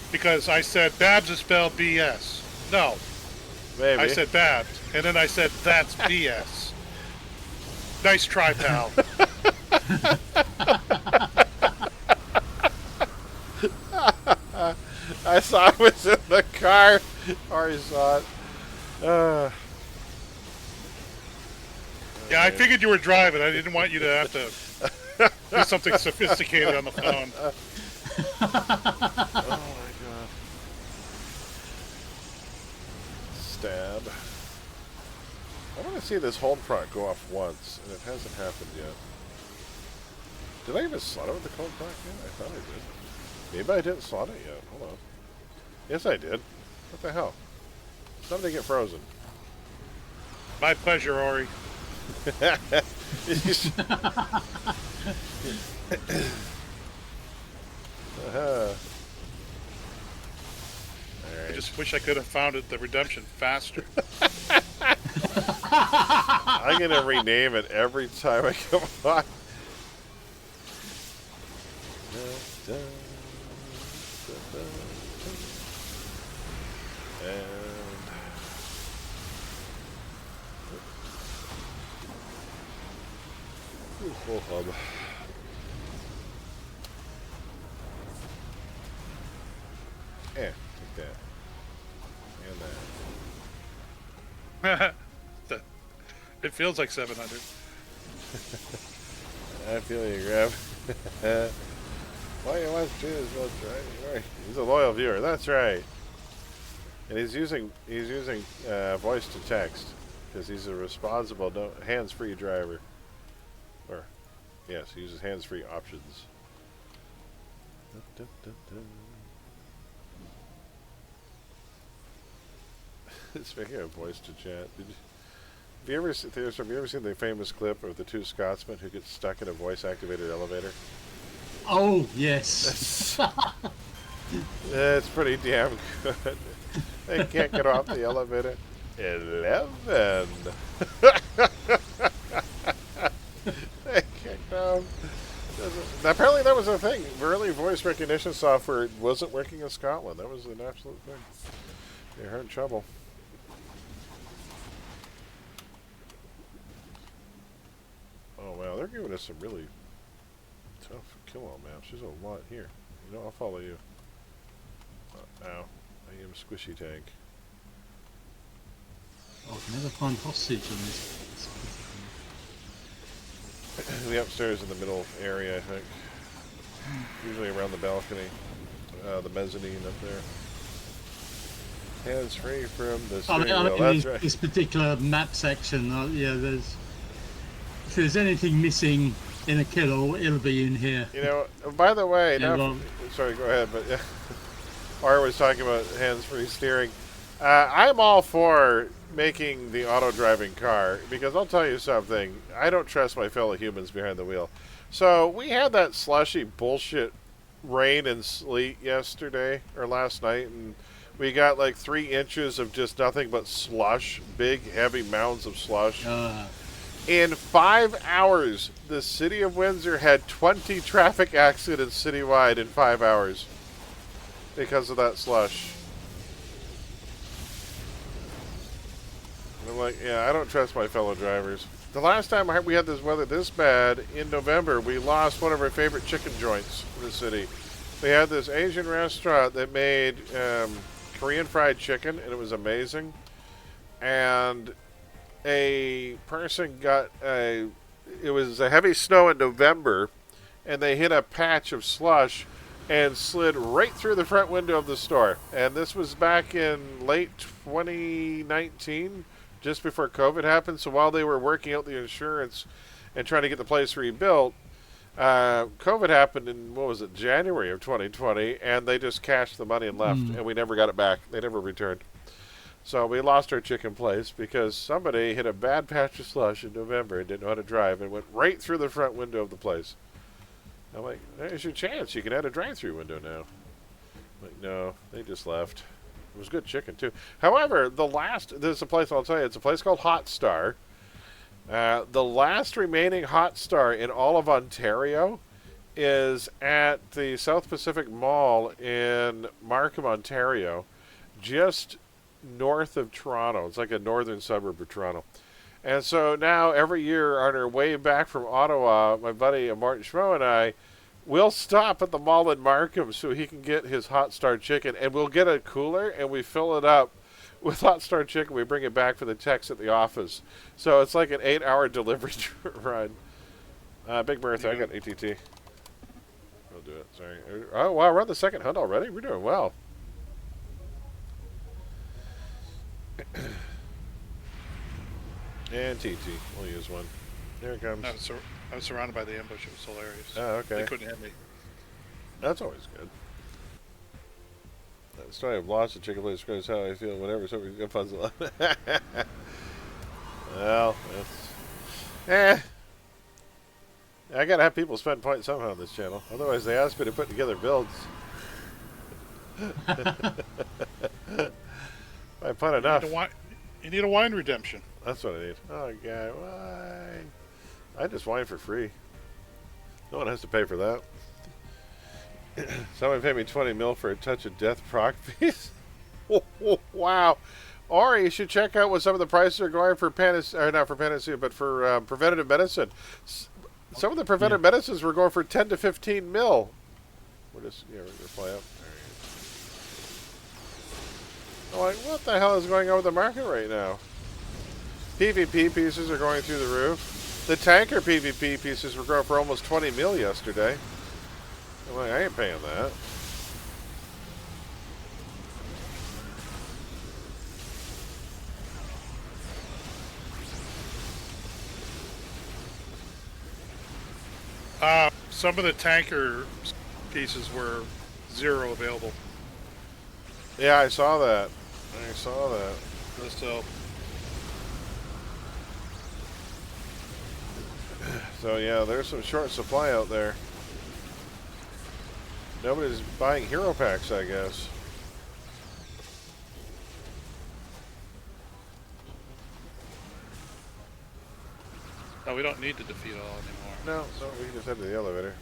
Because I said Babs is spelled BS. No. Maybe. I said Babs, and then I said that's BS. Nice try, pal. I saw it was in the car. Already saw it. Yeah, I figured you were driving. I didn't want you to have to do something sophisticated on the phone. Oh my god. Stab. I want to see this hold proc go off once, and it hasn't happened yet. Did I even slot it with the cold proc yet? I thought I did. Maybe I didn't slot it yet. Hold on. Yes, I did. What the hell? Something get frozen. My pleasure, Ori. I just wish I could have found the redemption faster. I'm gonna rename it every time I come on. Full hub. Yeah, take that. And that. It feels like 700. I feel you, Grab. Why you watch Jay's well right? He's a loyal viewer. That's right. And he's using voice to text because he's a responsible, hands-free driver. Or, yes, he uses hands-free options. Speaking of voice to chat, have you ever seen the famous clip of the two Scotsmen who get stuck in a voice-activated elevator? Oh, yes. It's pretty damn good. They can't get off the elevator. 11. They kicked off. Apparently that was a thing. Early voice recognition software wasn't working in Scotland. That was an absolute thing. They were in trouble. Oh wow, they're giving us some really tough kill-all maps. There's a lot here. You know, I'll follow you. Ow. I am Squishy Tank. Oh, I can never find hostage in this. The upstairs in the middle area, I think. Usually around the balcony. The mezzanine up there. Hands free from the steering wheel. That's right. This particular map section, yeah, if there's anything missing in a kill-all, it'll be in here. You know, by the way, Yeah, sorry, go ahead, but yeah. Art was talking about hands-free steering. I'm all for making the auto-driving car, because I'll tell you something, I don't trust my fellow humans behind the wheel. So, we had that slushy bullshit rain and sleet yesterday, or last night, and we got like 3 inches of just nothing but slush, big, heavy mounds of slush. In 5 hours, the city of Windsor had 20 traffic accidents citywide in 5 hours because of that slush. And I'm like, yeah, I don't trust my fellow drivers. The last time we had this weather this bad, in November, we lost one of our favorite chicken joints in the city. We had this Asian restaurant that made Korean fried chicken, and it was amazing. And a person got it was a heavy snow in November, and they hit a patch of slush and slid right through the front window of the store. And this was back in late 2019, just before COVID happened. So while they were working out the insurance and trying to get the place rebuilt, COVID happened in, what was it, January of 2020, and they just cashed the money and left, and we never got it back. They never returned. So we lost our chicken place because somebody hit a bad patch of slush in November and didn't know how to drive and went right through the front window of the place. I'm like, there's your chance. You can add a drive-through window now. I'm like, no, they just left. It was good chicken, too. However, there's a place, I'll tell you, it's a place called Hot Star. The last remaining Hot Star in all of Ontario is at the South Pacific Mall in Markham, Ontario, just north of Toronto. It's like a northern suburb of Toronto. And so now every year on our way back from Ottawa, my buddy Martin Schmo and I, We'll stop at the mall in Markham so he can get his Hot Star chicken, and we'll get a cooler and we fill it up with Hot Star chicken. We bring it back for the techs at the office. So it's like an 8-hour delivery run. Big Bertha, I got ATT. I'll do it. Sorry. Oh, wow, we're on the second hunt already? We're doing well. And TT. We'll use one. Here it comes. I was surrounded by the ambush. It was hilarious. Oh, okay. They couldn't hit me. That's always good. That story of lost the chicken place shows how I feel whenever somebody gets puzzle. Well, that's... I gotta have people spend points somehow on this channel. Otherwise, they ask me to put together builds. I fun enough. You need a wine redemption. That's what I need. Oh, God, wine. I just wine for free. No one has to pay for that. Someone paid me 20 mil for a touch of death proc piece. Wow. Or you should check out what some of the prices are going for not for panacea, but for preventative medicine. Some of the preventative medicines were going for 10 to 15 mil. We're just, we're going to fly up. I'm like, what the hell is going on with the market right now? PvP pieces are going through the roof. The tanker PvP pieces were going for almost 20 mil yesterday. I'm like, I ain't paying that. Some of the tanker pieces were 0 available. Yeah, I saw that. So yeah, there's some short supply out there. Nobody's buying hero packs, I guess. No, we don't need to defeat all anymore. No, we can just head to the elevator.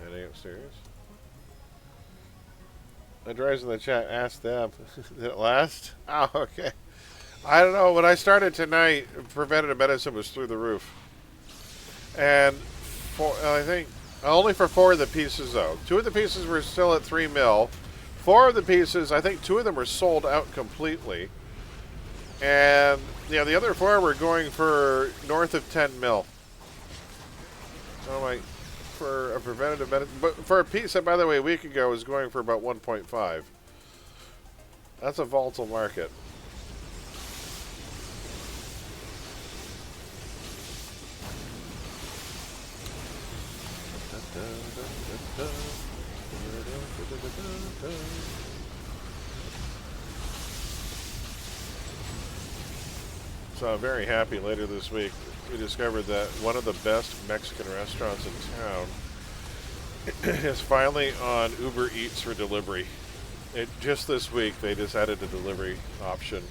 Heading upstairs. The drivers in the chat asked them. Did it last? Oh, okay. I don't know. When I started tonight, preventative medicine was through the roof. And I think only for 4 of the pieces, though. 2 of the pieces were still at 3 mil. 4 of the pieces, I think 2 of them were sold out completely. And yeah, the other 4 were going for north of 10 mil. So I'm like, for a preventative medicine, but for a piece that, by the way, a week ago was going for about 1.5. That's a volatile market. So I'm very happy later this week we discovered that one of the best Mexican restaurants in town is finally on Uber Eats for delivery. Just this week they just added a delivery option.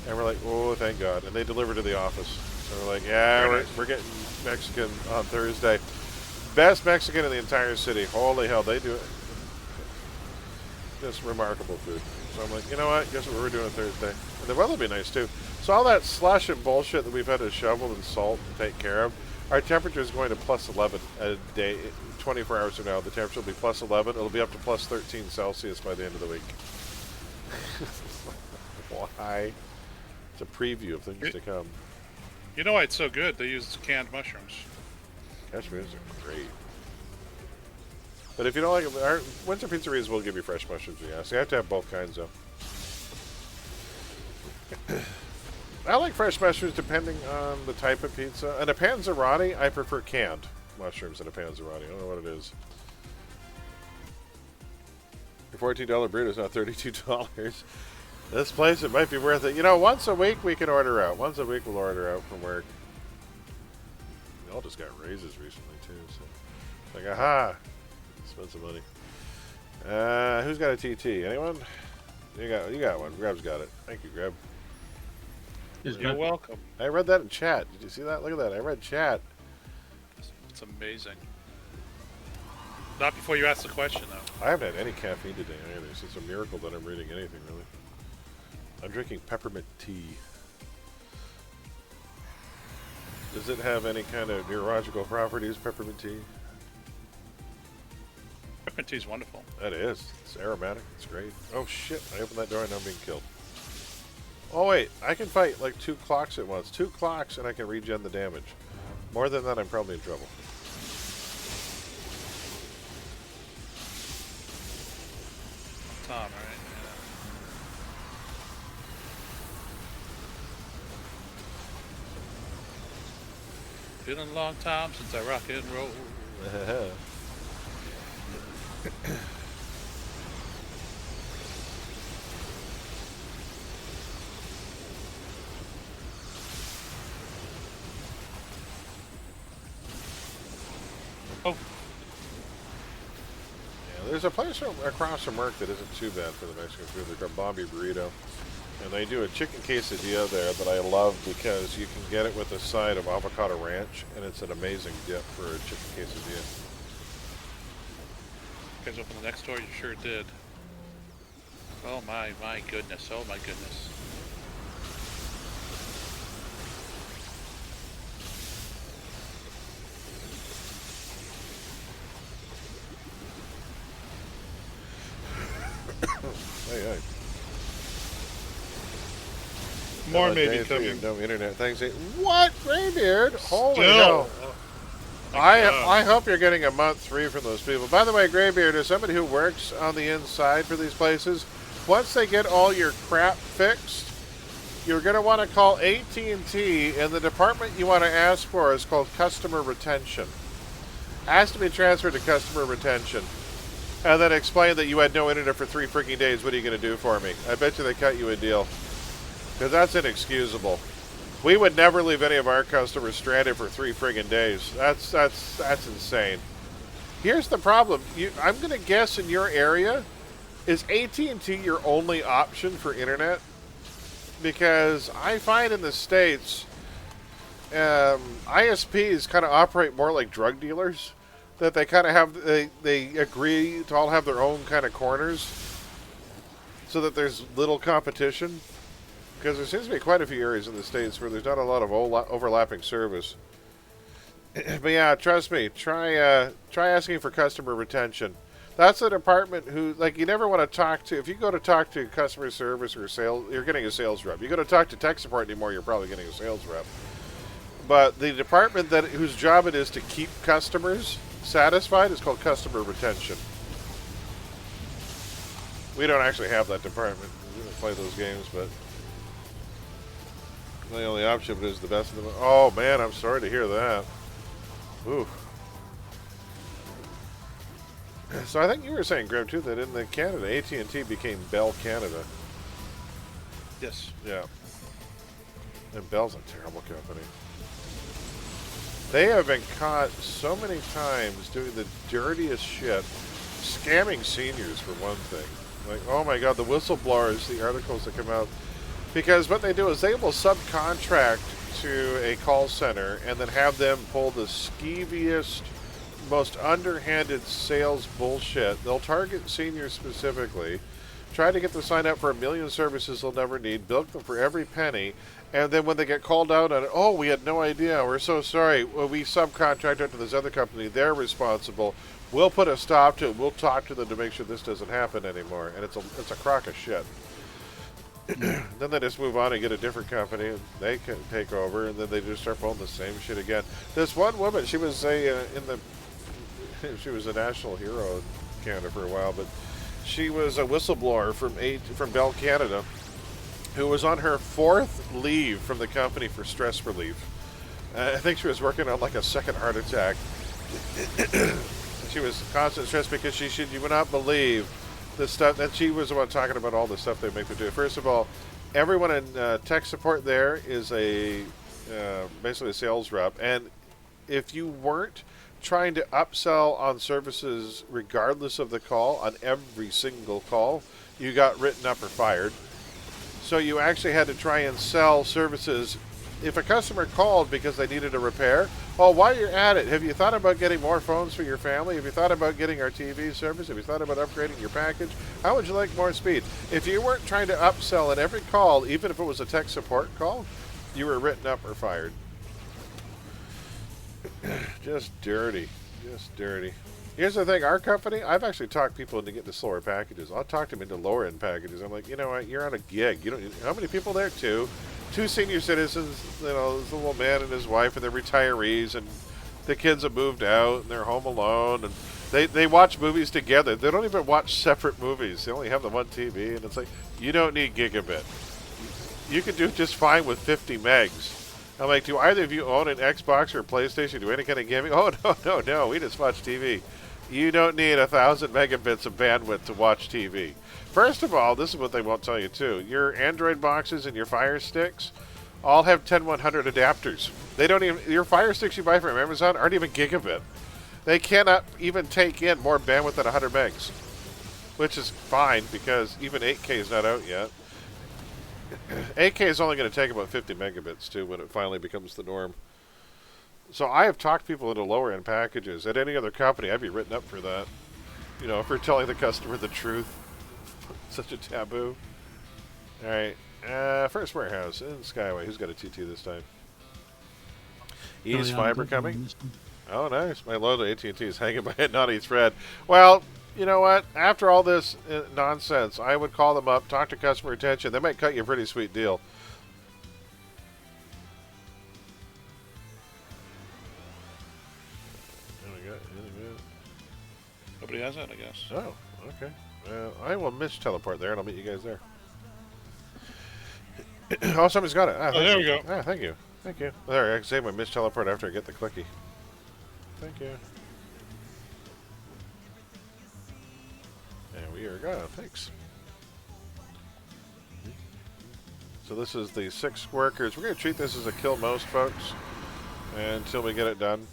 And we're like, oh, thank God. And they deliver to the office. So we're like, yeah, we're getting Mexican on Thursday. Best Mexican in the entire city. Holy hell, they do it. Just remarkable food. So I'm like, you know what? Guess what we're doing Thursday? And the weather will be nice too. So all that slush and bullshit that we've had to shovel and salt and take care of, our temperature is going to plus 11 a day. 24 hours from now, the temperature will be plus 11. It'll be up to plus 13 Celsius by the end of the week. Why? It's a preview of things to come. You know why it's so good? They use canned mushrooms. Mushrooms are great. But if you don't like them, our winter pizzerias will give you fresh mushrooms. Yeah, so you have to have both kinds, though. I like fresh mushrooms depending on the type of pizza. And a panzerotti, I prefer canned mushrooms than a panzerotti. I don't know what it is. Your $14 burrito is now $32. This place, it might be worth it. You know, once a week we can order out. Once a week we'll order out from work. We all just got raises recently, too. So it's like, aha! Spend some money. Who's got a TT? Anyone? You got one. Greb's got it. Thank you, Greb. You're welcome. I read that in chat. Did you see that? Look at that. I read chat. It's amazing. Not before you ask the question, though. I haven't had any caffeine today either. So it's a miracle that I'm reading anything, really. I'm drinking peppermint tea. Does it have any kind of neurological properties, peppermint tea? Peppermint tea is wonderful. That is. It's aromatic. It's great. Oh shit! I opened that door and now I'm being killed. Oh wait, I can fight like 2 clocks at once. 2 clocks and I can regen the damage. More than that, I'm probably in trouble. Tom, right? Yeah. Been a long time since I rock and roll. Oh. Yeah, there's a place across from work that isn't too bad for the Mexican food. They're called Bobby Burrito. And they do a chicken quesadilla there that I love because you can get it with a side of avocado ranch, and it's an amazing dip for a chicken quesadilla. You guys opened the next door? You sure did. Oh my goodness. Oh my goodness. Hey. More maybe coming. No internet things. What? Graybeard? Holy Still. hell. Oh, I hope you're getting a month free from those people. By the way, Graybeard, as somebody who works on the inside for these places, once they get all your crap fixed, you're going to want to call AT&T, and the department you want to ask for is called customer retention. Ask to be transferred to customer retention. And then explain that you had no internet for 3 freaking days. What are you going to do for me? I bet you they cut you a deal. Because that's inexcusable. We would never leave any of our customers stranded for 3 friggin' days. That's insane. Here's the problem. I'm going to guess in your area, is AT&T your only option for internet? Because I find in the States, ISPs kind of operate more like drug dealers. That they kind of have, they agree to all have their own kind of corners. So that there's little competition. Because there seems to be quite a few areas in the States where there's not a lot of overlapping service. But yeah, trust me, try asking for customer retention. That's a department who, like, you never want to talk to. If you go to talk to customer service or sales, you're getting a sales rep. You go to talk to tech support anymore, you're probably getting a sales rep. But the department whose job it is to keep customers satisfied is called customer retention. We don't actually have that department. We don't play those games, but the only option is the best of them. Oh man, I'm sorry to hear that. Ooh. So I think you were saying, Grim, too, that in the Canada, AT&T became Bell Canada. Yes. Yeah. And Bell's a terrible company. They have been caught so many times doing the dirtiest shit, scamming seniors for one thing. Like, oh my God, the whistleblowers, the articles that come out. Because what they do is they will subcontract to a call center and then have them pull the skeeviest, most underhanded sales bullshit. They'll target seniors specifically, try to get them signed up for 1 million services they'll never need, bilk them for every penny, and then when they get called out on it, oh, we had no idea, we're so sorry, well, we subcontracted to this other company, they're responsible, we'll put a stop to it, we'll talk to them to make sure this doesn't happen anymore, and it's a crock of shit. Then they just move on and get a different company, and they can take over, and then they just start pulling the same shit again. This one woman, she was she was a national hero in Canada for a while, but she was a whistleblower from Bell Canada, who was on her 4th leave from the company for stress relief. I think she was working on like a second heart attack. She was constant stress because you would not believe the stuff that she was the one talking about all the stuff they make them do. First of all, everyone in tech support there is basically a sales rep, and if you weren't trying to upsell on services regardless of the call, on every single call, you got written up or fired. So you actually had to try and sell services. If a customer called because they needed a repair, well, while you're at it, have you thought about getting more phones for your family? Have you thought about getting our TV service? Have you thought about upgrading your package? How would you like more speed? If you weren't trying to upsell at every call, even if it was a tech support call, you were written up or fired. Just dirty. Just dirty. Here's the thing, our company, I've actually talked people into getting the slower packages. I'll talk them into lower end packages. I'm like, you know what, you're on a gig. You don't. How many people there? Two senior citizens. You know, this little man and his wife, and they're retirees, and the kids have moved out and they're home alone, and they watch movies together. They don't even watch separate movies. They only have the one TV, and it's like, you don't need gigabit. You can do just fine with 50 megs. I'm like, do either of you own an Xbox or a PlayStation? Do any kind of gaming? Oh, no, we just watch TV. You don't need 1,000 megabits of bandwidth to watch TV. First of all, this is what they won't tell you too. Your Android boxes and your Fire Sticks all have 10100 adapters. They don't even, your Fire Sticks you buy from Amazon aren't even gigabit. They cannot even take in more bandwidth than 100 megs, which is fine because even 8K is not out yet. 8K is only going to take about 50 megabits too when it finally becomes the norm. So I have talked people into lower end packages. At any other company, I'd be written up for that. You know, for telling the customer the truth. Such a taboo. Alright, first warehouse in Skyway. Who's got a TT this time? East Fiber coming? Oh, nice. My load of AT&T is hanging by a naughty thread. Well, you know what? After all this nonsense, I would call them up, talk to customer retention. They might cut you a pretty sweet deal. Nobody has that, I guess. Oh, okay. I will teleport there, and I'll meet you guys there. Oh, somebody's got it. Oh, there we go. Ah, thank you. Thank you. There, I can save my teleport after I get the clicky. Thank you. And we are gone. Thanks. So this is the 6 workers. We're going to treat this as a kill most, folks, until we get it done.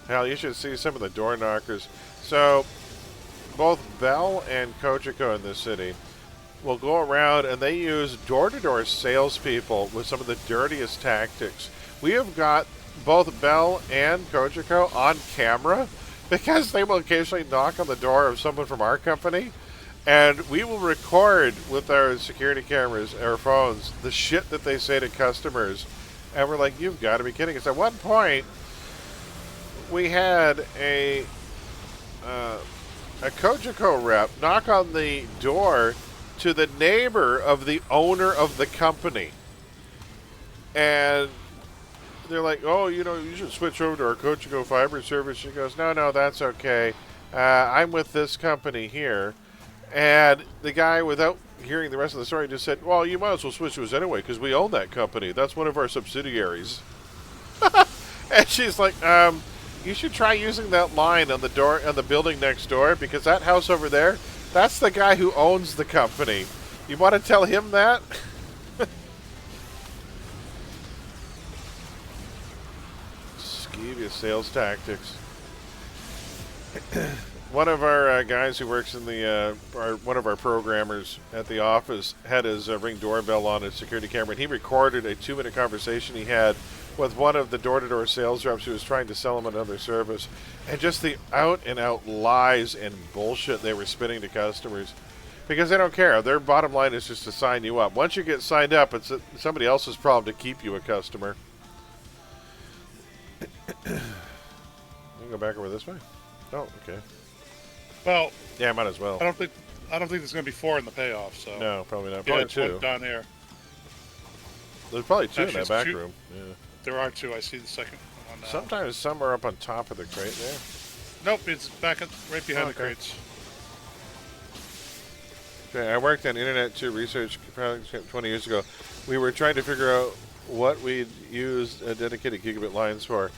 Hell, you should see some of the door knockers. So, both Bell and Kojiko in this city will go around and they use door-to-door salespeople with some of the dirtiest tactics. We have got both Bell and Kojiko on camera because they will occasionally knock on the door of someone from our company, and we will record with our security cameras, our phones, the shit that they say to customers. And we're like, you've got to be kidding us. At one point, we had a Kojiko rep knock on the door to the neighbor of the owner of the company. And they're like, oh, you know, you should switch over to our Kojiko fiber service. She goes, no, that's okay. I'm with this company here. And the guy, without hearing the rest of the story, just said, well, you might as well switch to us anyway because we own that company. That's one of our subsidiaries. And she's like, you should try using that line on the door on the building next door because that house over there, that's the guy who owns the company. You want to tell him that? Skeevious sales tactics. One of our guys who works in the one of our programmers at the office had his Ring doorbell on his security camera, and he recorded a 2-minute conversation he had with one of the door-to-door sales reps who was trying to sell him another service, and just the out-and-out lies and bullshit they were spitting to customers, because they don't care. Their bottom line is just to sign you up. Once you get signed up, it's somebody else's problem to keep you a customer. You can go back over this way. Oh, okay. Well, yeah, might as well. I don't think there's going to be 4 in the payoff. So no, probably not. Yeah, Probably 2 down here. There's probably 2 Actually, in that back room. Yeah. There are 2. I see the second one now. Sometimes some are up on top of the crate there. Nope, it's back right behind the crates. Okay, I worked on Internet 2 research probably 20 years ago. We were trying to figure out what we'd use dedicated gigabit lines for.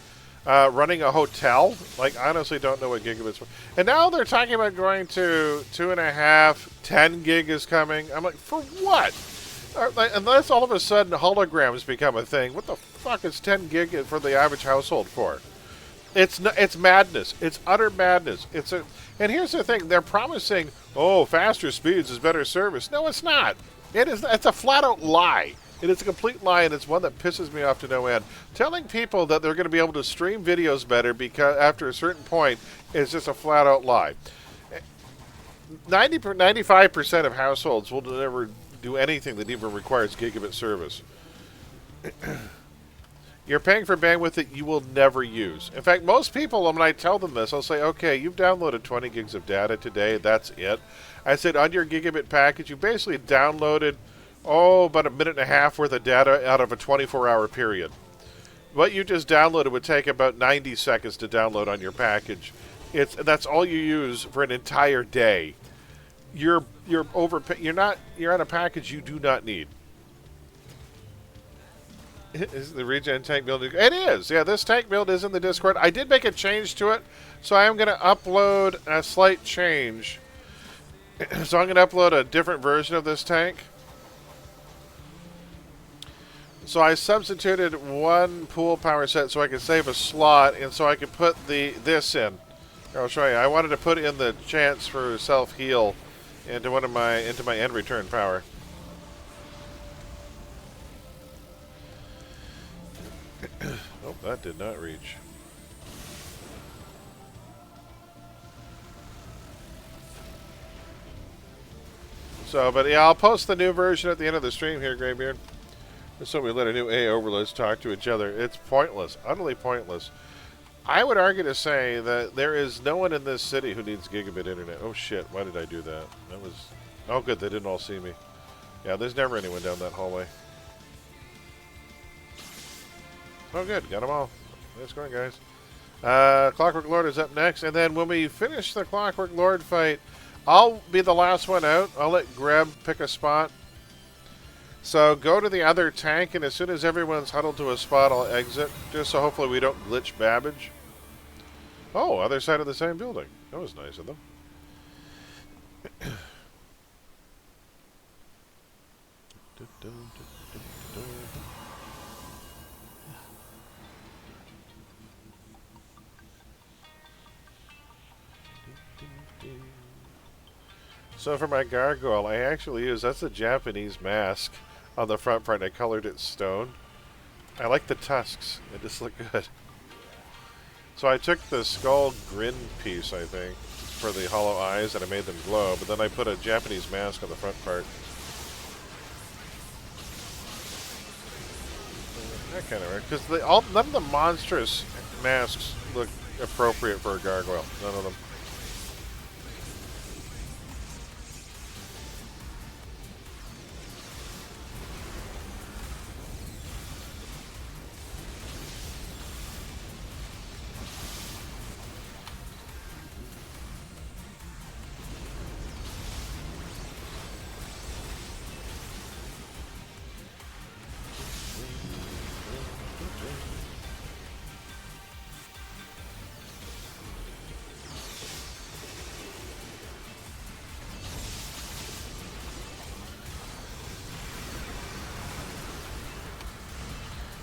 Running a hotel, like, I honestly don't know what gigabits for. And now they're talking about going to 2.5, 10 gig is coming. I'm like, for what? Unless all of a sudden holograms become a thing, what the fuck is 10 gig for the average household for? It's madness. It's utter madness. And here's the thing: they're promising, oh, faster speeds is better service. No, it's not. It's a flat-out lie. It is a complete lie, and it's one that pisses me off to no end. Telling people that they're going to be able to stream videos better because after a certain point is just a flat-out lie. 95% of households will never do anything that even requires gigabit service. You're paying for bandwidth that you will never use. In fact, most people, when I tell them this, I'll say, okay, you've downloaded 20 gigs of data today, that's it. I said, on your gigabit package, you basically downloaded, about a minute and a half worth of data out of a 24-hour period. What you just downloaded would take about 90 seconds to download on your package. And that's all you use for an entire day. You're on a package you do not need. Is the regen tank build? It is. Yeah, this tank build is in the Discord. I did make a change to it, so I am going to upload a slight change. So I'm going to upload a different version of this tank. So I substituted one pool power set so I could save a slot, and so I could put this in. Here, I'll show you. I wanted to put in the chance for self-heal into my end return power. Oh, that did not reach. So, but yeah, I'll post the new version at the end of the stream here, Greybeard. So we let our new A overloads talk to each other. It's pointless, utterly pointless. I would argue to say that there is no one in this city who needs gigabit internet. Oh shit, why did I do that? That was... Oh good, they didn't all see me. Yeah, there's never anyone down that hallway. Oh good, got them all. Nice going, guys. Clockwork Lord is up next, and then when we finish the Clockwork Lord fight, I'll be the last one out. I'll let Greb pick a spot. So go to the other tank, and as soon as everyone's huddled to a spot, I'll exit, just so hopefully we don't glitch Babbage. Oh, other side of the same building. That was nice of them. So for my gargoyle, I actually use, that's a Japanese mask on the front part. I colored it stone. I like the tusks. They just look good. So I took the skull grin piece, I think, for the hollow eyes, and I made them glow, but then I put a Japanese mask on the front part. That kind of works, because none of the monstrous masks look appropriate for a gargoyle. None of them.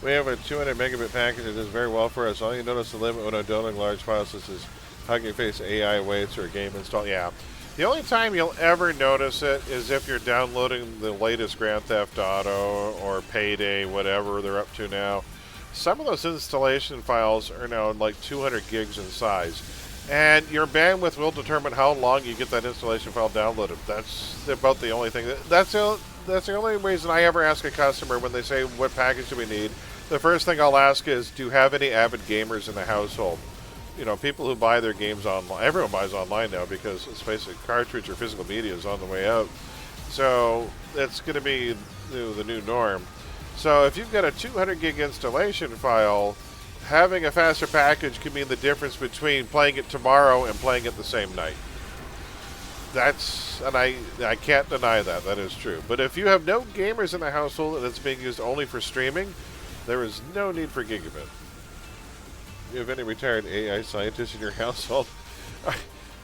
We have a 200 megabit package that does very well for us. All you notice the limit when I'm downloading large files such as Hugging Face AI waits or a game install. Yeah. The only time you'll ever notice it is if you're downloading the latest Grand Theft Auto or Payday, whatever they're up to now. Some of those installation files are now like 200 gigs in size. And your bandwidth will determine how long you get that installation file downloaded. That's about the only thing. That's the only reason I ever ask a customer when they say, what package do we need? The first thing I'll ask is, do you have any avid gamers in the household? You know, people who buy their games online. Everyone buys online now because, let's face it, cartridge or physical media is on the way out. So it's going to be the new norm. So if you've got a 200 gig installation file, having a faster package can mean the difference between playing it tomorrow and playing it the same night. And I can't deny that. That is true. But if you have no gamers in the household and it's being used only for streaming, there is no need for gigabit. Do you have any retired AI scientists in your household?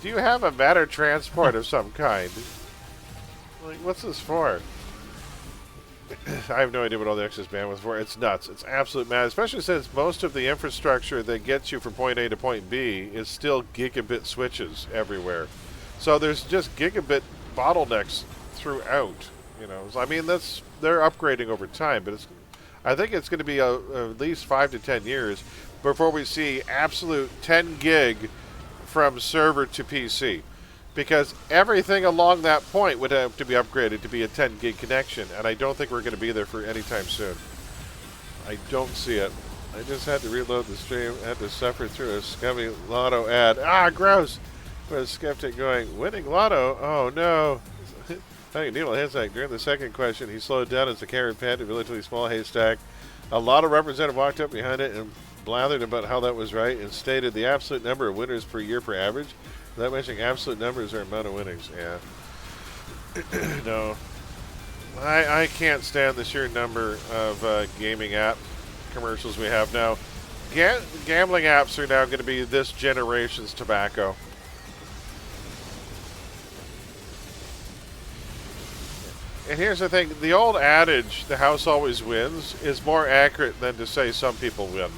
Do you have a matter transport of some kind? Like, what's this for? I have no idea what all the excess bandwidth is for. It's nuts. It's absolute mad, especially since most of the infrastructure that gets you from point A to point B is still gigabit switches everywhere. So there's just gigabit bottlenecks throughout. You know, so, I mean, they're upgrading over time, but I think it's going to be at least 5 to 10 years before we see absolute 10 gig from server to PC, because everything along that point would have to be upgraded to be a 10 gig connection, and I don't think we're going to be there for any time soon. I don't see it. I just had to reload the stream. I had to suffer through a scummy lotto ad. Ah, gross! With a skeptic going, winning lotto? Oh no! Thank Needle Hensack. During the second question, he slowed down as the camera panned to a relatively small haystack. A lotto representative walked up behind it and blathered about how that was right and stated the absolute number of winners per year per average. Without mentioning absolute numbers or amount of winnings. Yeah. No. I can't stand the sheer number of gaming app commercials we have now. Gambling apps are now going to be this generation's tobacco. And here's the thing, the old adage, the house always wins, is more accurate than to say some people win.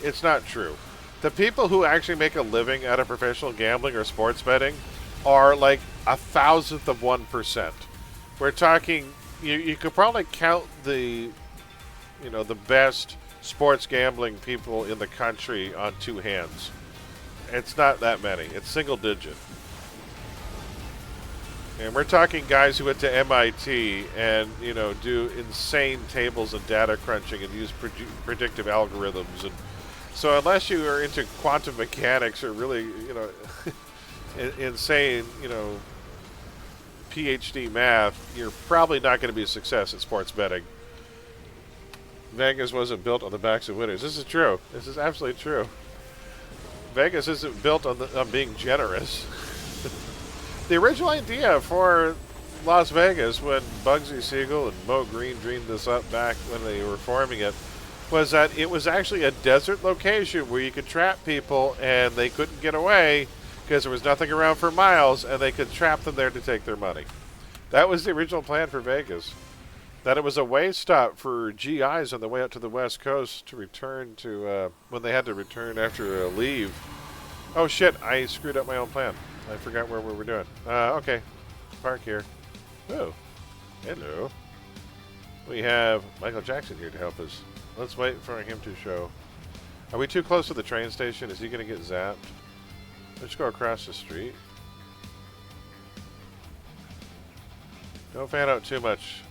It's not true. The people who actually make a living out of professional gambling or sports betting are like 1,000th of 1%. We're talking, you could probably count the best sports gambling people in the country on 2 hands. It's not that many. It's single digit. And we're talking guys who went to MIT and, do insane tables and data crunching and use predictive algorithms. And so unless you are into quantum mechanics or really, insane, PhD math, you're probably not going to be a success at sports betting. Vegas wasn't built on the backs of winners. This is true. This is absolutely true. Vegas isn't built on being generous. The original idea for Las Vegas, when Bugsy Siegel and Mo Green dreamed this up back when they were forming it, was that it was actually a desert location where you could trap people and they couldn't get away because there was nothing around for miles, and they could trap them there to take their money. That was the original plan for Vegas. That it was a way stop for GIs on the way out to the West Coast to return to, when they had to return after a leave. Oh shit, I screwed up my own plan. I forgot where we were doing. Okay. Park here. Oh. Hello. We have Michael Jackson here to help us. Let's wait for him to show. Are we too close to the train station? Is he going to get zapped? Let's go across the street. Don't fan out too much.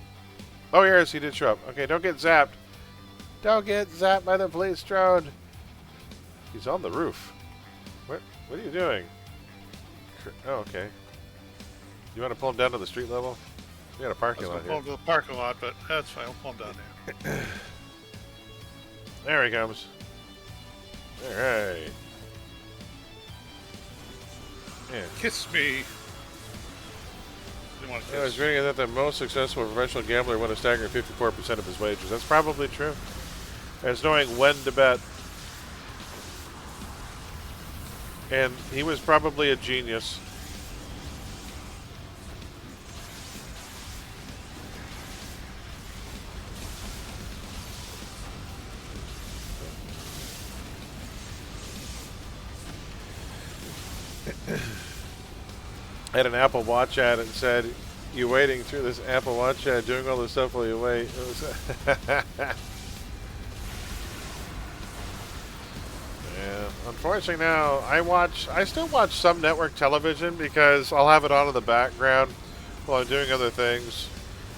Oh, yes, he did show up. Okay, don't get zapped. Don't get zapped by the police drone. He's on the roof. What are you doing? Oh, okay. You want to pull him down to the street level? We got a parking lot here. Pull him to the parking lot, but that's fine. We'll pull him down there. There he comes. All right. Yeah. Kiss me. Didn't want to kiss. I was reading that the most successful professional gambler won a staggering 54% of his wages. That's probably true. As knowing when to bet. And he was probably a genius. I had an Apple Watch ad and said, "You waiting through this Apple Watch ad, doing all this stuff while you wait." Yeah, unfortunately now, I still watch some network television because I'll have it on in the background while I'm doing other things.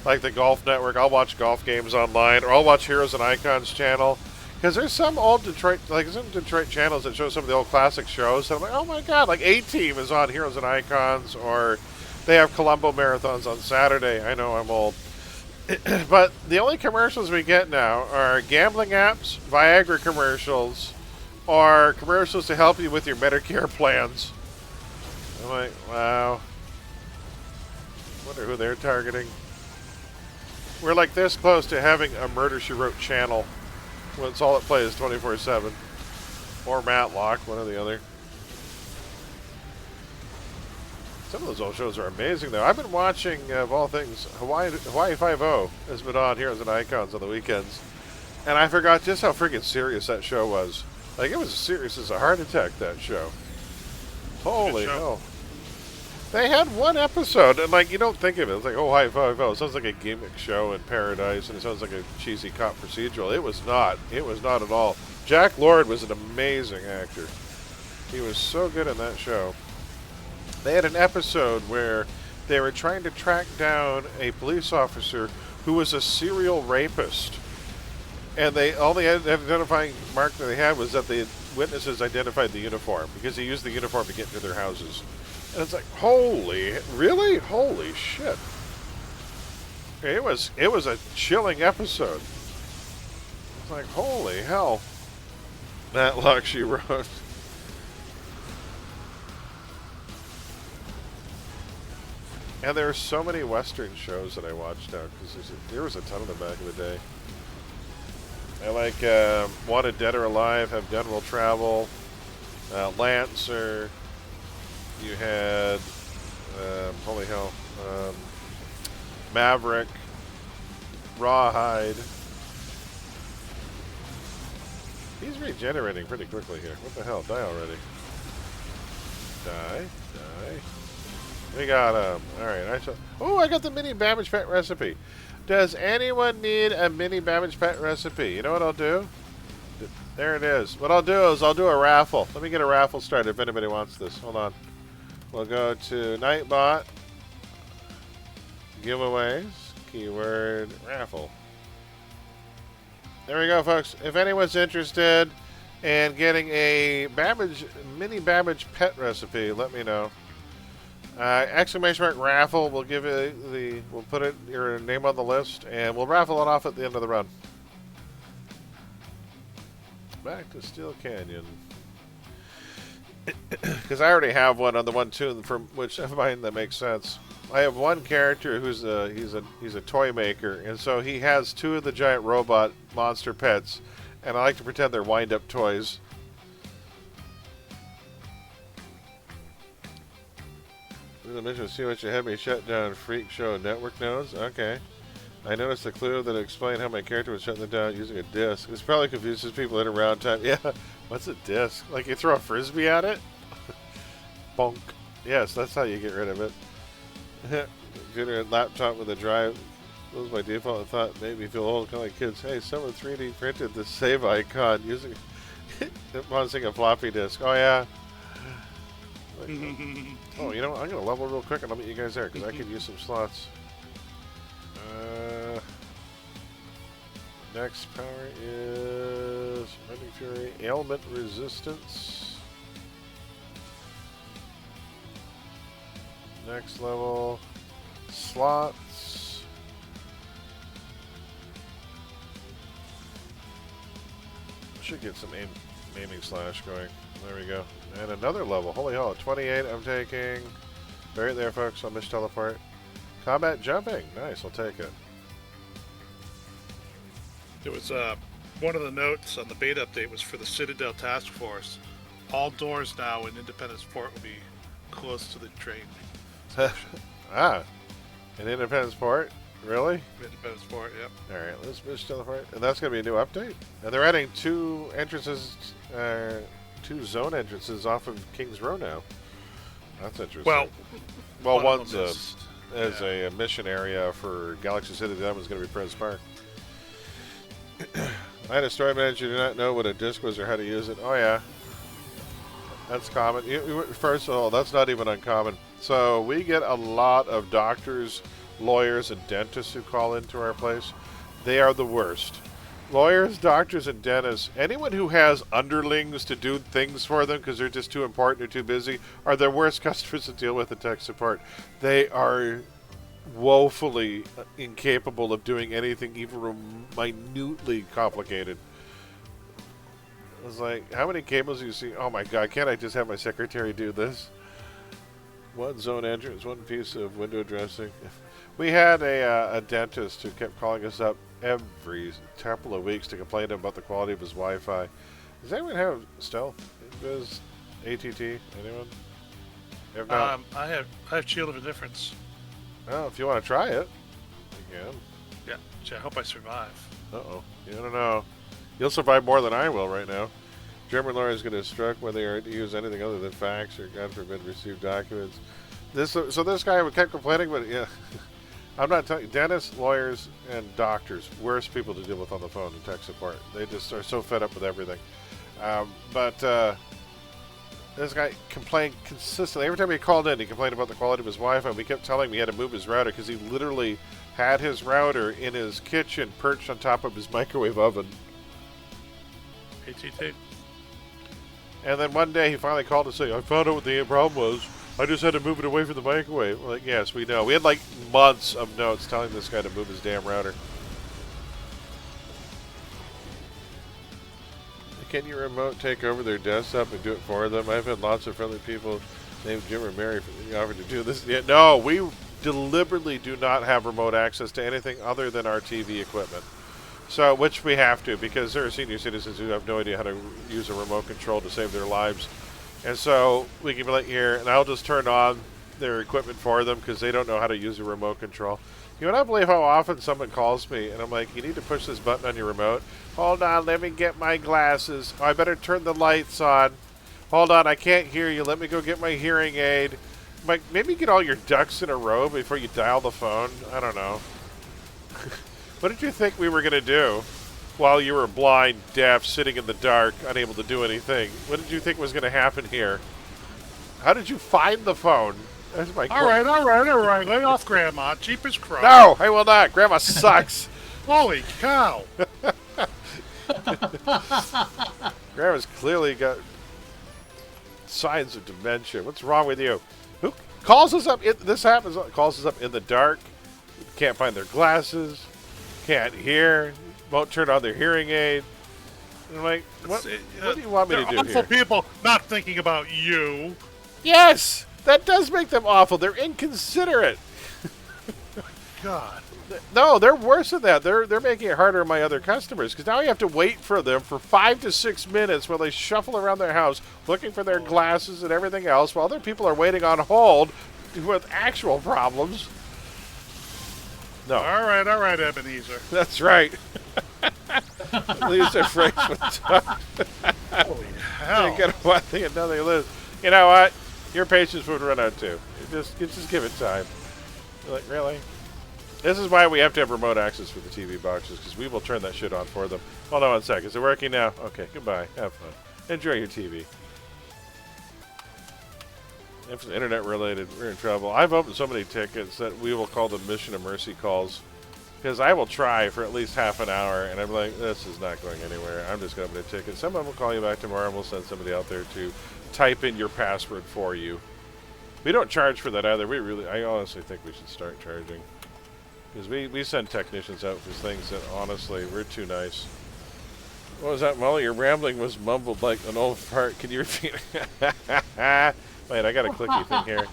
Like the Golf Network, I'll watch golf games online, or I'll watch Heroes and Icons channel. Because there's some old Detroit channels that show some of the old classic shows. And I'm like, oh my god, like A-Team is on Heroes and Icons, or they have Columbo marathons on Saturday. I know I'm old. But the only commercials we get now are gambling apps, Viagra commercials, or commercials to help you with your Medicare plans. I'm like, wow. Wonder who they're targeting. We're like this close to having a Murder, She Wrote channel. Well, it's all it plays 24/7. Or Matlock, one or the other. Some of those old shows are amazing, though. I've been watching, of all things, Hawaii Five-0 has been on Heroes and Icons on the weekends. And I forgot just how freaking serious that show was. Like, it was as serious as a heart attack, that show. Holy hell. They had one episode, and like you don't think of it. It's like, oh, hi, hi, hi. It sounds like a gimmick show in paradise, and it sounds like a cheesy cop procedural. It was not. It was not at all. Jack Lord was an amazing actor. He was so good in that show. They had an episode where they were trying to track down a police officer who was a serial rapist, and they only identifying mark that they had was that the witnesses identified the uniform because he used the uniform to get into their houses. And it's like, really? Holy shit. It was a chilling episode. It's like, holy hell. That luck she wrote. And there are so many Western shows that I watched now, because there was a ton of them back in the day. I like Wanted Dead or Alive, Have Gun Will Travel, Lancer. You had, holy hell, Maverick, Rawhide. He's regenerating pretty quickly here. What the hell? Die already. Die. We got him. Alright, oh, I got the mini Babbage Pet recipe. Does anyone need a mini Babbage Pet recipe? You know what I'll do? There it is. What I'll do is I'll do a raffle. Let me get a raffle started if anybody wants this. Hold on. We'll go to Nightbot. Giveaways. Keyword raffle. There we go, folks. If anyone's interested in getting a mini Babbage Pet recipe, let me know. Exclamation mark raffle. We'll give it we'll put your name on the list, and we'll raffle it off at the end of the run. Back to Steel Canyon, because I already have one on the one tune from which I find that makes sense. I have one character who's he's a toy maker, and so he has two of the giant robot monster pets, and I like to pretend they're wind-up toys. The mission see what you had me shut down freak show network nodes. Okay. I noticed a clue that explained how my character was shutting them down using a disc. This probably confuses people in a round time. Yeah. What's a disc? Like you throw a frisbee at it? Bonk. Yes, that's how you get rid of it. Computer and laptop with a drive. That was my default. I thought made me feel old, kind of like kids. Hey, someone 3D printed the save icon using a floppy disk. Oh yeah. Oh, you know what? I'm going to level real quick and I'll meet you guys there because I could use some slots. Next power is Rending Fury, Ailment Resistance. Next level, slots. Should get some aiming slash going. There we go. And another level. Holy hell. 28 I'm taking. Right there, folks. I'll miss teleport. Combat jumping. Nice. I'll take it. There was one of the notes on the beta update was for the Citadel Task Force. All doors now in Independence Port will be close to the train. In Independence Port? Really? Independence Port, yep. Alright, let's miss teleport. And that's going to be a new update. And they're adding two entrances, two zone entrances off of King's Row now. That's interesting. Well, one's a mission area for Galaxy City. The other one's going to be Prez Park. I had a story manager who did not know what a disc was or how to use it. Oh yeah, that's common. First of all, that's not even uncommon. So we get a lot of doctors, lawyers, and dentists who call into our place. They are the worst. Lawyers, doctors, and dentists, anyone who has underlings to do things for them because they're just too important or too busy, are the worst customers to deal with in tech support. They are woefully incapable of doing anything even minutely complicated. I was like, how many cables do you see? Oh my god, can't I just have my secretary do this? One zone entrance, one piece of window dressing. We had a dentist who kept calling us up every couple of weeks to complain about the quality of his Wi-Fi. Does anyone have stealth? Does ATT? Anyone? If not, I have Shield of Indifference. Oh, if you want to try it, you can. Yeah, I hope I survive. Uh-oh. You don't know. You'll survive more than I will right now. German lawyers get instruct when they are to use anything other than fax or, God forbid, receive documents. this guy kept complaining, but yeah, I'm not telling you, dentists, lawyers, and doctors, worst people to deal with on the phone in tech support. They just are so fed up with everything. But this guy complained consistently. Every time he called in, he complained about the quality of his Wi-Fi. We kept telling him he had to move his router because he literally had his router in his kitchen perched on top of his microwave oven. ATT. And then one day he finally called to say, I found out what the problem was. I just had to move it away from the microwave. We're like, yes, we know. We had like months of notes telling this guy to move his damn router. Can your remote take over their desktop and do it for them? I've had lots of friendly people named Jim or Mary offered to do this. Yeah, no, we deliberately do not have remote access to anything other than our TV equipment. So, which we have to, because there are senior citizens who have no idea how to use a remote control to save their lives. And so we can be like, here, and I'll just turn on their equipment for them because they don't know how to use a remote control. You would not believe how often someone calls me and I'm like, you need to push this button on your remote. Hold on, let me get my glasses. Oh, I better turn the lights on. Hold on, I can't hear you. Let me go get my hearing aid. I'm like, maybe get all your ducks in a row before you dial the phone. I don't know. What did you think we were going to do while you were blind, deaf, sitting in the dark, unable to do anything? What did you think was going to happen here? How did you find the phone? That's my all right. Lay off Grandma. Jeepers Crow. No, I will not. Grandma sucks. Holy cow. Grandma's clearly got signs of dementia. What's wrong with you? Who calls us up? This happens. Calls us up in the dark. Can't find their glasses. Can't hear. Won't turn on their hearing aid. And I'm like, what do you want me to do awful here? People not thinking about you. Yes, that does make them awful. They're inconsiderate. God. No, they're worse than that. They're making it harder on my other customers because now you have to wait for them for 5 to 6 minutes while they shuffle around their house looking for their glasses and everything else while other people are waiting on hold with actual problems. No. All right, Ebenezer. That's right. These are friends with Doug. Holy hell. You get one thing and nothing less. You know what? Your patience would run out too. You just give it time. You're like, really? This is why we have to have remote access for the TV boxes, because we will turn that shit on for them. Hold on one sec. Is it working now? Okay, goodbye. Have fun. Enjoy your TV. If it's internet related, we're in trouble. I've opened so many tickets that we will call them Mission of Mercy calls. Because I will try for at least half an hour, and I'm like, this is not going anywhere. I'm just going to open a ticket. Someone will call you back tomorrow, and we'll send somebody out there to type in your password for you. We don't charge for that either. I honestly think we should start charging. Because we send technicians out for things that, honestly, we're too nice. What was that, Molly? Your rambling was mumbled like an old fart. Can you repeat it? Wait, I got a clicky thing here.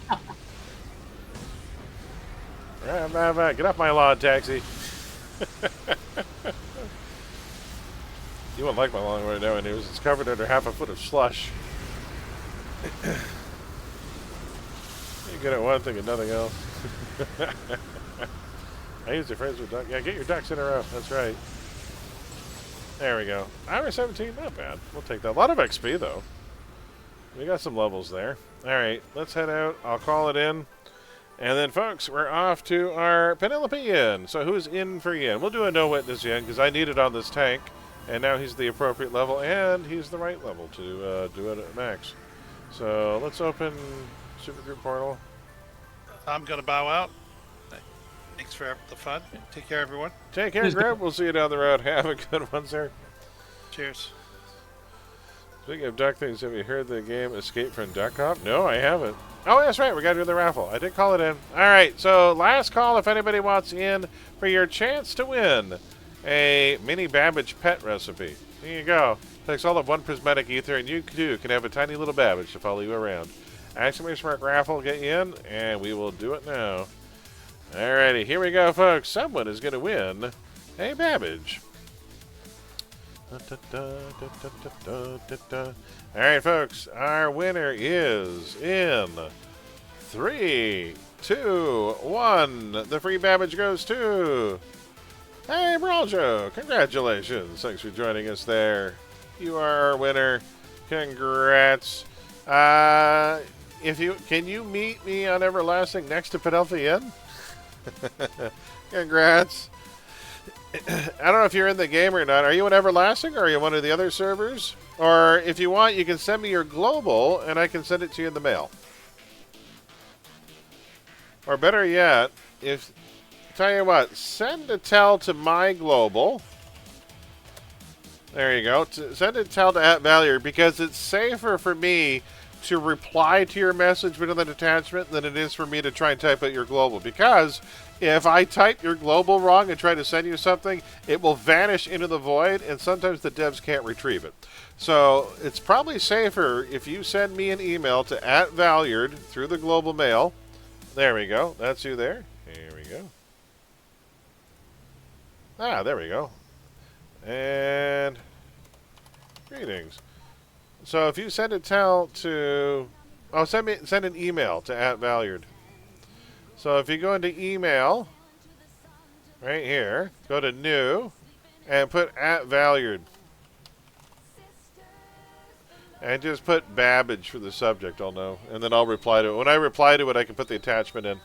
Get off my lawn, taxi. You won't like my lawn right now, and it's covered under half a foot of slush. You get at one thing and nothing else. I use the phrase with duck. Yeah, get your ducks in a row. That's right. There we go. Hour 17, not bad. We'll take that. A lot of XP, though. We got some levels there. All right, let's head out. I'll call it in. And then, folks, we're off to our Penelope Inn. So who's in for Yin? We'll do a no witness Yin because I need it on this tank. And now he's the appropriate level, and he's the right level to do it at max. So let's open Supergroup Portal. I'm going to bow out. Thanks for the fun. Take care, everyone. Take care, Greg. We'll see you down the road. Have a good one, sir. Cheers. Speaking of duck things, have you heard the game Escape from Duck Cop? No, I haven't. Oh, that's right. We got to do the raffle. I did call it in. All right. So last call if anybody wants in for your chance to win a mini Babbage pet recipe. Here you go. Takes all of one prismatic ether, and you too can have a tiny little Babbage to follow you around. Exclamation mark raffle, get you in, and we will do it now. Alrighty, here we go, folks. Someone is going to win a Babbage. Alright, folks. Our winner is in 3, 2, 1. The free Babbage goes to... Hey, Braljo. Congratulations. Thanks for joining us there. You are our winner. Congrats. can you meet me on Everlasting next to Penelope Inn? Congrats. I don't know if you're in the game or not. Are you on Everlasting, or are you one of the other servers? Or if you want, you can send me your global, and I can send it to you in the mail. Or better yet, tell you what, send a tell to my global. There you go. Send a tell to @Valier, because it's safer for me to reply to your message with an attachment than it is for me to try and type out your global. Because if I type your global wrong and try to send you something, it will vanish into the void, and sometimes the devs can't retrieve it. So it's probably safer if you send me an email to @Valyard through the global mail. There we go. That's you there. Here we go. Ah, there we go. And greetings. So if you send a tell to, send an email to @Valyard. So if you go into email, right here, go to new, and put @Valyard. And just put Babbage for the subject, I'll know. And then I'll reply to it. When I reply to it, I can put the attachment in.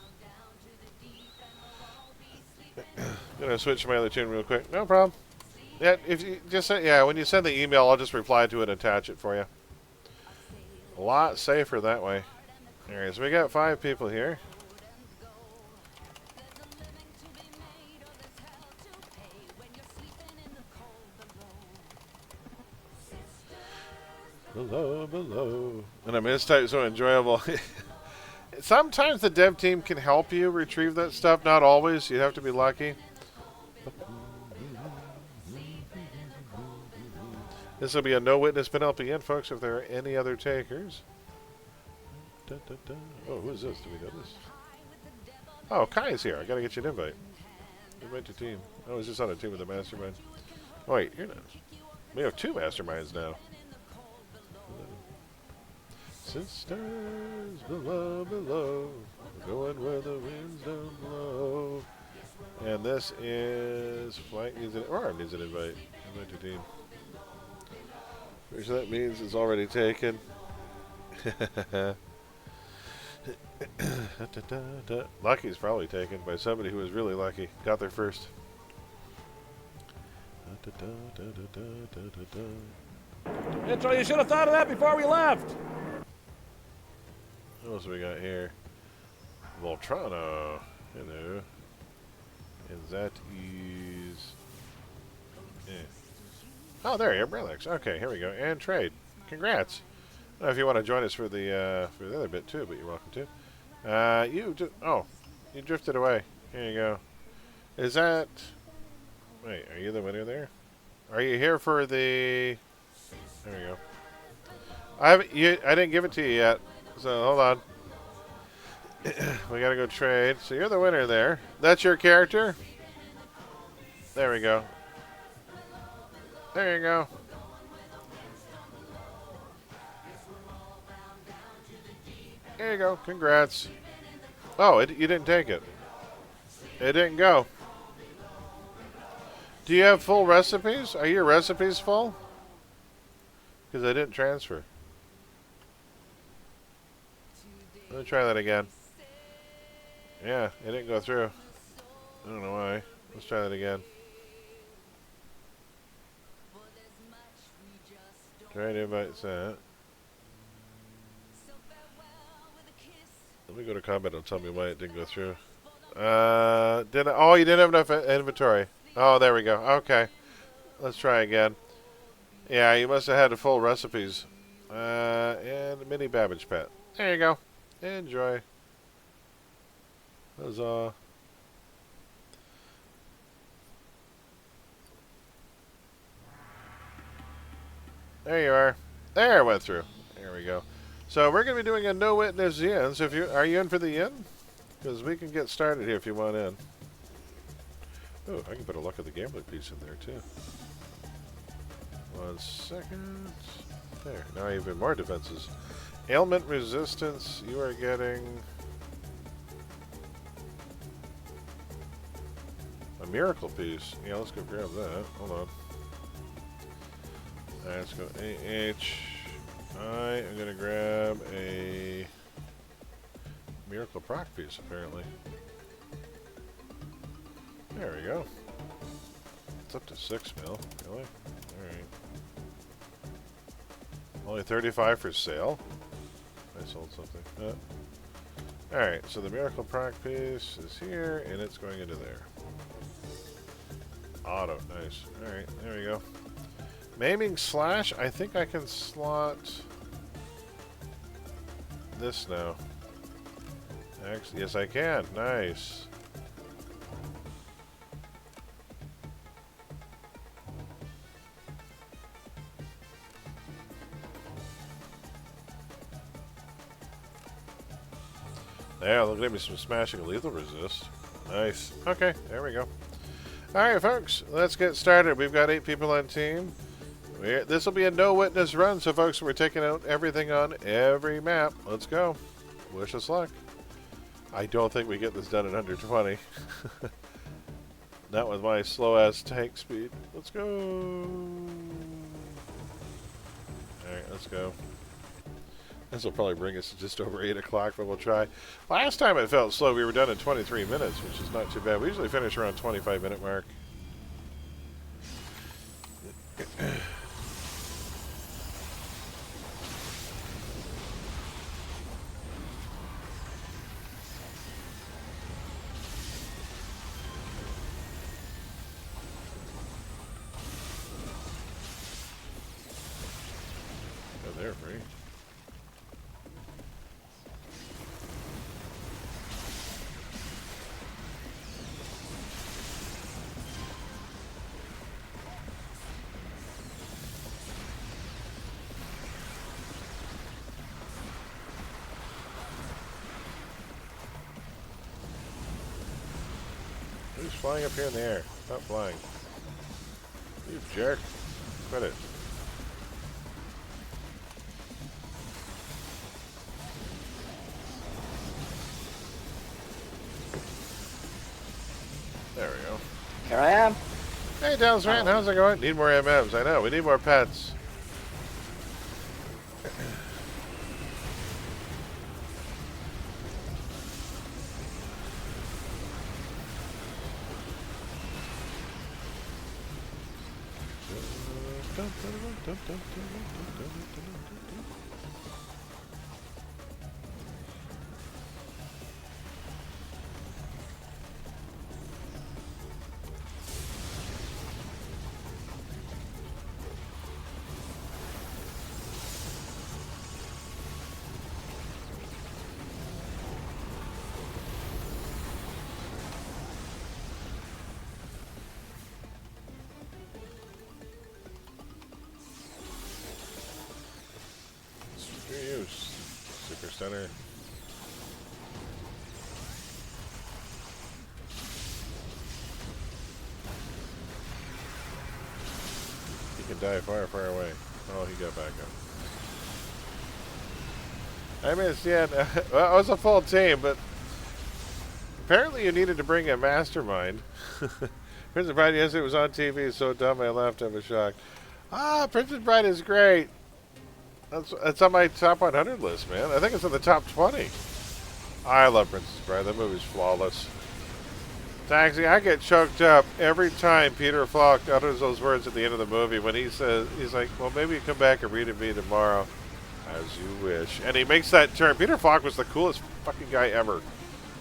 Gonna switch to my other tune real quick. No problem. Yeah, if you just when you send the email, I'll just reply to it and attach it for you. A lot safer that way. Alright, so we got 5 people here. Below. And I mean, this type is so enjoyable. Sometimes the dev team can help you retrieve that stuff. Not always. You have to be lucky. This will be a no-witness Penelope Inn, folks, if there are any other takers. Oh, who is this? Do we know this? Oh, Kai is here. I gotta get you an invite. Invite to team. I was just on a team with a mastermind. Oh, wait, you're not. We have 2 masterminds now. Sisters below, going where the winds don't blow. And this is Flight needs an invite. Invite to team. Which that means it's already taken. Lucky's probably taken by somebody who was really lucky. Got there first. Mitchell, you should have thought of that before we left. What else we got here? Voltrano. Hello. And that is... Oh, there you are, Brelix. Okay, here we go. And trade. Congrats. I don't know if you want to join us for the other bit too, but you're welcome to. You drifted away. Here you go. Is that... Wait, are you the winner there? Are you here for the... There we go. I didn't give it to you yet, so hold on. We gotta go trade. So you're the winner there. That's your character? There we go. There you go. There you go. Congrats. Oh, you didn't take it. It didn't go. Do you have full recipes? Are your recipes full? Because I didn't transfer. Let me try that again. Yeah, it didn't go through. I don't know why. Let's try that again. Try to invite that. Let me go to combat and tell me why it didn't go through. Oh, you didn't have enough inventory. Oh, there we go. Okay. Let's try again. Yeah, you must have had the full recipes. And mini Babbage pet. There you go. Enjoy. Huzzah. There you are. There it went through. There we go. So we're going to be doing a no witness yin. So are you in for the yin? Because we can get started here if you want in. Oh, I can put a luck of the gambling piece in there too. 1 second. There. Now even more defenses. Ailment resistance. You are getting a miracle piece. Yeah, let's go grab that. Hold on. Alright, let's go AH. I am going to grab a Miracle proc piece, apparently. There we go. It's up to 6 mil. Really? Alright. Only 35 for sale? I sold something. Alright, so the Miracle proc piece is here, and it's going into there. Auto, nice. Alright, there we go. Maiming Slash, I think I can slot this now. Actually, yes I can. Nice. Yeah, look at me, some smashing lethal resist. Nice. Okay, there we go. Alright, folks, let's get started. We've got 8 people on team. This will be a no-witness run, so folks, we're taking out everything on every map. Let's go. Wish us luck. I don't think we get this done in under 20. Not with my slow-ass tank speed. Let's go. Alright, let's go. This will probably bring us to just over 8 o'clock, but we'll try. Last time it felt slow. We were done in 23 minutes, which is not too bad. We usually finish around 25-minute mark. Oh, they're free. Who's flying up here in the air? Stop flying. You jerk. Quit it. There we go. Here I am. Hey, Dallas Rand, how's it going? Need more MMs. I know, we need more pets. Super Center. He can die far, far away. Oh, he got back up. I missed, yeah. Well, it was a full team, but apparently you needed to bring a mastermind. Princess Bride, yes, it was on TV. So dumb, I laughed. I was shocked. Ah, Princess Bride is great. It's on my top 100 list, man. I think it's in the top 20. I love Princess Bride. That movie's flawless. Taxi, I get choked up every time Peter Falk utters those words at the end of the movie when he says, he's like, well, maybe you come back and read it me tomorrow. As you wish. And he makes that turn. Peter Falk was the coolest fucking guy ever.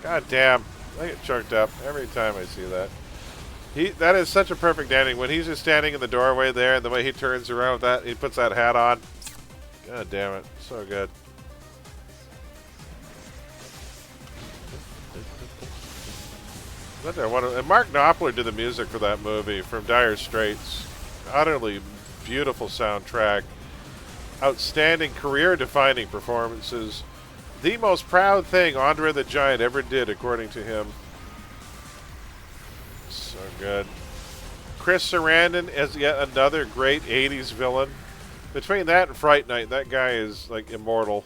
God damn. I get choked up every time I see that. That is such a perfect ending. When he's just standing in the doorway there and the way he turns around with that, he puts that hat on. God damn it. So good. And Mark Knopfler did the music for that movie from Dire Straits. Utterly beautiful soundtrack. Outstanding career-defining performances. The most proud thing Andre the Giant ever did, according to him. So good. Chris Sarandon as yet another great 80s villain. Between that and Fright Night, that guy is like immortal.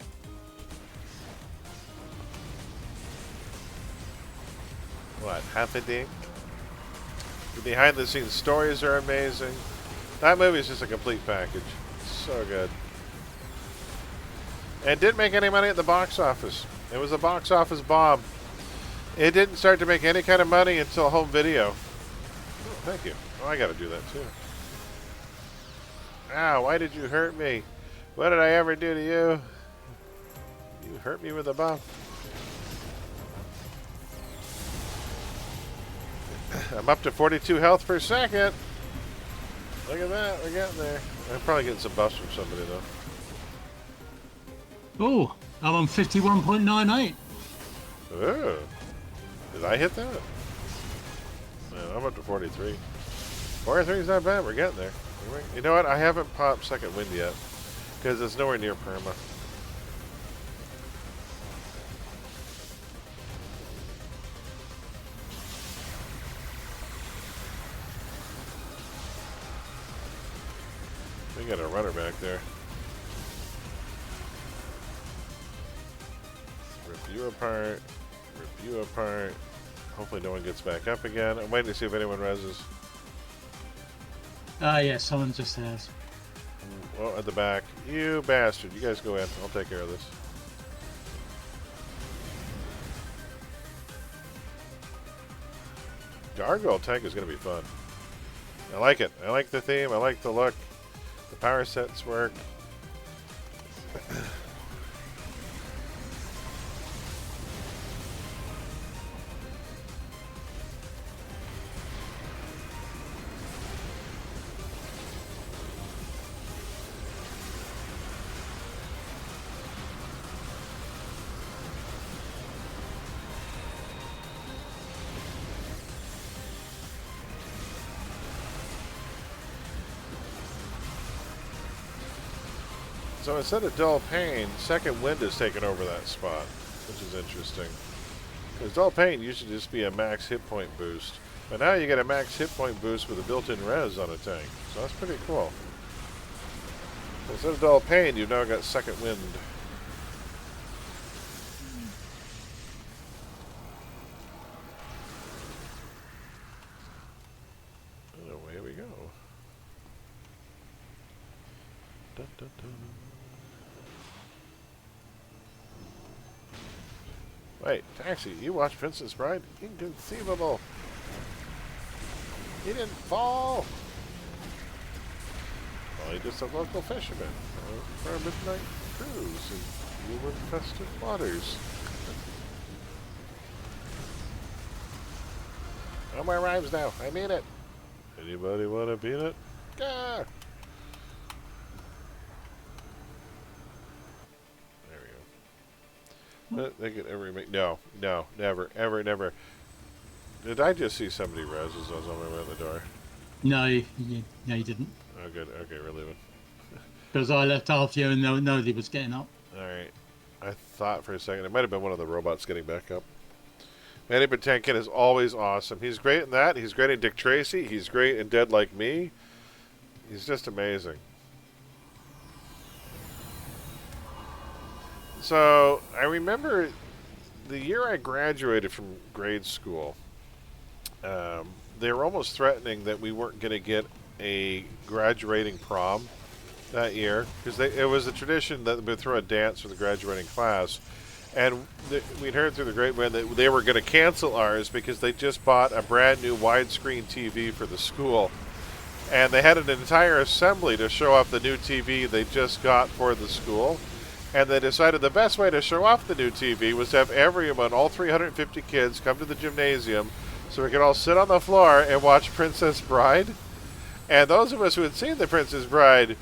What, half a dink? The behind the scenes stories are amazing. That movie is just a complete package. So good. And didn't make any money at the box office. It was a box office bomb. It didn't start to make any kind of money until home video. Oh, thank you. Oh, I gotta do that too. Ow, why did you hurt me? What did I ever do to you? You hurt me with a bomb. I'm up to 42 health per second. Look at that, we're getting there. I'm probably getting some buffs from somebody though. Oh, I'm on 51.98. Oh, did I hit that? No, I'm up to 43. 43 is not bad, we're getting there. You know what, I haven't popped second wind yet, because it's nowhere near perma. We got a runner back there. Review apart. Review apart. Hopefully no one gets back up again. I'm waiting to see if anyone reses. Yeah, someone just has. Oh, at the back. You bastard. You guys go in. I'll take care of this. Gargoyle tank is going to be fun. I like it. I like the theme. I like the look. The power sets work. So instead of dull pain, second wind has taken over that spot, which is interesting. Because dull pain used to just be a max hit point boost, but now you get a max hit point boost with a built-in res on a tank. So that's pretty cool. So instead of dull pain, you've now got second wind. And away we go. Dun, dun, dun. Wait, Taxi, you watched Princess Bride? Inconceivable. He didn't fall. Well, he just a local fisherman for a midnight cruise in war-infested waters. No more rhymes now. I mean it. Anybody want a peanut? Ah! They could ever make no, never, ever, never. Did I just see somebody res as I was on my way out the door? No, you didn't. Oh, good. Okay, we're leaving. Because I left after you and nobody was getting up. All right. I thought for a second it might have been one of the robots getting back up. Manny Patinkin is always awesome. He's great in that. He's great in Dick Tracy. He's great in Dead Like Me. He's just amazing. So, I remember the year I graduated from grade school, they were almost threatening that we weren't going to get a graduating prom that year, because it was a tradition that they would throw a dance for the graduating class, and we'd heard through the grapevine that they were going to cancel ours because they just bought a brand new widescreen TV for the school, and they had an entire assembly to show off the new TV they just got for the school. And they decided the best way to show off the new TV was to have everyone, all 350 kids, come to the gymnasium so we could all sit on the floor and watch Princess Bride. And those of us who had seen The Princess Bride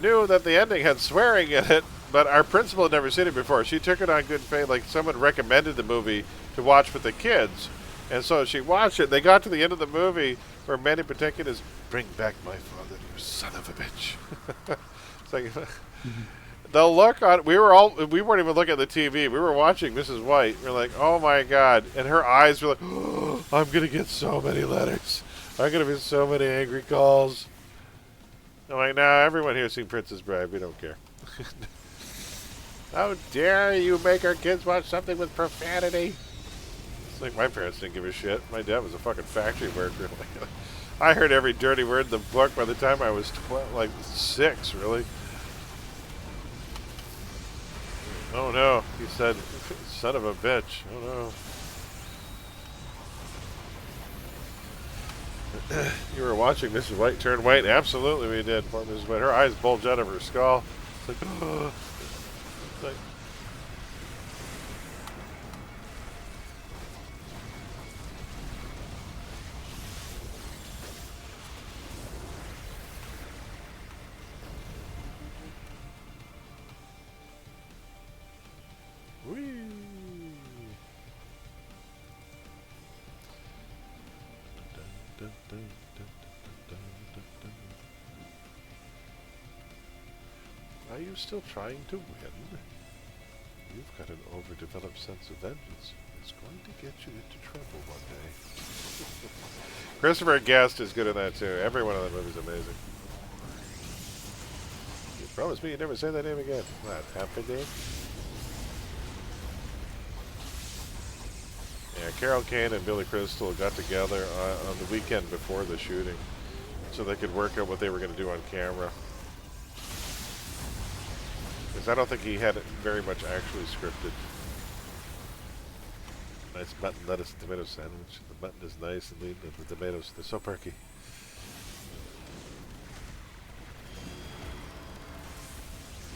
knew that the ending had swearing in it, but our principal had never seen it before. She took it on good faith, like someone recommended the movie to watch with the kids. And so she watched it. They got to the end of the movie where Manny Patinkin is, "Bring back my father, you son of a bitch." It's like... The look on we weren't even looking at the TV. We were watching Mrs. White. We're like, oh my god. And her eyes were like, oh, I'm gonna get so many letters. I'm gonna be so many angry calls. I'm like, nah, everyone here's seen Princess Bride. We don't care. How dare you make our kids watch something with profanity? It's like my parents didn't give a shit. My dad was a fucking factory worker. I heard every dirty word in the book by the time I was 6, really. Oh no, he said, son of a bitch. Oh no. You were watching Mrs. White turn white? Absolutely we did. Poor Mrs. White. Her eyes bulge out of her skull. It's like, oh. It's like, are you still trying to win? You've got an overdeveloped sense of vengeance. It's going to get you into trouble one day. Christopher Guest is good in that too. Every one of the movies is amazing. You promised me you'd never say that name again. What, Happy Day? Yeah, Carol Kane and Billy Crystal got together on the weekend before the shooting so they could work out what they were going to do on camera. Because I don't think he had it very much actually scripted. Nice mutton, lettuce, tomato sandwich. The mutton is nice and lean, and the tomatoes, they're so perky.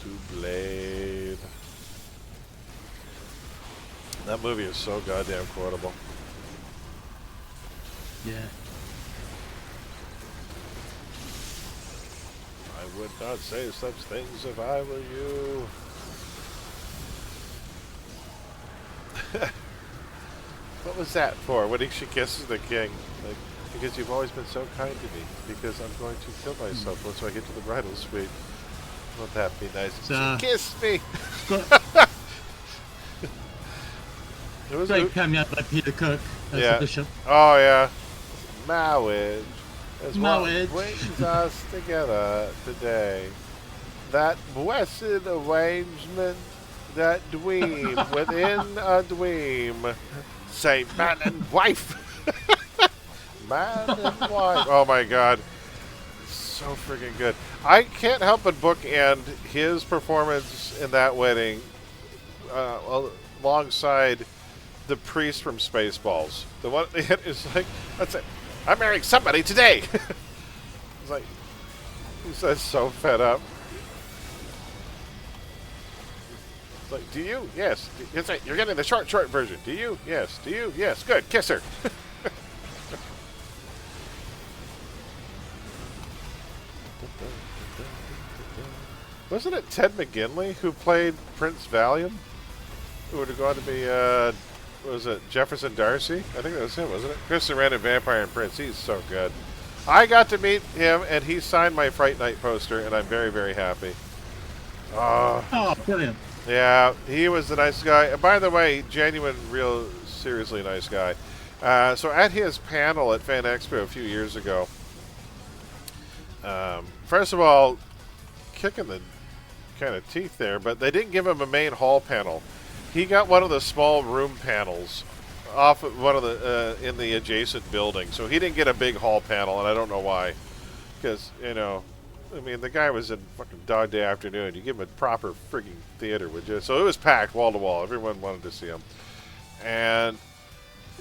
Two-Blade. That movie is so goddamn quotable. Yeah. I would not say such things if I were you. What was that for? When she kisses the king? Like, because you've always been so kind to me. Because I'm going to kill myself once I get to the bridal suite. Won't that be nice? She kissed me! It was great cameo by Peter Cook as the bishop. Oh, yeah. Marriage is Marriage. what brings us together today. That blessed arrangement, that dweam within a dweam. Say man and wife. Man and wife. Oh my god. So freaking good. I can't help but bookend his performance in that wedding alongside the priest from Spaceballs. The one is like, that's it. I'm marrying somebody today. It's like, he's so fed up. It's like, do you? Yes. It's like, you're getting the short version. Do you? Yes. Do you? Yes. Good. Kiss her. Wasn't it Ted McGinley who played Prince Valium? Who would have gone to be, was it Jefferson Darcy? I think that was him, wasn't it? Chris Sarandon, Vampire and Prince. He's so good. I got to meet him, and he signed my Fright Night poster, and I'm very, very happy. Oh, brilliant. Yeah, he was the nice guy. And by the way, genuine, real, seriously nice guy. So at his panel at Fan Expo a few years ago, first of all, kicking the kind of teeth there, but they didn't give him a main hall panel. He got one of the small room panels off of one of the in the adjacent building, so he didn't get a big hall panel, and I don't know why. Because, you know, I mean, the guy was in fucking Dog Day Afternoon. You give him a proper frigging theater, would you? So it was packed wall to wall. Everyone wanted to see him, and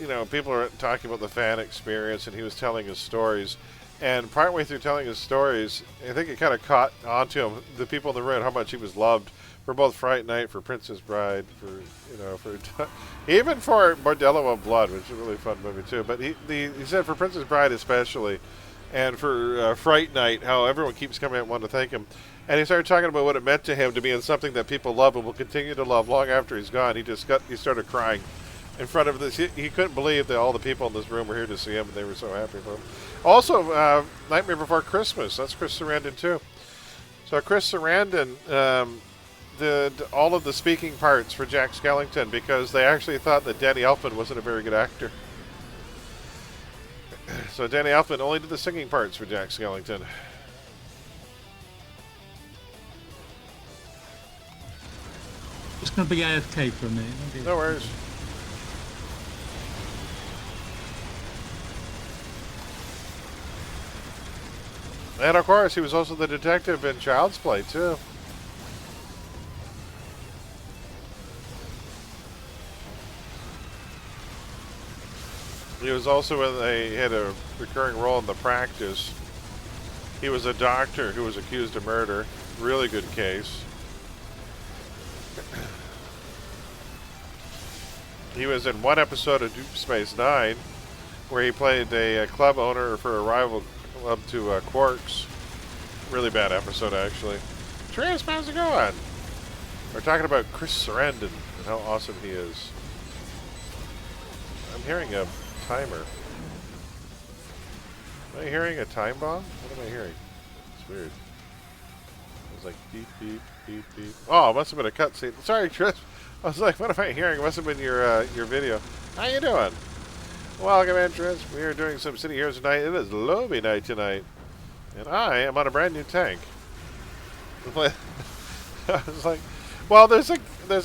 you know, people are talking about the fan experience, and he was telling his stories. And partway through telling his stories, I think it kind of caught onto him, the people in the room, how much he was loved for both Fright Night, for Princess Bride, for, you know, for even for Bordello of Blood, which is a really fun movie too. But he said for Princess Bride especially, and for Fright Night, how everyone keeps coming out and wanting to thank him. And he started talking about what it meant to him to be in something that people love and will continue to love long after he's gone. He started crying in front of this. He couldn't believe that all the people in this room were here to see him, and they were so happy for him. Also, Nightmare Before Christmas. That's Chris Sarandon too. So Chris Sarandon did all of the speaking parts for Jack Skellington because they actually thought that Danny Elfman wasn't a very good actor. So Danny Elfman only did the singing parts for Jack Skellington. It's going to be AFK for a minute. No worries. And of course, he was also the detective in Child's Play, too. He was also in he had a recurring role in The Practice. He was a doctor who was accused of murder. Really good case. He was in one episode of Deep Space Nine where he played a club owner for a rival club to Quarks. Really bad episode, actually. Trace, how's it going? We're talking about Chris Sarandon and how awesome he is. I'm hearing a timer. Am I hearing a time bomb? What am I hearing? It's weird. It was like beep, beep, beep, beep. Oh, it must have been a cutscene. Sorry, Chris. I was like, what am I hearing? It must have been your video. How you doing? Welcome, entrance. We are doing some City Heroes tonight. It is Lowbie night tonight. And I am on a brand new tank. I was like, well, there's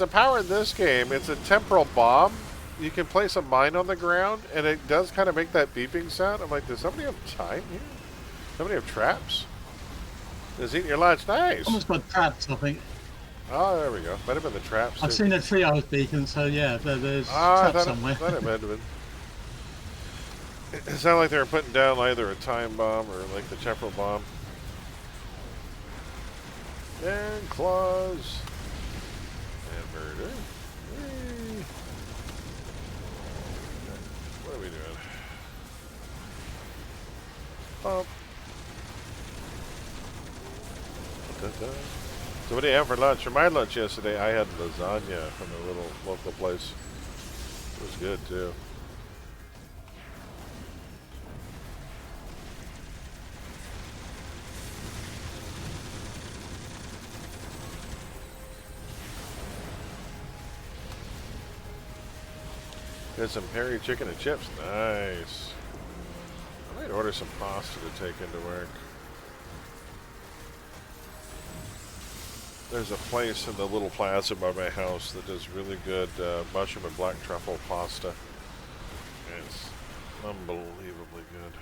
a power in this game. It's a temporal bomb. You can place a mine on the ground, and it does kind of make that beeping sound. I'm like, does somebody have time here? Somebody have traps? Is eating your lunch? Nice. Almost got traps, I think. Oh, there we go. Might have been the traps. I've seen a triage beacon, so yeah, there's I traps thought somewhere. I thought it might have been. It sounded like they were putting down either a time bomb or like the temporal bomb. And claws. And murder. Whee. What are we doing? Bump. Da-da. So what do you have for lunch? For my lunch yesterday, I had lasagna from a little local place. It was good, too. Got some Perry chicken and chips. Nice. I might order some pasta to take into work. There's a place in the little plaza by my house that does really good mushroom and black truffle pasta. It's unbelievably good.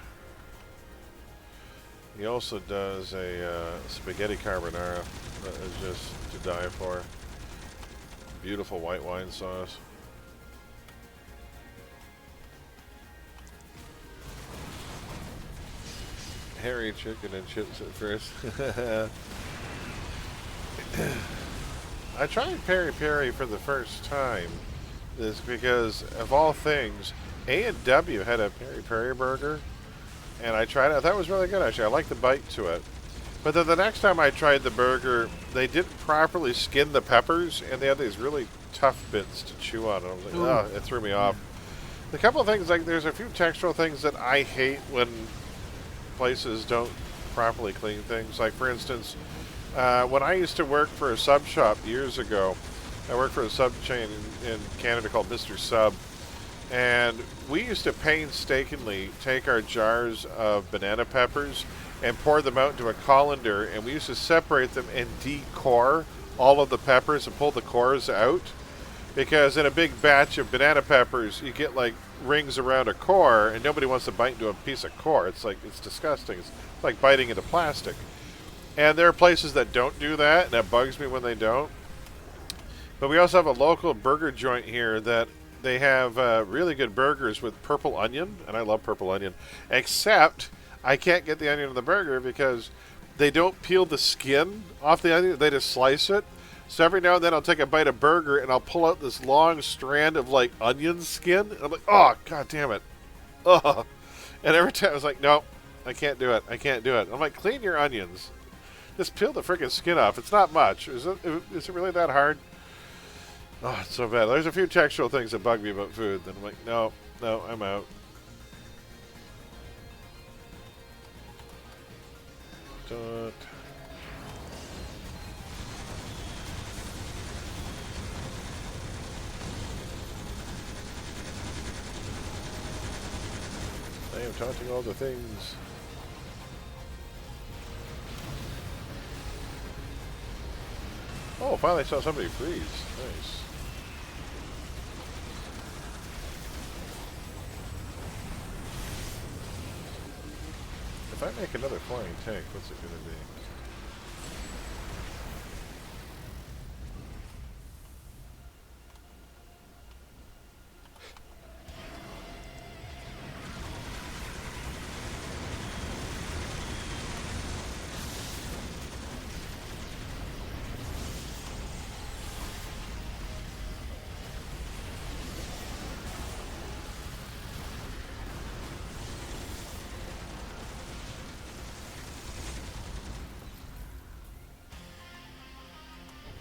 He also does a spaghetti carbonara that is just to die for. Beautiful white wine sauce. Hairy chicken and chips at first. I tried Peri Peri for the first time. This because of all things, A&W had a Peri Peri burger, and I tried it. I thought it was really good actually. I liked the bite to it. But then the next time I tried the burger, they didn't properly skin the peppers, and they had these really tough bits to chew on. And I was like, oh, it threw me off. A couple of things, like there's a few textural things that I hate when places don't properly clean things. Like for instance, when I used to work for a sub shop years ago, I worked for a sub chain in Canada called Mr. Sub, and we used to painstakingly take our jars of banana peppers and pour them out into a colander, and we used to separate them and decore all of the peppers and pull the cores out, because in a big batch of banana peppers you get like rings around a core, and nobody wants to bite into a piece of core. It's like, it's disgusting. It's like biting into plastic. And there are places that don't do that, and that bugs me when they don't. But we also have a local burger joint here that they have really good burgers with purple onion, and I love purple onion, except I can't get the onion on the burger because they don't peel the skin off the onion. They just slice it. So every now and then I'll take a bite of burger and I'll pull out this long strand of like onion skin. And I'm like, oh, god damn it. Ugh. And every time I was like, no, I can't do it. I can't do it. I'm like, clean your onions. Just peel the freaking skin off. It's not much. Is it really that hard? Oh, it's so bad. There's a few textural things that bug me about food. Then I'm like, no, I'm out. Dot. I am taunting all the things. Oh, finally saw somebody freeze. Nice. If I make another flying tank, what's it going to be?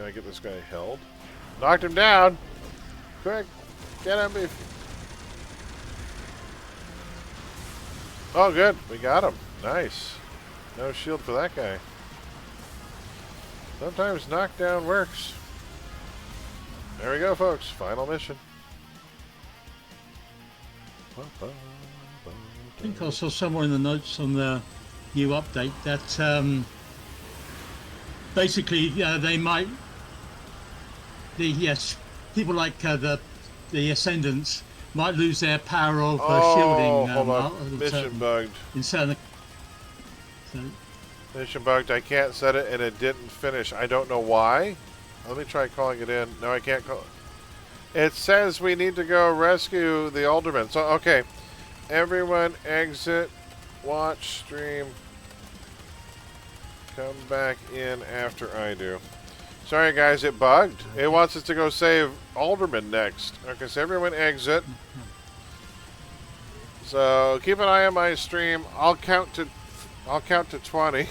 Can I get this guy held? Knocked him down! Quick! Get him! Oh, good. We got him. Nice. No shield for that guy. Sometimes knockdown works. There we go, folks. Final mission. I think I saw somewhere in the notes on the new update that basically they might, people like the Ascendants might lose their power of shielding. Hold on. Mission bugged. In certain, Mission bugged. I can't set it, and it didn't finish. I don't know why. Let me try calling it in. No, I can't call it. It says we need to go rescue the alderman. So, okay. Everyone exit. Watch stream. Come back in after I do. Sorry, guys. It bugged. It wants us to go save alderman next. Okay, so everyone exit. So, keep an eye on my stream. I'll count to 20.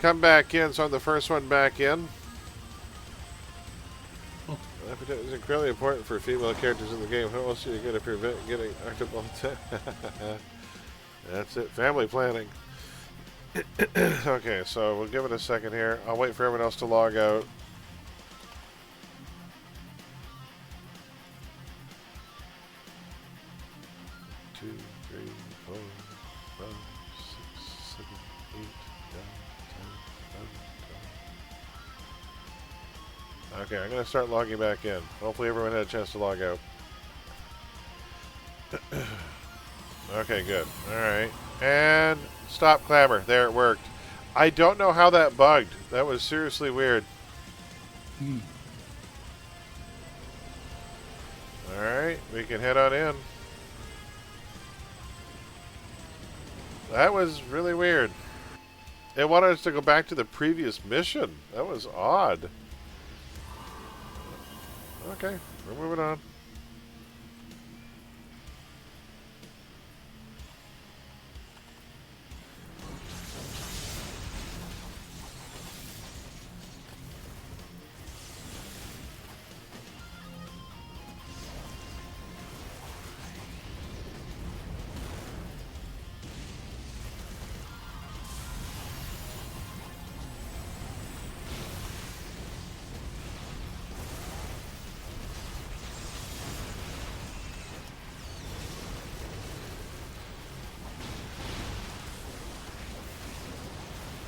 Come back in, so I'm the first one back in. It's incredibly important for female characters in the game. How else do you get if you're getting active all the time? That's it. Family planning. Okay, so we'll give it a second here. I'll wait for everyone else to log out. Two, three, 4, 5, 6, 7, 8, 9, 10, 11, 12. Okay, I'm going to start logging back in. Hopefully everyone had a chance to log out. Okay, good. Alright. And stop clamor. There, it worked. I don't know how that bugged. That was seriously weird. Alright, we can head on in. That was really weird. It wanted us to go back to the previous mission. That was odd. Okay, we're moving on.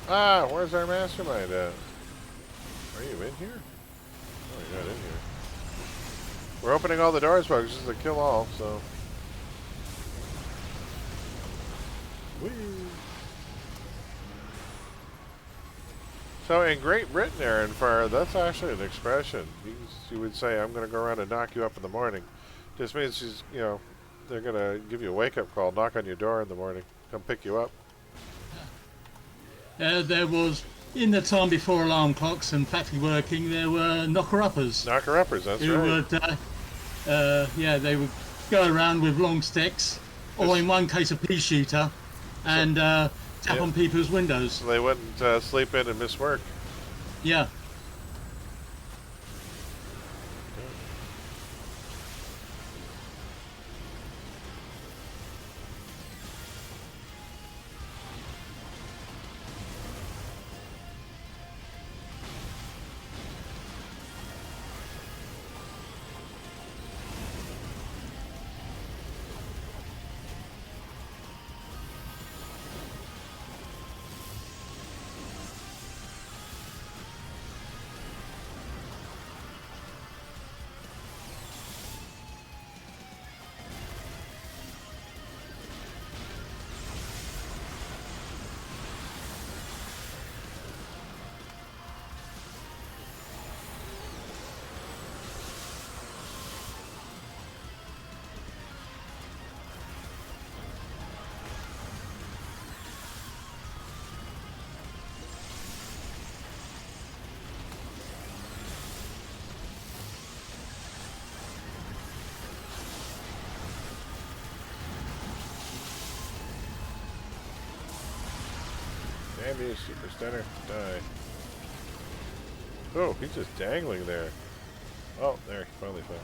Ah, where's our mastermind at? Are you in here? Oh, you're not in here. We're opening all the doors, folks. This is a kill all, so. Whee. So in Great Britain, Aaron Fire, that's actually an expression. You would say, I'm going to go around and knock you up in the morning. Just means she's, you know, they're going to give you a wake-up call, knock on your door in the morning, come pick you up. There was, in the time before alarm clocks and factory working, there were knocker-uppers. Knocker-uppers, that's who right. Would, they would go around with long sticks, or in one case a pea shooter, and tap on people's windows. So they wouldn't sleep in and miss work. Yeah. Damn you, Super Stunner. Die. Oh, he's just dangling there. Oh, there, he finally fell.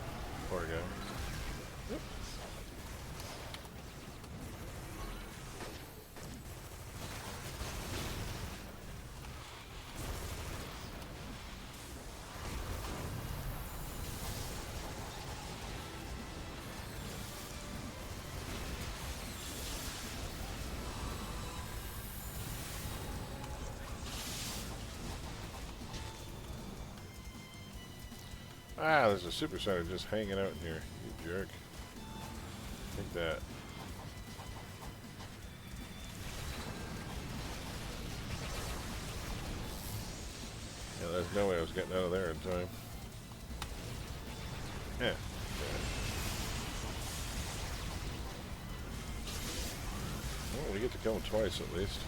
Poor guy. Yep. Ah, there's a supercenter just hanging out in here, you jerk. Take that. Yeah, there's no way I was getting out of there in time. Yeah. Well, we get to kill him twice at least.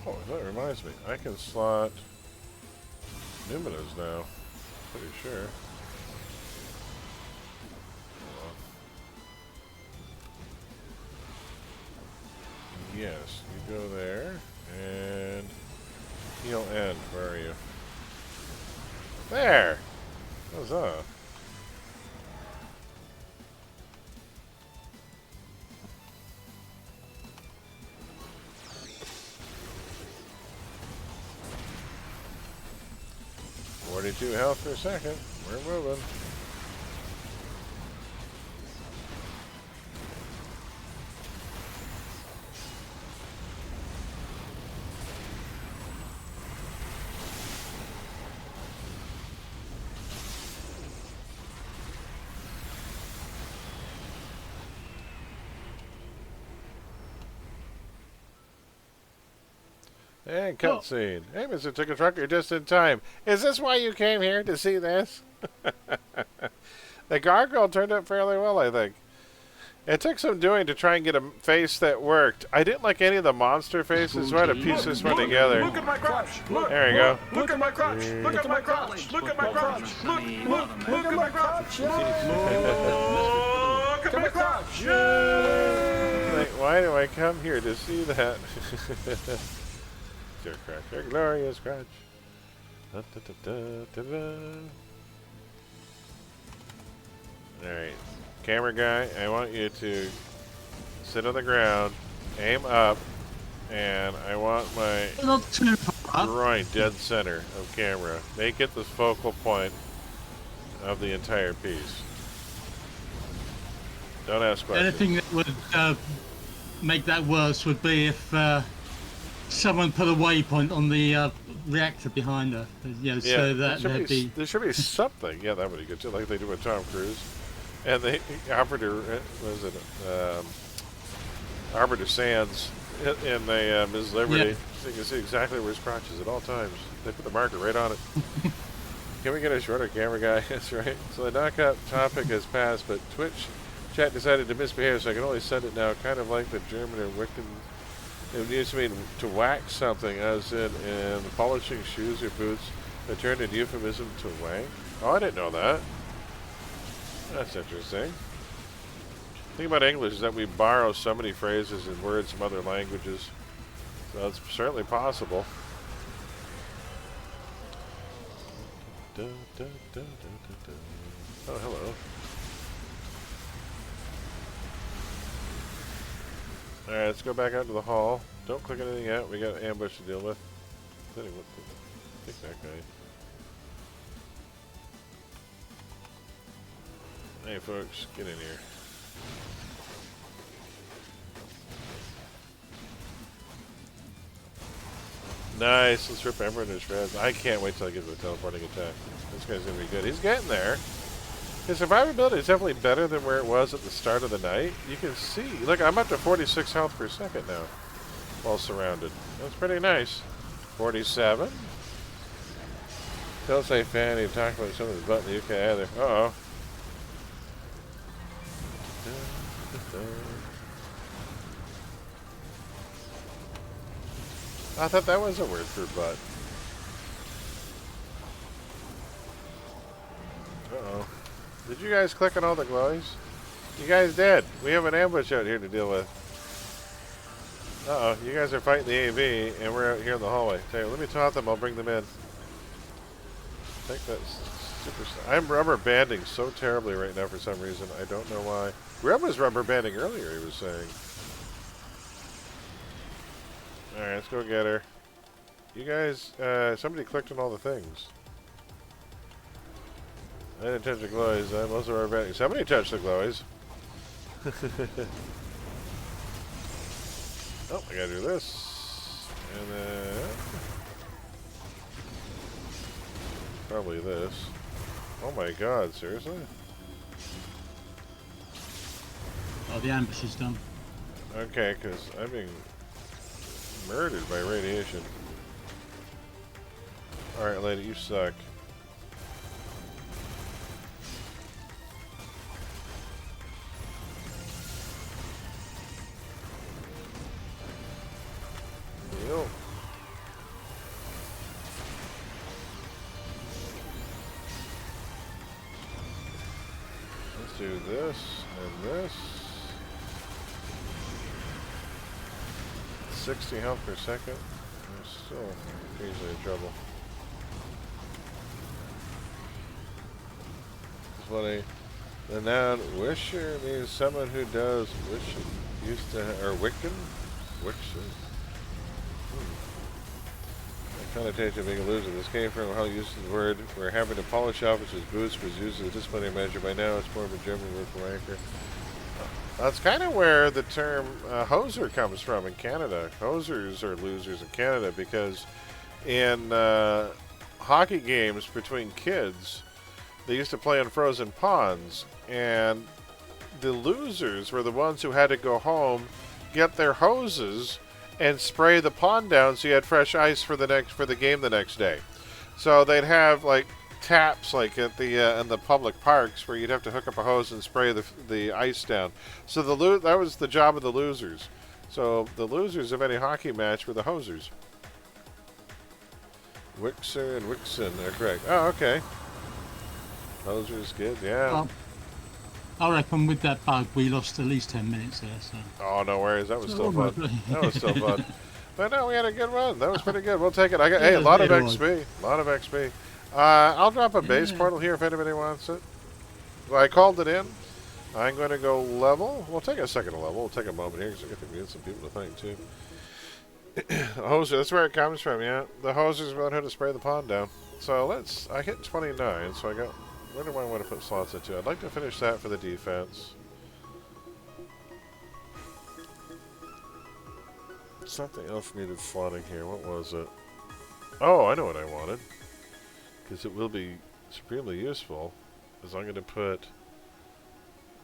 Oh, that reminds me. I can slot Numinas now. Pretty sure. Yes, you go there, and he'll end. Where are you? There! Huzzah! .42 health per second. We're moving. And cutscene. Hey, Mr. Ticket Truck, you're just in time. Is this why you came here, to see this? The gargoyle turned out fairly well, I think. It took some doing to try and get a face that worked. I didn't like any of the monster faces, so I had to piece this one together. Look at my crotch. Look, there you go. Look at my crotch. Look at my crotch. Look at my crotch. Look at my crotch. Look at my crotch. Like, why do I come here to see that? Your crotch, your glorious crotch. Da, da, da, da, da, da. Alright, camera guy, I want you to sit on the ground, aim up, and I want my groin dead center of camera. Make it the focal point of the entire piece. Don't ask questions. Anything that would make that worse would be if someone put a waypoint on the reactor behind her. You know, Yeah, so that there should be something. Yeah, that would be good too, like they do with Tom Cruise. And they offered her, was it Arbiter Sands in the Ms. Liberty, yeah. So you can see exactly where his crotch is at all times. They put the marker right on it. Can we get a shorter camera guy? That's right. So the knockout topic has passed, but Twitch chat decided to misbehave, so I can only send it now, kind of like the German and Wiccan. It used to mean to whack something, as in polishing shoes or boots, that turned in euphemism to wank. Oh, I didn't know that. That's interesting. The thing about English is that we borrow so many phrases and words from other languages. So it's certainly possible. Oh, hello. Alright, let's go back out to the hall. Don't click anything yet. We got an ambush to deal with. Take that guy. Hey folks, get in here. Nice, let's rip everyone to shreds. I can't wait till I get to the teleporting attack. This guy's gonna be good. He's getting there. His survivability is definitely better than where it was at the start of the night. You can see, look, I'm up to 46 health per second now, while surrounded. That's pretty nice. 47. Don't say Fanny talk about someone's butt in the UK either. Uh-oh. I thought that was a word for butt. Uh-oh. Did you guys click on all the glowies? You guys did. We have an ambush out here to deal with. Uh-oh, you guys are fighting the AV, and we're out here in the hallway. Hey, let me taunt them, I'll bring them in. I think that's super... I'm rubber banding so terribly right now for some reason. I don't know why. Reb was rubber banding earlier, he was saying. Alright, let's go get her. You guys, somebody clicked on all the things. I didn't touch the glowies. I'm also rubber banding. Somebody touched the glowies. Oh, I gotta do this. And then... probably this. Oh my god, seriously? Oh, the ambush is done. Okay, because I'm being murdered by radiation. Alright, lady, you suck. Yo. Let's do this and this. 60 health per second. I'm still occasionally in trouble. This is what the noun wisher means someone who does wish used to or Wiccan? Wixer. Connotation of being a loser. This came from how used the word where having to polish officers' boots was used as a disciplinary measure. By now, it's more of a German word for anchor. That's kind of where the term hoser comes from in Canada. Hosers are losers in Canada because in hockey games between kids, they used to play on frozen ponds, and the losers were the ones who had to go home, get their hoses, and spray the pond down so you had fresh ice for the game the next day. So they'd have like taps like at the in the public parks where you'd have to hook up a hose and spray the ice down. So that was the job of the losers. So the losers of any hockey match were the hosers. Wixer and Wixen are correct. Oh, okay. Hosers, good, yeah. Well, I reckon with that bug we lost at least 10 minutes there. So. Oh, no worries. That was still fun. That was still fun. But no, we had a good run. That was pretty good. We'll take it. Hey, a lot of XP. A lot of XP. I'll drop a base portal here if anybody wants it. Well, I called it in. I'm going to go level. We'll take a second to level. We'll take a moment here because I get to get some people to think too. Hoser, that's where it comes from, yeah. The hosers learn how to spray the pond down. So I hit 29, so I got... Where do I want to put slots into? I'd like to finish that for the defense. Something else needed slotting here. What was it? Oh, I know what I wanted. Because it will be supremely useful. Is I'm going to put...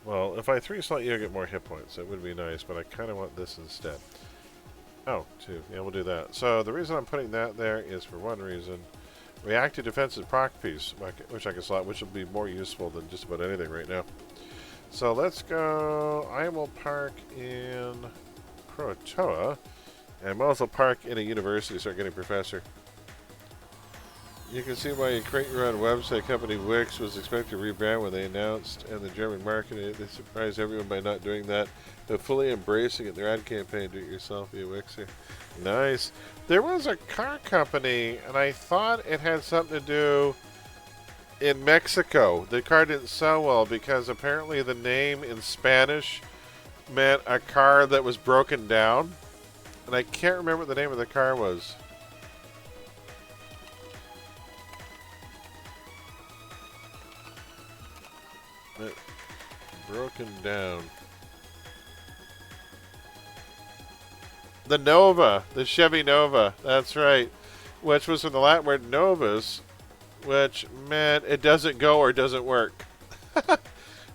Well, if I 3-slot you, I get more hit points. That would be nice, but I kind of want this instead. Oh, 2. Yeah, we'll do that. So the reason I'm putting that there is for one reason. Reactive defensive proc piece, which I can slot, which will be more useful than just about anything right now. So let's go. I will park in Croatoa, and I'm also park in a university, start getting professor. You can see why a create your own website company Wix was expected to rebrand when they announced and the German marketing. They surprised everyone by not doing that, but fully embracing it. Their ad campaign, do it yourself via Wixer. Nice. There was a car company, and I thought it had something to do in Mexico. The car didn't sell well because apparently the name in Spanish meant a car that was broken down, and I can't remember what the name of the car was. Broken down. The Nova, the Chevy Nova, that's right, which was from the Latin word novus, which meant it doesn't go or doesn't work.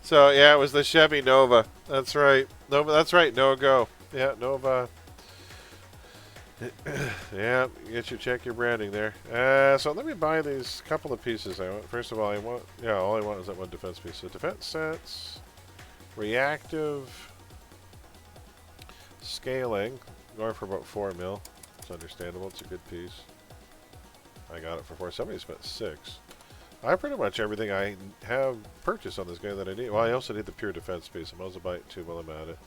So yeah, it was the Chevy Nova. That's right. Nova. That's right. No go. Yeah, Nova. Yeah, check your branding there. So let me buy these couple of pieces. First of all, all I want is that one defense piece. So defense sets, reactive, scaling. Going for about 4 mil. It's understandable. It's a good piece. I got it for 4. Somebody spent 6. I pretty much everything I have purchased on this game that I need. Well, I also need the pure defense piece. I might as well buy it too while I'm at it.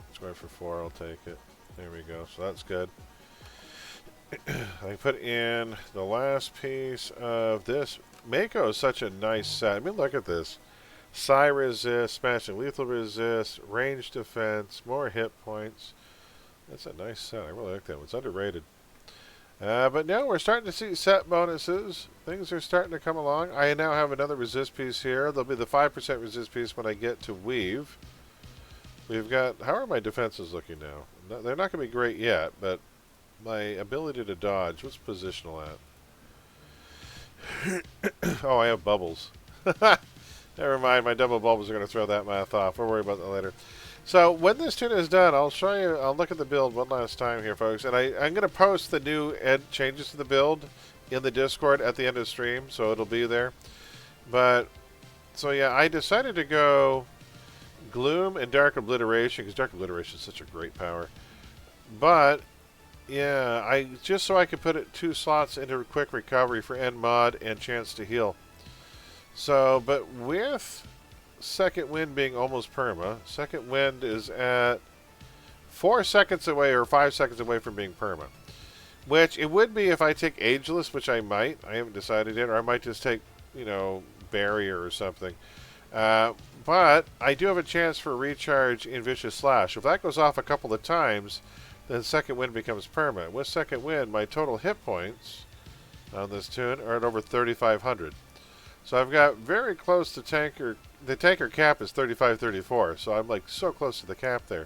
It's going for 4. I'll take it. There we go. So that's good. I put in the last piece of this. Mako is such a nice set. I mean, look at this. Psi resist, smashing lethal resist, range defense, more hit points. That's a nice set. I really like that one. It's underrated. But now we're starting to see set bonuses. Things are starting to come along. I now have another resist piece here. There'll be the 5% resist piece when I get to weave. We've got... How are my defenses looking now? No, they're not going to be great yet, but my ability to dodge, what's positional at? Oh, I have bubbles. Never mind, my double bubbles are going to throw that math off. We'll worry about that later. So when this tune is done, I'll show you, I'll look at the build one last time here, folks. And I'm going to post the new changes to the build in the Discord at the end of the stream, so it'll be there. But, so yeah, I decided to go Gloom and Dark Obliteration, because Dark Obliteration is such a great power. But, yeah, just so I could put it 2 slots into Quick Recovery for End Mod and Chance to Heal. So, but with Second Wind being almost perma, Second Wind is at 4 seconds away or 5 seconds away from being perma. Which it would be if I take Ageless, which I might. I haven't decided yet, or I might just take, you know, Barrier or something. But I do have a chance for recharge in Vicious Slash. If that goes off a couple of times, then Second Wind becomes perma. With Second Wind, my total hit points on this tune are at over 3,500. So I've got very close to tanker. The tanker cap is 3534, so I'm like so close to the cap there.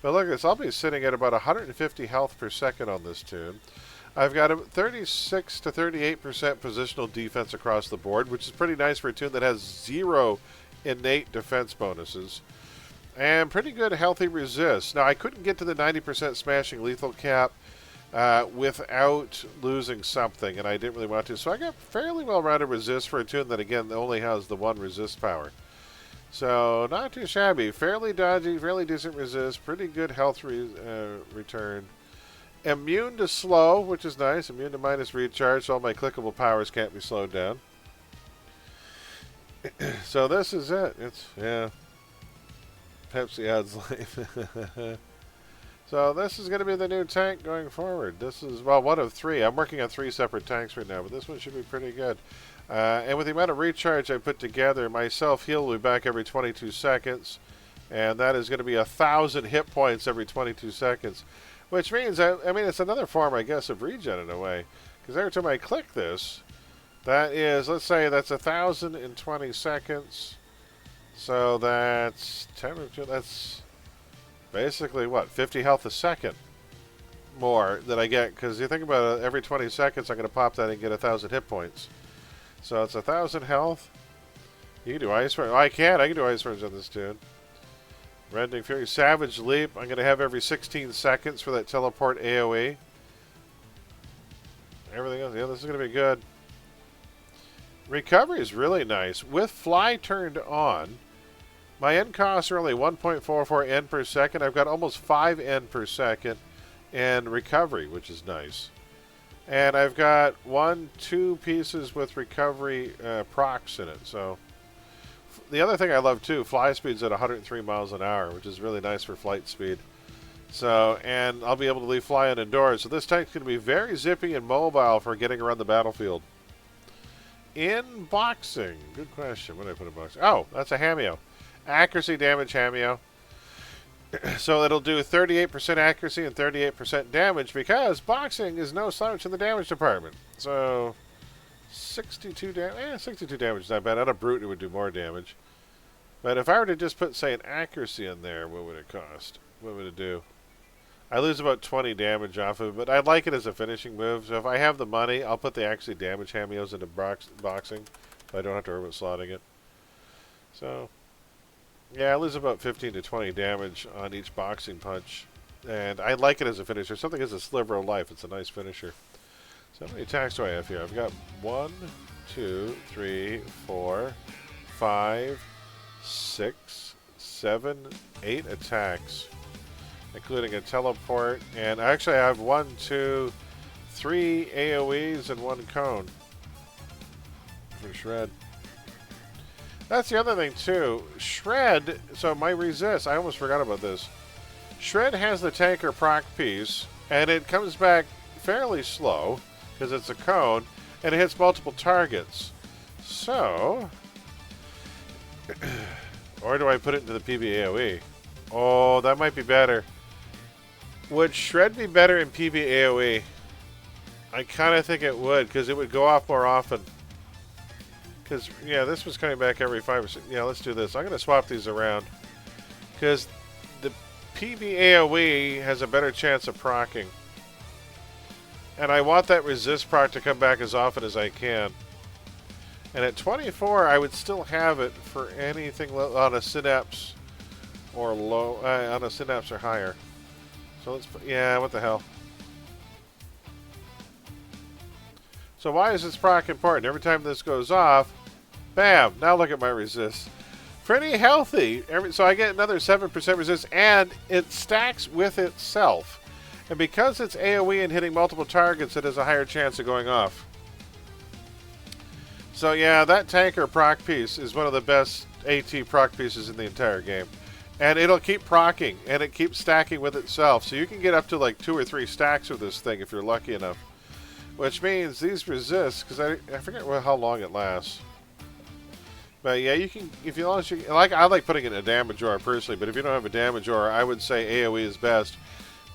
But look at this, I'll be sitting at about 150 health per second on this tune. I've got a 36 to 38% positional defense across the board, which is pretty nice for a tune that has 0 innate defense bonuses. And pretty good healthy resist. Now I couldn't get to the 90% smashing lethal cap without losing something, and I didn't really want to. So I got fairly well-rounded resist for a tune that, again, only has the 1 resist power. So not too shabby. Fairly dodgy, fairly decent resist, pretty good health return. Immune to slow, which is nice. Immune to minus recharge, so all my clickable powers can't be slowed down. So this is it. It's, yeah. Pepsi adds life. So this is going to be the new tank going forward. This is, well, one of 3. I'm working on 3 separate tanks right now, but this one should be pretty good. And with the amount of recharge I put together, my self-heal will be back every 22 seconds. And that is going to be 1,000 hit points every 22 seconds. Which means, I mean, it's another form, I guess, of regen in a way. Because every time I click this, that is, let's say that's 1,000 in 20 seconds. So that's 10 or 2, that's basically, what, 50 health a second more that I get. Because you think about it, every 20 seconds I'm going to pop that and get 1,000 hit points. So it's 1,000 health. You can do Ice Burn. Oh, I can do Ice Burns on this tune. Rending Fury. Savage Leap. I'm going to have every 16 seconds for that teleport AoE. Everything else, yeah, this is going to be good. Recovery is really nice. With Fly turned on, my N costs are only 1.44 N per second. I've got almost 5 N per second in recovery, which is nice. And I've got 2 pieces with recovery procs in it. So the other thing I love too, fly speed's at 103 miles an hour, which is really nice for flight speed. So, and I'll be able to leave flying indoors. So this tank's going to be very zippy and mobile for getting around the battlefield. In boxing, good question. What did I put in boxing? Oh, that's a Hameo. Accuracy damage Hameo. So it'll do 38% accuracy and 38% damage because boxing is no slouch in the damage department. So 62 damage. 62 damage is not bad. On a brute, it would do more damage. But if I were to just put, say, an accuracy in there, what would it cost? What would it do? I lose about 20 damage off of it, but I like it as a finishing move. So if I have the money, I'll put the accuracy damage Hameos into boxing. So I don't have to worry about slotting it. So yeah, I lose about 15 to 20 damage on each boxing punch. And I like it as a finisher. Something has a sliver of life. It's a nice finisher. So how many attacks do I have here? I've got 1, 2, 3, 4, 5, 6, 7, 8 attacks, including a teleport. And actually I have 1, 2, 3 AoEs and 1 cone. for Shred. That's the other thing, too. Shred, so my resist, I almost forgot about this. Shred has the tanker proc piece, and it comes back fairly slow, because it's a cone, and it hits multiple targets. So, or do I put it into the PB-AOE? Oh, that might be better. Would Shred be better in PB-AOE? I kind of think it would, because it would go off more often. Because, yeah, this was coming back every 5 or 6. Yeah, let's do this. I'm going to swap these around. Because the PB-AOE has a better chance of proccing. And I want that resist proc to come back as often as I can. And at 24, I would still have it for anything on a Synapse or low, on a Synapse or higher. So let's put, yeah, what the hell. So why is this proc important? Every time this goes off, bam, now look at my resist. Pretty healthy. So I get another 7% resist, and it stacks with itself. And because it's AoE and hitting multiple targets, it has a higher chance of going off. So yeah, that tanker proc piece is one of the best AT proc pieces in the entire game. And it'll keep procking, and it keeps stacking with itself. So you can get up to like 2 or 3 stacks with this thing if you're lucky enough. Which means these resist, because I forget how long it lasts. But yeah, you can, if you like, I like putting it in a damage aura personally, but if you don't have a damage aura, I would say AoE is best.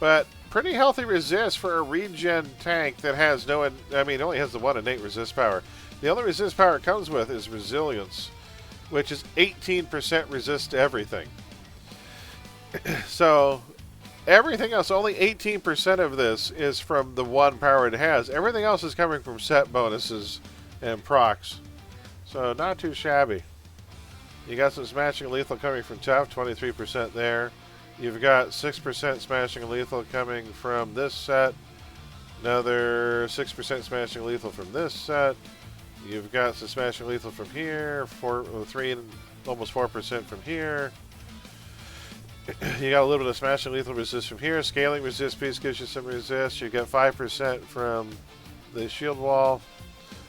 But pretty healthy resist for a regen tank that has no, I mean, it only has the one innate resist power. The only resist power it comes with is resilience, which is 18% resist to everything. So everything else, only 18% of this is from the one power it has. Everything else is coming from set bonuses and procs. So not too shabby. You got some smashing and lethal coming from Tough, 23% there. You've got 6% smashing and lethal coming from this set. Another 6% smashing and lethal from this set. You've got some smashing and lethal from here. 3 and almost 4% from here. You got a little bit of smashing lethal resist from here. Scaling resist piece gives you some resist. You get 5% from the shield wall.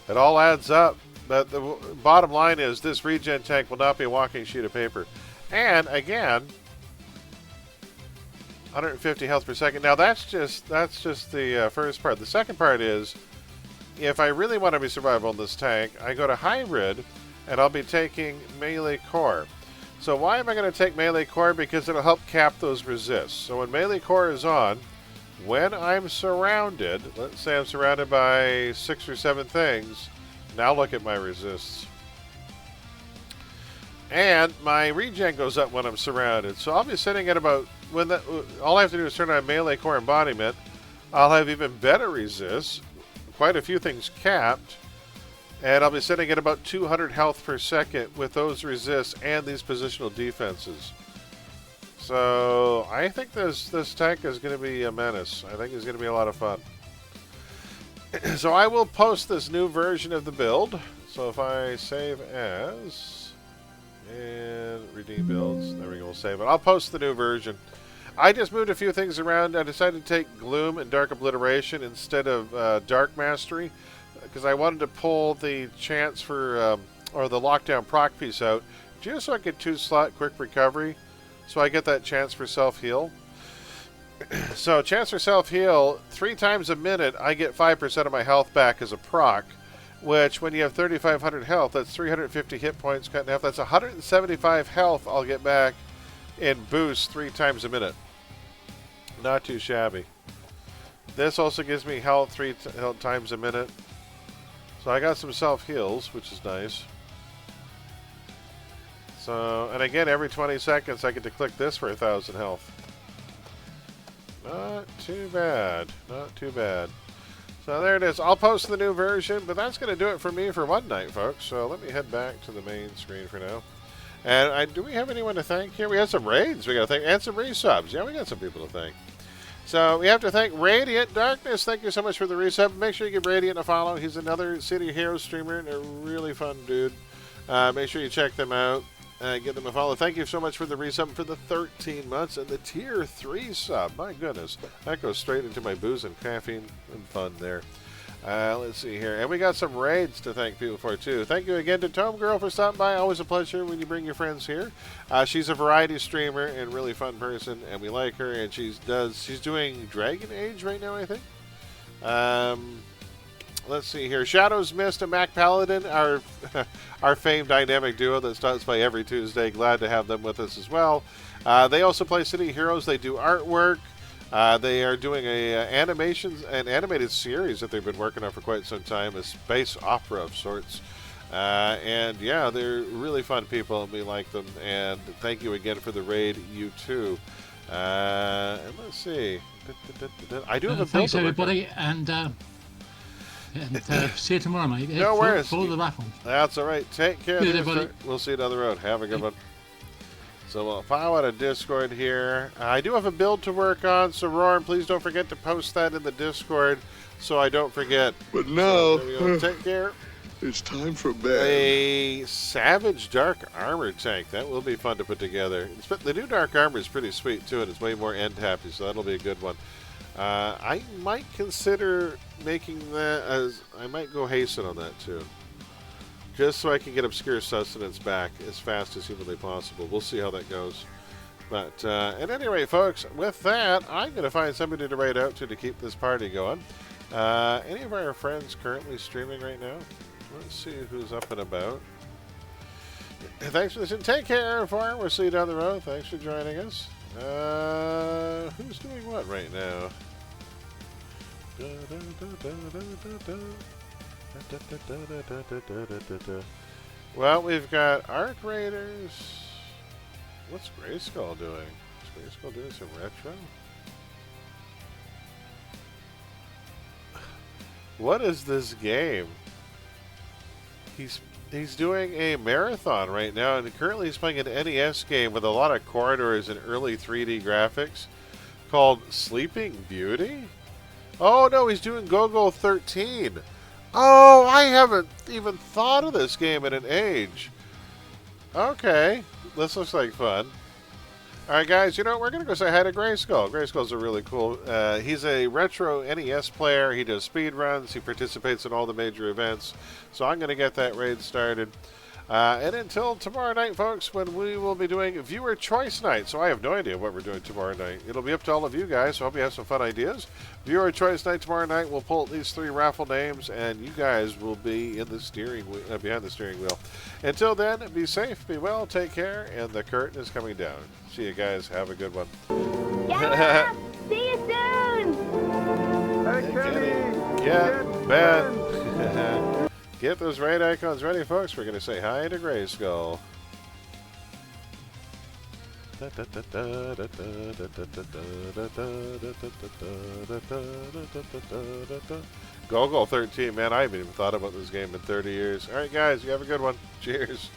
It all adds up. But the bottom line is this regen tank will not be a walking sheet of paper. And again, 150 health per second. Now that's just the first part. The second part is, if I really want to be survival in this tank, I go to hybrid, and I'll be taking melee core. So why am I going to take melee core? Because it'll help cap those resists. So when melee core is on, when I'm surrounded, let's say I'm surrounded by 6 or 7 things, now look at my resists. And my regen goes up when I'm surrounded. So I'll be sitting at about, all I have to do is turn on melee core embodiment. I'll have even better resists, quite a few things capped. And I'll be sitting at about 200 health per second with those resists and these positional defenses. So I think this tank is going to be a menace. I think it's going to be a lot of fun. So I will post this new version of the build. So if I save as and redeem builds, there we go, we'll save it. I'll post the new version. I just moved a few things around. I decided to take Gloom and Dark Obliteration instead of Dark Mastery, because I wanted to pull the chance for, or the lockdown proc piece out, just so I get 2-slot quick recovery, so I get that chance for self-heal. So chance for self-heal, 3 times a minute, I get 5% of my health back as a proc, which when you have 3,500 health, that's 350 hit points cut in half. That's 175 health I'll get back in boost 3 times a minute. Not too shabby. This also gives me health 3 times a minute. So I got some self-heals, which is nice. So, and again, every 20 seconds I get to click this for 1,000 health. Not too bad. Not too bad. So there it is. I'll post the new version, but that's going to do it for me for one night, folks. So let me head back to the main screen for now. And do we have anyone to thank here? We had some raids we got to thank, and some resubs. Yeah, we got some people to thank. So we have to thank Radiant Darkness. Thank you so much for the resub. Make sure you give Radiant a follow. He's another City Hero streamer and a really fun dude. Make sure you check them out. Give them a follow. Thank you so much for the resub for the 13 months and the tier 3 sub. My goodness, that goes straight into my booze and caffeine and fun there. Let's see here. And we got some raids to thank people for, too. Thank you again to Tome Girl for stopping by. Always a pleasure when you bring your friends here. She's a variety streamer and really fun person, and we like her. And she's doing Dragon Age right now, I think. Let's see here. Shadows Mist and Mac Paladin, our famed dynamic duo that starts by every Tuesday. Glad to have them with us as well. They also play City Heroes. They do artwork. They are doing an animated series that they've been working on for quite some time, a space opera of sorts. And yeah, they're really fun people, and we like them. And thank you again for the raid, you too. And let's see. I do have a build. Thanks everybody, and see you tomorrow, mate. No worries. For the raffle. That's all right. Take care. Good, everybody. We'll see you down the road. Have a good one. So we'll follow out a Discord here. I do have a build to work on, so Roran, please don't forget to post that in the Discord so I don't forget. But now, take care. It's time for bed. A Savage Dark Armor tank. That will be fun to put together. The new Dark Armor is pretty sweet, too, and it's way more end-happy, so that'll be a good one. I might consider making that as... I might go hasten on that, too. Just so I can get Obscure Sustenance back as fast as humanly possible. We'll see how that goes. But at any rate, folks, with that, I'm going to find somebody to raid out to keep this party going. Any of our friends currently streaming right now? Let's see who's up and about. Thanks for listening. Take care, Farm. We'll see you down the road. Thanks for joining us. Who's doing what right now? Well, we've art Raiders. What's Grayskull doing? Is Grayskull doing some retro? What is this game? He's doing a marathon right now, and currently he's playing an NES game with a lot of corridors and early 3D graphics called Sleeping Beauty? Oh no, he's doing Go-Go 13. Oh, I haven't even thought of this game in an age. Okay, this looks like fun. Alright guys, you know, we're going to go say hi to Grayskull. Grayskull's a really cool, he's a retro NES player. He does speed runs. He participates in all the major events. So I'm going to get that raid started. And until tomorrow night, folks, when we will be doing Viewer Choice Night. So I have no idea what we're doing tomorrow night. It'll be up to all of you guys, so I hope you have some fun ideas. Viewer Choice Night tomorrow night. We'll pull at least 3 raffle names, and you guys will be in the steering wheel, behind the steering wheel. Until then, be safe, be well, take care, and the curtain is coming down. See you guys. Have a good one. Yeah! See you soon! Hey, Kenny! Yeah, Ben. Get those raid icons ready, folks. We're going to say hi to Grayskull. Go-Go 13, man. I haven't even thought about this game in 30 years. All right, guys, you have a good one. Cheers.